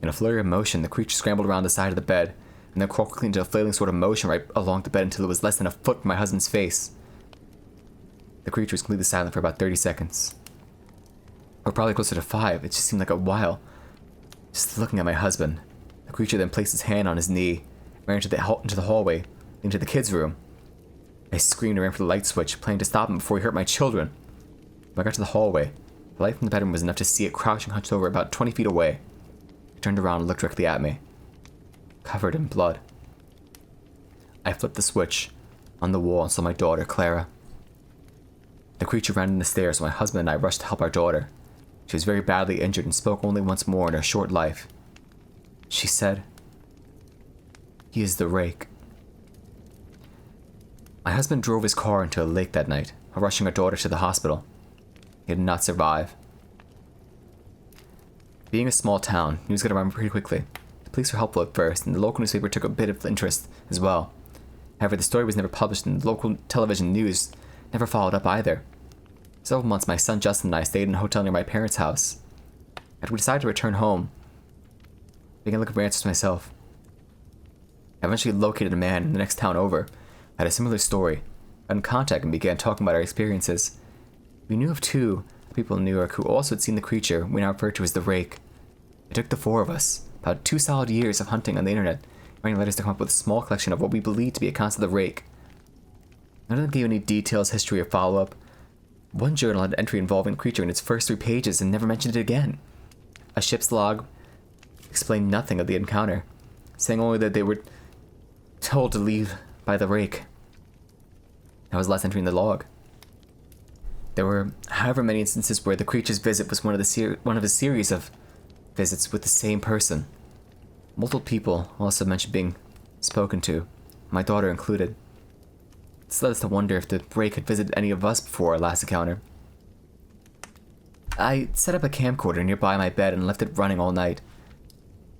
In a flurry of motion, the creature scrambled around the side of the bed, and then crawled quickly into a flailing sort of motion right along the bed until it was less than a foot from my husband's face. The creature was completely silent for about 30 seconds. Or probably closer to 5, it just seemed like a while. Just looking at my husband, the creature then placed his hand on his knee, and ran into the hallway, into the kids' room. I screamed and ran for the light switch, planning to stop him before he hurt my children. When I got to the hallway, the light from the bedroom was enough to see it crouching hunched over about 20 feet away. It turned around and looked directly at me, covered in blood. I flipped the switch on the wall and saw my daughter, Clara. The creature ran in the stairs, so my husband and I rushed to help our daughter. She was very badly injured and spoke only once more in her short life. She said, "He is the Rake." My husband drove his car into a lake that night, while rushing our daughter to the hospital. He did not survive. Being a small town, news got around pretty quickly. The police were helpful at first, and the local newspaper took a bit of interest as well. However, the story was never published, and the local television news never followed up either. Several months, my son Justin and I stayed in a hotel near my parents' house. After we decided to return home, I began looking for answers myself. I eventually located a man in the next town over who had a similar story. I got in contact and began talking about our experiences. We knew of 2 people in New York who also had seen the creature we now refer to as the Rake. It took the 4 of us about 2 solid years of hunting on the internet, writing letters to come up with a small collection of what we believed to be accounts of the Rake. None of them gave any details, history, or follow-up. One journal had an entry involving the creature in its first 3 pages and never mentioned it again. A ship's log explained nothing of the encounter, saying only that they were told to leave by the Rake. That was the last entry in the log. There were however many instances where the creature's visit was one of a series of visits with the same person. Multiple people also mentioned being spoken to, my daughter included. This led us to wonder if the Rake had visited any of us before our last encounter. I set up a camcorder nearby my bed and left it running all night.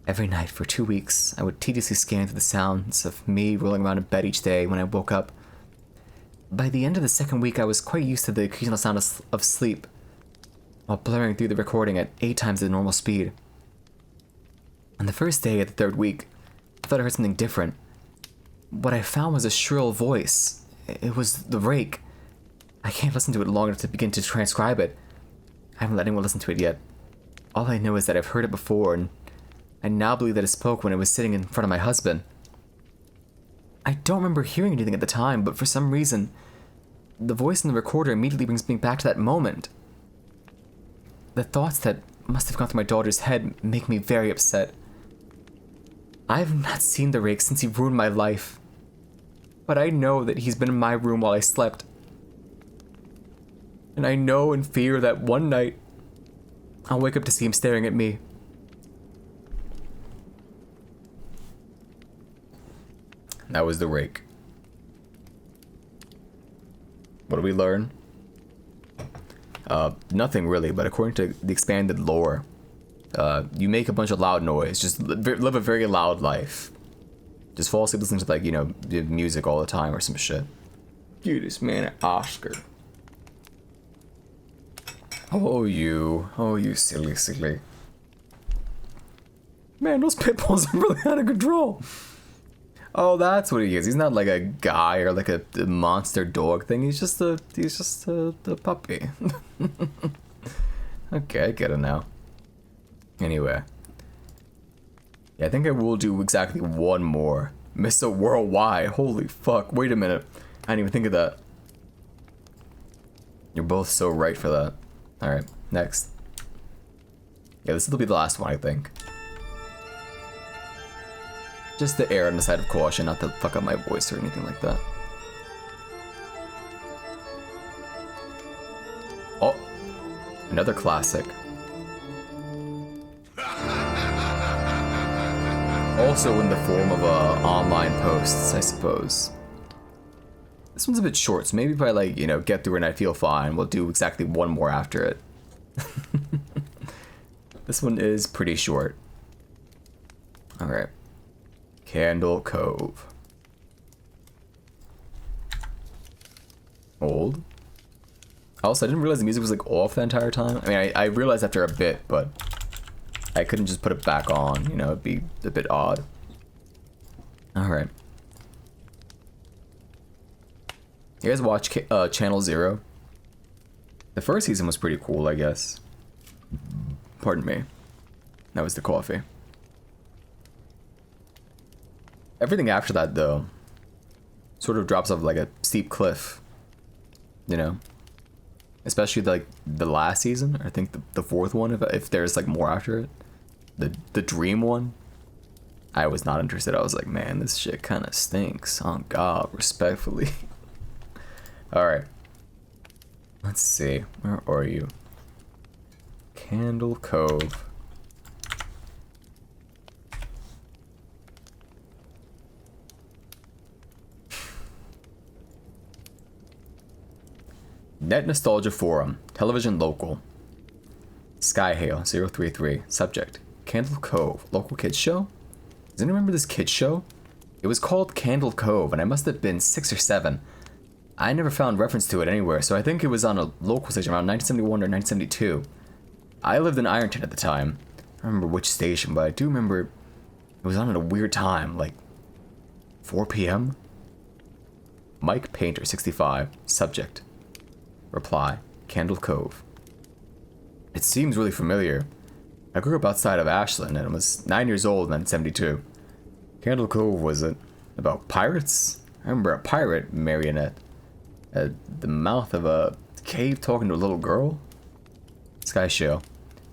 Every night for 2 weeks, I would tediously scan through the sounds of me rolling around in bed each day when I woke up. By the end of the 2nd week, I was quite used to the occasional sound of sleep, while blurring through the recording at 8 times the normal speed. On the first day of the 3rd week, I thought I heard something different. What I found was a shrill voice. It was the Rake. I can't listen to it long enough to begin to transcribe it. I haven't let anyone listen to it yet. All I know is that I've heard it before, and I now believe that it spoke when it was sitting in front of my husband. I don't remember hearing anything at the time, but for some reason, the voice in the recorder immediately brings me back to that moment. The thoughts that must have gone through my daughter's head make me very upset. I've not seen the Rake since he ruined my life, but I know that he's been in my room while I slept. And I know and fear that one night, I'll wake up to see him staring at me. That was the Rake. What do we learn? Nothing really, but according to the expanded lore, you make a bunch of loud noise, just live a very loud life. Just fall asleep listening to, like, music all the time or some shit. Give this man an Oscar. Oh, you silly. Man, those pit bulls are really out of control. Oh, that's what he is. He's not like a guy or like a monster dog thing. He's just a puppy. Okay, I get it now. Anyway. Yeah, I think I will do exactly one more. Mr. Worldwide. Holy fuck. Wait a minute. I didn't even think of that. You're both so right for that. Alright, next. Yeah, this will be the last one, I think. Just to err on the side of caution, not to fuck up my voice or anything like that. Oh, another classic. Also in the form of online posts, I suppose. This one's a bit short, so maybe if I like, get through it and I feel fine, we'll do exactly one more after it. This one is pretty short. Alright. Candle Cove. Old. Also, I didn't realize the music was like off the entire time. I mean, I realized after a bit, but I couldn't just put it back on, it'd be a bit odd. Alright. You guys watch Channel Zero? The first season was pretty cool, I guess. Pardon me. That was the coffee. Everything after that, though, sort of drops off like a steep cliff. Especially like the last season, or I think the fourth one, if there's like more after it. The dream one. I was not interested. I was like, man, this shit kind of stinks. On God, respectfully. Alright. Let's see. Where are you? Candle Cove. Net Nostalgia Forum. Television Local. Skyhail 033. Subject. Candle Cove. Local kids show? Does anyone remember this kids show? It was called Candle Cove, and I must have been 6 or 7. I never found reference to it anywhere, so I think it was on a local station around 1971 or 1972. I lived in Ironton at the time. I don't remember which station, but I do remember it was on at a weird time, like 4 p.m. Mike Painter, 65. Subject. Reply. Candle Cove. It seems really familiar. I grew up outside of Ashland and was 9 years old in 1972. Candle Cove, was it about pirates? I remember a pirate marionette at the mouth of a cave talking to a little girl. Sky Show.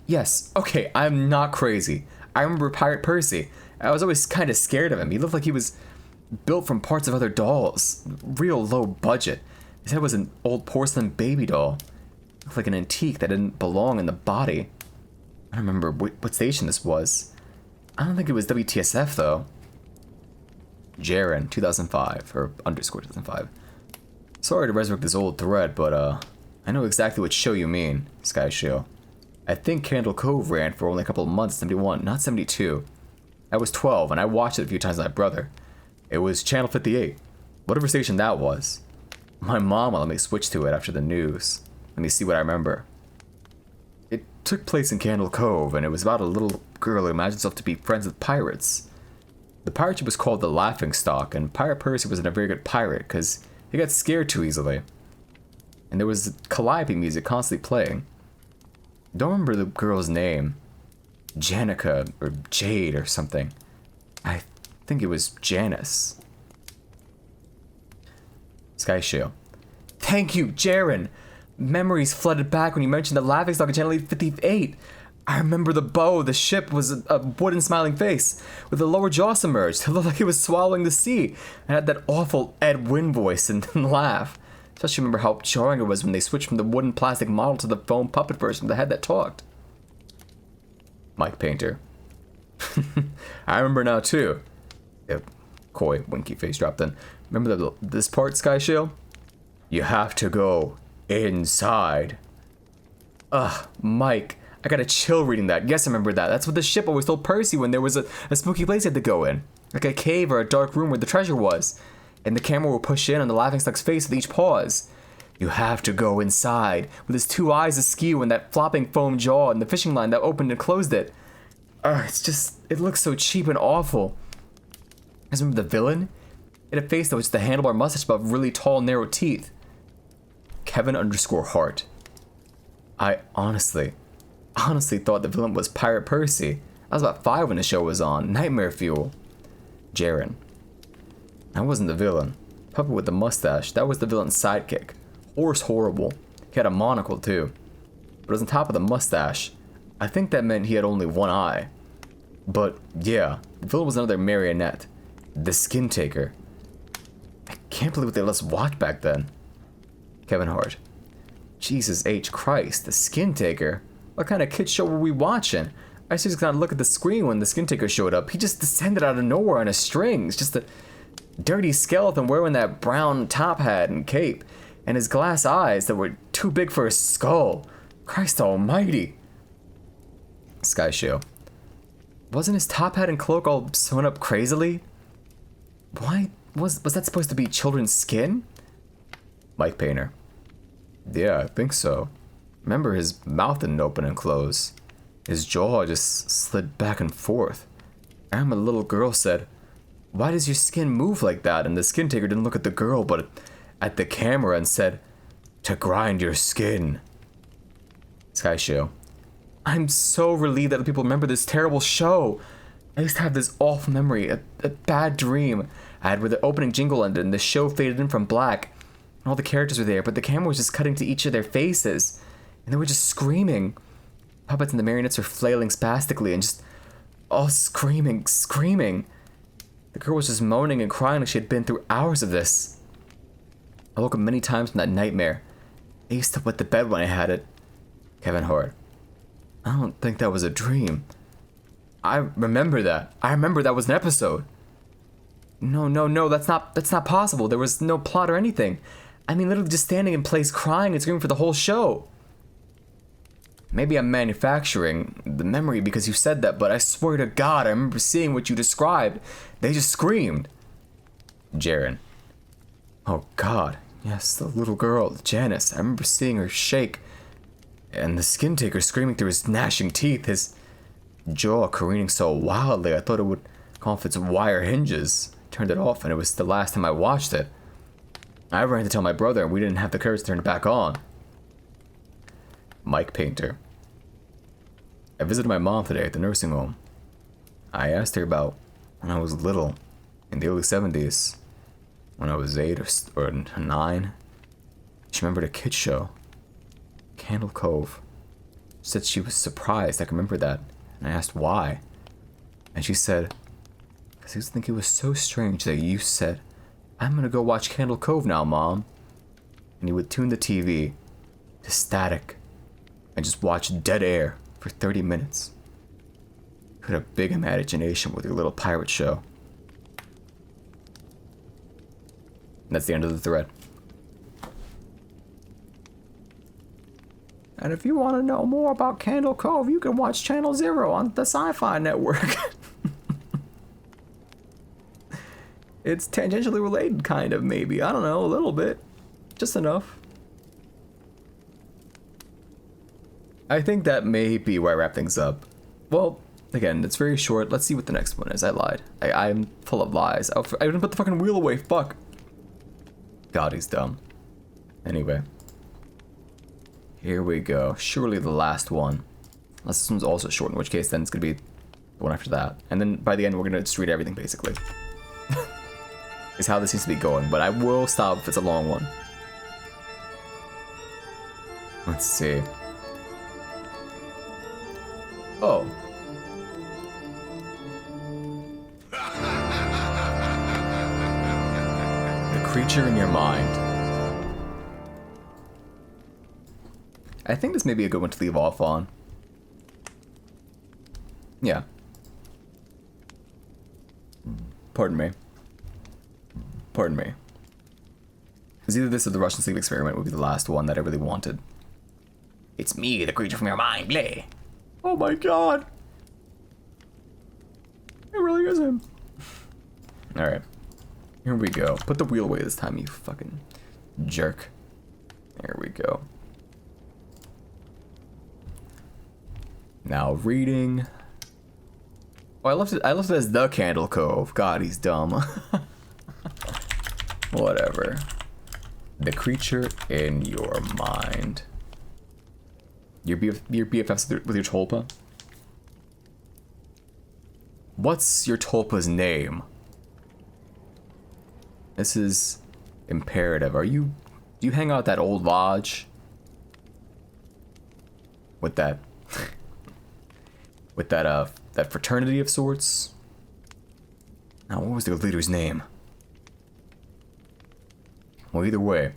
Yes, okay, I'm not crazy. I remember Pirate Percy. I was always kind of scared of him. He looked like he was built from parts of other dolls. Real low budget. His head was an old porcelain baby doll. Looked like an antique that didn't belong in the body. I don't remember what station this was. I don't think it was WTSF though. Jaren, 2005, or underscore 2005. Sorry to resurrect this old thread, but I know exactly what show you mean, Sky Show. I think Candle Cove ran for only a couple of months, 71, not 72. I was 12, and I watched it a few times with my brother. It was Channel 58, whatever station that was. My mom let me switch to it after the news. Let me see what I remember. It took place in Candle Cove, and it was about a little girl who imagined herself to be friends with pirates. The pirate ship was called the Laughing Stock, and Pirate Percy wasn't a very good pirate, because he got scared too easily. And there was calliope music constantly playing. Don't remember the girl's name. Janica, or Jade, or something. I think it was Janice. Sky Show. Thank you, Jaren! Memories flooded back when you mentioned the Laughing Stock in Channel 58. I remember the bow of the ship was a wooden smiling face, with the lower jaw submerged. It looked like it was swallowing the sea, and had that awful Ed Wynn voice and laugh. Especially remember how jarring it was when they switched from the wooden plastic model to the foam puppet version with the head that talked. Mike Painter. I remember now too. Yep. Coy, winky face dropped in. Remember this part, Sky Shield? You have to go inside. Ugh, Mike. I got a chill reading that. Yes, I remember that. That's what the ship always told Percy when there was a spooky place he had to go in. Like a cave or a dark room where the treasure was. and the camera will push in on the laughingstock's face with each pause. You have to go inside, with his 2 eyes askew and that flopping foam jaw and the fishing line that opened and closed it. It looks so cheap and awful. I remember the villain? He had a face that was the handlebar mustache above really tall, narrow teeth. Kevin_Hart. I honestly thought the villain was Pirate Percy. I was about 5 when the show was on. Nightmare fuel. Jaren. I wasn't the villain. Puppet with the mustache, that was the villain's sidekick. Horse horrible. He had a monocle too. But it was on top of the mustache. I think that meant he had only 1 eye. But yeah, the villain was another marionette. The Skin Taker. I can't believe what they let us watch back then. Kevin Hart. Jesus H. Christ, the Skin Taker? What kind of kid show were we watching? I used to just kind of look at the screen when the Skin Taker showed up. He just descended out of nowhere on his strings. Just a dirty skeleton wearing that brown top hat and cape. And his glass eyes that were too big for his skull. Christ almighty. Sky Show. Wasn't his top hat and cloak all sewn up crazily? Why was that supposed to be children's skin? Mike Painter. Yeah, I think so. Remember, his mouth didn't open and close. His jaw just slid back and forth. I remember the little girl said, "Why does your skin move like that?" And the Skin Taker didn't look at the girl, but at the camera and said, "To grind your skin." Sky Show. I'm so relieved that people remember this terrible show. I used to have this awful memory, a bad dream I had where the opening jingle ended and the show faded in from black. And all the characters were there, but the camera was just cutting to each of their faces. And they were just screaming. Puppets and the marionettes were flailing spastically and just all screaming. The girl was just moaning and crying like she had been through hours of this. I woke up many times from that nightmare. I used to wet the bed when I had it. Kevin Hart. I don't think that was a dream. I remember that. I remember that was an episode. No, that's not possible. There was no plot or anything. I mean, literally just standing in place crying and screaming for the whole show. Maybe I'm manufacturing the memory because you said that, but I swear to God, I remember seeing what you described. They just screamed. Jaren. Oh God, yes, the little girl, Janice. I remember seeing her shake. And the Skin Taker screaming through his gnashing teeth, his jaw careening so wildly I thought it would come off its wire hinges. Turned it off and it was the last time I watched it. I ran to tell my brother and we didn't have the courage to turn it back on. Mike Painter. I visited my mom today at the nursing home. I asked her about when I was little, in the early 70s, when I was 8 or 9. She remembered a kid's show, Candle Cove. She said she was surprised I could remember that, and I asked why. And she said, because I used to think it was so strange that you said, "I'm gonna go watch Candle Cove now, Mom." And you would tune the TV to static and just watch dead air for 30 minutes. You had a big imagination with your little pirate show. And that's the end of the thread. And if you want to know more about Candle Cove, you can watch Channel Zero on the Sci-Fi Network. It's tangentially related, kind of, maybe. I don't know, a little bit. Just enough. I think that may be where I wrap things up. Well, again, it's very short. Let's see what the next one is. I lied. I'm full of lies. I didn't put the fucking wheel away. Fuck. God, he's dumb. Anyway. Here we go. Surely the last one. Unless this one's also short, in which case then it's going to be the one after that. And then by the end, we're going to just read everything, basically. Is how this seems to be going, but I will stop if it's a long one. Let's see. Oh. The creature in your mind. I think this may be a good one to leave off on. Yeah. Pardon me. Pardon me. Because either this or the Russian sleep experiment would be the last one that I really wanted. It's me, the creature from your mind, bleh. Oh my God. It really is him. Alright. Here we go. Put the wheel away this time, you fucking jerk. There we go. Now reading. Oh, I left it as the Candle Cove. God, he's dumb. Whatever. The creature in your mind. Your BFFs with your Tulpa? What's your Tulpa's name? This is imperative. Do you hang out at that old lodge? With that that fraternity of sorts? Now, what was the leader's name? Well, either way,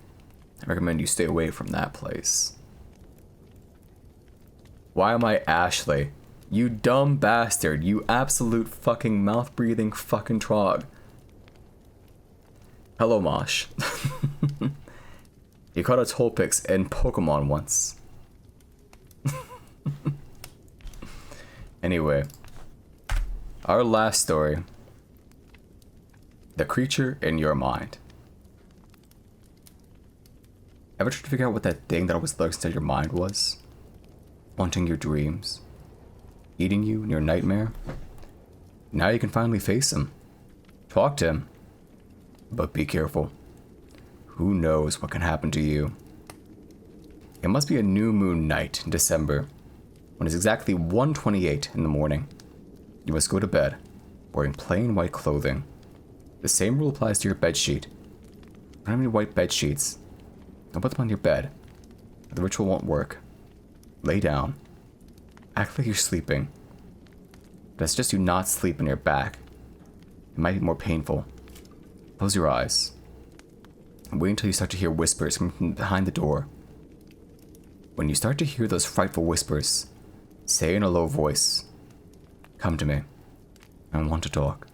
I recommend you stay away from that place. Why am I Ashley? You dumb bastard. You absolute fucking mouth-breathing fucking trog. Hello, Mosh. You caught a Tolpix in Pokemon once. Anyway, our last story. The creature in your mind. Ever tried to figure out what that thing that always lurks inside your mind was? Haunting your dreams. Eating you in your nightmare? Now you can finally face him. Talk to him. But be careful. Who knows what can happen to you? It must be a new moon night in December, when it's exactly 1:28 in the morning. You must go to bed, wearing plain white clothing. The same rule applies to your bedsheet. Don't have any white bed sheets. Don't put them on your bed. The ritual won't work. Lay down. Act like you're sleeping. But it's just you not sleep on your back. It might be more painful. Close your eyes. And wait until you start to hear whispers coming from behind the door. When you start to hear those frightful whispers, say in a low voice, "Come to me. I want to talk."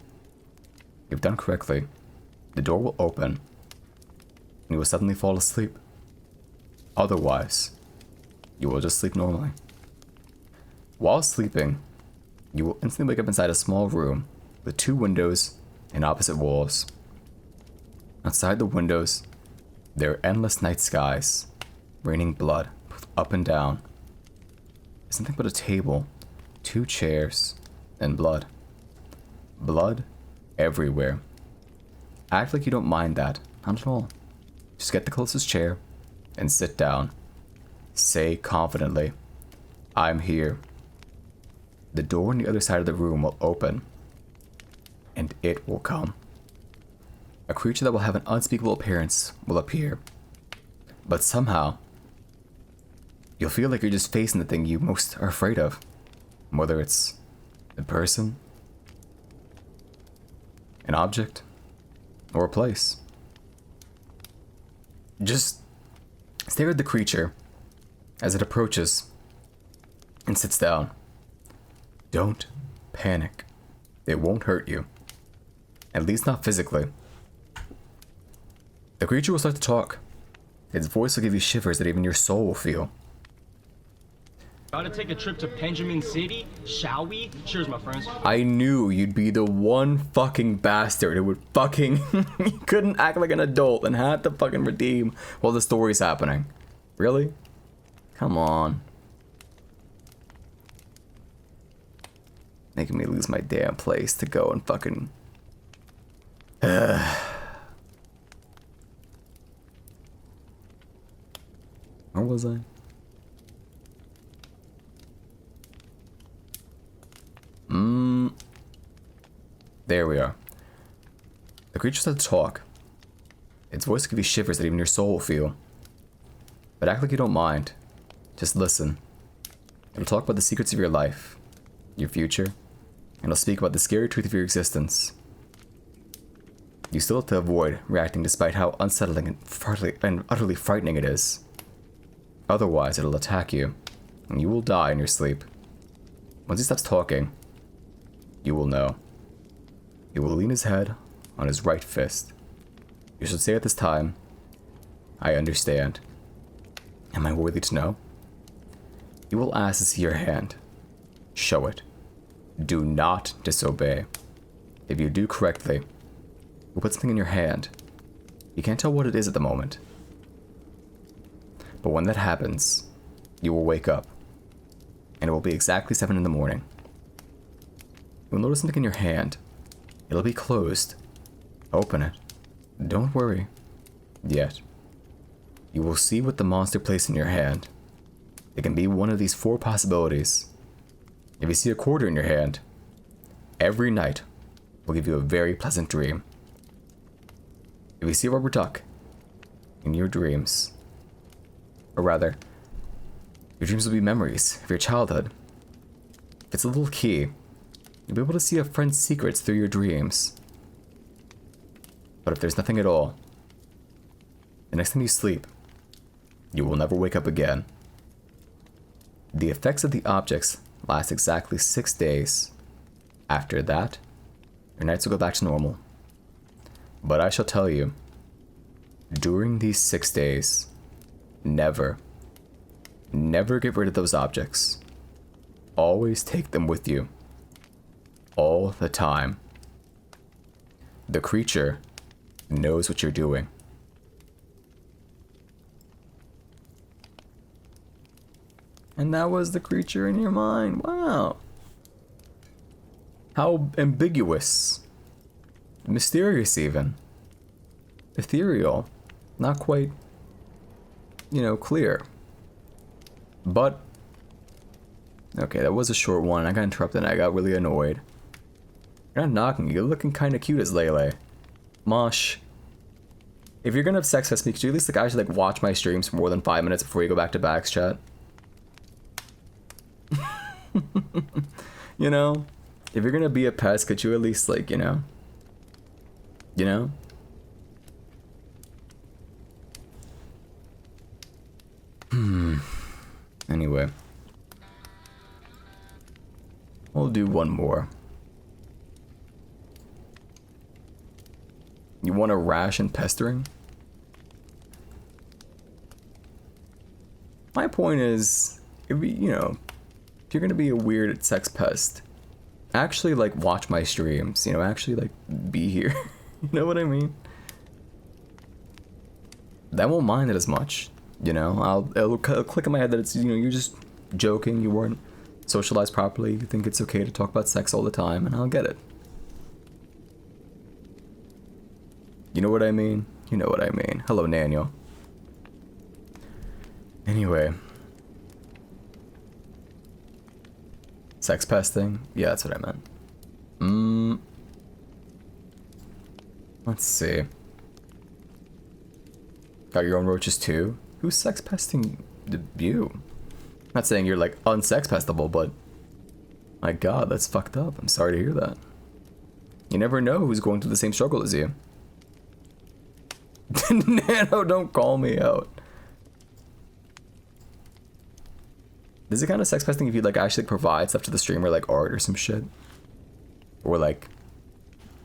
You've done correctly. The door will open, and you will suddenly fall asleep. Otherwise, you will just sleep normally. While sleeping, you will instantly wake up inside a small room with 2 windows and opposite walls. Outside the windows, there are endless night skies, raining blood both up and down. There's nothing but a table, 2 chairs, and blood. Blood everywhere. Act like you don't mind that, not at all. Just get the closest chair and sit down. Say confidently, "I'm here." The door on the other side of the room will open, and it will come. A creature that will have an unspeakable appearance will appear. But somehow, you'll feel like you're just facing the thing you most are afraid of. Whether it's a person, an object, or a place. Just stare at the creature as it approaches and sits down. Don't panic. It won't hurt you. At least not physically. The creature will start to talk. Its voice will give you shivers that even your soul will feel. Gotta take a trip to Benjamin City, shall we? Cheers, my friends. I knew you'd be the one fucking bastard who would fucking... you couldn't act like an adult and had to fucking redeem while the story's happening. Really? Come on. Making me lose my damn place to go and fucking... Where was I? There we are. The creature started to talk. Its voice will give you shivers that even your soul will feel. But act like you don't mind. Just listen. It'll talk about the secrets of your life, your future, and it'll speak about the scary truth of your existence. You still have to avoid reacting despite how unsettling and utterly frightening it is. Otherwise, it'll attack you, and you will die in your sleep. Once he stops talking, you will know. He will lean his head on his right fist. You should say at this time, "I understand. Am I worthy to know?" He will ask to see your hand. Show it. Do not disobey. If you do correctly, will put something in your hand. You can't tell what it is at the moment. But when that happens, you will wake up. And it will be exactly 7 in the morning. You'll notice something in your hand. It'll be closed. Open it. Don't worry. Yet. You will see what the monster placed in your hand. It can be one of these 4 possibilities. If you see a quarter in your hand, every night will give you a very pleasant dream. If you see a rubber duck in your dreams, or rather, your dreams will be memories of your childhood. If it's a little key, you'll be able to see a friend's secrets through your dreams. But if there's nothing at all, the next time you sleep, you will never wake up again. The effects of the objects last exactly 6 days. After that, your nights will go back to normal. But I shall tell you, during these 6 days, never get rid of those objects. Always take them with you. All the time. The creature knows what you're doing. And that was the creature in your mind. Wow. How ambiguous. Mysterious even. Ethereal. Not quite, clear. But, okay, that was a short one. I got interrupted and I got really annoyed. You're not knocking. You're looking kind of cute as Lele. Mosh. If you're gonna have sex with me, could you at least actually watch my streams for more than 5 minutes before you go back to backs, chat? If you're gonna be a pest, could you at least Anyway. We'll do one more. You want a rash and pestering? My point is, if you're gonna be a weird sex pest, actually watch my streams, actually be here. You know what I mean? I won't mind it as much, it'll click in my head that it's, you're just joking, you weren't socialized properly, you think it's okay to talk about sex all the time, and I'll get it. You know what I mean? You know what I mean. Hello, Naniel. Anyway. Sex pesting? Yeah, that's what I meant. Let's see. Got your own roaches too? Who's sex pesting you? Not saying you're unsex pestable, but my god, that's fucked up. I'm sorry to hear that. You never know who's going through the same struggle as you. Nano, don't call me out. Is it kind of sex pesting if you actually provide stuff to the streamer, art or some shit? Or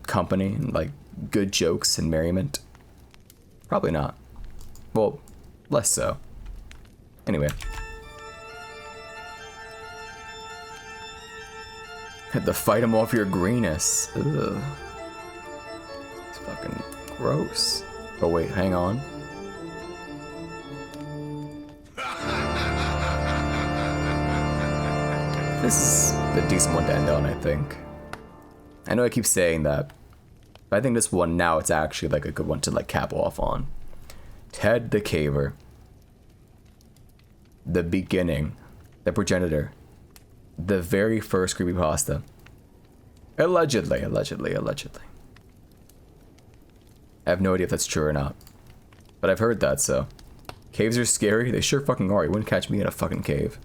company and good jokes and merriment? Probably not. Well, less so. Anyway. Had to fight him off your greenness. Ugh. It's fucking gross. Oh wait, hang on. This is a decent one to end on, I think. I know I keep saying that, but I think this one now, it's actually a good one to cap off on. Ted the Caver. The beginning. The progenitor. The very first creepypasta. Allegedly. I have no idea if that's true or not. But I've heard that, so. Caves are scary? They sure fucking are. You wouldn't catch me in a fucking cave.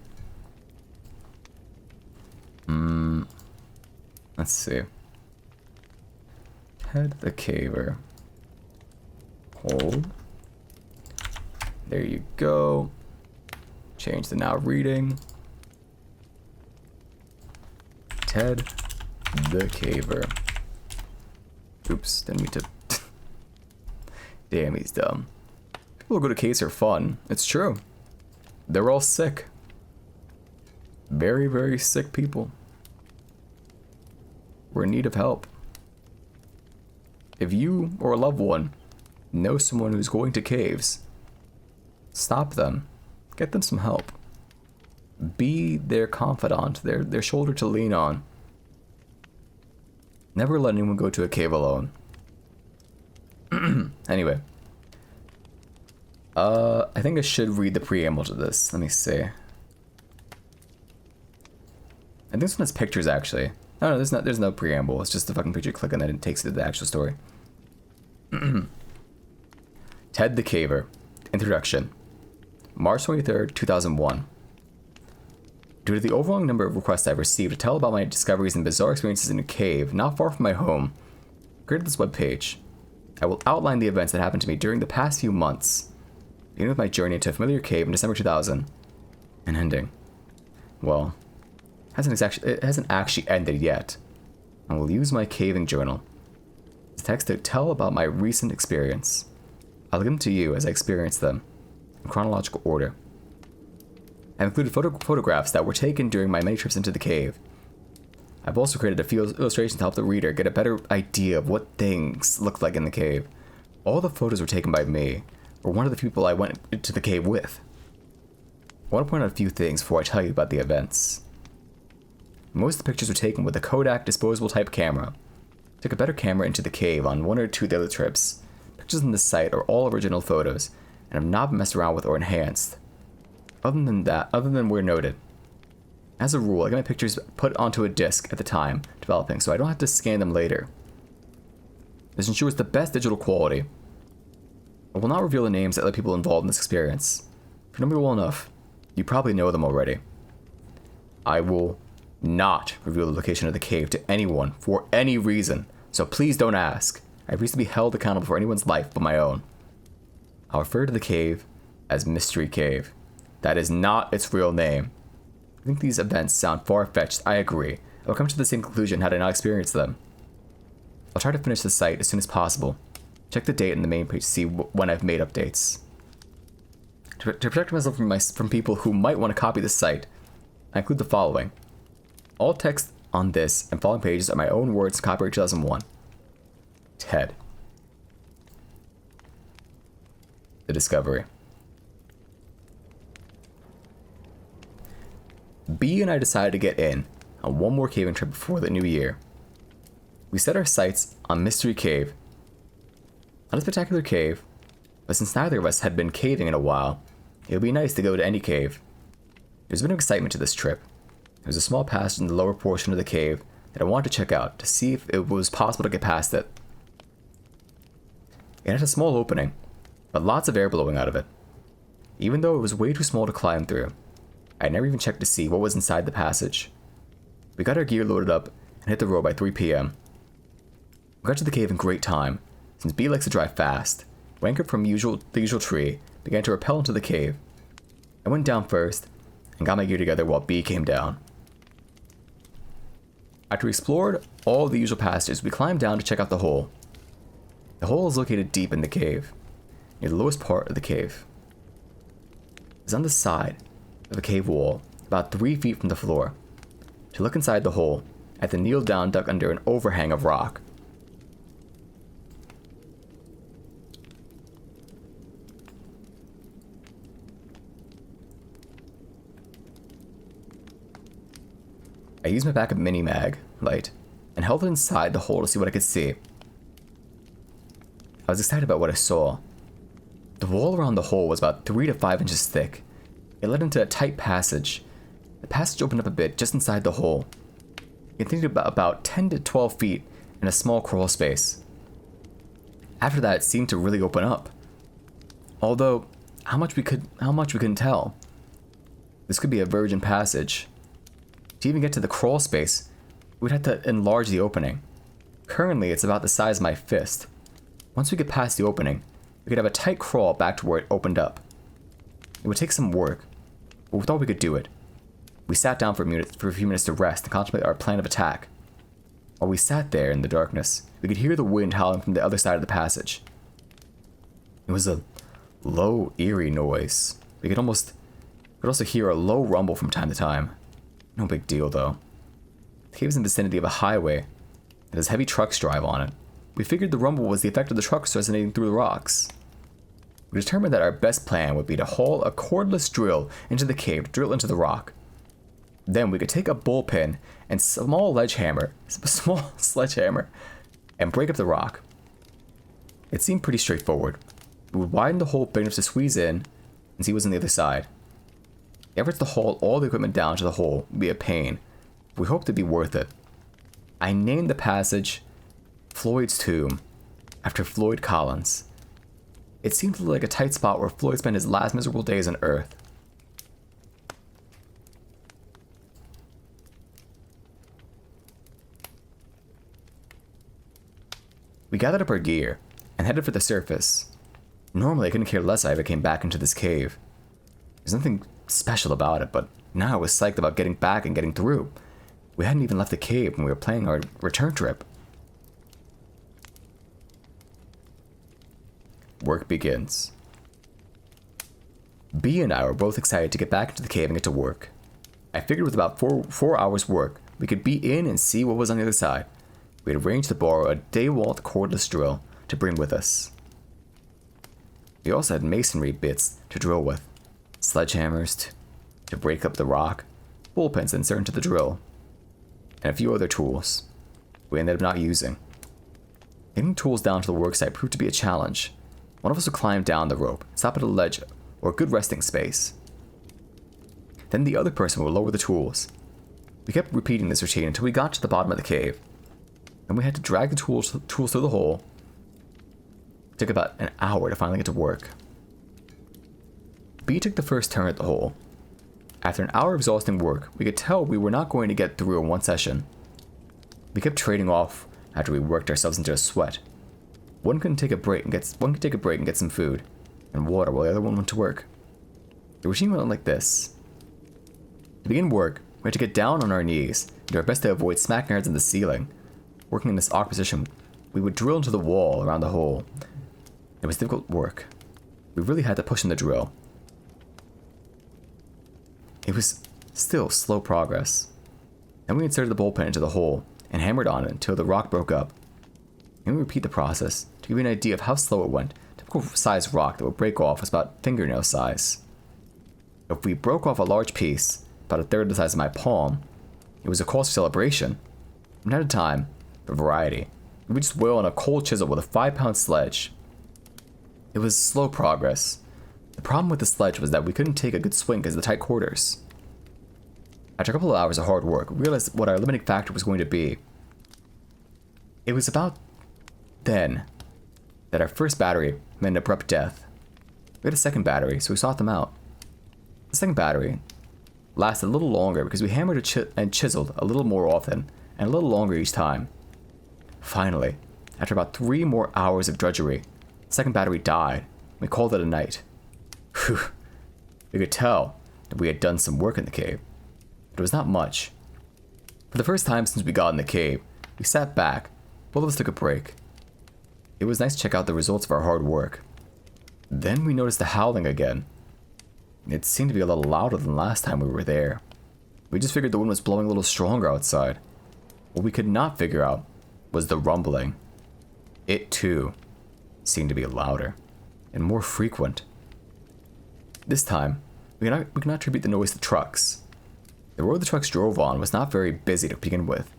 Let's see. Ted the Caver. Hold. There you go. Change the now reading. Ted the Caver. Oops, didn't mean to. Damn, he's dumb. People who go to caves are fun. It's true. They're all sick. Very, very sick people. We're in need of help. If you or a loved one know someone who's going to caves, stop them. Get them some help. Be their confidant, their shoulder to lean on. Never let anyone go to a cave alone. Anyway. I think I should read the preamble to this. Let me see. I think this one has pictures, actually. Oh no, there's no preamble. It's just the fucking picture. Click and then it takes you to the actual story. Ted the Caver. Introduction. March 23rd, 2001. Due to the overwhelming number of requests I've received to tell about my discoveries and bizarre experiences in a cave not far from my home, I created this webpage. I will outline the events that happened to me during the past few months, beginning with my journey into a familiar cave in December 2000, and ending. Well, it hasn't actually ended yet. I will use my caving journal as text to tell about my recent experience. I'll give them to you as I experience them, in chronological order. I've included photographs that were taken during my many trips into the cave. I've also created a few illustrations to help the reader get a better idea of what things looked like in the cave. All the photos were taken by me, or one of the people I went into the cave with. I want to point out a few things before I tell you about the events. Most of the pictures were taken with a Kodak disposable type camera. I took a better camera into the cave on one or two of the other trips. Pictures on this site are all original photos, and have not been messed around with or enhanced. Other than where noted. As a rule, I get my pictures put onto a disc at the time developing, so I don't have to scan them later. This ensures the best digital quality. I will not reveal the names of other people involved in this experience. If you know me well enough, you probably know them already. I will not reveal the location of the cave to anyone for any reason, so please don't ask. I refuse to be held accountable for anyone's life but my own. I'll refer to the cave as Mystery Cave. That is not its real name. I think these events sound far-fetched, I agree. I will come to the same conclusion had I not experienced them. I'll try to finish the site as soon as possible. Check the date in the main page to see when I've made updates. To protect myself from people who might want to copy the site, I include the following. All text on this and following pages are my own words, copyright 2001. Ted. The Discovery. B and I decided to get in on one more caving trip before the new year. We set our sights on Mystery Cave. Not a spectacular cave, but since neither of us had been caving in a while, it would be nice to go to any cave. There's been excitement to this trip. There was a small passage in the lower portion of the cave that I wanted to check out to see if it was possible to get past it. It had a small opening, but lots of air blowing out of it. Even though it was way too small to climb through, I never even checked to see what was inside the passage. We got our gear loaded up and hit the road by 3 p.m. We got to the cave in great time, since B likes to drive fast. We anchored from the usual tree, began to rappel into the cave. I went down first, and got my gear together while B came down. After we explored all the usual passages, we climbed down to check out the hole. The hole is located deep in the cave, near the lowest part of the cave. It's on the side of a cave wall, about 3 feet from the floor. To look inside the hole, I had to kneel down, duck under an overhang of rock. I used my backup mini-mag light and held it inside the hole to see what I could see. I was excited about what I saw. The wall around the hole was about 3 to 5 inches thick. It led into a tight passage. The passage opened up a bit just inside the hole. You can think about 10 to 12 feet in a small crawl space. After that, it seemed to really open up. Although, how much we couldn't tell. This could be a virgin passage. To even get to the crawl space, we'd have to enlarge the opening. Currently, it's about the size of my fist. Once we get past the opening, we could have a tight crawl back to where it opened up. It would take some work, but we thought we could do it. We sat down for a few minutes to rest and contemplate our plan of attack. While we sat there in the darkness, we could hear the wind howling from the other side of the passage. It was a low, eerie noise. We could also hear a low rumble from time to time. No big deal, though. The cave is in the vicinity of a highway that has heavy trucks drive on it. we figured the rumble was the effect of the trucks resonating through the rocks. We determined that our best plan would be to haul a cordless drill into the cave to drill into the rock. Then we could take a bullpen and small sledgehammer and break up the rock. It seemed pretty straightforward. We would widen the hole big enough to squeeze in and see what's on the other side. The efforts to haul all the equipment down to the hole would be a pain, but we hoped it'd be worth it. I named the passage Floyd's Tomb after Floyd Collins. It seemed like a tight spot where Floyd spent his last miserable days on Earth. We gathered up our gear and headed for the surface. Normally I couldn't care less if I ever came back into this cave. There's nothing special about it, but now I was psyched about getting back and getting through. We hadn't even left the cave when we were planning our return trip. Work begins. B and I were both excited to get back into the cave and get to work. I figured with about four hours work, we could be in and see what was on the other side. We had arranged to borrow a DeWalt cordless drill to bring with us. We also had masonry bits to drill with, sledgehammers to break up the rock, bullpens to insert into the drill, and a few other tools we ended up not using. Getting tools down to the worksite proved to be a challenge. One of us would climb down the rope, stop at a ledge or a good resting space. Then the other person would lower the tools. We kept repeating this routine until we got to the bottom of the cave. Then we had to drag the tools through the hole. It took about an hour to finally get to work. B took the first turn at the hole. After an hour of exhausting work, we could tell we were not going to get through in one session. We kept trading off after we worked ourselves into a sweat. One could take a break and get some food and water while the other one went to work. The routine went on like this. To begin work, we had to get down on our knees and do our best to avoid smacking our heads in the ceiling. Working in this awkward position, we would drill into the wall around the hole. It was difficult work. We really had to push in the drill. It was still slow progress. Then we inserted the bullpen into the hole and hammered on it until the rock broke up. Then we repeat the process to give you an idea of how slow it went. Typical size rock that would break off was about fingernail size. If we broke off a large piece, about a third the size of my palm, it was a cause for celebration. From time to time, for variety, we would just whale on a cold chisel with a 5-pound sledge. It was slow progress. The problem with the sledge was that we couldn't take a good swing because of the tight quarters. After a couple of hours of hard work, we realized what our limiting factor was going to be. It was about then that our first battery met an abrupt death. We had a second battery, so we sought them out. The second battery lasted a little longer because we hammered and chiseled a little more often and a little longer each time. Finally, after about 3 more hours of drudgery, the second battery died. We called it a night. Whew. We could tell that we had done some work in the cave, but it was not much. For the first time since we got in the cave, we sat back. Both of us took a break. It was nice to check out the results of our hard work. Then we noticed the howling again. It seemed to be a little louder than last time we were there. We just figured the wind was blowing a little stronger outside. What we could not figure out was the rumbling. It, too, seemed to be louder and more frequent. This time, we could not attribute the noise to trucks. The road the trucks drove on was not very busy to begin with.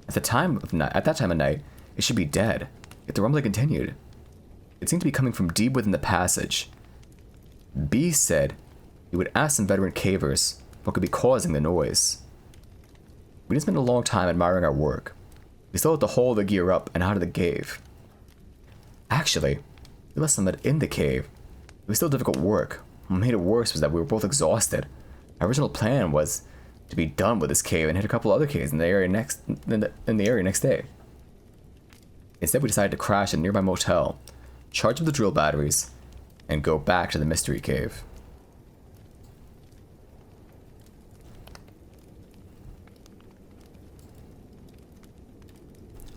At that time of night, it should be dead, yet the rumbling continued. It seemed to be coming from deep within the passage. B said he would ask some veteran cavers what could be causing the noise. We didn't spend a long time admiring our work. We still had to haul the gear up and out of the cave. Actually, we left some of it in the cave. It was still difficult work. What made it worse was that we were both exhausted. Our original plan was to be done with this cave and hit a couple other caves in the area next day. Instead, we decided to crash at a nearby motel, charge up the drill batteries, and go back to the mystery cave.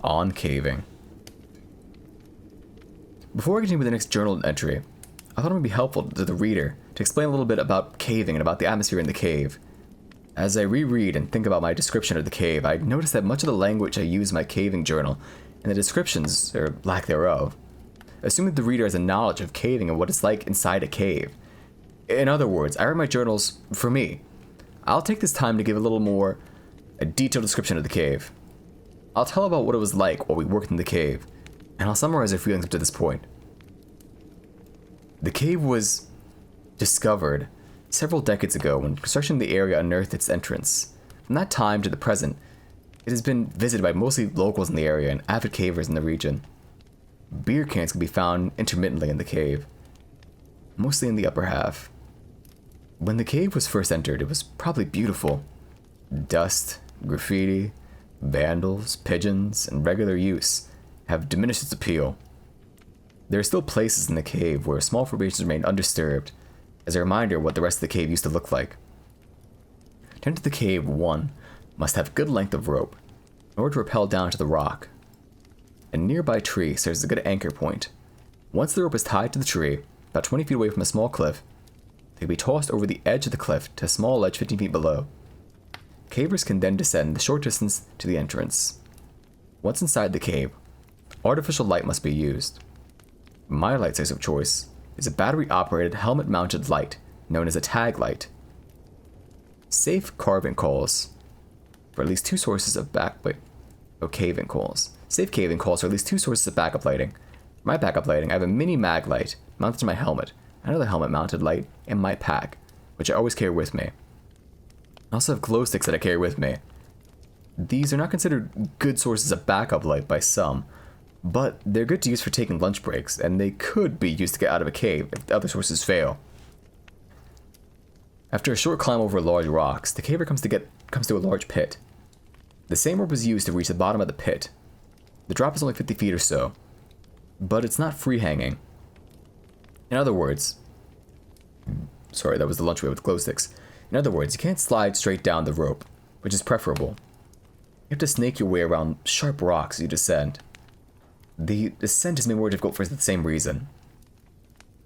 On caving. Before I continue with the next journal entry, I thought it would be helpful to the reader to explain a little bit about caving and about the atmosphere in the cave. As I reread and think about my description of the cave, I noticed that much of the language I use in my caving journal and the descriptions, or lack thereof, assume that the reader has a knowledge of caving and what it's like inside a cave. In other words, I write my journals for me. I'll take this time to give a detailed description of the cave. I'll tell about what it was like while we worked in the cave, and I'll summarize our feelings up to this point. The cave was discovered several decades ago when construction in the area unearthed its entrance. From that time to the present, it has been visited by mostly locals in the area and avid cavers in the region. Beer cans can be found intermittently in the cave, mostly in the upper half. When the cave was first entered, it was probably beautiful. Dust, graffiti, vandals, pigeons, and regular use have diminished its appeal. There are still places in the cave where small formations remain undisturbed, as a reminder of what the rest of the cave used to look like. To enter the cave, one must have good length of rope in order to rappel down to the rock. A nearby tree serves as a good anchor point. Once the rope is tied to the tree, about 20 feet away from a small cliff, they can be tossed over the edge of the cliff to a small ledge 15 feet below. Cavers can then descend the short distance to the entrance. Once inside the cave, artificial light must be used. My light source of choice is a battery-operated helmet-mounted light known as a tag light. Safe caving calls for at least two sources of caving calls. Safe caving calls for at least two sources of backup lighting. For my backup lighting, I have a mini mag light mounted to my helmet, another helmet-mounted light, and my pack, which I always carry with me. I also have glow sticks that I carry with me. These are not considered good sources of backup light by some, but they're good to use for taking lunch breaks, and they could be used to get out of a cave if the other sources fail. After a short climb over large rocks, the caver comes to a large pit. The same rope is used to reach the bottom of the pit. The drop is only 50 feet or so, but it's not free hanging. In other words, sorry, that was the lunch way with glow sticks. In other words, you can't slide straight down the rope, which is preferable. You have to snake your way around sharp rocks as you descend. The descent is made more difficult for the same reason.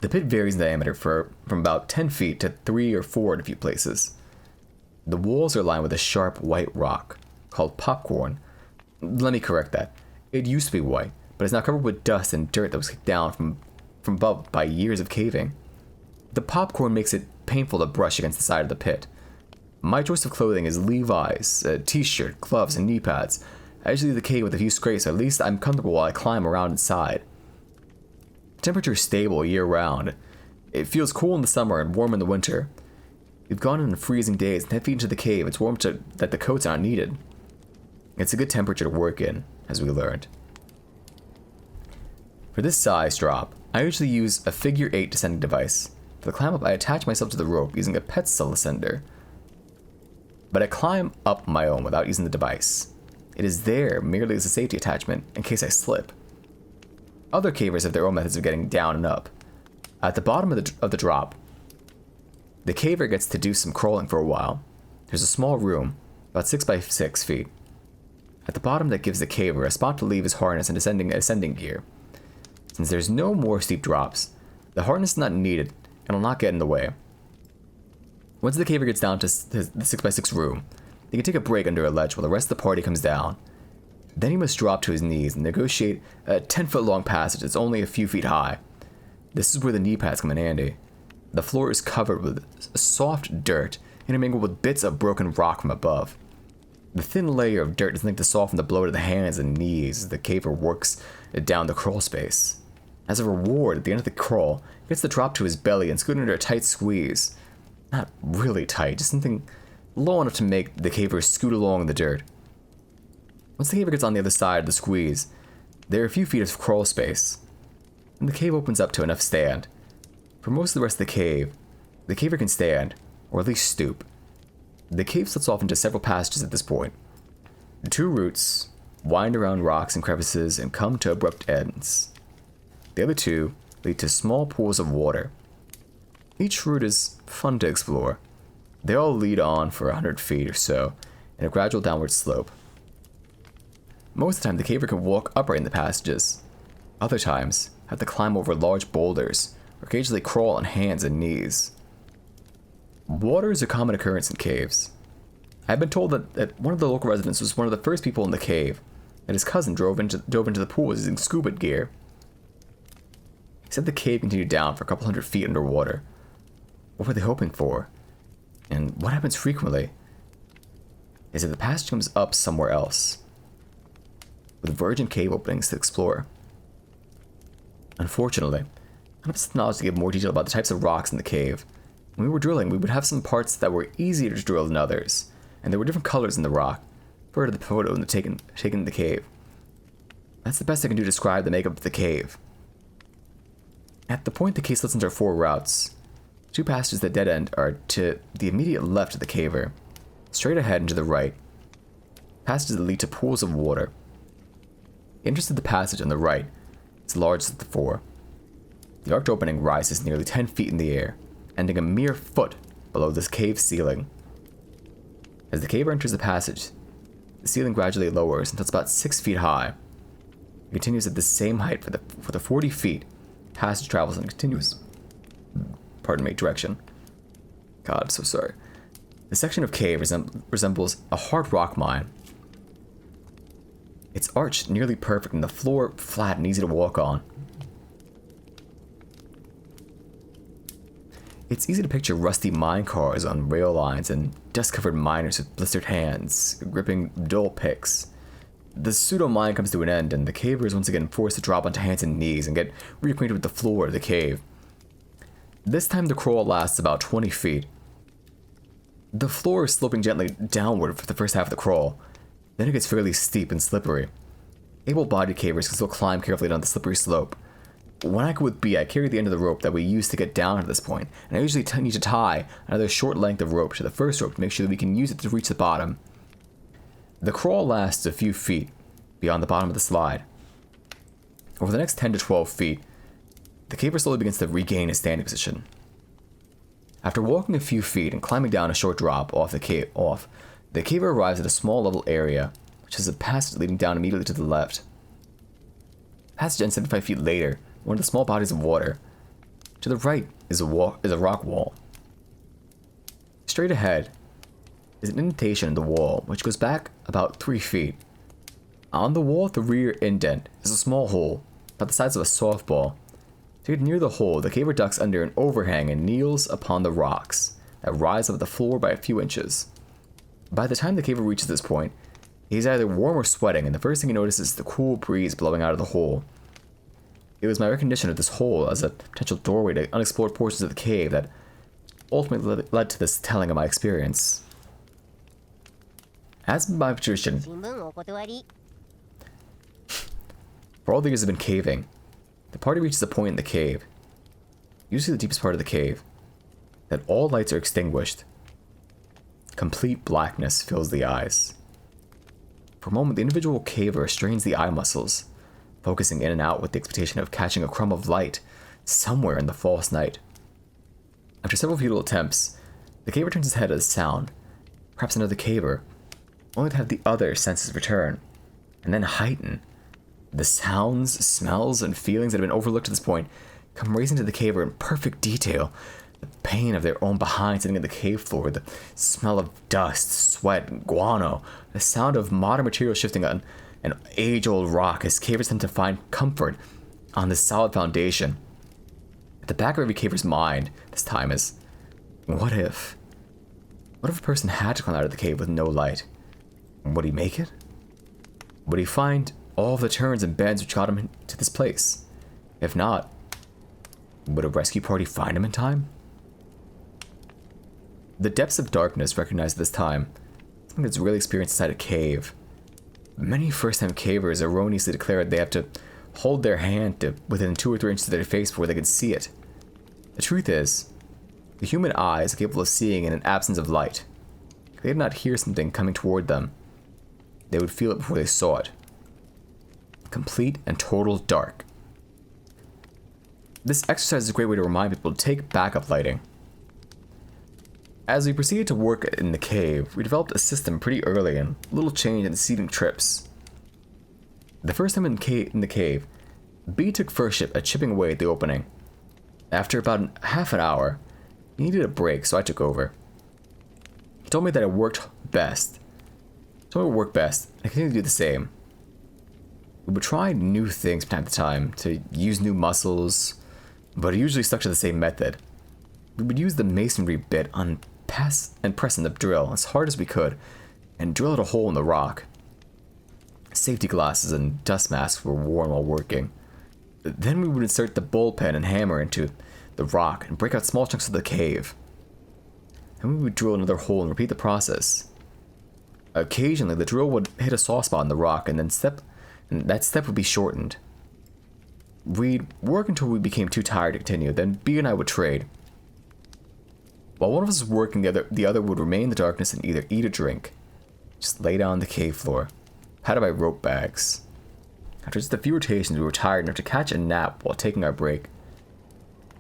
The pit varies in diameter from about 10 feet to 3 or 4 in a few places. The walls are lined with a sharp white rock called popcorn. Let me correct that. It used to be white, but it's now covered with dust and dirt that was kicked down from above by years of caving. The popcorn makes it painful to brush against the side of the pit. My choice of clothing is Levi's, a t-shirt, gloves, and knee pads. I usually leave the cave with a few scrapes, so at least I'm comfortable while I climb around inside. The temperature is stable year-round. It feels cool in the summer and warm in the winter. We've gone in freezing days, and 10 feet into the cave, it's warm that the coats aren't needed. It's a good temperature to work in, as we learned. For this size drop, I usually use a figure 8 descending device. For the climb up, I attach myself to the rope using a pedestal ascender. But I climb up my own without using the device. It is there merely as a safety attachment in case I slip. Other cavers have their own methods of getting down and up. At the bottom of the drop, the caver gets to do some crawling for a while. There's a small room, about 6 by 6 feet, at the bottom that gives the caver a spot to leave his harness and ascending gear. Since there's no more steep drops, the harness is not needed and will not get in the way. Once the caver gets down to the 6 by 6 room, he can take a break under a ledge while the rest of the party comes down. Then he must drop to his knees and negotiate a 10-foot long passage that's only a few feet high. This is where the knee pads come in handy. The floor is covered with soft dirt intermingled with bits of broken rock from above. The thin layer of dirt is meant to soften the blow to the hands and knees as the caver works down the crawl space. As a reward, at the end of the crawl, he gets to drop to his belly and scoot under a tight squeeze. Not really tight, just something low enough to make the caver scoot along in the dirt. Once the caver gets on the other side of the squeeze, there are a few feet of crawl space, and the cave opens up to enough stand. For most of the rest of the caver can stand, or at least stoop. The cave splits off into several passages at this point. The two routes wind around rocks and crevices and come to abrupt ends. The other two lead to small pools of water. Each route is fun to explore. They all lead on for 100 feet or so in a gradual downward slope. Most of the time, the caver can walk upright in the passages. Other times, have to climb over large boulders or occasionally crawl on hands and knees. Water is a common occurrence in caves. I've been told that one of the local residents was one of the first people in the cave, that his cousin dove into the pool using scuba gear. He said the cave continued down for a couple hundred feet underwater. What were they hoping for? And what happens frequently is that the passage comes up somewhere else, with virgin cave openings to explore. Unfortunately, I don't have the knowledge to give more detail about the types of rocks in the cave. When we were drilling, we would have some parts that were easier to drill than others, and there were different colors in the rock, per to the photo taken in the cave. That's the best I can do to describe the makeup of the cave. At the point the cave splits into 4 routes. 2 passages that dead end are to the immediate left of the caver, straight ahead and to the right. Passages that lead to pools of water. The entrance to the passage on the right is the largest of the 4. The arched opening rises nearly 10 feet in the air, ending a mere foot below this cave ceiling. As the caver enters the passage, the ceiling gradually lowers until it's about 6 feet high. It continues at the same height for the 40 feet. Passage travels in a continuous, direction. God, I'm so sorry. The section of cave resembles a hard rock mine. It's arched nearly perfect and the floor flat and easy to walk on. It's easy to picture rusty mine cars on rail lines and dust-covered miners with blistered hands, gripping dull picks. The pseudo-mine comes to an end, and the caver is once again forced to drop onto hands and knees and get reacquainted with the floor of the cave. This time the crawl lasts about 20 feet. The floor is sloping gently downward for the first half of the crawl, then it gets fairly steep and slippery. Able-bodied cavers can still climb carefully down the slippery slope. When I go with B, I carry the end of the rope that we use to get down to this point, and I usually need to tie another short length of rope to the first rope to make sure that we can use it to reach the bottom. The crawl lasts a few feet beyond the bottom of the slide. Over the next 10 to 12 feet, the caver slowly begins to regain its standing position. After walking a few feet and climbing down a short drop the caver arrives at a small level area, which has a passage leading down immediately to the left. The passage ends 75 feet later, one of the small bodies of water. To the right is a rock wall. Straight ahead is an indentation in the wall, which goes back about 3 feet. On the wall at the rear indent is a small hole, about the size of a softball. To get near the hole, the caver ducks under an overhang and kneels upon the rocks that rise above the floor by a few inches. By the time the caver reaches this point, he's either warm or sweating, and the first thing he notices is the cool breeze blowing out of the hole. It was my recognition of this hole as a potential doorway to unexplored portions of the cave that ultimately led to this telling of my experience. As by tradition, for all the years I've been caving, the party reaches a point in the cave, usually the deepest part of the cave, that all lights are extinguished. Complete blackness fills the eyes. For a moment, the individual caver strains the eye muscles, focusing in and out with the expectation of catching a crumb of light somewhere in the false night. After several futile attempts, the caver turns his head at a sound, perhaps another caver, only to have the other senses return, and then heighten. The sounds, smells, and feelings that have been overlooked to this point come racing to the caver in perfect detail. The pain of their own behind sitting in the cave floor, the smell of dust, sweat, and guano, the sound of modern material shifting on an age-old rock as cavers tend to find comfort on this solid foundation. At the back of every caver's mind this time is, what if? What if a person had to climb out of the cave with no light? Would he make it? Would he find all of the turns and bends which got him to this place? If not, would a rescue party find him in time? The depths of darkness recognized at this time, something that's really experienced inside a cave. Many first-time cavers erroneously declared they have to hold their hand to within 2 or 3 inches of their face before they can see it. The truth is, the human eye is capable of seeing in an absence of light. If they did not hear something coming toward them, they would feel it before they saw it. Complete and total dark. This exercise is a great way to remind people to take backup lighting. As we proceeded to work in the cave, we developed a system pretty early and a little change in the seating trips. The first time in the cave, B took first ship at chipping away at the opening. After about half an hour, he needed a break, so I took over. He told me that it worked best. And I continued to do the same. We would try new things from time to time to use new muscles, but it usually stuck to the same method. We would use the masonry bit on press in the drill as hard as we could and drill out a hole in the rock. Safety glasses and dust masks were worn while working. Then we would insert the bullpen and hammer into the rock and break out small chunks of the cave. And we would drill another hole and repeat the process. Occasionally, the drill would hit a soft spot in the rock, and that step would be shortened. We'd work until we became too tired to continue, then B and I would trade. While one of us was working, the other would remain in the darkness and either eat or drink. Just lay down on the cave floor, padded by rope bags. After just a few rotations, we were tired enough to catch a nap while taking our break.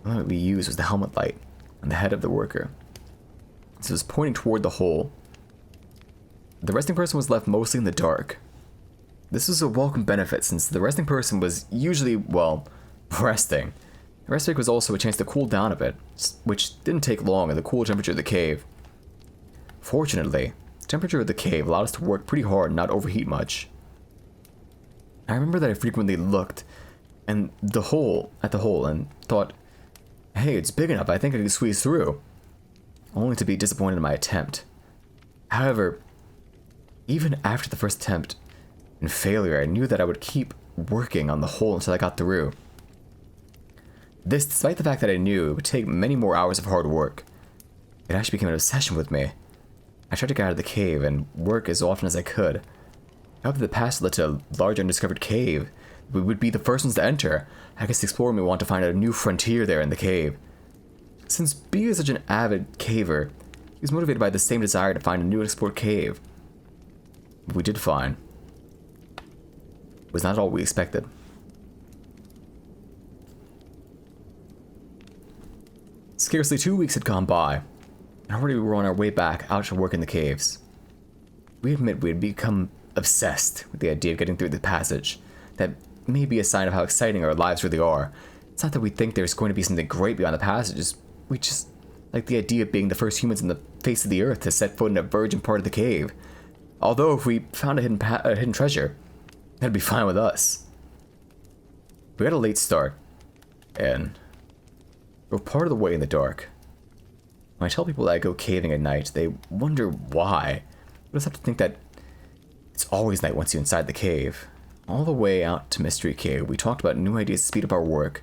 The light we used was the helmet light on the head of the worker. This was pointing toward the hole. The resting person was left mostly in the dark. This was a welcome benefit since the resting person was usually, well, resting. The rest break was also a chance to cool down a bit, which didn't take long in the cool temperature of the cave. Fortunately, the temperature of the cave allowed us to work pretty hard and not overheat much. I remember that I frequently looked at the hole and thought, hey, it's big enough, I think I can squeeze through. Only to be disappointed in my attempt. However, even after the first attempt and failure, I knew that I would keep working on the hole until I got through. This despite the fact that I knew it would take many more hours of hard work. It actually became an obsession with me. I tried to get out of the cave and work as often as I could. However, the past led to a large undiscovered cave. We would be the first ones to enter. I guess the explorer may want to find a new frontier there in the cave. Since B is such an avid caver, he was motivated by the same desire to find a new explored cave. We did find. It was not all we expected. Scarcely 2 weeks had gone by, and already we were on our way back out to work in the caves. We admit we had become obsessed with the idea of getting through the passage. That may be a sign of how exciting our lives really are. It's not that we think there's going to be something great beyond the passages. We just like the idea of being the first humans on the face of the earth to set foot in a virgin part of the cave. Although if we found a hidden treasure, that'd be fine with us. We got a late start, and we're part of the way in the dark. When I tell people that I go caving at night, they wonder why. We just have to think that it's always night once you're inside the cave. All the way out to Mystery Cave, we talked about new ideas to speed up our work.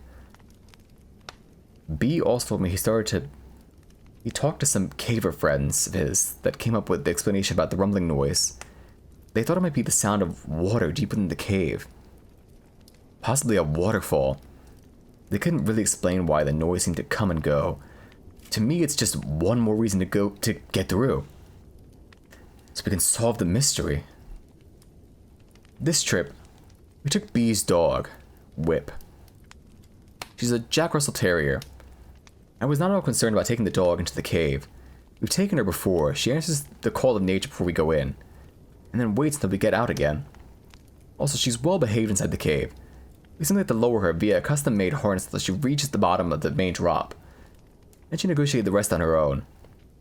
B also told me he talked to some caver friends of his that came up with the explanation about the rumbling noise. They thought it might be the sound of water deep within the cave. Possibly a waterfall. They couldn't really explain why the noise seemed to come and go. To me, it's just one more reason to get through. So we can solve the mystery. This trip, we took B's dog, Whip. She's a Jack Russell Terrier. I was not at all concerned about taking the dog into the cave. We've taken her before. She answers the call of nature before we go in, and then waits until we get out again. Also, she's well behaved inside the cave. We simply have to lower her via a custom-made harness until she reaches the bottom of the main drop. Then she negotiated the rest on her own.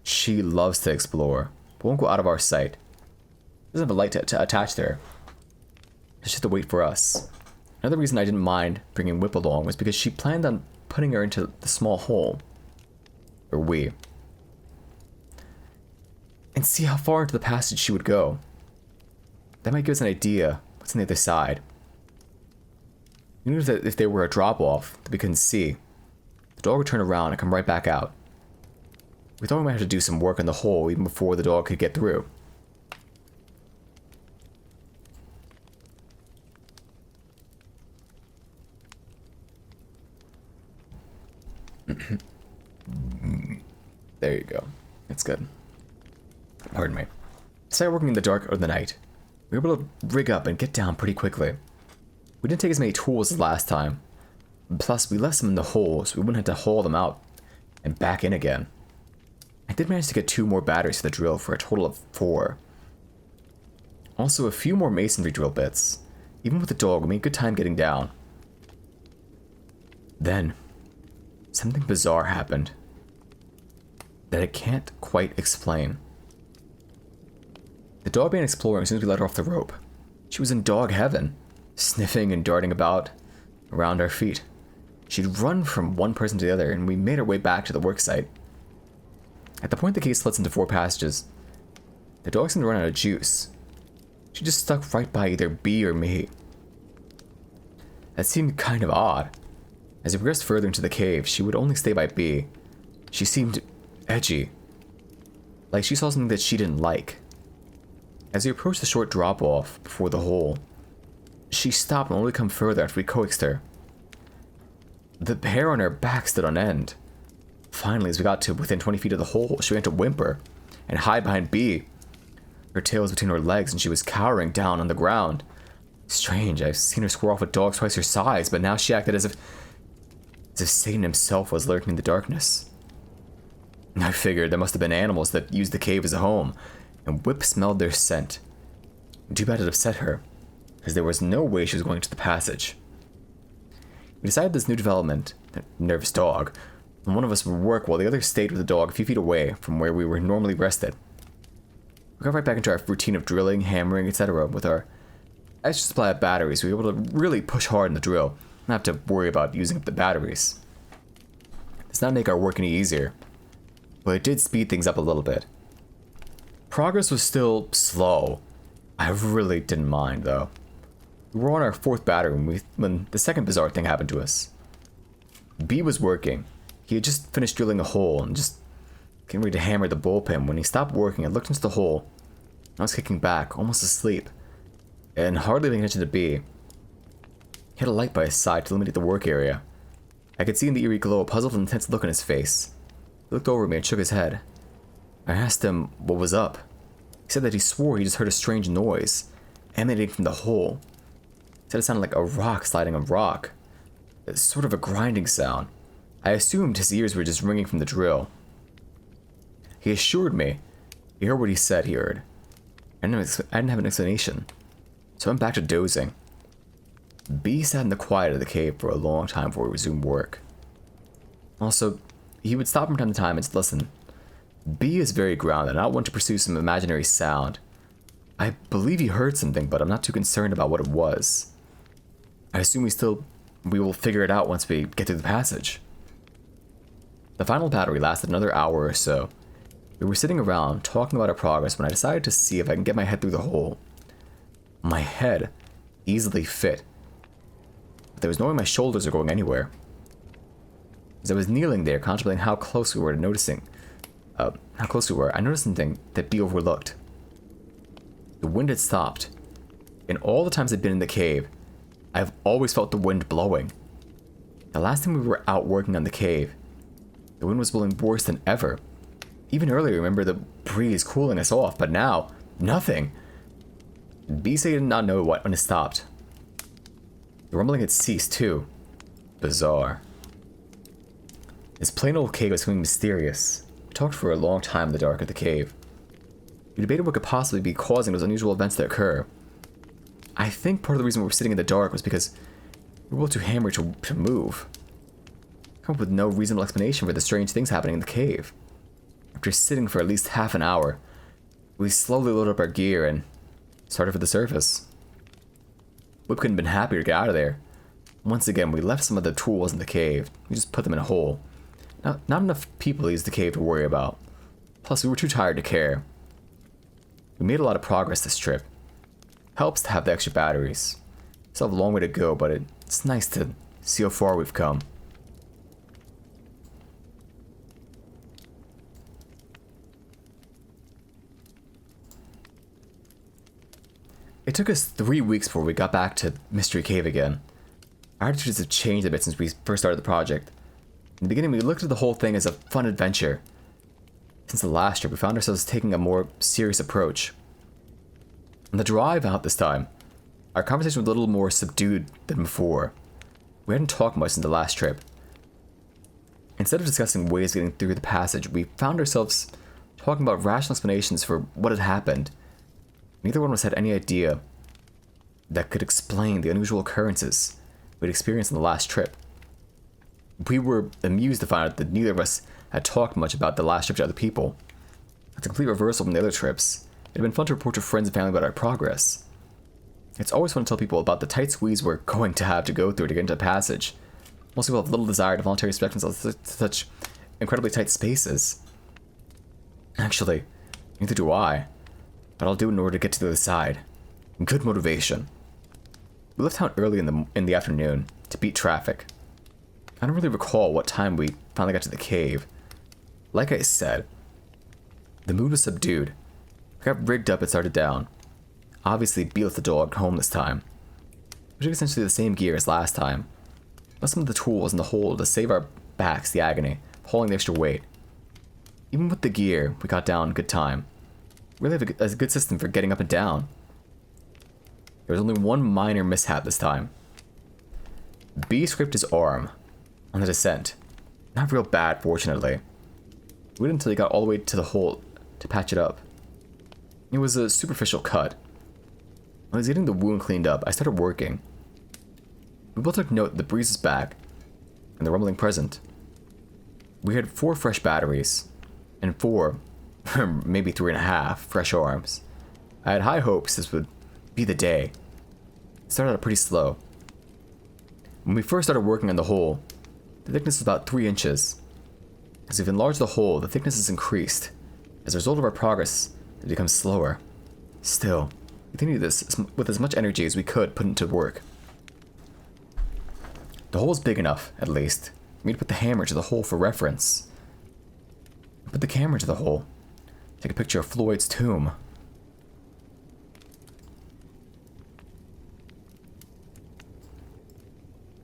She loves to explore, but won't go out of our sight. She doesn't have a light to attach to her. She has to wait for us. Another reason I didn't mind bringing Whip along was because she planned on putting her into the small hole. Or we. And see how far into the passage she would go. That might give us an idea what's on the other side. We knew that if there were a drop-off that we couldn't see, the dog would turn around and come right back out. We thought we might have to do some work on the hole even before the dog could get through. There you go. That's good. Pardon me. Started working in the dark of the night. We were able to rig up and get down pretty quickly. We didn't take as many tools as last time. Plus, we left some in the hole, so we wouldn't have to haul them out and back in again. I did manage to get 2 more batteries for the drill for a total of 4. Also, a few more masonry drill bits. Even with the dog, we made good time getting down. Then, something bizarre happened that I can't quite explain. The dog began exploring as soon as we let her off the rope. She was in dog heaven. sniffing and darting about around our feet. She'd run from one person to the other, and we made our way back to the worksite. At the point the cave splits into 4 passages, the dog seemed to run out of juice. She just stuck right by either B or me. That seemed kind of odd. As we progressed further into the cave, she would only stay by B. She seemed edgy, like she saw something that she didn't like. As we approached the short drop-off before the hole, she stopped and only come further after we coaxed her. The hair on her back stood on end. Finally, as we got to within 20 feet of the hole, she began to whimper and hide behind B. Her tail was between her legs and she was cowering down on the ground. Strange, I've seen her square off with dogs twice her size, but now she acted as if Satan himself was lurking in the darkness. I figured there must have been animals that used the cave as a home, and Whip smelled their scent. Too bad it upset her, as there was no way she was going to the passage. We decided this new development, a nervous dog, and one of us would work while the other stayed with the dog a few feet away from where we were normally rested. We got right back into our routine of drilling, hammering, etc. With our extra supply of batteries, we were able to really push hard in the drill, not have to worry about using up the batteries. This did not make our work any easier, but it did speed things up a little bit. Progress was still slow. I really didn't mind, though. We were on our 4th battery when the second bizarre thing happened to us. B was working. He had just finished drilling a hole and just getting ready to hammer the bullpen when he stopped working and looked into the hole. I was kicking back, almost asleep, and hardly paying attention to B. He had a light by his side to illuminate the work area. I could see in the eerie glow a puzzled and intense look on his face. He looked over at me and shook his head. I asked him what was up. He said that he swore he just heard a strange noise emanating from the hole. He said it sounded like a rock sliding on rock. It's sort of a grinding sound. I assumed his ears were just ringing from the drill. He assured me he heard what he said he heard. I didn't have an explanation, so I went back to dozing. B sat in the quiet of the cave for a long time before we resumed work. Also, he would stop from time to time and listen. B is very grounded and not one to pursue some imaginary sound. I believe he heard something, but I'm not too concerned about what it was. I assume we will figure it out once we get through the passage. The final battery lasted another hour or so. We were sitting around talking about our progress when I decided to see if I can get my head through the hole. My head easily fit, but there was no way my shoulders are going anywhere. As I was kneeling there, contemplating how close we were, I noticed something that B overlooked. The wind had stopped. In all the times I've been in the cave, I've always felt the wind blowing. The last time we were out working on the cave, the wind was blowing worse than ever. Even earlier, remember the breeze cooling us off, but now, nothing. B said he did not know when it stopped. The rumbling had ceased, too. Bizarre. This plain old cave was something mysterious. We talked for a long time in the dark of the cave. We debated what could possibly be causing those unusual events to occur. I think part of the reason we were sitting in the dark was because we were able to hammer to move. Come up with no reasonable explanation for the strange things happening in the cave. After sitting for at least half an hour, we slowly loaded up our gear and started for the surface. Whip couldn't have been happier to get out of there. Once again, we left some of the tools in the cave. We just put them in a hole. Not enough people used the cave to worry about. Plus, we were too tired to care. We made a lot of progress this trip. Helps to have the extra batteries. Still have a long way to go, but it's nice to see how far we've come. It took us 3 weeks before we got back to Mystery Cave again. Our attitudes have changed a bit since we first started the project. In the beginning, we looked at the whole thing as a fun adventure. Since the last trip, we found ourselves taking a more serious approach. On the drive out this time, our conversation was a little more subdued than before. We hadn't talked much since the last trip. Instead of discussing ways of getting through the passage, we found ourselves talking about rational explanations for what had happened. Neither one of us had any idea that could explain the unusual occurrences we'd experienced on the last trip. We were amused to find out that neither of us had talked much about the last trip to other people. It's a complete reversal from the other trips. It had been fun to report to friends and family about our progress. It's always fun to tell people about the tight squeeze we're going to have to go through to get into the passage. Most people have little desire to voluntarily subject themselves to such incredibly tight spaces. Actually, neither do I. But I'll do it in order to get to the other side. Good motivation. We left town early in the afternoon to beat traffic. I don't really recall what time we finally got to the cave. Like I said, the mood was subdued. I got rigged up and started down. Obviously, B left the dog home this time. We took essentially the same gear as last time. Left some of the tools in the hole to save our backs the agony, hauling the extra weight. Even with the gear, we got down in good time. We really have a good system for getting up and down. There was only one minor mishap this time. B scraped his arm on the descent. Not real bad, fortunately. We waited until he got all the way to the hole to patch it up. It was a superficial cut. When I was getting the wound cleaned up, I started working. We both took note that the breeze was back, and the rumbling present. We had 4 fresh batteries, and 4, or maybe 3.5, fresh arms. I had high hopes this would be the day. It started out pretty slow. When we first started working on the hole, the thickness was about 3 inches. As we've enlarged the hole, the thickness has increased. As a result of our progress, it becomes slower. Still, we continued this with as much energy as we could put into work. The hole is big enough, at least, for me to put the hammer to the hole for reference. I put the camera to the hole. Take a picture of Floyd's tomb.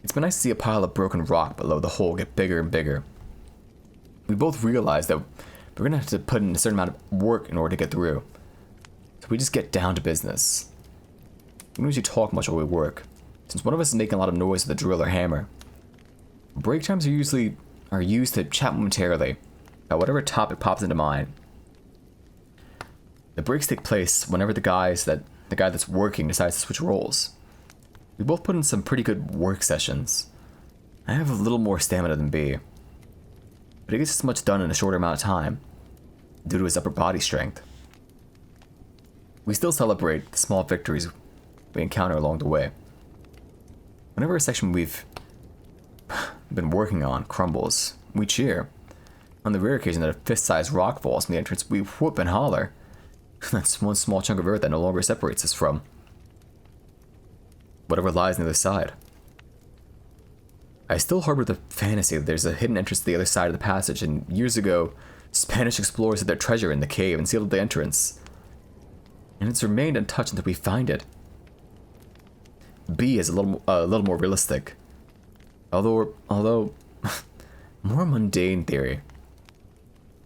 It's been nice to see a pile of broken rock below the hole get bigger and bigger. We both realized that we're going to have to put in a certain amount of work in order to get through. So we just get down to business. We don't usually talk much while we work, since one of us is making a lot of noise with a drill or hammer. Break times are usually used to chat momentarily about whatever topic pops into mind. The breaks take place whenever the guy that's working decides to switch roles. We both put in some pretty good work sessions. I have a little more stamina than B, but he gets as much done in a shorter amount of time, due to his upper body strength. We still celebrate the small victories we encounter along the way. Whenever a section we've been working on crumbles, we cheer. On the rare occasion that a fist-sized rock falls from the entrance, we whoop and holler. That's one small chunk of earth that no longer separates us from whatever lies on the other side. I still harbor the fantasy that there's a hidden entrance to the other side of the passage, and years ago, Spanish explorers hid their treasure in the cave and sealed the entrance. And it's remained untouched until we find it. B is a little more realistic. Although more mundane theory.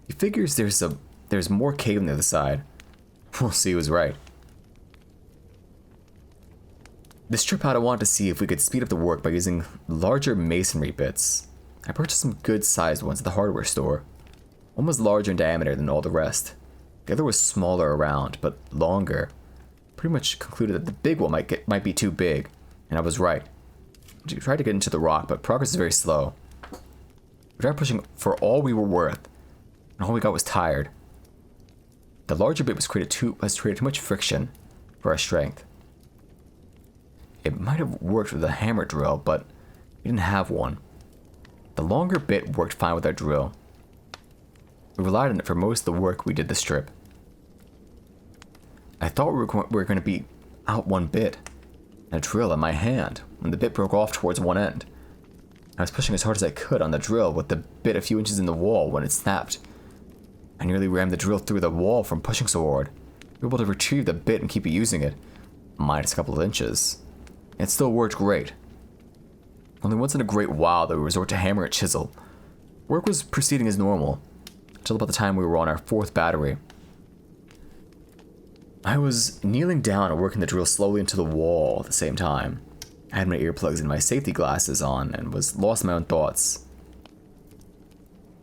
He figures there's more cave on the other side. We'll see who's right. This trip out, I wanted to see if we could speed up the work by using larger masonry bits. I purchased some good-sized ones at the hardware store. One was larger in diameter than all the rest. The other was smaller around, but longer. Pretty much concluded that the big one might be too big, and I was right. We tried to get into the rock, but progress is very slow. We tried pushing for all we were worth, and all we got was tired. The larger bit has created too much friction for our strength. It might have worked with a hammer drill, but we didn't have one. The longer bit worked fine with our drill. We relied on it for most of the work we did this trip. I thought we were going to be out one bit, and a drill in my hand, when the bit broke off towards one end. I was pushing as hard as I could on the drill with the bit a few inches in the wall when it snapped. I nearly rammed the drill through the wall from pushing so hard. We were able to retrieve the bit and keep using it, minus a couple of inches. It still worked great. Only once in a great while that we resort to hammer and chisel. Work was proceeding as normal, until about the time we were on our 4th battery. I was kneeling down and working the drill slowly into the wall at the same time. I had my earplugs and my safety glasses on and was lost in my own thoughts.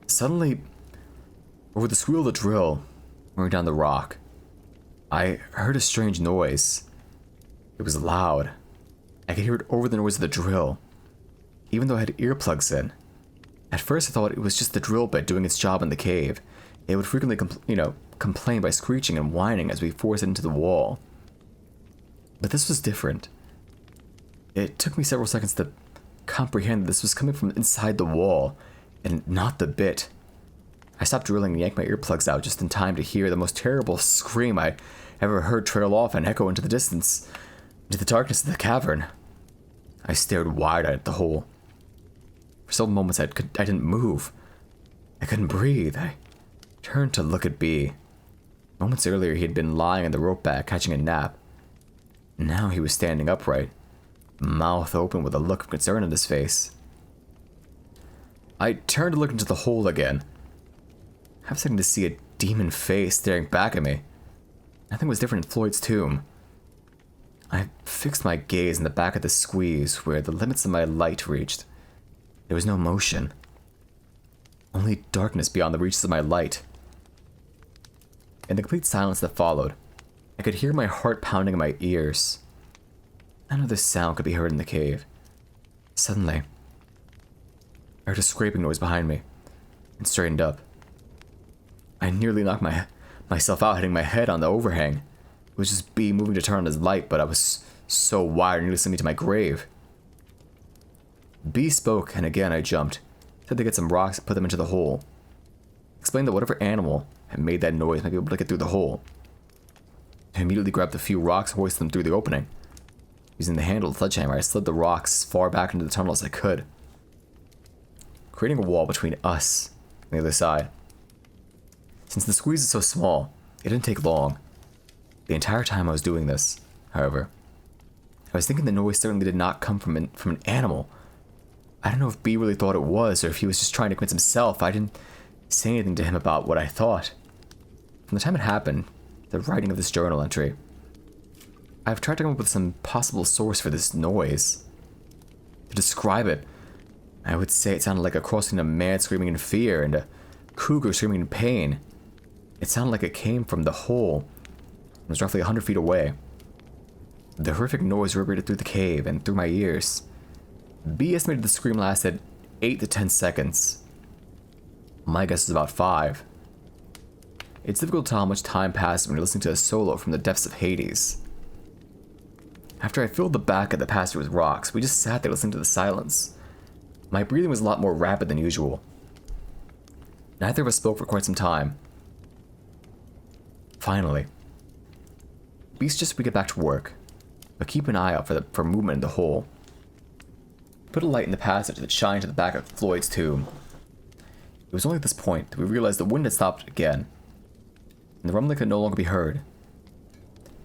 Suddenly, over the squeal of the drill, running down the rock, I heard a strange noise. It was loud. I could hear it over the noise of the drill, even though I had earplugs in. At first I thought it was just the drill bit doing its job in the cave. It would frequently complain by screeching and whining as we forced it into the wall. But this was different. It took me several seconds to comprehend that this was coming from inside the wall, and not the bit. I stopped drilling and yanked my earplugs out just in time to hear the most terrible scream I ever heard trail off and echo into the distance, into the darkness of the cavern. I stared wide-eyed at the hole. For several moments I didn't move. I couldn't breathe. I turned to look at B. Moments earlier he had been lying on the rope back catching a nap. Now he was standing upright, mouth open with a look of concern on his face. I turned to look into the hole again. I was starting to see a demon face staring back at me. Nothing was different in Floyd's tomb. I fixed my gaze in the back of the squeeze where the limits of my light reached. There was no motion. Only darkness beyond the reaches of my light. In the complete silence that followed, I could hear my heart pounding in my ears. None of this sound could be heard in the cave. Suddenly, I heard a scraping noise behind me and straightened up. I nearly knocked myself out, hitting my head on the overhang. It was just B moving to turn on his light, but I was so wired, nearly sent me to my grave. B spoke, and again I jumped. Said to get some rocks and put them into the hole. Explained that whatever animal had made that noise might be able to get through the hole. I immediately grabbed a few rocks and hoisted them through the opening. Using the handle of the sledgehammer, I slid the rocks as far back into the tunnel as I could, creating a wall between us and the other side. Since the squeeze is so small, it didn't take long. The entire time I was doing this, however, I was thinking the noise certainly did not come from an animal. I don't know if B really thought it was, or if he was just trying to convince himself. I didn't say anything to him about what I thought. From the time it happened, the writing of this journal entry, I've tried to come up with some possible source for this noise. To describe it, I would say it sounded like a cross between a man screaming in fear and a cougar screaming in pain. It sounded like it came from the hole. It was roughly 100 feet away. The horrific noise reverberated through the cave and through my ears. B estimated the scream lasted 8 to 10 seconds. My guess is about 5. It's difficult to tell how much time passes when you're listening to a solo from the depths of Hades. After I filled the back of the passage with rocks, we just sat there listening to the silence. My breathing was a lot more rapid than usual. Neither of us spoke for quite some time. Finally, B suggested we get back to work, but keep an eye out for movement in the hole. Put a light in the passage that shined to the back of Floyd's tomb. It was only at this point that we realized the wind had stopped again, and the rumbling could no longer be heard.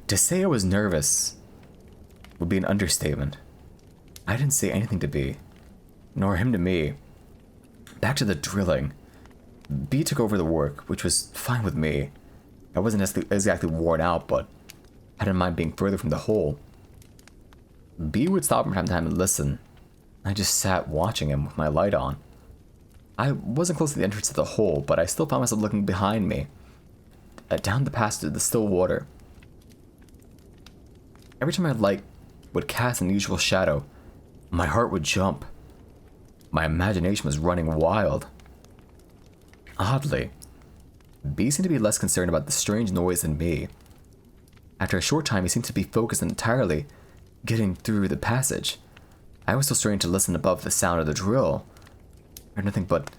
To say I was nervous would be an understatement. I didn't say anything to B, nor him to me. Back to the drilling. B took over the work, which was fine with me. I wasn't exactly worn out, but I didn't mind being further from the hole. B would stop from time to time and listen. I just sat watching him with my light on. I wasn't close to the entrance to the hole, but I still found myself looking behind me, down the passage to the still water. Every time my light would cast an unusual shadow, my heart would jump. My imagination was running wild. Oddly, B seemed to be less concerned about the strange noise than me. After a short time, he seemed to be focused entirely getting through the passage. I was still strained to listen above the sound of the drill. I heard nothing but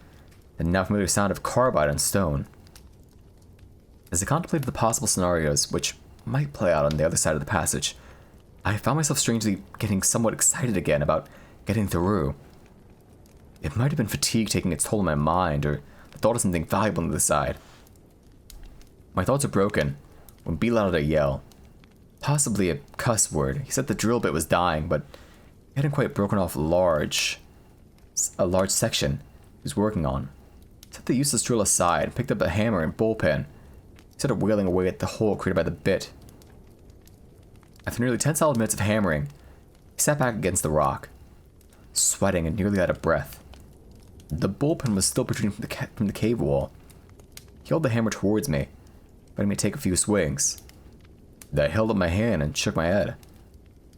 the now familiar sound of carbide on stone. As I contemplated the possible scenarios which might play out on the other side of the passage, I found myself strangely getting somewhat excited again about getting through. It might have been fatigue taking its toll on my mind, or the thought of something valuable on the other side. My thoughts were broken when B let out a yell. Possibly a cuss word. He said the drill bit was dying, but he hadn't quite broken off a large section he was working on. He set the useless drill aside and picked up a hammer and bullpen. He started wailing away at the hole created by the bit. After nearly 10 solid minutes of hammering, he sat back against the rock, sweating and nearly out of breath. The bullpen was still protruding from the cave wall. He held the hammer towards me, letting me take a few swings. I held up my hand and shook my head.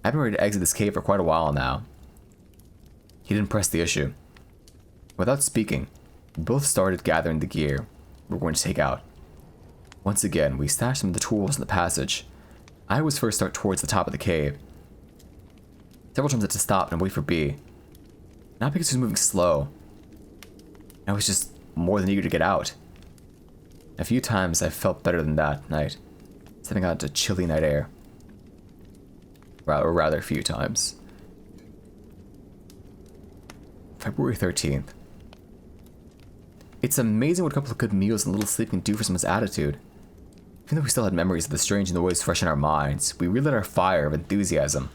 I've been ready to exit this cave for quite a while now. He didn't press the issue. Without speaking, we both started gathering the gear we were going to take out. Once again, we stashed some of the tools in the passage. I always first start towards the top of the cave. Several times I had to stop and wait for B. Not because he was moving slow. I was just more than eager to get out. A few times I felt better than that night, stepping out into chilly night air. Or rather, a few times. February 13th. It's amazing what a couple of good meals and a little sleep can do for someone's attitude. Even though we still had memories of the strange noise fresh in our minds, we relit our fire of enthusiasm.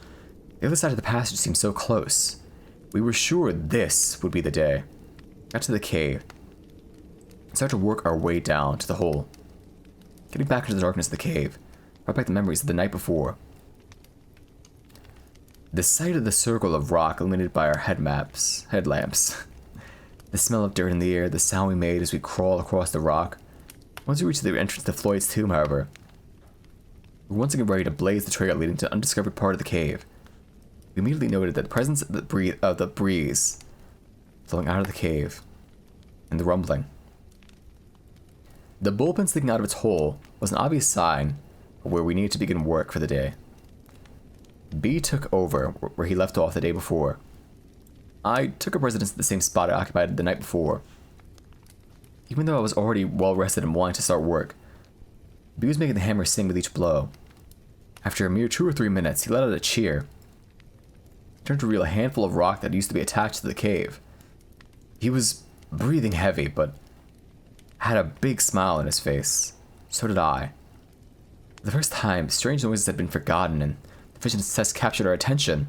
The other side of the passage seemed so close. We were sure this would be the day. Got to the cave. Started to work our way down to the hole. Getting back into the darkness of the cave, brought back the memories of the night before. The sight of the circle of rock illuminated by our headlamps. The smell of dirt in the air, the sound we made as we crawled across the rock. Once we reached the entrance to Floyd's tomb, however, we were once again ready to blaze the trail leading to the undiscovered part of the cave. We immediately noted that the presence of the breeze flowing out of the cave and the rumbling. The bullpen sticking out of its hole was an obvious sign of where we needed to begin work for the day. B took over where he left off the day before. I took up residence at the same spot I occupied the night before. Even though I was already well rested and wanting to start work, B was making the hammer sing with each blow. After a mere 2 or 3 minutes, he let out a cheer. He turned to reveal a handful of rock that used to be attached to the cave. He was breathing heavy, but had a big smile on his face. So did I. For the first time, strange noises had been forgotten, and the vision test captured our attention.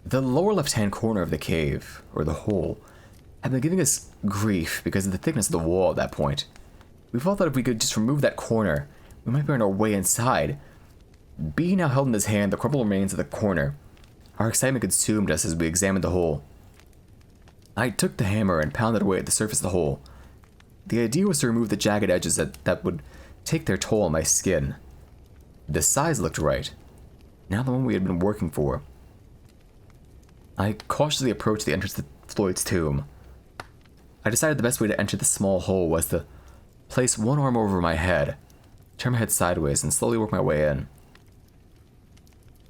The lower left-hand corner of the cave, or the hole, had been giving us grief because of the thickness of the wall at that point. We felt that if we could just remove that corner, we might be on our way inside. B now held in his hand the crumpled remains of the corner. Our excitement consumed us as we examined the hole. I took the hammer and pounded away at the surface of the hole. The idea was to remove the jagged edges that would take their toll on my skin. The size looked right. Now the one we had been working for. I cautiously approached the entrance to Floyd's tomb. I decided the best way to enter the small hole was to place one arm over my head, turn my head sideways, and slowly work my way in.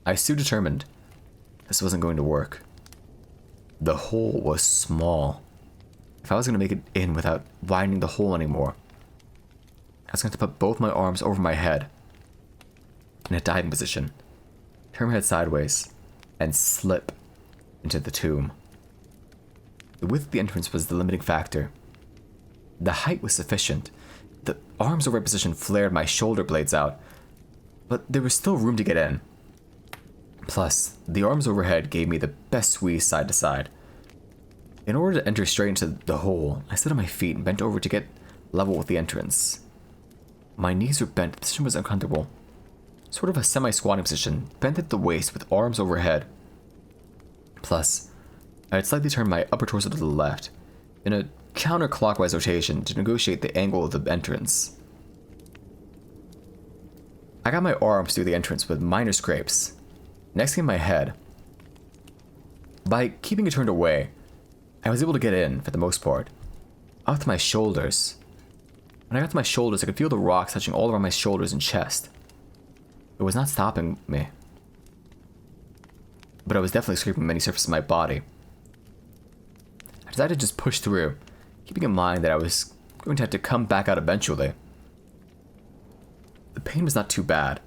I was so determined this wasn't going to work. The hole was small. If I was going to make it in without widening the hole anymore, I was going to put both my arms over my head in a diving position, turn my head sideways, and slip into the tomb. The width of the entrance was the limiting factor. The height was sufficient. The arms over position flared my shoulder blades out, but there was still room to get in. Plus, the arms overhead gave me the best squeeze side to side. In order to enter straight into the hole, I stood on my feet and bent over to get level with the entrance. My knees were bent, the position was uncomfortable. Sort of a semi-squatting position, bent at the waist with arms overhead. Plus, I had slightly turned my upper torso to the left, in a counterclockwise rotation to negotiate the angle of the entrance. I got my arms through the entrance with minor scrapes. Next came my head. By keeping it turned away, I was able to get in, for the most part, up to my shoulders. When I got to my shoulders, I could feel the rocks touching all around my shoulders and chest. It was not stopping me, but I was definitely scraping many surfaces of my body. I decided to just push through, keeping in mind that I was going to have to come back out eventually. The pain was not too bad,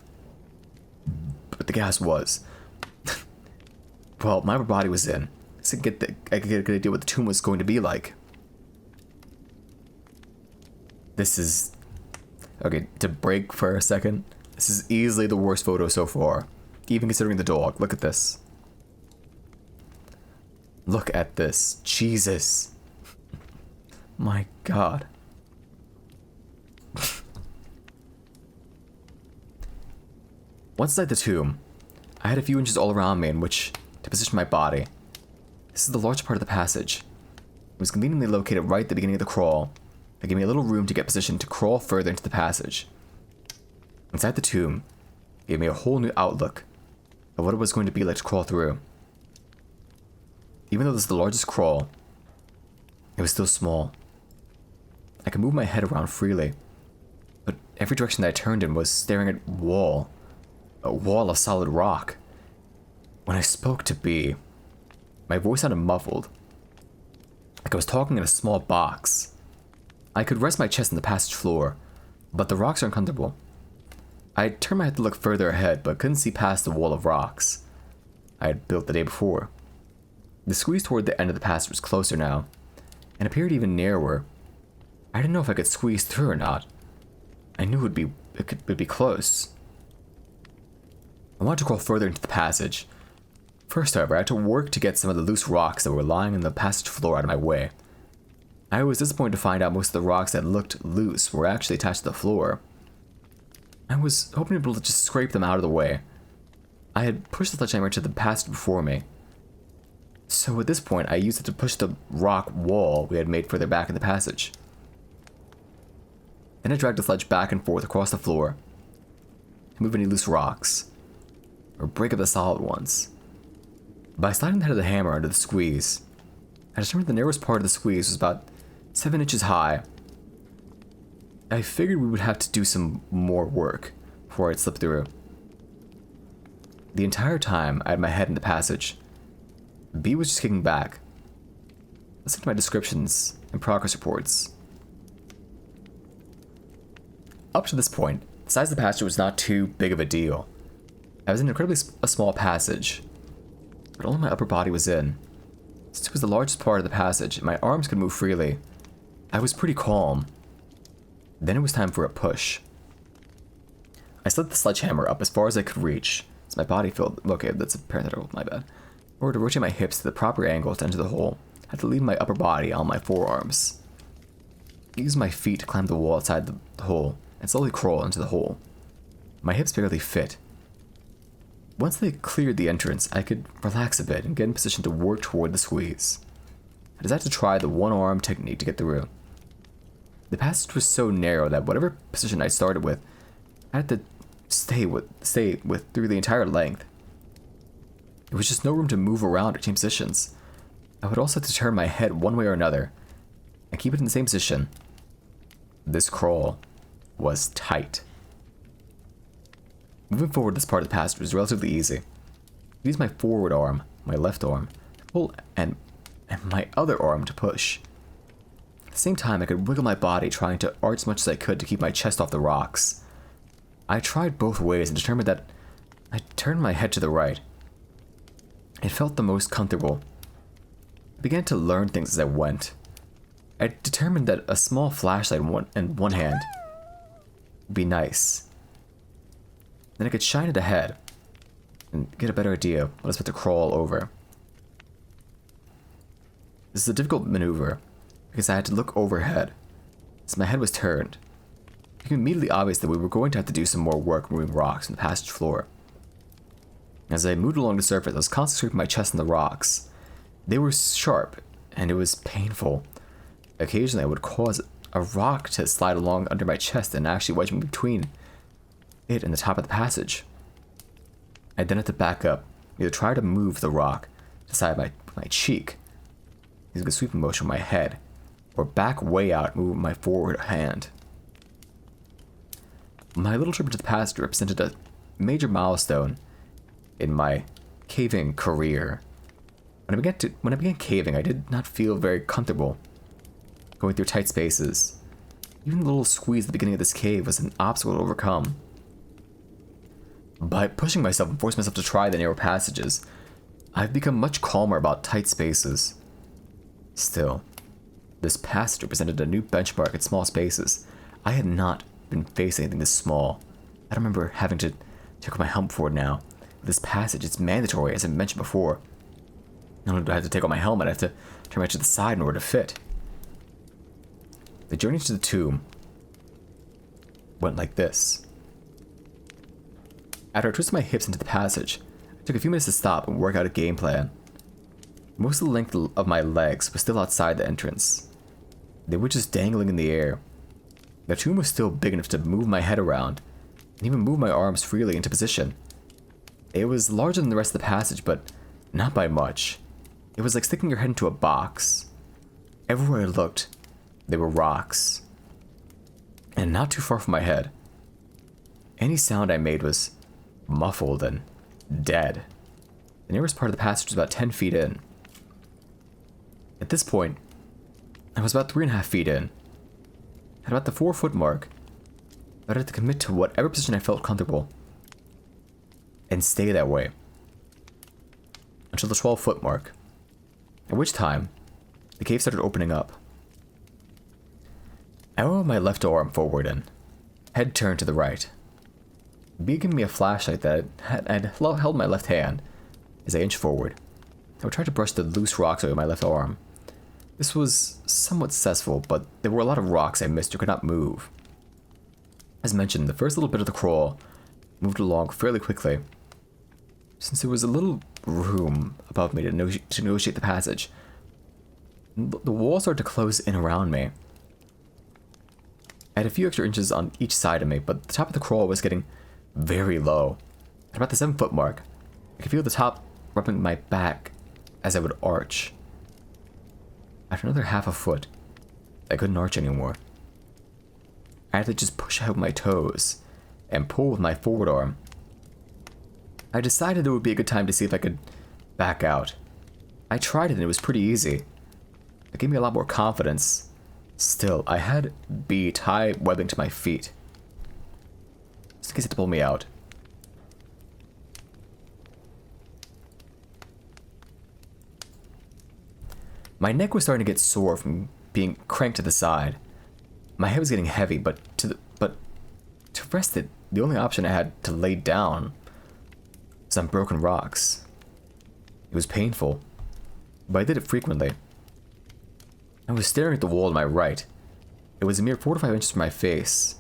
but the gas was. Well, my upper body was in, so I could get a good idea what the tomb was going to be like. This is... Okay, to break for a second, this is easily the worst photo so far, even considering the dog. Look at this. Look at this. Jesus. My God. Once inside the tomb, I had a few inches all around me in which to position my body. This is the large part of the passage. It was conveniently located right at the beginning of the crawl. That gave me a little room to get positioned to crawl further into the passage. Inside the tomb, it gave me a whole new outlook of what it was going to be like to crawl through. Even though this is the largest crawl, It was still small. I could move my head around freely, but every direction that I turned in was staring at a wall of solid rock. When I spoke to B, my voice sounded muffled, like I was talking in a small box. I could rest my chest on the passage floor, but the rocks are uncomfortable. I turned my head to look further ahead, but couldn't see past the wall of rocks I had built the day before. The squeeze toward the end of the passage was closer now, and appeared even narrower. I didn't know if I could squeeze through or not. I knew it would be close. I wanted to crawl further into the passage. First, however, I had to work to get some of the loose rocks that were lying on the passage floor out of my way. I was disappointed to find out most of the rocks that looked loose were actually attached to the floor. I was hoping to be able to just scrape them out of the way. I had pushed the sledgehammer to the passage before me. So at this point, I used it to push the rock wall we had made further back in the passage. Then I dragged the sledge back and forth across the floor to move any loose rocks, or break up the solid ones. By sliding the head of the hammer under the squeeze, I determined the narrowest part of the squeeze was about 7 inches high. I figured we would have to do some more work before I'd slip through. The entire time I had my head in the passage, B was just kicking back, listening to my descriptions and progress reports. Up to this point, the size of the passage was not too big of a deal. I was in incredibly a small passage, but only my upper body was in. Since it was the largest part of the passage and my arms could move freely, I was pretty calm. Then it was time for a push. I slid the sledgehammer up as far as I could reach, as my body filled. Okay, that's a parenthetical, my bad. In order to rotate my hips to the proper angle to enter the hole, I had to leave my upper body on my forearms. I used my feet to climb the wall outside the hole and slowly crawl into the hole. My hips barely fit. Once they cleared the entrance, I could relax a bit and get in position to work toward the squeeze. I decided to try the one-arm technique to get through. The passage was so narrow that whatever position I started with, I had to stay with through the entire length. There was just no room to move around or change positions. I would also have to turn my head one way or another and keep it in the same position. This crawl was tight. Moving forward this part of the passage was relatively easy. I used my forward arm, my left arm, to pull and my other arm to push. At the same time, I could wiggle my body, trying to arch as much as I could to keep my chest off the rocks. I tried both ways and determined that I turned my head to the right. It felt the most comfortable. I began to learn things as I went. I determined that a small flashlight in one hand would be nice. Then I could shine it ahead and get a better idea of what I was about to crawl over. This is a difficult maneuver because I had to look overhead as my head was turned. It became immediately obvious that we were going to have to do some more work moving rocks on the passage floor. As I moved along the surface, I was constantly scraping my chest on the rocks. They were sharp, and it was painful. Occasionally, I would cause a rock to slide along under my chest and actually wedge me between it and the top of the passage. I then had to back up, either try to move the rock to the side of my cheek, using a sweeping motion with my head, or back way out, moving my forward hand. My little trip into the passage represented a major milestone in my caving career. When I began caving, I did not feel very comfortable going through tight spaces. Even the little squeeze at the beginning of this cave was an obstacle to overcome. By pushing myself and forcing myself to try the narrow passages, I've become much calmer about tight spaces. Still, this passage represented a new benchmark in small spaces. I had not been facing anything this small. I don't remember having to take off my helmet before now. With this passage, it's mandatory, as I mentioned before. Not only do I have to take off my helmet, I have to turn my head to the side in order to fit. The journey to the tomb went like this. After I twisted my hips into the passage, I took a few minutes to stop and work out a game plan. Most of the length of my legs was still outside the entrance. They were just dangling in the air. The tomb was still big enough to move my head around, and even move my arms freely into position. It was larger than the rest of the passage, but not by much. It was like sticking your head into a box. Everywhere I looked, there were rocks. And not too far from my head. Any sound I made was muffled and dead. The nearest part of the passage was about 10 feet in. At this point, I was about 3.5 feet in. At about the 4-foot mark, I had to commit to whatever position I felt comfortable. And stay that way. Until the 12-foot mark. At which time, the cave started opening up. I rolled my left arm forward and head turned to the right. B giving me a flashlight that I'd held in my left hand. As I inched forward, I would try to brush the loose rocks away with my left arm. This was somewhat successful, but there were a lot of rocks I missed or could not move. As mentioned, the first little bit of the crawl moved along fairly quickly, since there was a little room above me to negotiate the passage. The wall started to close in around me. I had a few extra inches on each side of me, but the top of the crawl was getting very low. At about the 7-foot mark, I could feel the top rubbing my back as I would arch. After another half a foot, I couldn't arch anymore. I had to just push out my toes and pull with my forward arm. I decided it would be a good time to see if I could back out. I tried it and it was pretty easy. It gave me a lot more confidence. Still, I had B tie webbing to my feet, just in case it had to pull me out. My neck was starting to get sore from being cranked to the side. My head was getting heavy, but to rest it, the only option I had to lay down was on broken rocks. It was painful, but I did it frequently. I was staring at the wall to my right. It was a mere 4 to 5 inches from my face.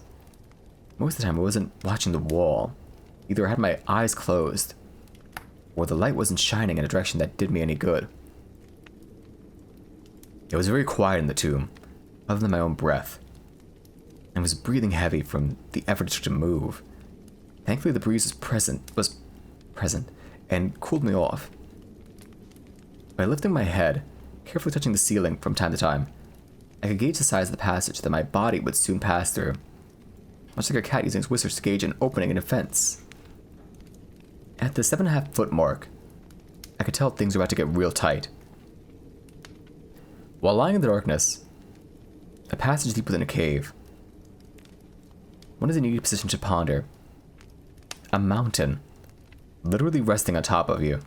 Most of the time I wasn't watching the wall. Either I had my eyes closed, or the light wasn't shining in a direction that did me any good. It was very quiet in the tomb, other than my own breath. I was breathing heavy from the effort to move. Thankfully the breeze was present and cooled me off. By lifting my head, carefully touching the ceiling from time to time, I could gauge the size of the passage that my body would soon pass through, much like a cat using its whiskers to gauge an opening in a fence. At the 7.5-foot mark, I could tell things were about to get real tight. While lying in the darkness, a passage deep within a cave, one is in a unique position to ponder. A mountain, literally resting on top of you.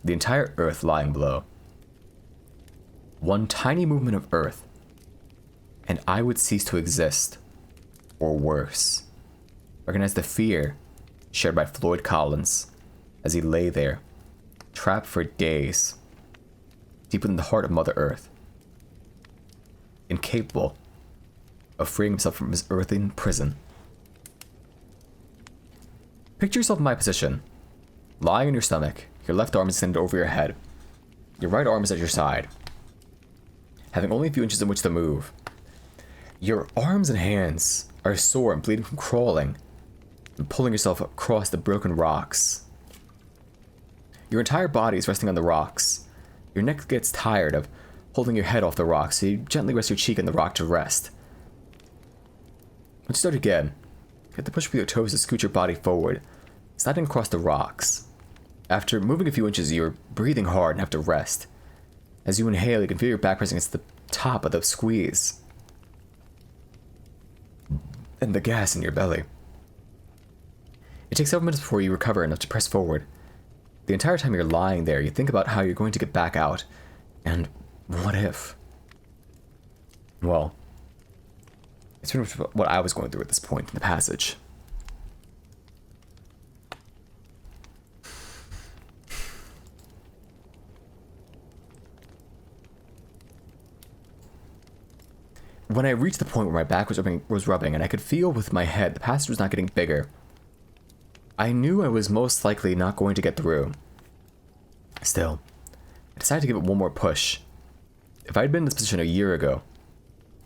The entire earth lying below. One tiny movement of earth, and I would cease to exist, or worse. Recognize the fear shared by Floyd Collins as he lay there, trapped for days, deep within the heart of Mother Earth, incapable of freeing himself from his earthen prison. Picture yourself in my position, lying on your stomach, your left arm is extended over your head, your right arm is at your side, having only a few inches in which to move. Your arms and hands are sore and bleeding from crawling and pulling yourself across the broken rocks. Your entire body is resting on the rocks. Your neck gets tired of holding your head off the rock, so you gently rest your cheek on the rock to rest. Once you start again, you have to push with your toes to scoot your body forward, sliding across the rocks. After moving a few inches, you're breathing hard and have to rest. As you inhale, you can feel your back pressing against the top of the squeeze, and the gas in your belly. It takes several minutes before you recover enough to press forward. The entire time you're lying there, you think about how you're going to get back out, and what if? Well, it's pretty much what I was going through at this point in the passage. When I reached the point where my back was rubbing and I could feel with my head the passage was not getting bigger, I knew I was most likely not going to get through. Still, I decided to give it one more push. If I had been in this position a year ago,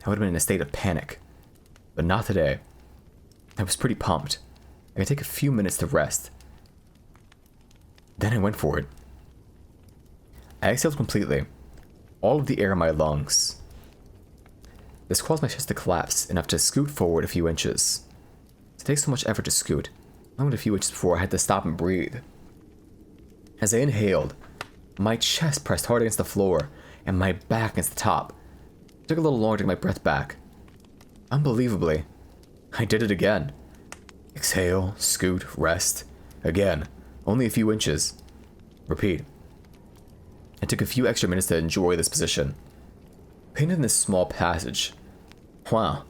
I would have been in a state of panic. But not today. I was pretty pumped. I could take a few minutes to rest. Then I went for it. I exhaled completely, all of the air in my lungs. This caused my chest to collapse enough to scoot forward a few inches. It takes so much effort to scoot. I went a few inches before I had to stop and breathe. As I inhaled, my chest pressed hard against the floor and my back against the top. It took a little longer to get my breath back. Unbelievably, I did it again. Exhale, scoot, rest. Again, only a few inches. Repeat. It took a few extra minutes to enjoy this position. Painted in this small passage. Wow,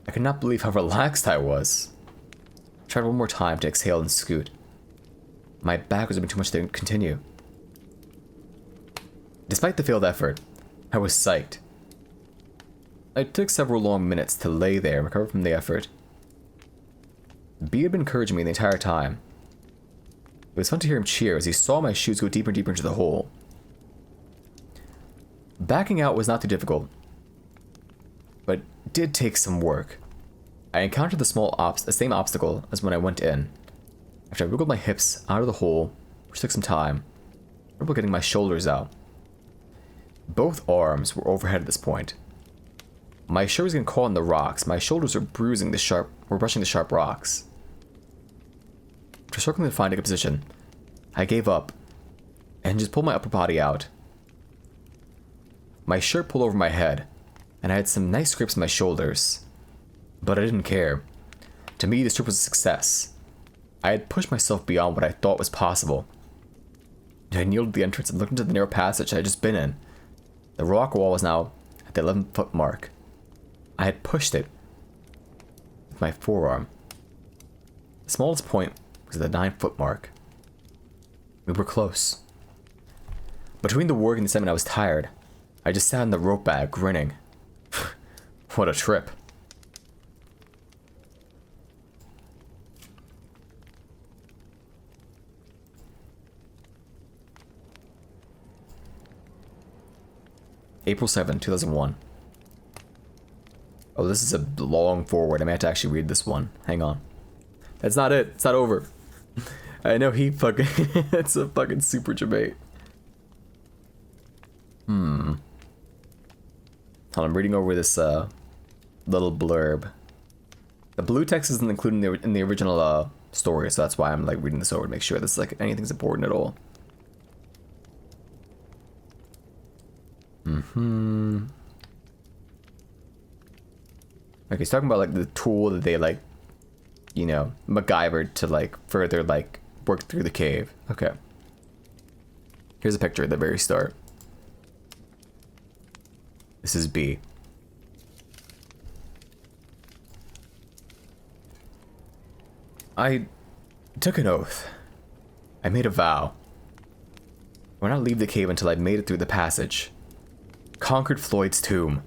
I could not believe how relaxed I was. I tried one more time to exhale and scoot. My back was doing too much to continue. Despite the failed effort, I was psyched. It took several long minutes to lay there and recover from the effort. B had been encouraging me the entire time. It was fun to hear him cheer as he saw my shoes go deeper and deeper into the hole. Backing out was not too difficult, but it did take some work. I encountered the same obstacle as when I went in. After I wiggled my hips out of the hole, which took some time, I was getting my shoulders out. Both arms were overhead at this point. My shirt was getting caught in the rocks. My shoulders were brushing the sharp rocks. After struggling to find a good position, I gave up and just pulled my upper body out. My shirt pulled over my head, and I had some nice scrapes on my shoulders. But I didn't care. To me, this trip was a success. I had pushed myself beyond what I thought was possible. I kneeled at the entrance and looked into the narrow passage I had just been in. The rock wall was now at the 11-foot mark. I had pushed it with my forearm. The smallest point was at the 9-foot mark. We were close. Between the work and the sentiment, I was tired. I just sat in the rope bag, grinning. What a trip. April 7, 2001. Oh, this is a long forward. I may have to actually read this one. Hang on. That's not it. It's not over. I know he fucking... It's a fucking super debate. Hold on, I'm reading over this little blurb. The blue text isn't included in the original story, so that's why I'm like reading this over to make sure this like anything's important at all. Okay, he's talking about like the tool that they like, you know, MacGyvered to like further like work through the cave. Okay. Here's a picture at the very start. This is B. I took an oath. I made a vow. I would not leave the cave until I'd made it through the passage. Conquered Floyd's tomb.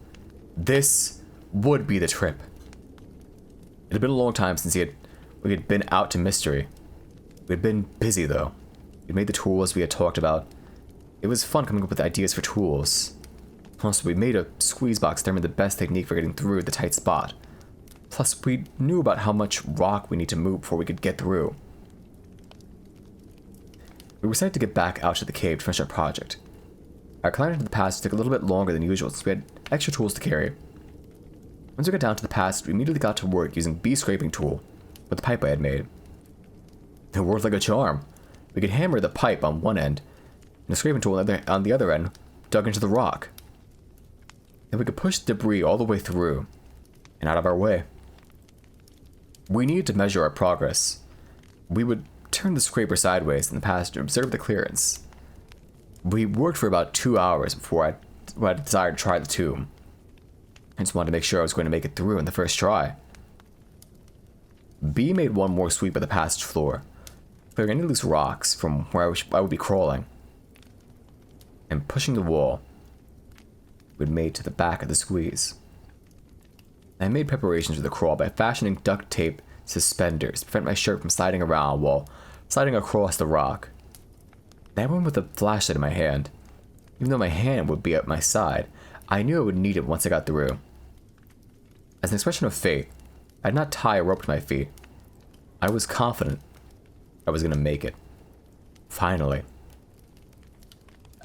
This would be the trip. It had been a long time since we had been out to mystery. We had been busy though. We made the tools we had talked about. It was fun coming up with ideas for tools. Also, we made a squeeze box determined the best technique for getting through the tight spot. Plus, we knew about how much rock we need to move before we could get through. We were excited to get back out to the cave to finish our project. Our climb into the passage took a little bit longer than usual since we had extra tools to carry. Once we got down to the passage, we immediately got to work using B's scraping tool with the pipe I had made. It worked like a charm. We could hammer the pipe on one end, and the scraping tool on the other end dug into the rock. Then we could push debris all the way through and out of our way. We needed to measure our progress. We would turn the scraper sideways in the passage to observe the clearance. We worked for about 2 hours before I decided to try the tomb. I just wanted to make sure I was going to make it through in the first try. B made one more sweep of the passage floor, clearing any loose rocks from where I would be crawling, and pushing the wall we had made to the back of the squeeze. I made preparations for the crawl by fashioning duct tape suspenders to prevent my shirt from sliding around while sliding across the rock. I went with a flashlight in my hand. Even though my hand would be at my side, I knew I would need it once I got through. As an expression of faith, I did not tie a rope to my feet. I was confident I was going to make it. Finally,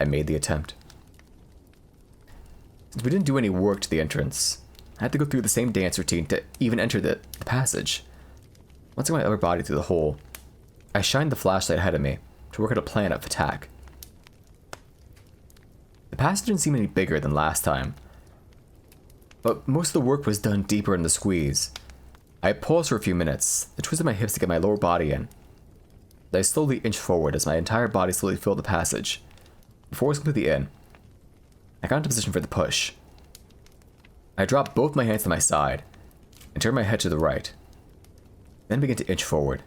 I made the attempt. Since we didn't do any work to the entrance, I had to go through the same dance routine to even enter the passage. Once I got my upper body through the hole, I shined the flashlight ahead of me to work out a plan of attack. The passage didn't seem any bigger than last time, but most of the work was done deeper in the squeeze. I paused for a few minutes, then twisted my hips to get my lower body in. I slowly inched forward as my entire body slowly filled the passage. Before I was completely in, I got into position for the push. I dropped both my hands to my side and turned my head to the right, then began to inch forward.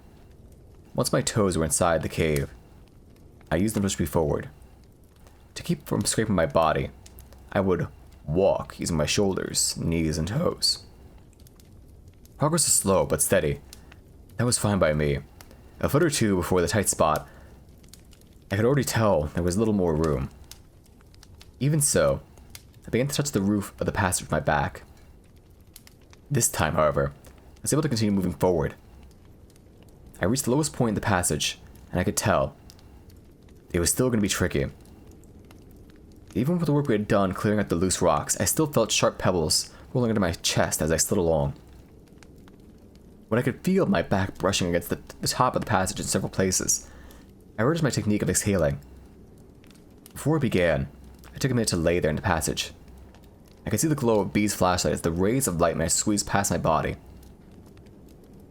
Once my toes were inside the cave, I used them to push me forward. To keep from scraping my body, I would walk using my shoulders, knees, and toes. Progress was slow but steady. That was fine by me. A foot or two before the tight spot, I could already tell there was little more room. Even so, I began to touch the roof of the passage with my back. This time, however, I was able to continue moving forward. I reached the lowest point in the passage, and I could tell it was still going to be tricky. Even with the work we had done clearing out the loose rocks, I still felt sharp pebbles rolling into my chest as I slid along. When I could feel my back brushing against the top of the passage in several places, I reversed my technique of exhaling. Before it began, I took a minute to lay there in the passage. I could see the glow of B's flashlight as the rays of light managed to squeeze past my body.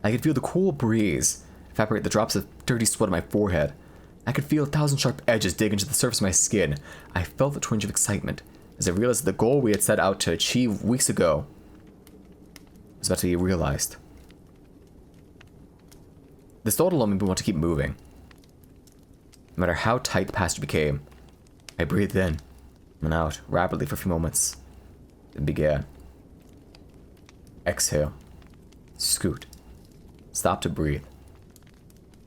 I could feel the cool breeze evaporate the drops of dirty sweat on my forehead. I could feel 1,000 sharp edges dig into the surface of my skin. I felt a twinge of excitement as I realized that the goal we had set out to achieve weeks ago was about to be realized. This thought allowed me to want to keep moving. No matter how tight the passage became, I breathed in and out rapidly for a few moments, then began. Exhale. Scoot. Stop to breathe.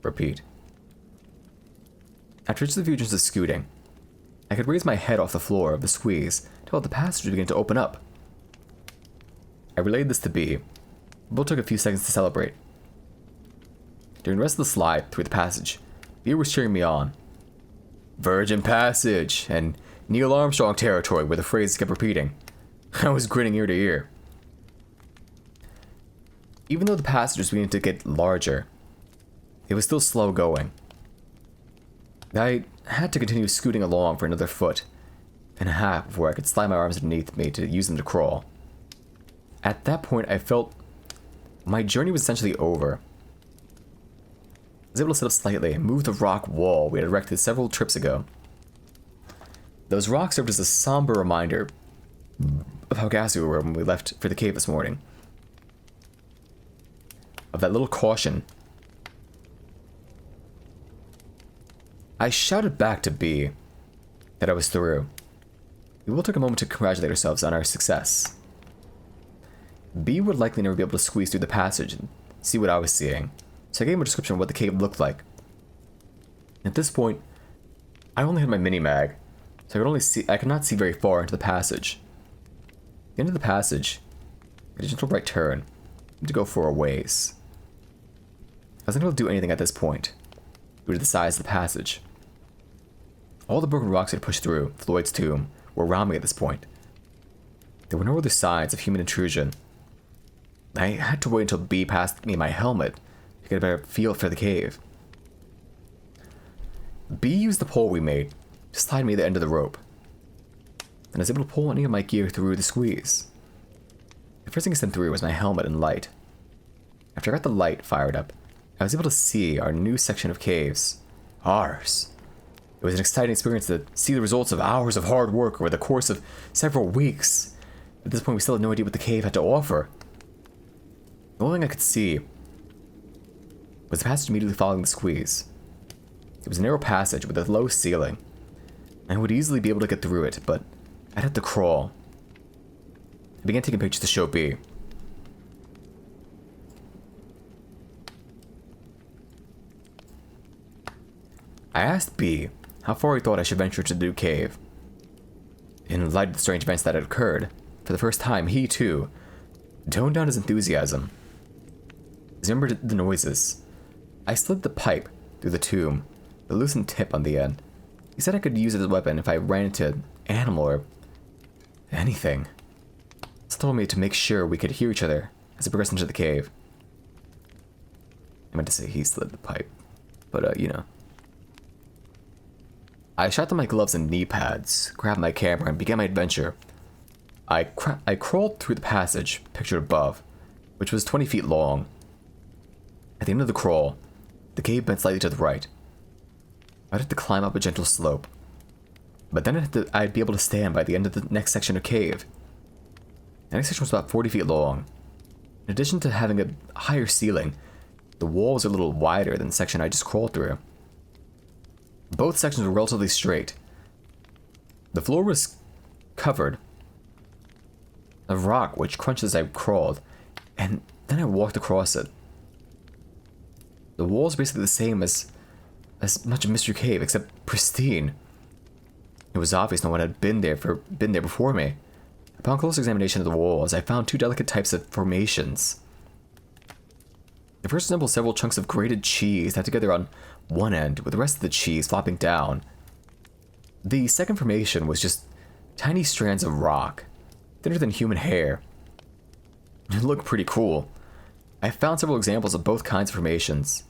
Repeat. After each of the few inches of scooting, I could raise my head off the floor of the squeeze to let the passage begin to open up. I relayed this to B. Both took a few seconds to celebrate. During the rest of the slide through the passage, B was cheering me on. Virgin Passage and Neil Armstrong territory were the phrases kept repeating. I was grinning ear to ear. Even though the passage was beginning to get larger, it was still slow going. I had to continue scooting along for another foot and a half before I could slide my arms underneath me to use them to crawl. At that point, I felt my journey was essentially over. I was able to sit up slightly and move the rock wall we had erected several trips ago. Those rocks served as a somber reminder of how gassy we were when we left for the cave this morning. Of that little caution. I shouted back to B that I was through. We all took a moment to congratulate ourselves on our success. B would likely never be able to squeeze through the passage and see what I was seeing, so I gave him a description of what the cave looked like. At this point, I only had my mini-mag, so I could not see very far into the passage. At the end of the passage, I did a gentle right turn, to go for a ways. I wasn't able to do anything at this point, due to the size of the passage. All the broken rocks I had pushed through Floyd's tomb were around me at this point. There were no other signs of human intrusion. I had to wait until B passed me my helmet to get a better feel for the cave. B used the pole we made to slide me the end of the rope, and I was able to pull any of my gear through the squeeze. The first thing I sent through was my helmet and light. After I got the light fired up, I was able to see our new section of caves. Ours. It was an exciting experience to see the results of hours of hard work over the course of several weeks. At this point, we still had no idea what the cave had to offer. The only thing I could see was the passage immediately following the squeeze. It was a narrow passage with a low ceiling. I would easily be able to get through it, but I'd have to crawl. I began taking pictures to show B. I asked B how far he thought I should venture to the new cave. In light of the strange events that had occurred, for the first time, he, too, toned down his enthusiasm. As I remembered the noises, I slid the pipe through the tomb, the loosened tip on the end. He said I could use it as a weapon if I ran into an animal or anything. It told me to make sure we could hear each other as I progressed into the cave. I meant to say he slid the pipe, but you know. I strapped on my gloves and knee pads, grabbed my camera, and began my adventure. I crawled through the passage pictured above, which was 20 feet long. At the end of the crawl, the cave bent slightly to the right. I'd have to climb up a gentle slope, but then I'd be able to stand by the end of the next section of cave. The next section was about 40 feet long. In addition to having a higher ceiling, the wall was a little wider than the section I just crawled through. Both sections were relatively straight. The floor was covered of rock which crunched as I crawled, and then I walked across it. The walls were basically the same as much of Mystery Cave, except pristine. It was obvious no one had been there before me. Upon close examination of the walls, I found two delicate types of formations. The first resembled several chunks of grated cheese tied together on one end, with the rest of the cheese flopping down. The second formation was just tiny strands of rock, thinner than human hair. It looked pretty cool. I found several examples of both kinds of formations.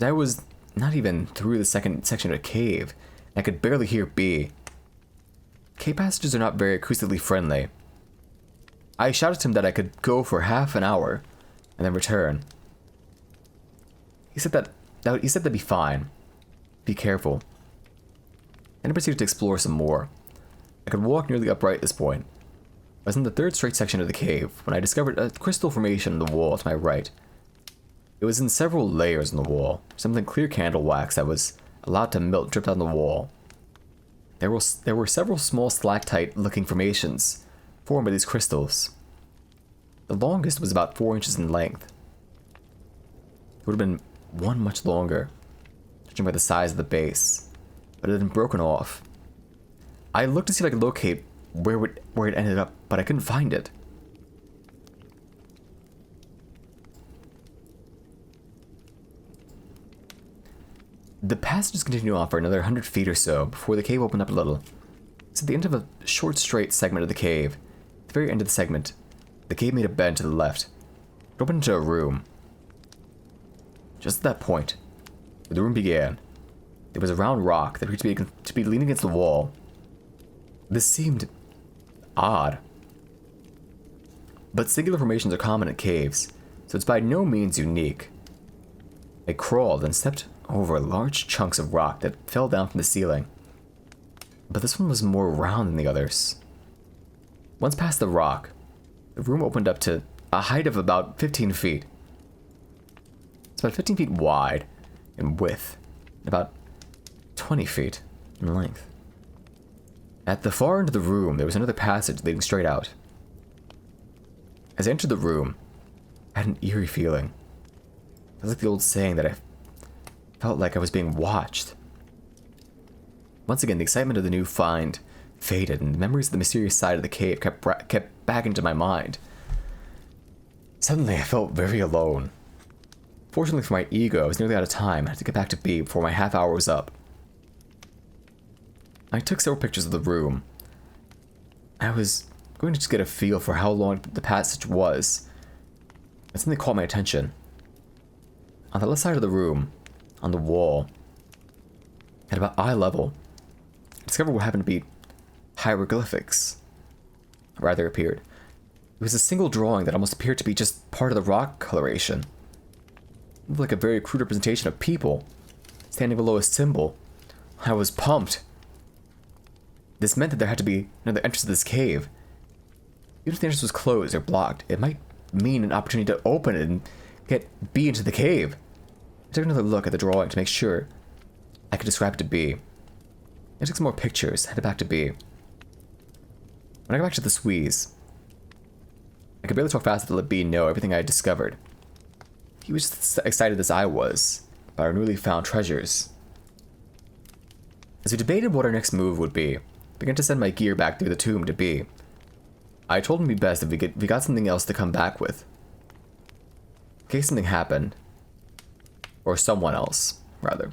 I was not even through the second section of the cave, and I could barely hear B. Cave passages are not very acoustically friendly. I shouted to him that I could go for half an hour, and then return. He said that'd be fine. Be careful. And I proceeded to explore some more. I could walk nearly upright at this point. I was in the third straight section of the cave when I discovered a crystal formation in the wall to my right. It was in several layers in the wall, resembling clear candle wax that was allowed to melt dripped down the wall. There were several small stalactite-looking formations formed by these crystals. The longest was about 4 inches in length. There would have been one much longer, judging by the size of the base, but it had been broken off. I looked to see if I could locate where it ended up, but I couldn't find it. The passages continued on for another 100 feet or so before the cave opened up a little. It's at the end of a short, straight segment of the cave. At the very end of the segment, the cave made a bend to the left. It opened into a room. Just at that point, where the room began, there was a round rock that appeared to be leaning against the wall. This seemed odd. But singular formations are common at caves, so it's by no means unique. I crawled and stepped over large chunks of rock that fell down from the ceiling. But this one was more round than the others. Once past the rock, the room opened up to a height of about 15 feet. It's about 15 feet wide in width, and about 20 feet in length. At the far end of the room, there was another passage leading straight out. As I entered the room, I had an eerie feeling. It was like the old saying that I felt like I was being watched. Once again, the excitement of the new find faded, and the memories of the mysterious side of the cave kept back into my mind. Suddenly, I felt very alone. Fortunately for my ego, I was nearly out of time. I had to get back to B before my half hour was up. I took several pictures of the room. I was going to just get a feel for how long the passage was, and something caught my attention. On the left side of the room, on the wall, at about eye level, I discovered what happened to be hieroglyphics. Or rather appeared. It was a single drawing that almost appeared to be just part of the rock coloration. It looked like a very crude representation of people standing below a symbol. I was pumped. This meant that there had to be another entrance to this cave. Even if the entrance was closed or blocked, it might mean an opportunity to open it and get B into the cave. I took another look at the drawing to make sure I could describe it to B. I took some more pictures, headed back to B. When I got back to the Squeeze, I could barely talk fast enough to let B know everything I had discovered. He was just as excited as I was about our newly found treasures. As we debated what our next move would be, I began to send my gear back through the tomb to B. I told him it'd be best if we got something else to come back with, in case something happened. Or someone else, rather.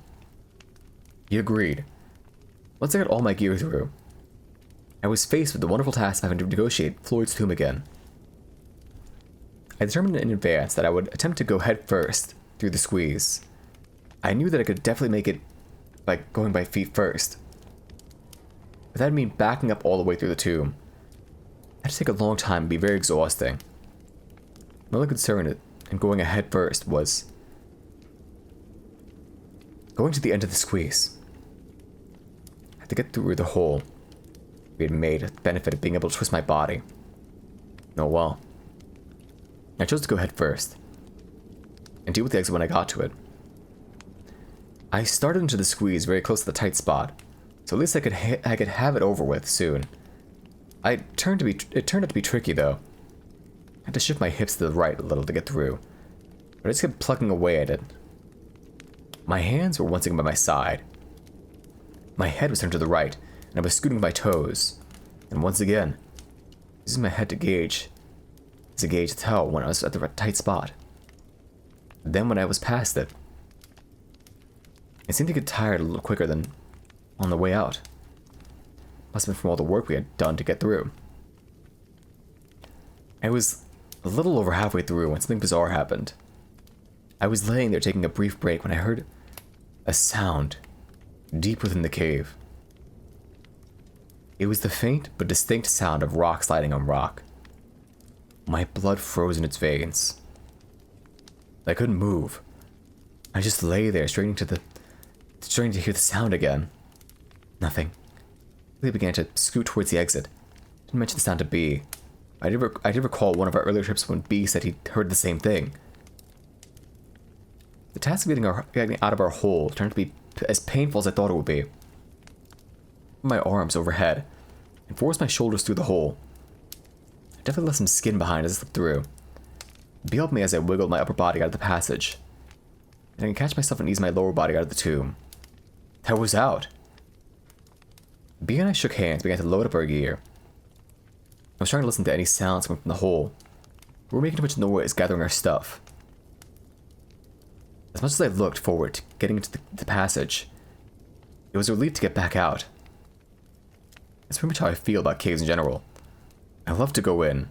He agreed. Once I got all my gear through, I was faced with the wonderful task of having to negotiate Floyd's tomb again. I determined in advance that I would attempt to go head first through the squeeze. I knew that I could definitely make it by going by feet first. But that'd mean backing up all the way through the tomb. That'd take a long time and be very exhausting. My only concern in going ahead first was going to the end of the squeeze. I had to get through the hole we had made at the benefit of being able to twist my body. Oh well. I chose to go head first and deal with the exit when I got to it. I started into the squeeze very close to the tight spot, so at least I could have it over with soon. It turned out to be tricky though. I had to shift my hips to the right a little to get through, but I just kept plucking away at it. My hands were once again by my side. My head was turned to the right, and I was scooting my toes, and once again, using my head to gauge to tell when I was at the tight spot. Then when I was past it, I seemed to get tired a little quicker than on the way out. Must have been from all the work we had done to get through. I was a little over halfway through when something bizarre happened. I was laying there taking a brief break when I heard a sound deep within the cave. It was the faint but distinct sound of rock sliding on rock. My blood froze in its veins. I couldn't move. I just lay there, straining to hear the sound again. Nothing. I began to scoot towards the exit. Didn't mention the sound to B. I did recall one of our earlier trips when B said he heard the same thing. The task of getting out of our hole turned to be as painful as I thought it would be. My arms overhead and forced my shoulders through the hole. I definitely left some skin behind as I slipped through. B helped me as I wiggled my upper body out of the passage, and I could catch myself and ease my lower body out of the tomb. I was out. B and I shook hands, began to load up our gear. I was trying to listen to any sounds coming from the hole. We were making too much noise gathering our stuff. As much as I looked forward to getting into the passage, it was a relief to get back out. That's pretty much how I feel about caves in general. I love to go in,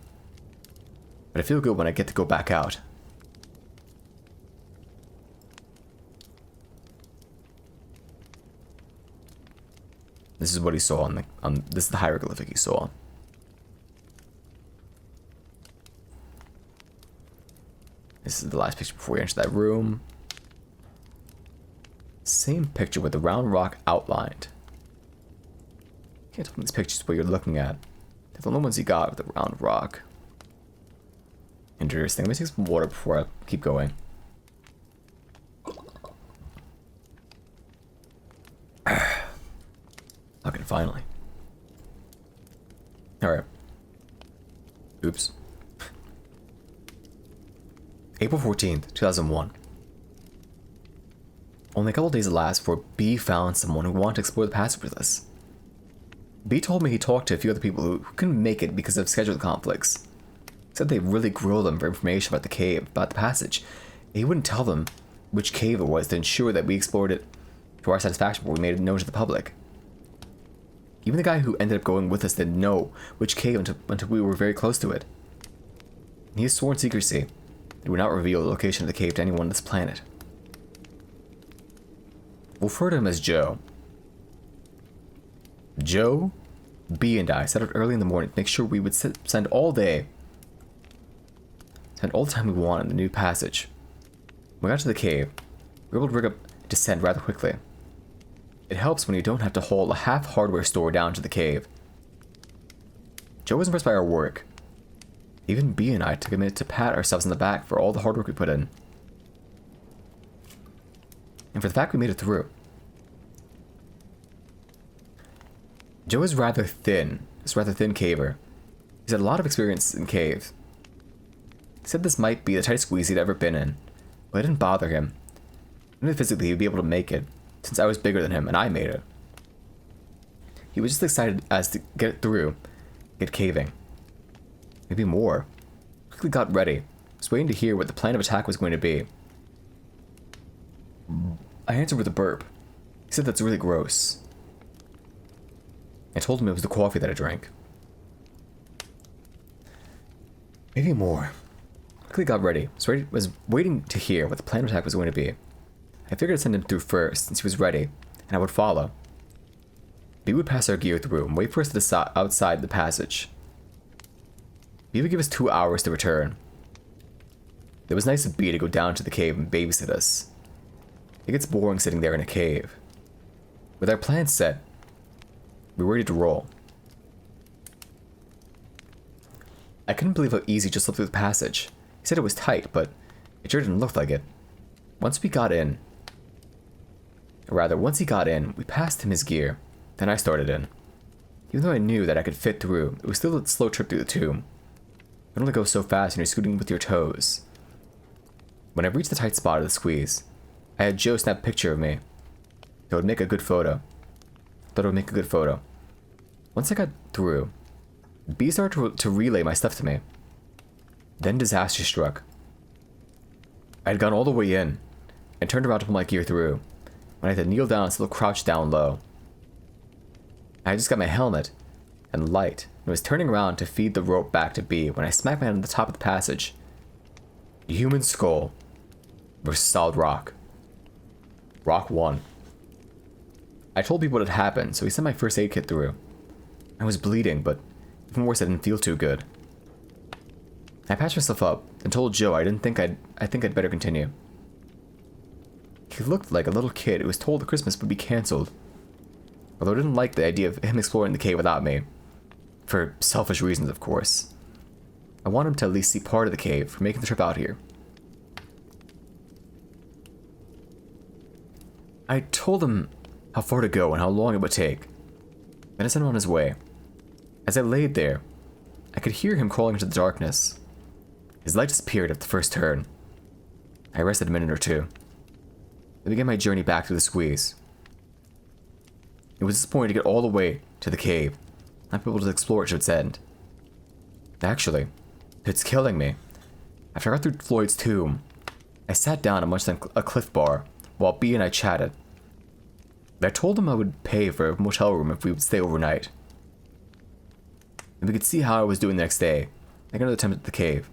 but I feel good when I get to go back out. This is what he saw this is the hieroglyphic he saw. This is the last picture before we enter that room. Same picture with the round rock outlined. Can't tell from these pictures what you're looking at. They're the only ones you got with the round rock. Interesting. Let me take some water before I keep going. Okay, finally. Alright. Oops. April 14th, 2001. Only a couple days elapsed before B found someone who wanted to explore the passage with us. B told me he talked to a few other people who couldn't make it because of schedule conflicts. He said they really grilled him for information about the cave, about the passage. And he wouldn't tell them which cave it was to ensure that we explored it to our satisfaction before we made it known to the public. Even the guy who ended up going with us didn't know which cave until we were very close to it. And he has sworn secrecy. He would not reveal the location of the cave to anyone on this planet. We'll refer to him as Joe. Joe, B, and I set out early in the morning to make sure we would spend all the time we wanted in the new passage. When we got to the cave, we were able to rig up and descend rather quickly. It helps when you don't have to haul a half hardware store down to the cave. Joe was impressed by our work. Even B and I took a minute to pat ourselves on the back for all the hard work we put in. And for the fact we made it through. Joe is rather thin. He's a rather thin caver. He's had a lot of experience in caves. He said this might be the tightest squeeze he'd ever been in, but it didn't bother him. Only physically he'd be able to make it, since I was bigger than him and I made it. He was just excited as to get it through, get caving. Maybe more. Quickly got ready, was waiting to hear what the plan of attack was going to be. I answered with a burp. He said that's really gross. I told him it was the coffee that I drank. Maybe more. Quickly got ready. Was waiting to hear what the plan of attack was going to be. I figured I'd send him through first, since he was ready, and I would follow. B would pass our gear through and wait for us to the outside the passage. B would give us 2 hours to return. It was nice of B to go down to the cave and babysit us. It gets boring sitting there in a cave. With our plans set, we were ready to roll. I couldn't believe how easy just slipped through the passage. He said it was tight, but it sure didn't look like it. Once he got in, we passed him his gear. Then I started in. Even though I knew that I could fit through, it was still a slow trip through the tomb. It only goes so fast when you're scooting with your toes. When I reached the tight spot of the squeeze, I had Joe snap a picture of me. It would make a good photo. Once I got through, B started to relay my stuff to me. Then disaster struck. I had gone all the way in, and turned around to put my gear through, when I had to kneel down and still crouch down low. I had just got my helmet and light, and was turning around to feed the rope back to B when I smacked my head on the top of the passage. A human skull versus solid rock. Rock won. I told people what had happened, so he sent my first aid kit through. I was bleeding, but even worse, I didn't feel too good. I patched myself up and told Joe I think I'd better continue. He looked like a little kid who was told the Christmas would be cancelled. Although I didn't like the idea of him exploring the cave without me. For selfish reasons, of course. I want him to at least see part of the cave for making the trip out here. I told him how far to go and how long it would take. Then I sent him on his way. As I laid there, I could hear him crawling into the darkness. His light disappeared at the first turn. I rested a minute or two. I began my journey back through the squeeze. It was disappointing to get all the way to the cave, not be able to explore it to its end. Actually, it's killing me. After I got through Floyd's tomb, I sat down and munched on a Cliff Bar while B and I chatted. I told him I would pay for a motel room if we would stay overnight. And we could see how I was doing the next day. I got another attempt at the cave.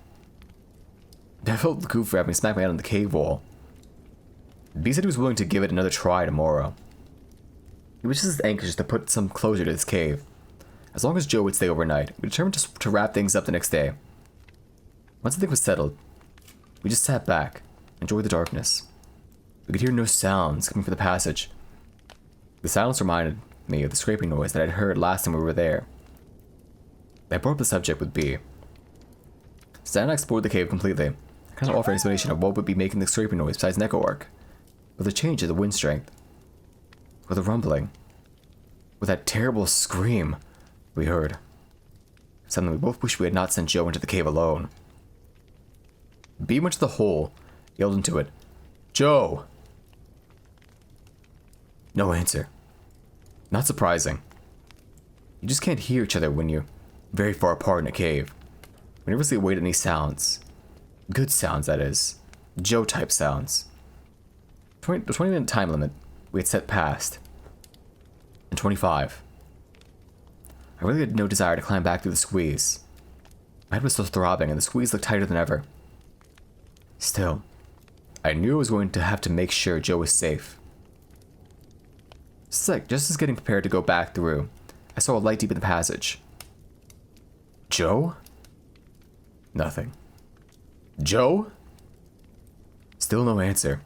I felt the goof for having smacked my head on the cave wall. B said he was willing to give it another try tomorrow. He was just as anxious to put some closure to this cave. As long as Joe would stay overnight, we determined to wrap things up the next day. Once the thing was settled, we just sat back, enjoyed the darkness. We could hear no sounds coming from the passage. The silence reminded me of the scraping noise that I'd heard last time we were there. I brought up the subject with B. Stan and I explored the cave completely. I kind of offered an explanation of what would be making the scraping noise besides an echo arc. With the change of the wind strength. With the rumbling. With that terrible scream we heard. Suddenly we both wished we had not sent Joe into the cave alone. B went to the hole, yelled into it, "Joe!" No answer. Not surprising. You just can't hear each other when you're very far apart in a cave. We nervously awaited any sounds. Good sounds, that is. Joe-type sounds. The 20-minute time limit we had set passed. And 25. I really had no desire to climb back through the squeeze. My head was still throbbing and the squeeze looked tighter than ever. Still, I knew I was going to have to make sure Joe was safe. Just as getting prepared to go back through, I saw a light deep in the passage. Joe? Nothing. Joe? Still no answer.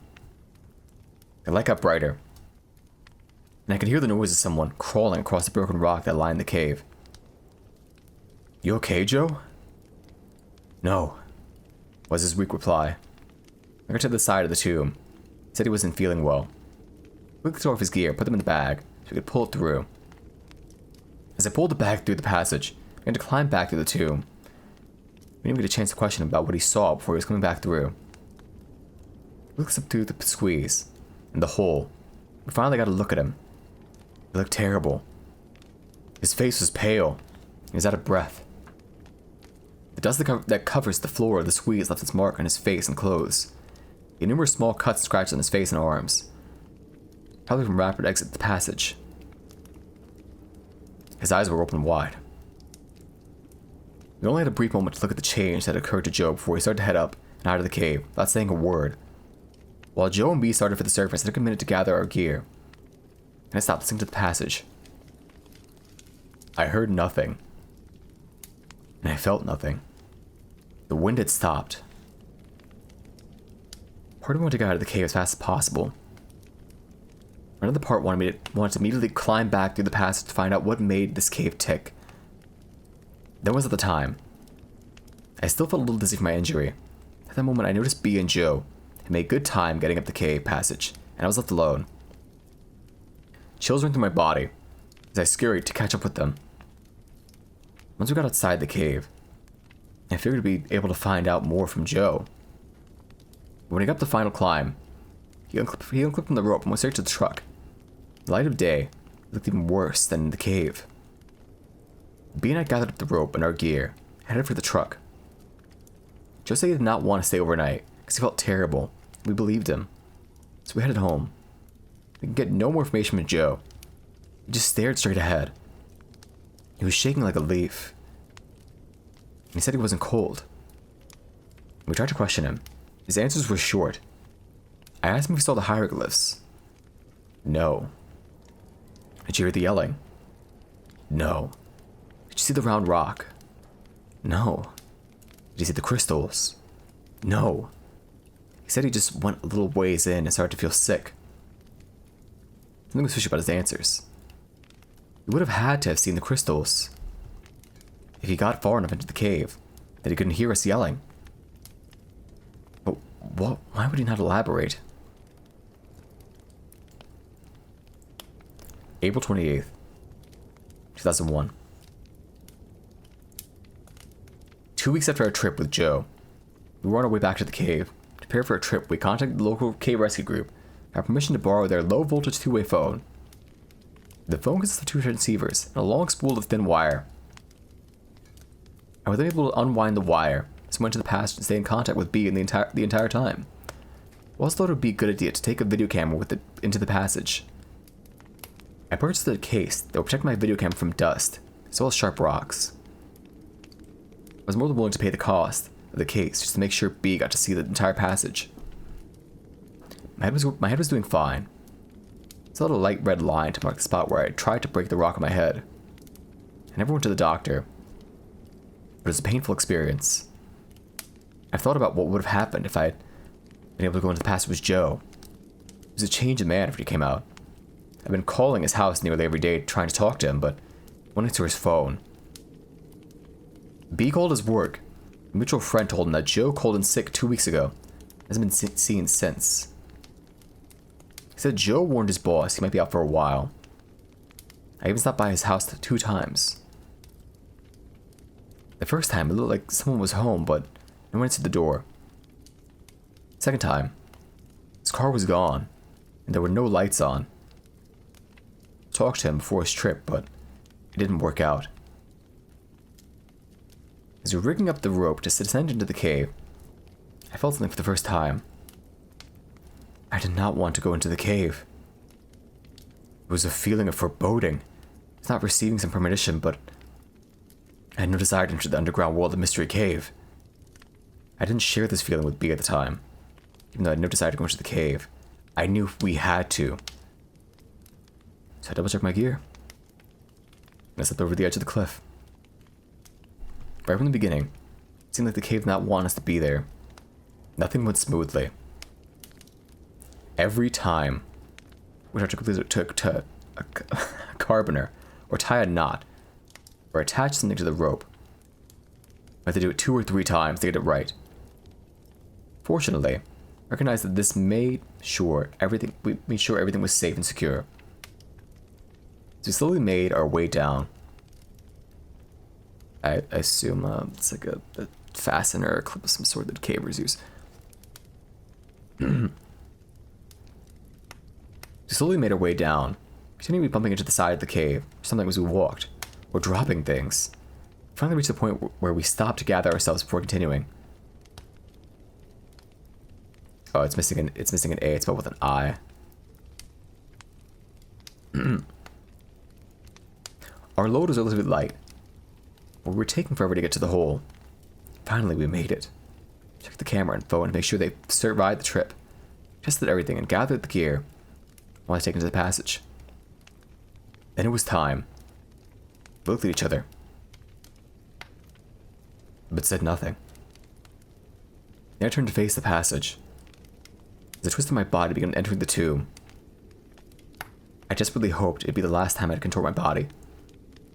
The light got brighter, and I could hear the noise of someone crawling across the broken rock that lined the cave. You okay, Joe? No, was his weak reply. I got to the side of the tomb. He said he wasn't feeling well. We took off his gear, put them in the bag, so we could pull it through. As I pulled the bag through the passage, I had to climb back through the tomb. We didn't get a chance to question him about what he saw before he was coming back through. We looked up through the squeeze, and the hole. We finally got a look at him. He looked terrible. His face was pale. He was out of breath. The dust that covers the floor of the squeeze left its mark on his face and clothes. He had numerous small cuts and scratches on his face and arms. Probably from rapid exit the passage. His eyes were open wide. We only had a brief moment to look at the change that occurred to Joe before he started to head up and out of the cave, without saying a word. While Joe and B started for the surface, it took a minute to gather our gear, and I stopped listening to the passage. I heard nothing, and I felt nothing. The wind had stopped. Part of me wanted to get out of the cave as fast as possible. Another part wanted to immediately climb back through the passage to find out what made this cave tick. Then was at the time. I still felt a little dizzy from my injury. At that moment, I noticed B and Joe had made good time getting up the cave passage, and I was left alone. Chills went through my body as I scurried to catch up with them. Once we got outside the cave, I figured we'd be able to find out more from Joe. When he got up the final climb, he unclipped from the rope and went straight to the truck. The light of day looked even worse than in the cave. B and I gathered up the rope and our gear, and headed for the truck. Joe said he did not want to stay overnight because he felt terrible. We believed him, so we headed home. We could get no more information from Joe. He just stared straight ahead. He was shaking like a leaf. And he said he wasn't cold. We tried to question him. His answers were short. I asked him if he saw the hieroglyphs. No. Did you hear the yelling? No. Did you see the round rock? No. Did you see the crystals? No. He said he just went a little ways in and started to feel sick. Something was fishy about his answers. He would have had to have seen the crystals if he got far enough into the cave that he couldn't hear us yelling. But why would he not elaborate? April 28th, 2001. 2 weeks after our trip with Joe, we were on our way back to the cave. To prepare for our trip, we contacted the local cave rescue group and got permission to borrow their low-voltage two-way phone. The phone consists of two transceivers and a long spool of thin wire. I was then able to unwind the wire, so I went to the passage and stay in contact with B the entire time. I also thought it would be a good idea to take a video camera with it into the passage. I purchased a case that would protect my video camera from dust, as well as sharp rocks. I was more than willing to pay the cost of the case just to make sure B got to see the entire passage. My head was doing fine. I saw a light red line to mark the spot where I had tried to break the rock on my head. I never went to the doctor, but it was a painful experience. I've thought about what would have happened if I had been able to go into the passage with Joe. He was a changed man after he came out. I've been calling his house nearly every day trying to talk to him, but went into his phone. B called his work. A mutual friend told him that Joe called in sick 2 weeks ago. Hasn't been seen since. He said Joe warned his boss he might be out for a while. I even stopped by his house 2 times. The first time, it looked like someone was home, but no one answered the door. Second time, his car was gone, and there were no lights on. I talked to him before his trip, but it didn't work out. As we were rigging up the rope to descend into the cave, I felt something for the first time. I did not want to go into the cave. It was a feeling of foreboding. I was not receiving some premonition, but I had no desire to enter the underground world of Mystery Cave. I didn't share this feeling with B at the time, even though I had no desire to go into the cave. I knew we had to. So I double-checked my gear, and I stepped over the edge of the cliff. Right from the beginning, it seemed like the cave did not want us to be there. Nothing went smoothly. Every time we tried to a carboner, or tie a knot, or attach something to the rope, we had to do it 2 or 3 times to get it right. Fortunately, I recognized that this made sure everything was safe and secure. So we slowly made our way down. I assume it's like a fastener or a clip of some sort that cavers use. We slowly made our way down, continually bumping into the side of the cave, something as we walked, or dropping things. We finally reached the point where we stopped to gather ourselves before continuing. Oh, it's missing an A. It's spelled with an I. Our load was relatively light, but we were taking forever to get to the hole. Finally, we made it. Checked the camera and phone to make sure they survived the trip. Tested everything and gathered the gear while I was taken to the passage. Then it was time. We looked at each other, but said nothing. Then I turned to face the passage. As I twisted my body to begin entering the tomb, I desperately hoped it'd be the last time I'd contort my body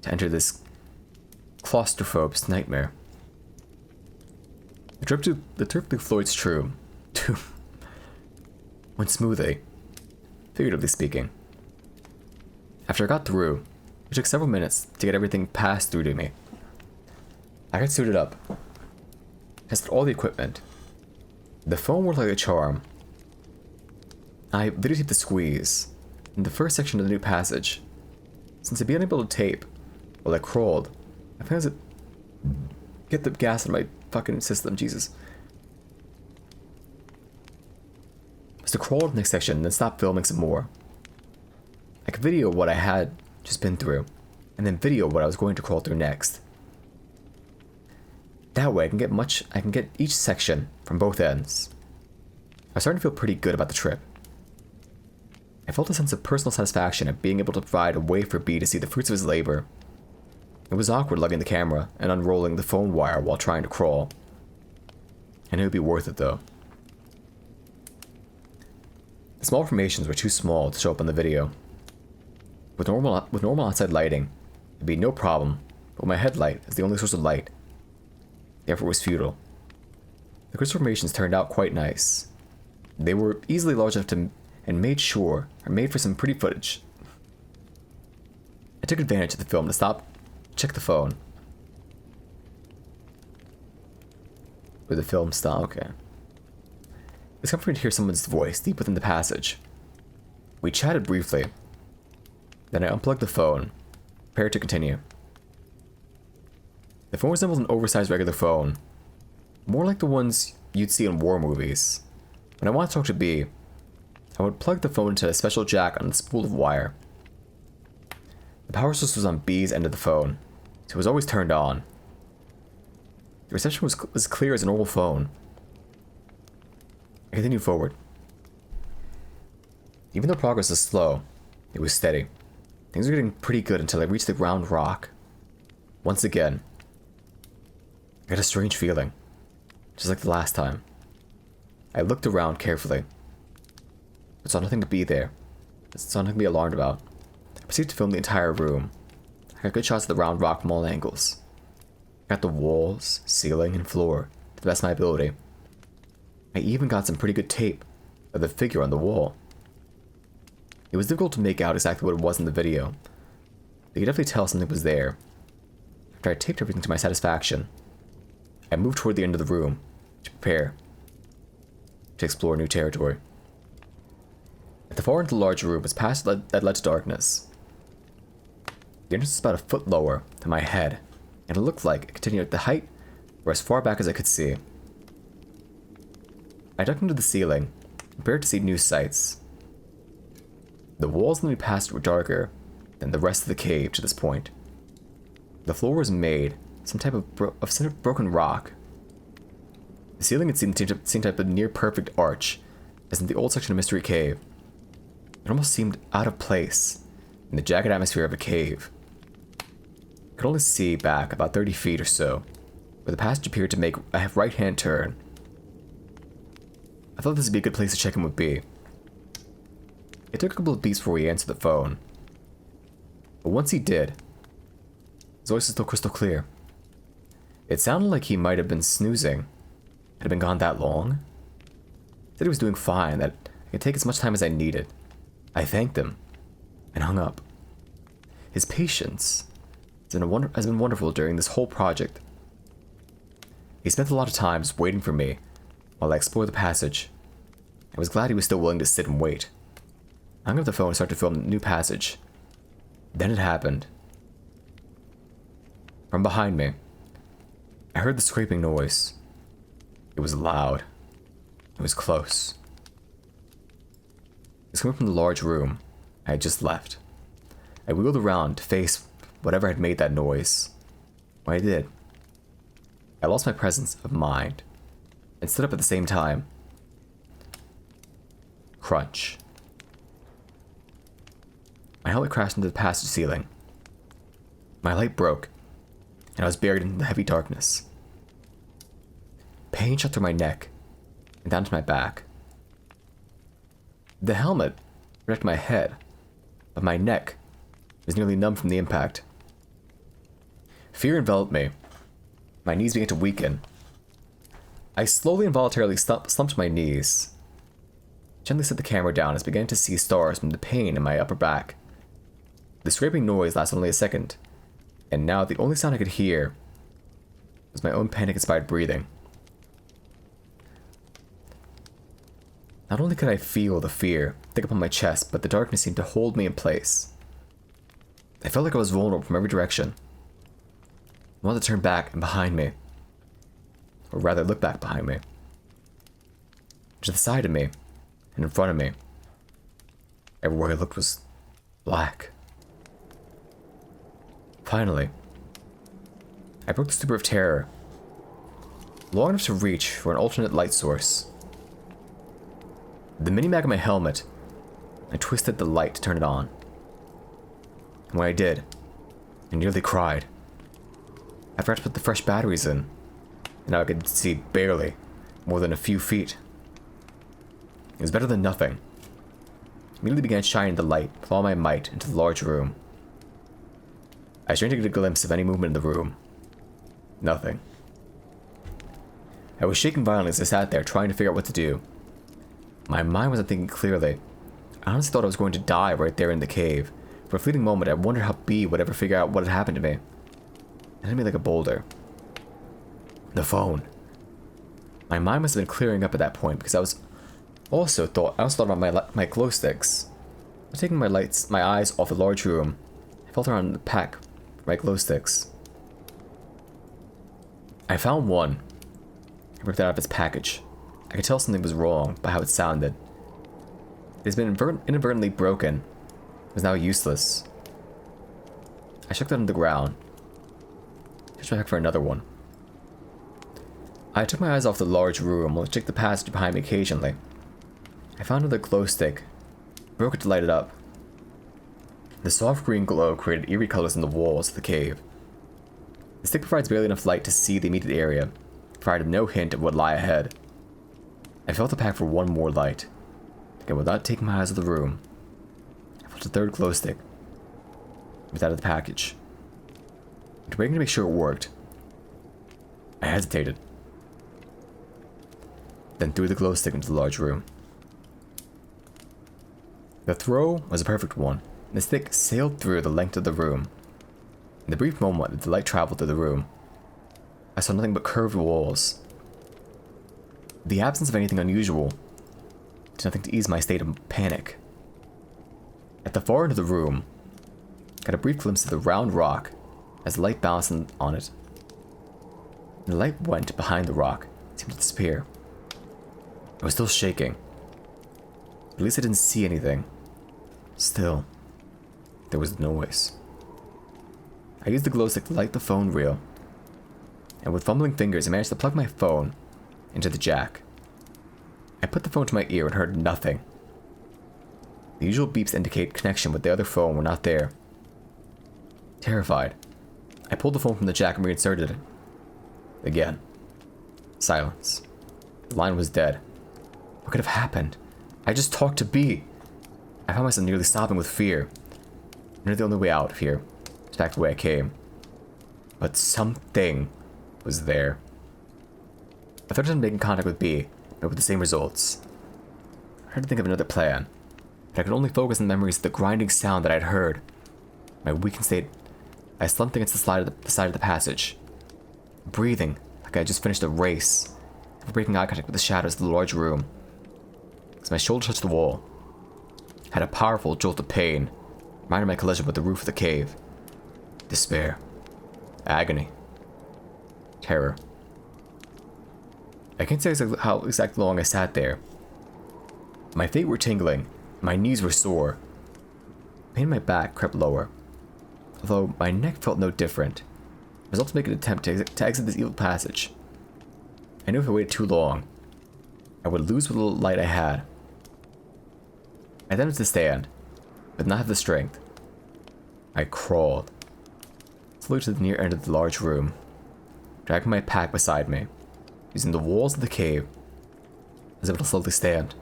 to enter this claustrophobe's nightmare. The trip through Floyd's tomb went smoothly, figuratively speaking. After I got through, it took several minutes to get everything passed through to me. I got suited up, tested all the equipment. The phone worked like a charm. I videotaped the squeeze in the first section of the new passage. Since I'd been unable to tape while I crawled, I found to get the gas in my fucking system, Jesus. So I crawled to the next section and then stopped filming some more. I could video what I had just been through, and then video what I was going to crawl through next. That way I can get each section from both ends. I was starting to feel pretty good about the trip. I felt a sense of personal satisfaction at being able to provide a way for B to see the fruits of his labor. It was awkward lugging the camera and unrolling the phone wire while trying to crawl. I knew it would be worth it though. The small formations were too small to show up on the video. With normal outside lighting, it'd be no problem, but with my headlight as the only source of light, the effort was futile. The crystal formations turned out quite nice. They were easily large enough to and made for some pretty footage. I took advantage of the film to stop, check the phone. Where the film stopped, okay. It was comforting to hear someone's voice deep within the passage. We chatted briefly. Then I unplugged the phone, prepared to continue. The phone resembles an oversized regular phone, more like the ones you'd see in war movies. When I wanted to talk to B, I would plug the phone into a special jack on the spool of wire. The power source was on B's end of the phone, so it was always turned on. The reception was as clear as a normal phone. I continued forward. Even though progress was slow, it was steady. Things were getting pretty good until I reached the round rock. Once again, I got a strange feeling, just like the last time. I looked around carefully, but saw nothing to be there. Saw nothing to be alarmed about. I proceeded to film the entire room. I got good shots of the round rock from all angles. I got the walls, ceiling, and floor to the best of my ability. I even got some pretty good tape of the figure on the wall. It was difficult to make out exactly what it was in the video, but you could definitely tell something was there. After I taped everything to my satisfaction, I moved toward the end of the room to prepare to explore new territory. At the far end of the large room was a passage that led to darkness. The entrance was about a foot lower than my head, and it looked like it continued at the height or as far back as I could see. I ducked into the ceiling, prepared to see new sights. The walls in the new passage were darker than the rest of the cave to this point. The floor was made some type of broken rock. The ceiling had seemed type of near perfect arch, as in the old section of Mystery Cave. It almost seemed out of place in the jagged atmosphere of a cave. I could only see back about 30 feet or so, where the passage appeared to make a right-hand turn. I thought this would be a good place to check in with B. It took a couple of beats before he answered the phone. But once he did, his voice was still crystal clear. It sounded like he might have been snoozing. Had been gone that long? He said he was doing fine, that I could take as much time as I needed. I thanked him, and hung up. His patience has been wonderful during this whole project. He spent a lot of time just waiting for me while I explored the passage. I was glad he was still willing to sit and wait. I hung up the phone and started to film the new passage. Then it happened. From behind me, I heard the scraping noise. It was loud. It was close. It was coming from the large room I had just left. I wheeled around to face whatever had made that noise. When I did, I lost my presence of mind and stood up at the same time. Crunch. My helmet crashed into the passage ceiling. My light broke, and I was buried in the heavy darkness. Pain shot through my neck and down to my back. The helmet wrecked my head, but my neck was nearly numb from the impact. Fear enveloped me. My knees began to weaken. I slowly and voluntarily slumped to my knees. Gently set the camera down as I began to see stars from the pain in my upper back. The scraping noise lasted only a second, and now the only sound I could hear was my own panic-inspired breathing. Not only could I feel the fear thick upon my chest, but the darkness seemed to hold me in place. I felt like I was vulnerable from every direction. I wanted to turn back and behind me, or rather look back behind me, to the side of me, and in front of me. Everywhere I looked was black. Finally, I broke the stupor of terror, long enough to reach for an alternate light source. The mini-mag on my helmet, I twisted the light to turn it on. And when I did, I nearly cried. I forgot to put the fresh batteries in, and now I could see barely more than a few feet. It was better than nothing. I immediately began shining the light with all my might into the large room. I strained to get a glimpse of any movement in the room. Nothing. I was shaking violently as I sat there trying to figure out what to do. My mind wasn't thinking clearly. I honestly thought I was going to die right there in the cave. For a fleeting moment, I wondered how B would ever figure out what had happened to me. It hit me like a boulder. The phone. My mind must have been clearing up at that point because I also thought about my glow sticks. Taking my eyes off the large room, I felt around the pack for my glow sticks. I found one. I ripped it out of its package. I could tell something was wrong by how it sounded. It has been inadvertently broken. It was now useless. I shook that on the ground. Touched my back for another one. I took my eyes off the large room while I checked the passage behind me occasionally. I found another glow stick, broke it to light it up. The soft green glow created eerie colors in the walls of the cave. The stick provides barely enough light to see the immediate area, provided no hint of what lay ahead. I felt the pack for one more light. Again, without taking my eyes off the room, I felt a third glow stick with out of the package. Waiting to make sure it worked. I hesitated, then threw the glow stick into the large room. The throw was a perfect one. The stick sailed through the length of the room. In the brief moment that the light traveled through the room, I saw nothing but curved walls. The absence of anything unusual did nothing to ease my state of panic. At the far end of the room, I got a brief glimpse of the round rock as the light bounced on it. And the light went behind the rock, seemed to disappear. I was still shaking. At least I didn't see anything. Still, there was noise. I used the glow stick to light the phone reel, and with fumbling fingers I managed to plug my phone into the jack. I put the phone to my ear and heard nothing. The usual beeps indicate connection with the other phone were not there. Terrified, I pulled the phone from the jack and reinserted it. Again, silence. The line was dead. What could have happened? I just talked to B. I found myself nearly sobbing with fear. I knew the only way out of here was back the way I came. But something was there. I thought I was making contact with B, but with the same results. I tried to think of another plan, but I could only focus on the memories of the grinding sound that I had heard. My weakened state, I slumped against the side of the passage, breathing like I had just finished a race, never breaking eye contact with the shadows of the large room. As my shoulder touched the wall, I had a powerful jolt of pain, reminding my collision with the roof of the cave. Despair. Agony. Terror. I can't say how exactly long I sat there. My feet were tingling, my knees were sore. Pain in my back crept lower. although my neck felt no different. I was about to make an attempt to exit this evil passage. I knew if I waited too long, I would lose what little light I had. I attempted to stand, but not have the strength. I crawled slowly to the near end of the large room, dragging my pack beside me, using the walls of the cave as able to slowly stand.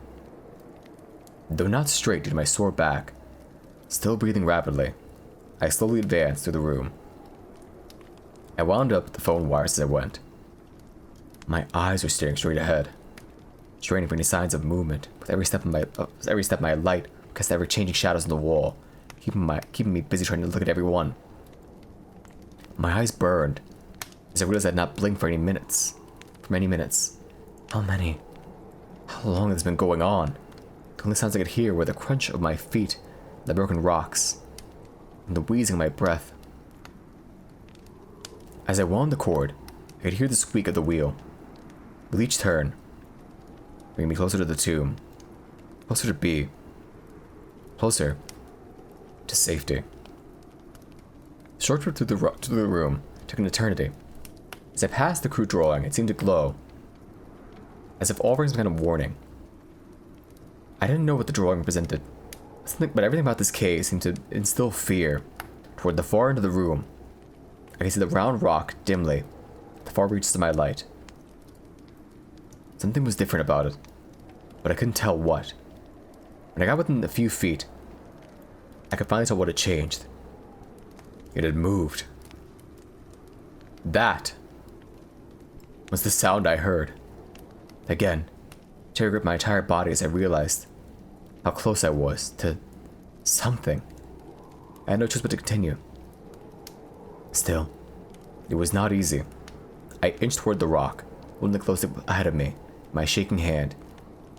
Though not straight due to my sore back, still breathing rapidly, I slowly advanced through the room. I wound up the phone wires as I went. My eyes were staring straight ahead, straining for any signs of movement. With every step my light cast ever-changing shadows on the wall, keeping me busy trying to look at every one. My eyes burned as I realized I had not blinked for many minutes. How many? How long has this been going on? The only sounds I could hear were the crunch of my feet, the broken rocks, and the wheezing of my breath. As I wound the cord, I could hear the squeak of the wheel. With each turn, bringing me closer to the tomb, closer to B, closer to safety. The short trip through the room took an eternity. As I passed the crude drawing, it seemed to glow, as if offering some kind of warning. I didn't know what the drawing represented, but everything about this cave seemed to instill fear. Toward the far end of the room, I could see the round rock dimly, the far reaches of my light. Something was different about it, but I couldn't tell what. When I got within a few feet, I could finally tell what had changed. It had moved. That was the sound I heard. Again, terror gripped my entire body as I realized how close I was to something. I had no choice but to continue. Still, it was not easy. I inched toward the rock, holding the close ahead of me, my shaking hand,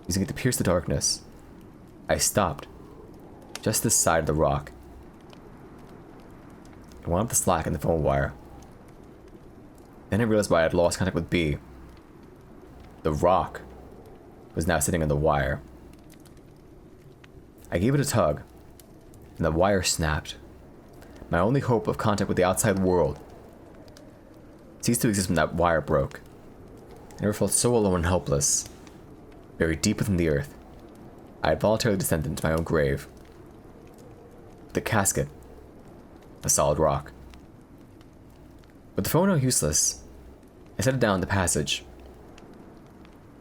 using it to pierce the darkness. I stopped, just this side of the rock. I wound up the slack in the phone wire. Then I realized why I had lost contact with B. The rock was now sitting on the wire. I gave it a tug, and the wire snapped. My only hope of contact with the outside world ceased to exist when that wire broke. I never felt so alone and helpless. Buried deep within the earth, I had voluntarily descended into my own grave. The casket, a solid rock. With the phone now useless, I set it down in the passage.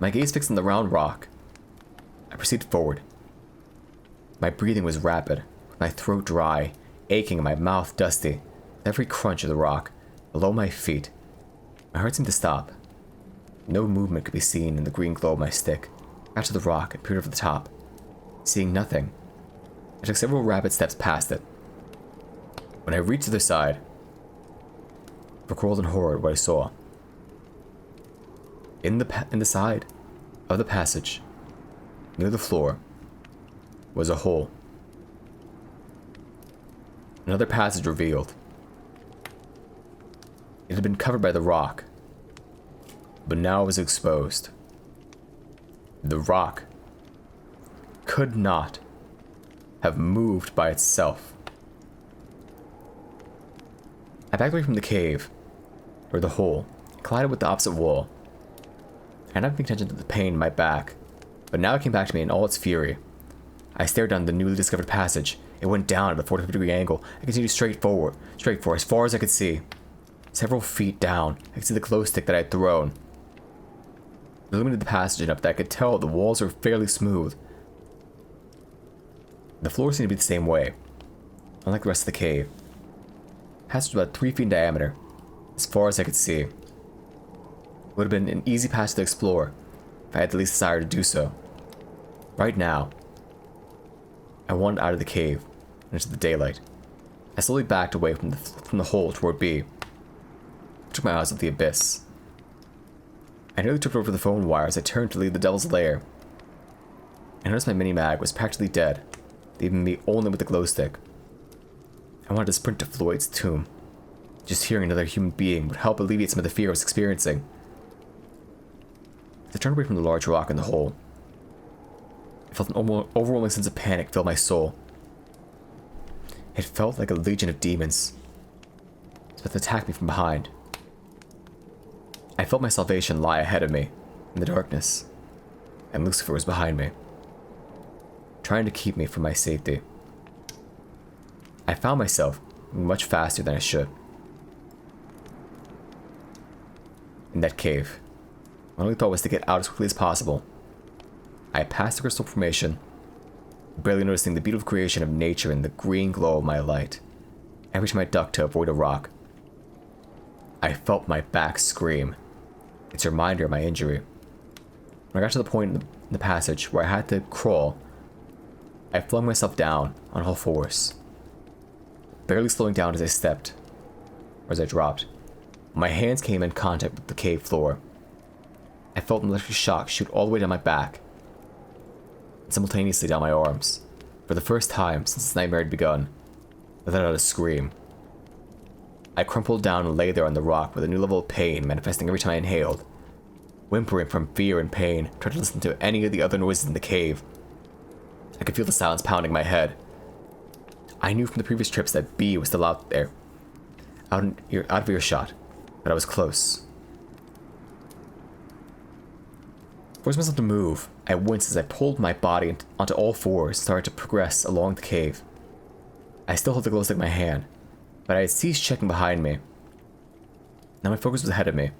My gaze fixed on the round rock, I proceeded forward. My breathing was rapid, with my throat dry, aching and my mouth dusty. With every crunch of the rock below my feet, my heart seemed to stop. No movement could be seen in the green glow of my stick. I got to the rock and peered over the top. Seeing nothing, I took several rapid steps past it. When I reached the other side, I recoiled in horror at what I saw. In the side of the passage, near the floor, was a hole. Another passage revealed. It had been covered by the rock, but now it was exposed. The rock could not have moved by itself. I backed away from the cave, or the hole, and collided with the opposite wall. I had not paying attention to the pain in my back, but now it came back to me in all its fury. I stared down the newly discovered passage. It went down at a 45-degree angle. I continued straight for as far as I could see. Several feet down, I could see the glow stick that I had thrown. It illuminated the passage enough that I could tell the walls were fairly smooth. The floor seemed to be the same way, unlike the rest of the cave. The passage was about 3 feet in diameter, as far as I could see. It would have been an easy passage to explore if I had the least desire to do so. Right now, I wandered out of the cave and into the daylight. I slowly backed away from the hole toward B. I took my eyes off the abyss. I nearly tripped over the phone wire as I turned to leave the devil's lair. I noticed my mini-mag was practically dead, leaving me only with the glow stick. I wanted to sprint to Floyd's tomb. Just hearing another human being would help alleviate some of the fear I was experiencing. As I turned away from the large rock in the hole, I felt an overwhelming sense of panic fill my soul. It felt like a legion of demons It's about to attack me from behind. I felt my salvation lie ahead of me in the darkness, and Lucifer was behind me, trying to keep me from my safety. I found myself moving much faster than I should. In that cave, my only thought was to get out as quickly as possible. I passed the crystal formation, barely noticing the beautiful creation of nature and the green glow of my light. I reached my duck to avoid a rock. I felt my back scream. It's a reminder of my injury. When I got to the point in the passage where I had to crawl, I flung myself down on all fours, barely slowing down as I stepped, or as I dropped. My hands came in contact with the cave floor. I felt an electric shock shoot all the way down my back, and simultaneously down my arms. For the first time since this nightmare had begun, I let out a scream. I crumpled down and lay there on the rock with a new level of pain manifesting every time I inhaled, whimpering from fear and pain, trying to listen to any of the other noises in the cave. I could feel the silence pounding my head. I knew from the previous trips that B was still out there, out of earshot, but I was close. Forcing myself to move, I winced as I pulled my body onto all fours and started to progress along the cave. I still held the glow stick in my hand, but I had ceased checking behind me. Now my focus was ahead of me.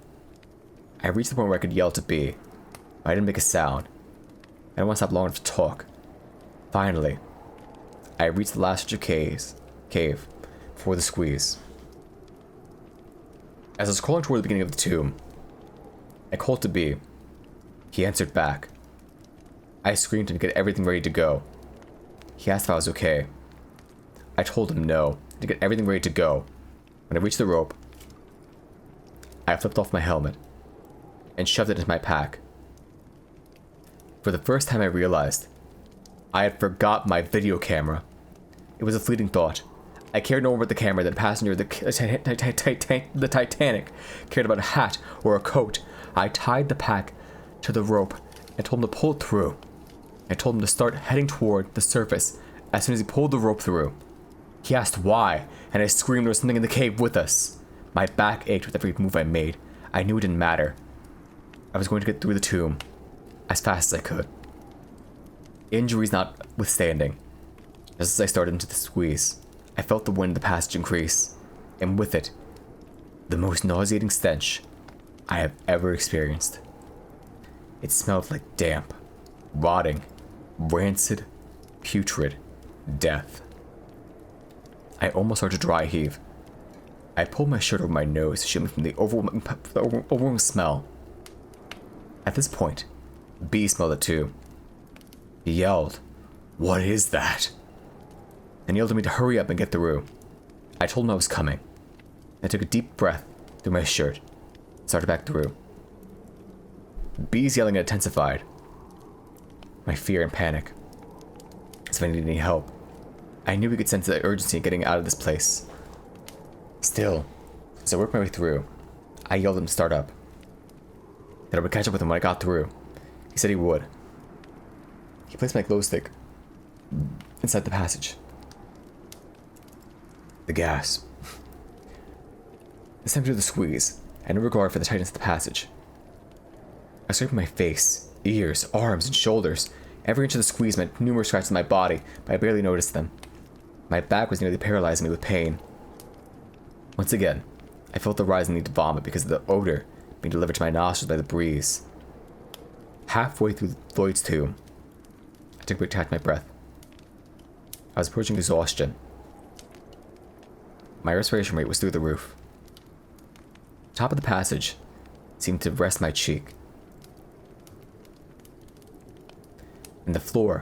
I reached the point where I could yell to B, but I didn't make a sound. I didn't want to stop long enough to talk. Finally, I reached the last stretch of cave before the squeeze. As I was crawling toward the beginning of the tomb, I called to B. He answered back. I screamed to get everything ready to go. He asked if I was okay. I told him no, to get everything ready to go. When I reached the rope, I flipped off my helmet and shoved it into my pack. For the first time I realized I had forgot my video camera. It was a fleeting thought. I cared no more about the camera than a passenger of the Titanic cared about a hat or a coat. I tied the pack to the rope and told him to pull it through. I told him to start heading toward the surface as soon as he pulled the rope through. He asked why, and I screamed there was something in the cave with us. My back ached with every move I made. I knew it didn't matter. I was going to get through the tomb as fast as I could. Injuries notwithstanding, just as I started into the squeeze, I felt the wind in the passage increase, and with it, the most nauseating stench I have ever experienced. It smelled like damp, rotting, rancid, putrid death. I almost started to dry heave. I pulled my shirt over my nose to shield me from the overwhelming smell. At this point, B smelled it too. He yelled, "What is that?" And yelled at me to hurry up and get through. I told him I was coming. I took a deep breath through my shirt and started back through. B's yelling intensified. My fear and panic. As if I needed any help. I knew we could sense the urgency in getting out of this place. Still, as I worked my way through, I yelled at him to start up. That I would catch up with him when I got through. He said he would. He placed my glow stick inside the passage. The gas. This time through the squeeze, I had no regard for the tightness of the passage. I scraped my face, ears, arms, and shoulders. Every inch of the squeeze meant numerous scratches on my body, but I barely noticed them. My back was nearly paralyzing me with pain. Once again, I felt the rising need to vomit because of the odor being delivered to my nostrils by the breeze. Halfway through Lloyd's tomb, I took a big catch my breath. I was approaching exhaustion. My respiration rate was through the roof. The top of the passage seemed to rest my cheek. And the floor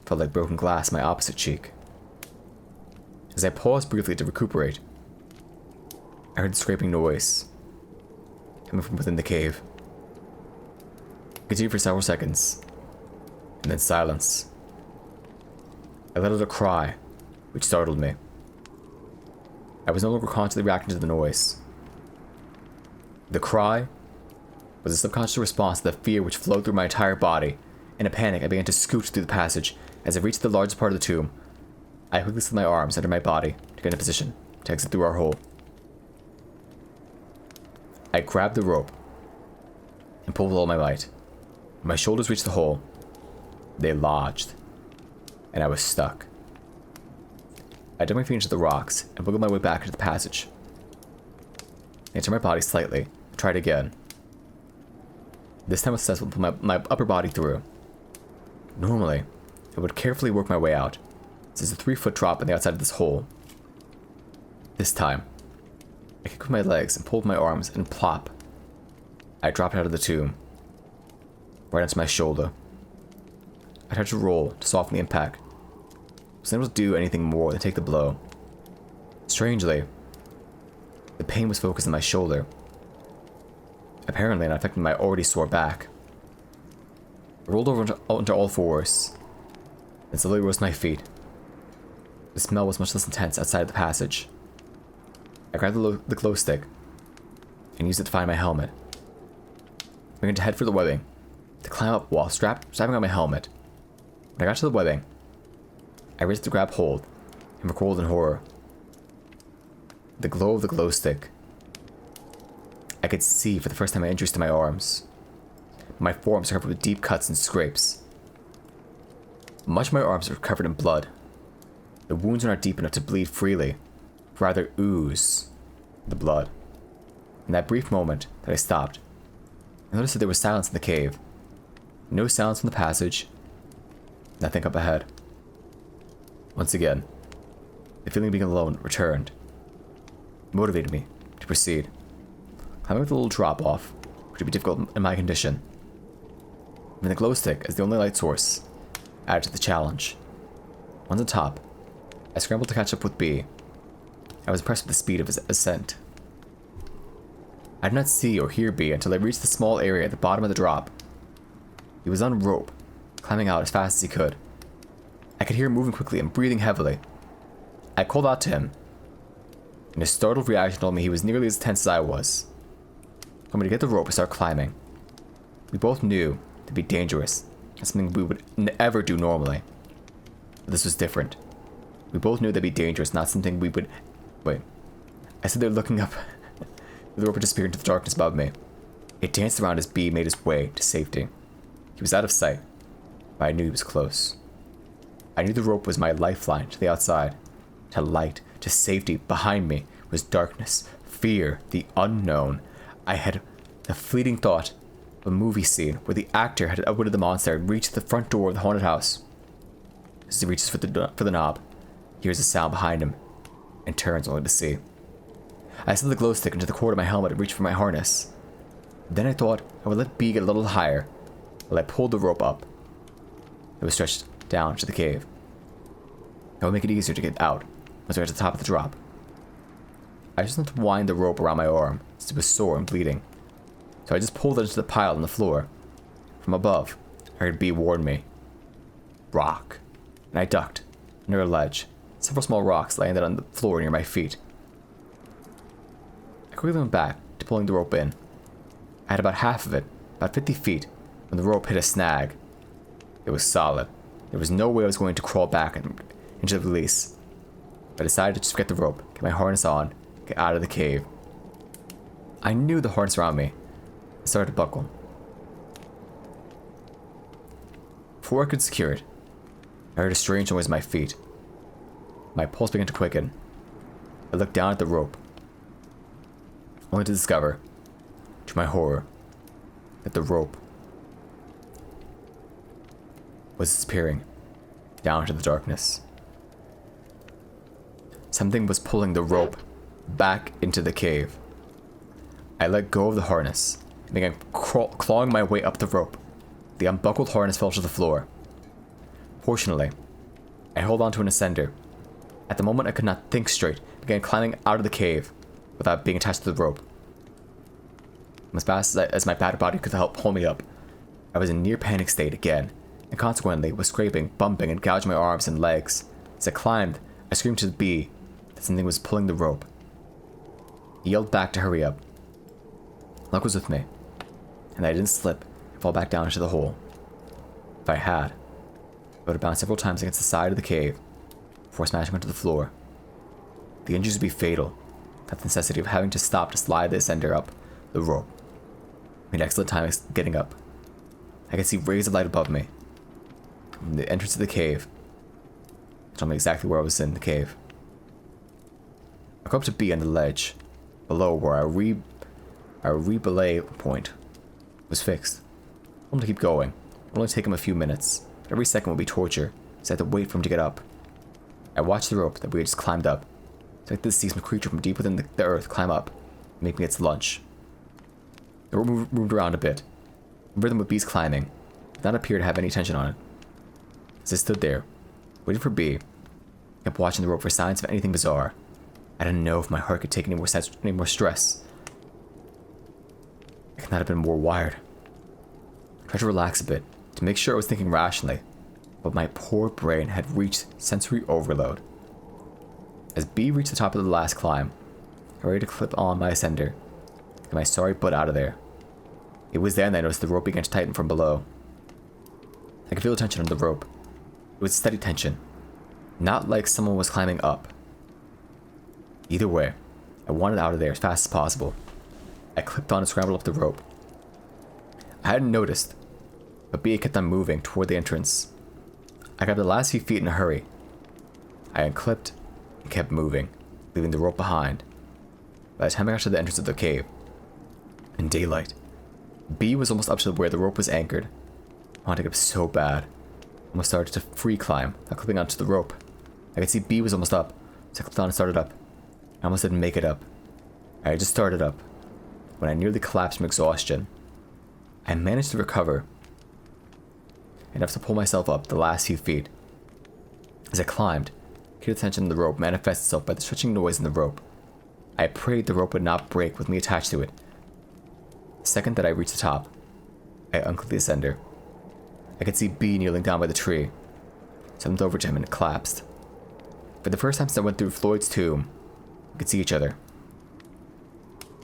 felt like broken glass my opposite cheek. As I paused briefly to recuperate, I heard the scraping noise coming from within the cave. It continued for several seconds, and then silence. I let out a cry, which startled me. I was no longer consciously reacting to the noise. The cry was a subconscious response to the fear which flowed through my entire body. In a panic, I began to scoot through the passage. As I reached the largest part of the tomb, I quickly slid my arms under my body to get in a position to exit through our hole. I grabbed the rope and pulled with all my might. When my shoulders reached the hole, they lodged, and I was stuck. I dug my feet into the rocks and wiggled my way back into the passage. I turned my body slightly and tried again. This time I was successful to pull my upper body through. Normally, I would carefully work my way out. There's a 3-foot drop on the outside of this hole. This time, I kicked with my legs and pulled my arms, and plop, I dropped out of the tomb, right onto my shoulder. I tried to roll to soften the impact. I wasn't able to do anything more than take the blow. Strangely, the pain was focused on my shoulder, apparently not affecting my already sore back. I rolled over onto all fours, and slowly rose to my feet. The smell was much less intense outside of the passage. I grabbed the glow stick and used it to find my helmet. I began to head for the webbing, to climb up while strapping on my helmet. When I got to the webbing, I raised to grab hold and recoiled in horror. The glow of the glow stick. I could see for the first time my injuries to my arms. My forearms were covered with deep cuts and scrapes. Much of my arms were covered in blood. The wounds were not deep enough to bleed freely, but rather ooze the blood. In that brief moment that I stopped, I noticed that there was silence in the cave. No sounds from the passage, nothing up ahead. Once again, the feeling of being alone returned. It motivated me to proceed. Climbing with a little drop off would be difficult in my condition. And the glow stick as the only light source added to the challenge. On the top, I scrambled to catch up with B. I was impressed with the speed of his ascent. I did not see or hear B until I reached the small area at the bottom of the drop. He was on a rope, climbing out as fast as he could. I could hear him moving quickly and breathing heavily. I called out to him, and his startled reaction told me he was nearly as tense as I was. I told me to get the rope and start climbing. We both knew it'd be dangerous, and something we would never do normally. But this was different. We both knew that'd be dangerous, not something we would... Wait. I stood there looking up. The rope had disappeared into the darkness above me. It danced around as B made his way to safety. He was out of sight, but I knew he was close. I knew the rope was my lifeline to the outside, to light, to safety. Behind me was darkness, fear, the unknown. I had the fleeting thought of a movie scene where the actor had outwitted the monster and reached the front door of the haunted house. As he reaches for the knob, he hears a sound behind him and turns only to see. I slid the glow stick into the cord of my helmet and reached for my harness. Then I thought I would let B get a little higher while I pulled the rope up. It was stretched down to the cave. That would make it easier to get out once I got to the top of the drop. I just had to wind the rope around my arm since it was sore and bleeding. So I just pulled it into the pile on the floor. From above, I heard B warn me. Rock. And I ducked near a ledge. Several small rocks landed on the floor near my feet. I quickly went back to pulling the rope in. I had about half of it, about 50 feet, when the rope hit a snag. It was solid. There was no way I was going to crawl back into the release. I decided to just get the rope, get my harness on, get out of the cave. I knew the harness around me. I started to buckle. Before I could secure it, I heard a strange noise at my feet. My pulse began to quicken. I looked down at the rope, only to discover, to my horror, that the rope was disappearing down into the darkness. Something was pulling the rope back into the cave. I let go of the harness and began clawing my way up the rope. The unbuckled harness fell to the floor. Fortunately, I held onto an ascender. At the moment I could not think straight, began climbing out of the cave without being attached to the rope. As fast as my battered body could help pull me up, I was in near panic state again, and consequently was scraping, bumping, and gouging my arms and legs. As I climbed, I screamed to B that something was pulling the rope. He yelled back to hurry up. Luck was with me, and I didn't slip and fall back down into the hole. If I had, I would have bounced several times against the side of the cave before smashing onto the floor. The injuries would be fatal, without the necessity of having to stop to slide the ascender up the rope. Made excellent time getting up. I could see rays of light above me. From the entrance of the cave. Told me exactly where I was in the cave. I go up to B on the ledge, below where our relay point was fixed. I want to keep going. It'll only take him a few minutes. But every second will be torture, so I had to wait for him to get up. I watched the rope that we had just climbed up. It's like this to see some creature from deep within the earth climb up and make me its lunch. The rope moved around a bit. The rhythm of B's climbing did not appear to have any tension on it. As I stood there, waiting for B, I kept watching the rope for signs of anything bizarre. I didn't know if my heart could take any more stress. I could not have been more wired. I tried to relax a bit, to make sure I was thinking rationally, but my poor brain had reached sensory overload. As B reached the top of the last climb, I ready to clip on my ascender, get my sorry butt out of there. It was then that I noticed the rope began to tighten from below. I could feel the tension on the rope. It was steady tension, not like someone was climbing up. Either way, I wanted out of there as fast as possible. I clipped on and scrambled up the rope. I hadn't noticed, but B kept on moving toward the entrance. I got the last few feet in a hurry. I unclipped and kept moving, leaving the rope behind. By the time I got to the entrance of the cave, in daylight, B was almost up to where the rope was anchored. I wanted to get up so bad. I almost started to free climb, not clipping onto the rope. I could see B was almost up, so I clipped on and started up. I almost didn't make it up. I had just started up, when I nearly collapsed from exhaustion. I managed to recover enough to pull myself up the last few feet. As I climbed, keen attention to the rope manifested itself by the stretching noise in the rope. I prayed the rope would not break with me attached to it. The second that I reached the top, I unclipped the ascender. I could see B kneeling down by the tree. So I went over to him and it collapsed. For the first time since I went through Floyd's tomb, we could see each other.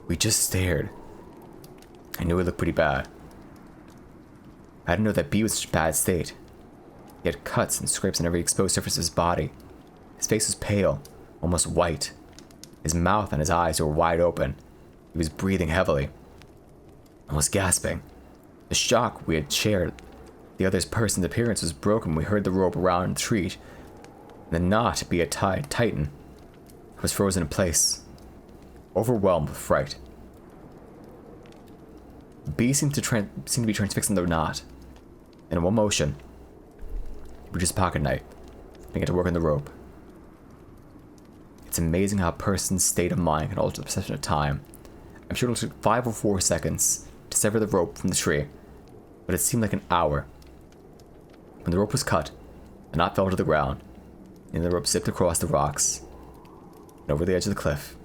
We just stared. I knew it looked pretty bad. I didn't know that B was in such a bad state. He had cuts and scrapes on every exposed surface of his body. His face was pale, almost white. His mouth and his eyes were wide open. He was breathing heavily, almost gasping. The shock we had shared, the other person's appearance was broken when we heard the rope around the tree. And the knot B had tied tighten. I was frozen in place, overwhelmed with fright. B seemed to be transfixing the knot. In one motion, he reached his pocket knife and began to work on the rope. It's amazing how a person's state of mind can alter the perception of time. I'm sure it took 5 or 4 seconds to sever the rope from the tree, but it seemed like an hour. When the rope was cut, the knot fell to the ground, and the rope zipped across the rocks and over the edge of the cliff,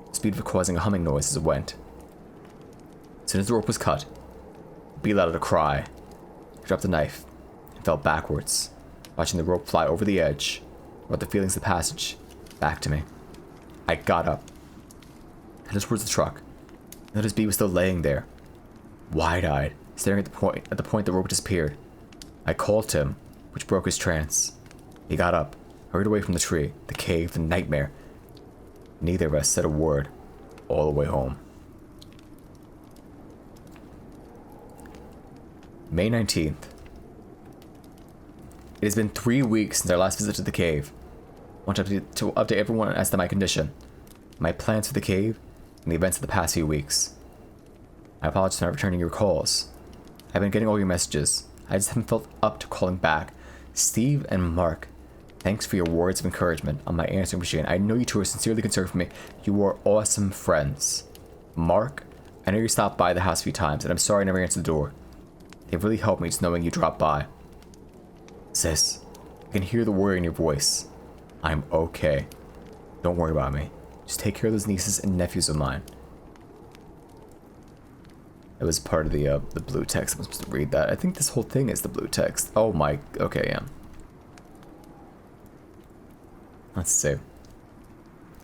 the speed of it causing a humming noise as it went. As soon as the rope was cut, B let out a cry. He dropped the knife and fell backwards, watching the rope fly over the edge, brought the feelings of the passage back to me. I got up, headed towards the truck. Noticed B was still laying there, wide-eyed, staring at the point the rope disappeared. I called to him, which broke his trance. He got up, hurried away from the tree, the cave, the nightmare. Neither of us said a word all the way home. May 19th. It has been 3 weeks since our last visit to the cave. I want to update everyone as to my condition, my plans for the cave, and the events of the past few weeks. I apologize for not returning your calls. I've been getting all your messages. I just haven't felt up to calling back. Steve and Mark, thanks for your words of encouragement on my answering machine. I know you two are sincerely concerned for me. You are awesome friends. Mark, I know you stopped by the house a few times, and I'm sorry I never answered the door. It really helped me just knowing you dropped by. Sis, I can hear the worry in your voice. I'm okay. Don't worry about me. Just take care of those nieces and nephews of mine. It was part of the blue text. I'm supposed to read that. I think this whole thing is the blue text. Oh my, okay, yeah. Let's see.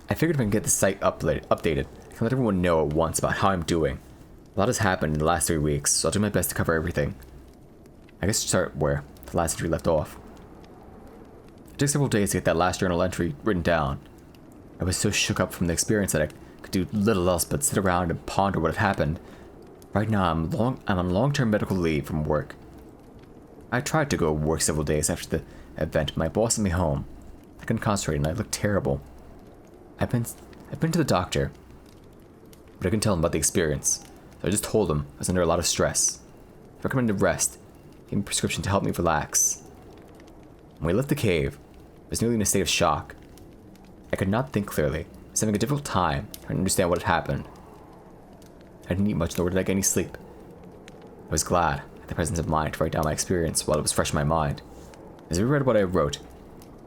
I figured if I can get the site updated, I can let everyone know at once about how I'm doing. A lot has happened in the last 3 weeks, so I'll do my best to cover everything. I guess start where the last entry left off. It took several days to get that last journal entry written down. I was so shook up from the experience that I could do little else but sit around and ponder what had happened. Right now, I'm on long-term medical leave from work. I tried to go work several days after the event, but my boss sent me home. I couldn't concentrate and I looked terrible. I've been to the doctor, but I couldn't tell him about the experience, so I just told him I was under a lot of stress. He recommended rest, gave me a prescription to help me relax. When we left the cave, I was nearly in a state of shock. I could not think clearly. I was having a difficult time trying to understand what had happened. I didn't eat much, nor did I get any sleep. I was glad I had the presence of mind to write down my experience while it was fresh in my mind. As I reread what I wrote,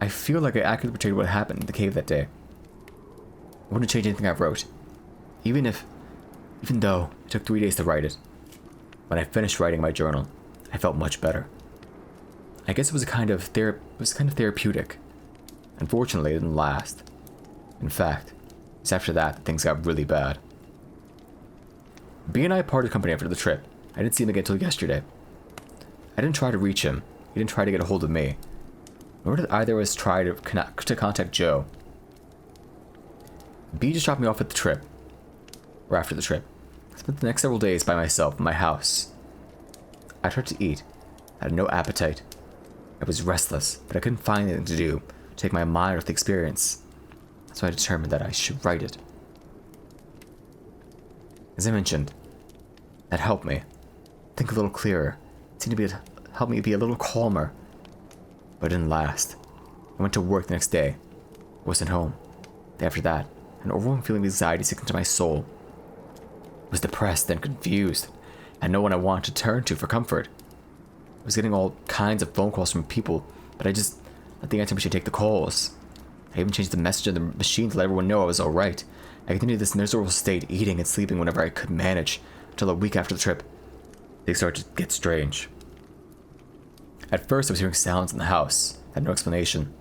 I feel like I accurately portrayed what happened in the cave that day. I wouldn't change anything I wrote, even though it took 3 days to write it. When I finished writing my journal, I felt much better. I guess it was kind of therapeutic. Unfortunately, it didn't last. In fact, it was after that things got really bad. B and I parted company after the trip. I didn't see him again until yesterday. I didn't try to reach him. He didn't try to get a hold of me. Nor did either of us try to contact Joe. B just dropped me off at the trip. Or after the trip. I spent the next several days by myself in my house. I tried to eat. I had no appetite. I was restless, but I couldn't find anything to do to take my mind off the experience. So I determined that I should write it. As I mentioned, that helped me think a little clearer. It seemed to help me be a little calmer. But it didn't last. I went to work the next day. I wasn't home. The day after that, an overwhelming feeling of anxiety sank into my soul. I was depressed and confused, and no one I wanted to turn to for comfort. I was getting all kinds of phone calls from people, but I just let the answer machine take the calls. I even changed the message on the machine to let everyone know I was alright. I continued this miserable state, eating and sleeping whenever I could manage, until a week after the trip, things started to get strange. At first I was hearing sounds in the house, I had no explanation.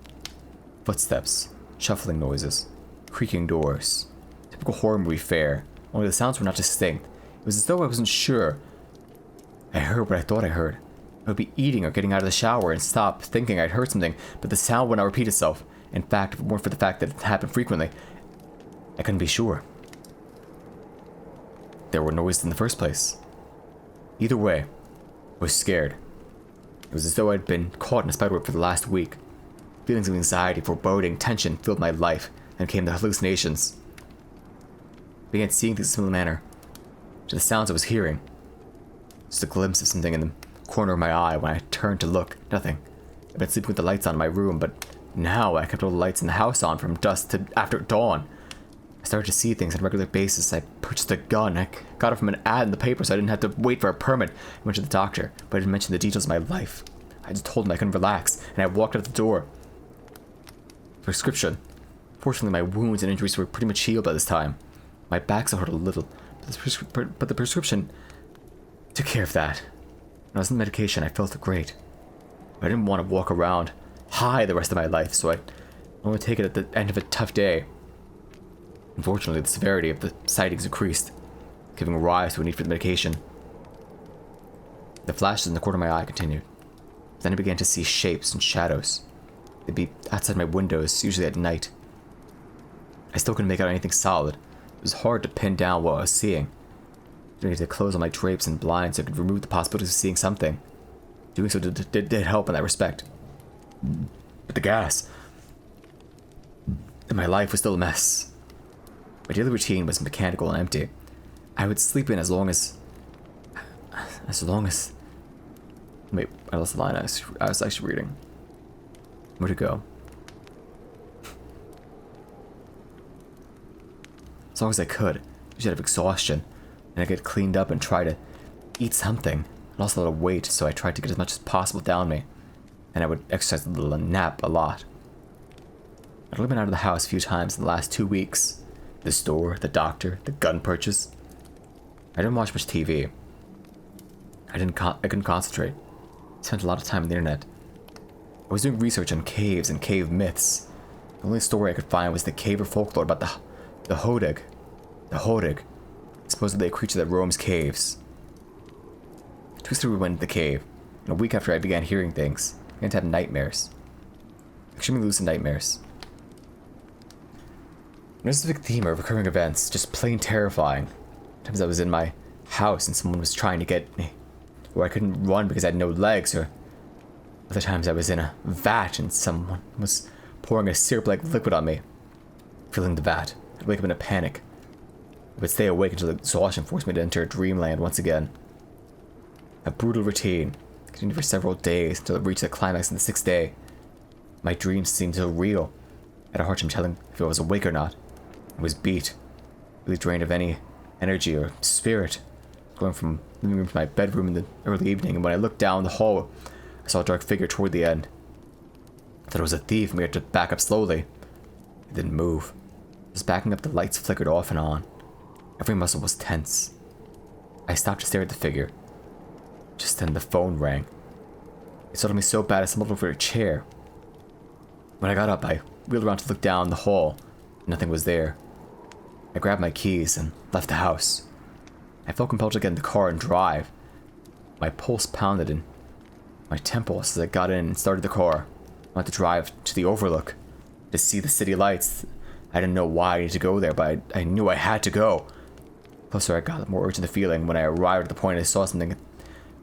Footsteps, shuffling noises, creaking doors. Typical horror movie fare, only the sounds were not distinct. It was as though I wasn't sure. I heard what I thought I heard. I would be eating or getting out of the shower and stop thinking I'd heard something, but the sound would not repeat itself. In fact, if it weren't for the fact that it happened frequently, I couldn't be sure. There were noises in the first place. Either way, I was scared. It was as though I'd been caught in a spiderweb for the last week. Feelings of anxiety, foreboding, tension filled my life, and came the hallucinations. I began seeing things in a similar manner to the sounds I was hearing. Just a glimpse of something in the corner of my eye when I turned to look. Nothing. I'd been sleeping with the lights on in my room, but now I kept all the lights in the house on from dusk to after dawn. I started to see things on a regular basis. I purchased a gun. I got it from an ad in the paper so I didn't have to wait for a permit. I went to the doctor, but I didn't mention the details of my life. I just told him I couldn't relax, and I walked out the door. Prescription. Fortunately, my wounds and injuries were pretty much healed by this time. My back still hurt a little, but the prescription took care of that. When I was on the medication, I felt great. But I didn't want to walk around high the rest of my life, so I only take it at the end of a tough day. Unfortunately, the severity of the sightings increased, giving rise to a need for the medication. The flashes in the corner of my eye continued. Then I began to see shapes and shadows. They'd be outside my windows, usually at night. I still couldn't make out anything solid. It was hard to pin down what I was seeing. I needed to close all my drapes and blinds so I could remove the possibility of seeing something. Doing so did help in that respect. But the gas... and my life was still a mess. My daily routine was mechanical and empty. I would sleep in as long as... Wait, I lost the line I was actually reading. Where'd it go? As long as I could. Usually out of exhaustion. And I get cleaned up and try to eat something. I lost a lot of weight, so I tried to get as much as possible down me. And I would exercise a little and nap a lot. I'd only been out of the house a few times in the last 2 weeks. The store, the doctor, the gun purchase. I didn't watch much TV. I couldn't concentrate. I spent a lot of time on the internet. I was doing research on caves and cave myths. The only story I could find was the caver folklore about the Hodig. The Hodig. Supposedly a creature that roams caves. 2 weeks later we went into the cave, and a week after I began hearing things, I began to have nightmares. Extremely lucid nightmares. There's a big theme of recurring events, just plain terrifying. Sometimes I was in my house and someone was trying to get me, or I couldn't run because I had no legs, or other times I was in a vat and someone was pouring a syrup-like liquid on me. Feeling the vat, I'd wake up in a panic. I would stay awake until exhaustion forced me to enter dreamland once again. A brutal routine, continued for several days until it reached the climax on the 6th day. My dreams seemed so real. I had a hard time telling if I was awake or not. I was beat, really drained of any energy or spirit, going from living room to my bedroom in the early evening, and when I looked down the hall, I saw a dark figure toward the end. I thought it was a thief, and we had to back up slowly. It didn't move. As backing up, the lights flickered off and on. Every muscle was tense. I stopped to stare at the figure. Just then the phone rang. It startled me so bad I stumbled over a chair. When I got up, I wheeled around to look down the hall. Nothing was there. I grabbed my keys and left the house. I felt compelled to get in the car and drive. My pulse pounded in my temples as I got in and started the car. I wanted to drive to the overlook to see the city lights. I didn't know why I needed to go there, but I knew I had to go. The closer I got, the more urgent the feeling. When I arrived at the point, I saw something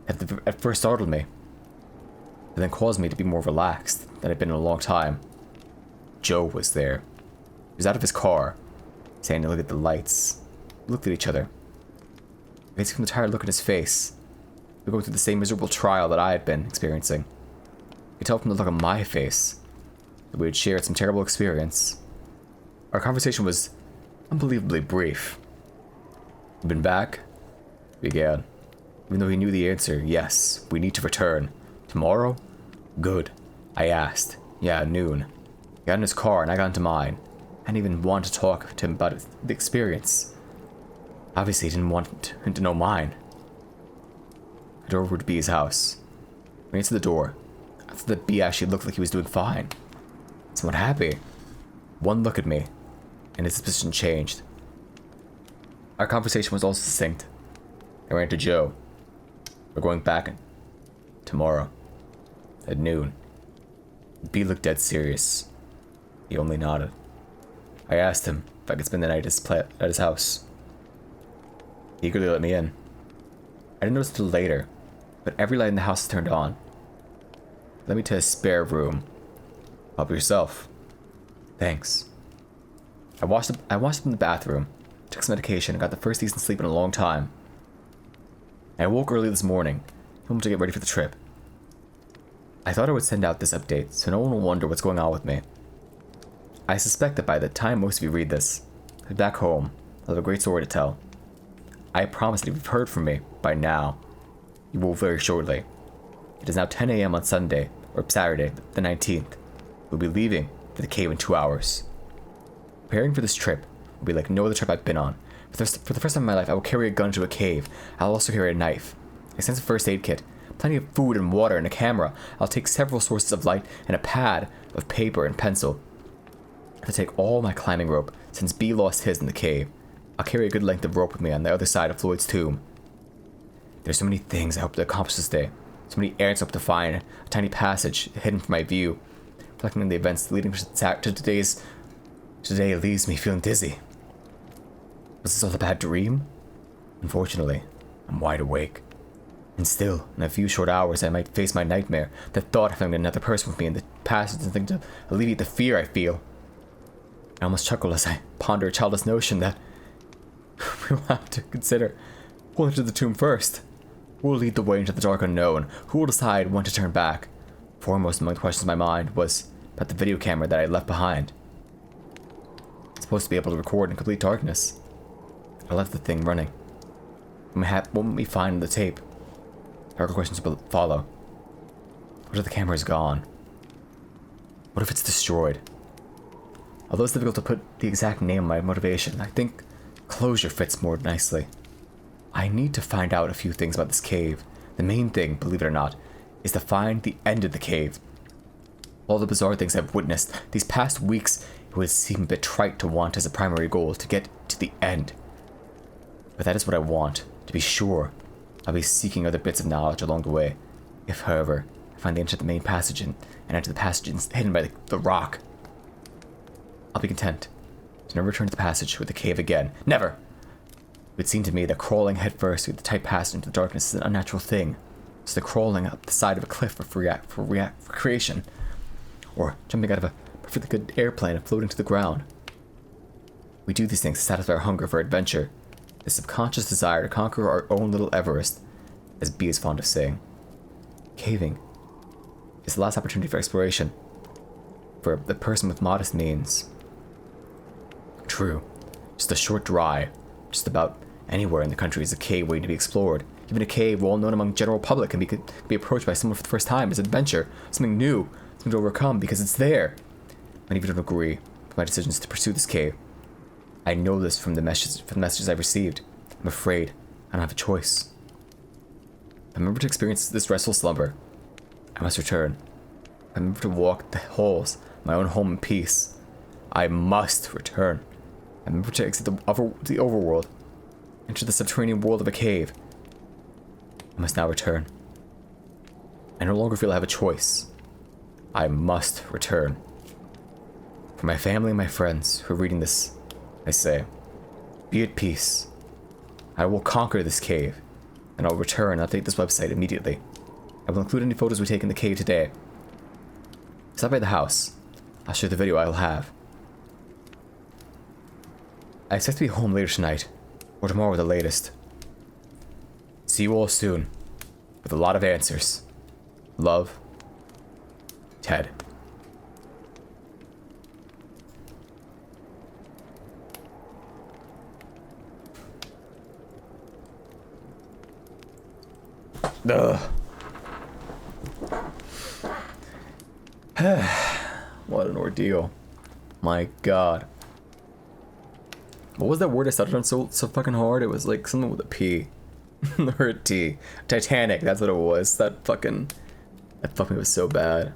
that at first startled me, but then caused me to be more relaxed than I'd been in a long time. Joe was there. He was out of his car, standing to look at the lights. We looked at each other. I could see from the tired look in his face. We were going through the same miserable trial that I had been experiencing. I could tell from the look on my face that we had shared some terrible experience. Our conversation was unbelievably brief. "You've been back?" he began. Even though he knew the answer, yes, we need to return. Tomorrow? Good. I asked. Yeah, noon. He got in his car and I got into mine. I didn't even want to talk to him about the experience. Obviously, he didn't want him to know mine. I drove over to B's house. When he answered the door, I thought that B actually looked like he was doing fine. Somewhat happy. One look at me, and his position changed. Our conversation was also succinct. I ran to Joe. We're going back tomorrow at noon. B looked dead serious. He only nodded. I asked him if I could spend the night at his house. He eagerly let me in. I didn't notice until later, but every light in the house is turned on. Let me to his spare room. Help yourself. Thanks. I washed up in the bathroom, took some medication, and got the first decent sleep in a long time. I woke early this morning, home to get ready for the trip. I thought I would send out this update so no one will wonder what's going on with me. I suspect that by the time most of you read this, I'll be back home. I'll have a great story to tell. I promise that if you've heard from me by now, you will very shortly. It is now 10 a.m. on Sunday, or Saturday, the 19th. We'll be leaving for the cave in 2 hours. Preparing for this trip will be like no other trip I've been on. For the first time in my life, I will carry a gun to a cave. I'll also carry a knife, a extensive first aid kit, plenty of food and water, and a camera. I'll take several sources of light and a pad of paper and pencil. I'll take all my climbing rope, since B lost his in the cave. I'll carry a good length of rope with me on the other side of Floyd's tomb. There's so many things I hope to accomplish this day. So many errands I hope to find. A tiny passage hidden from my view. Reflecting on the events leading to today leaves me feeling dizzy. Was this all a bad dream? Unfortunately, I'm wide awake. And still, in a few short hours, I might face my nightmare. The thought of having another person with me in the passage and something to alleviate the fear I feel. I almost chuckle as I ponder a childish notion that we'll have to consider who will enter the tomb first. Who will lead the way into the dark unknown? Who will decide when to turn back? Foremost among the questions in my mind was about the video camera that I left behind. It's supposed to be able to record in complete darkness. I left the thing running. What will we find on the tape? Darker questions will follow. What if the camera is gone? What if it's destroyed? Although it's difficult to put the exact name on my motivation, I think closure fits more nicely. I need to find out a few things about this cave. The main thing, believe it or not, is to find the end of the cave. All the bizarre things I've witnessed these past weeks, it would seem a bit trite to want as a primary goal to get to the end. But that is what I want, to be sure. I'll be seeking other bits of knowledge along the way. If, however, I find the entrance to the main passage and enter the passage hidden by the rock, I'll be content to never return to the passage with the cave again. Never! It would seem to me that crawling headfirst through the tight passage into the darkness is an unnatural thing. So the crawling up the side of a cliff for recreation. Or jumping out of a perfectly good airplane and floating to the ground. We do these things to satisfy our hunger for adventure. The subconscious desire to conquer our own little Everest, as B is fond of saying. Caving is the last opportunity for exploration. For the person with modest means. True. Just a short drive. Just about anywhere in the country is a cave waiting to be explored. Even a cave well known among the general public can be approached by someone for the first time as an adventure, something new, something to overcome because it's there. Many of you don't agree with my decisions to pursue this cave. I know this from the messages I've received. I'm afraid I don't have a choice. I remember to experience this restful slumber. I must return. I remember to walk the halls of my own home in peace. I must return. I remember to exit the overworld, enter the subterranean world of a cave. I must now return. I no longer feel I have a choice. I must return. For my family and my friends who are reading this, I say, be at peace. I will conquer this cave, and I'll return and update this website immediately. I will include any photos we take in the cave today. Stop by the house. I'll show you the video I'll have. I expect to be home later tonight, or tomorrow at the latest. See you all soon, with a lot of answers. Love, Ted. Ugh. What an ordeal. My god. What was that word I started on so fucking hard? It was like something with a P. Or a T. Titanic, that's what it was. That fucking was so bad.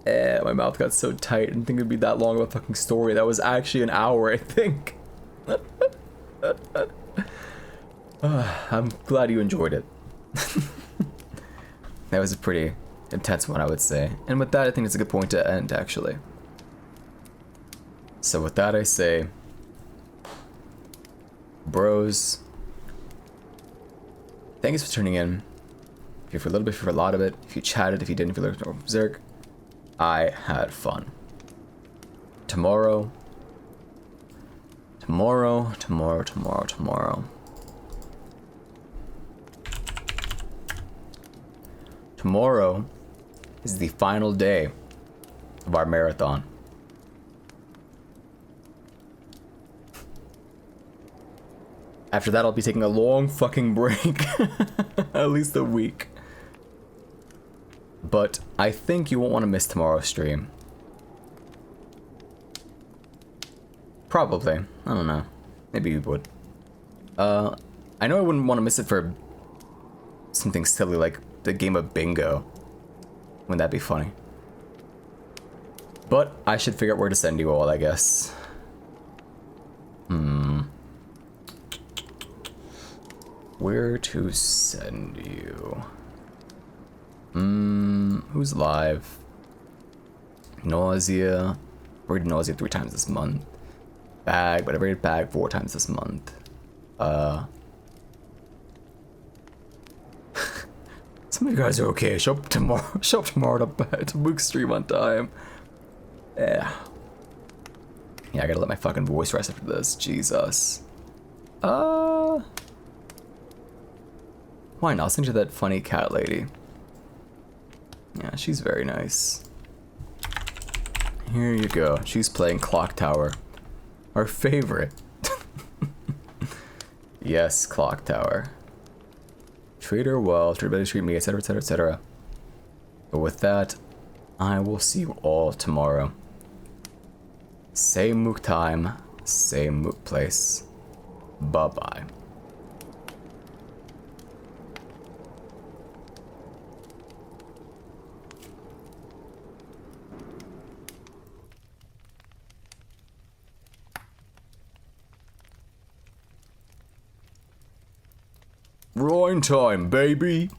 My mouth got so tight. I didn't think it'd be that long of a fucking story. That was actually an hour, I think. I'm glad you enjoyed it. That was a pretty intense one, I would say. And with that, I think it's a good point to end, actually. So with that, I say, bros, thanks for tuning in. If you're for a little bit, if you're for a lot of it, if you chatted, if you didn't, if you looked over Berserk, I had fun. Tomorrow. Tomorrow is the final day of our marathon. After that, I'll be taking a long fucking break. At least a week. But I think you won't want to miss tomorrow's stream. Probably. I don't know. Maybe you would. I know I wouldn't want to miss it for something silly like the game of bingo. Wouldn't that be funny? But I should figure out where to send you all, I guess. Where to send you? Who's live? Nausea. I rated Nausea 3 times this month. Bag, but I rated Bag 4 times this month. Some of you guys are okay. Show up tomorrow. Show up tomorrow to Mook's stream on time. Yeah, I gotta let my fucking voice rest after this. Jesus. Why not? I'll send you that funny cat lady. Yeah, she's very nice. Here you go. She's playing Clock Tower. Our favorite. Yes, Clock Tower. Treat her well, treat her better, treat me, etc, etc, etc. But with that, I will see you all tomorrow. Same Mook time, same Mook place. Bye-bye. Roaring time, baby!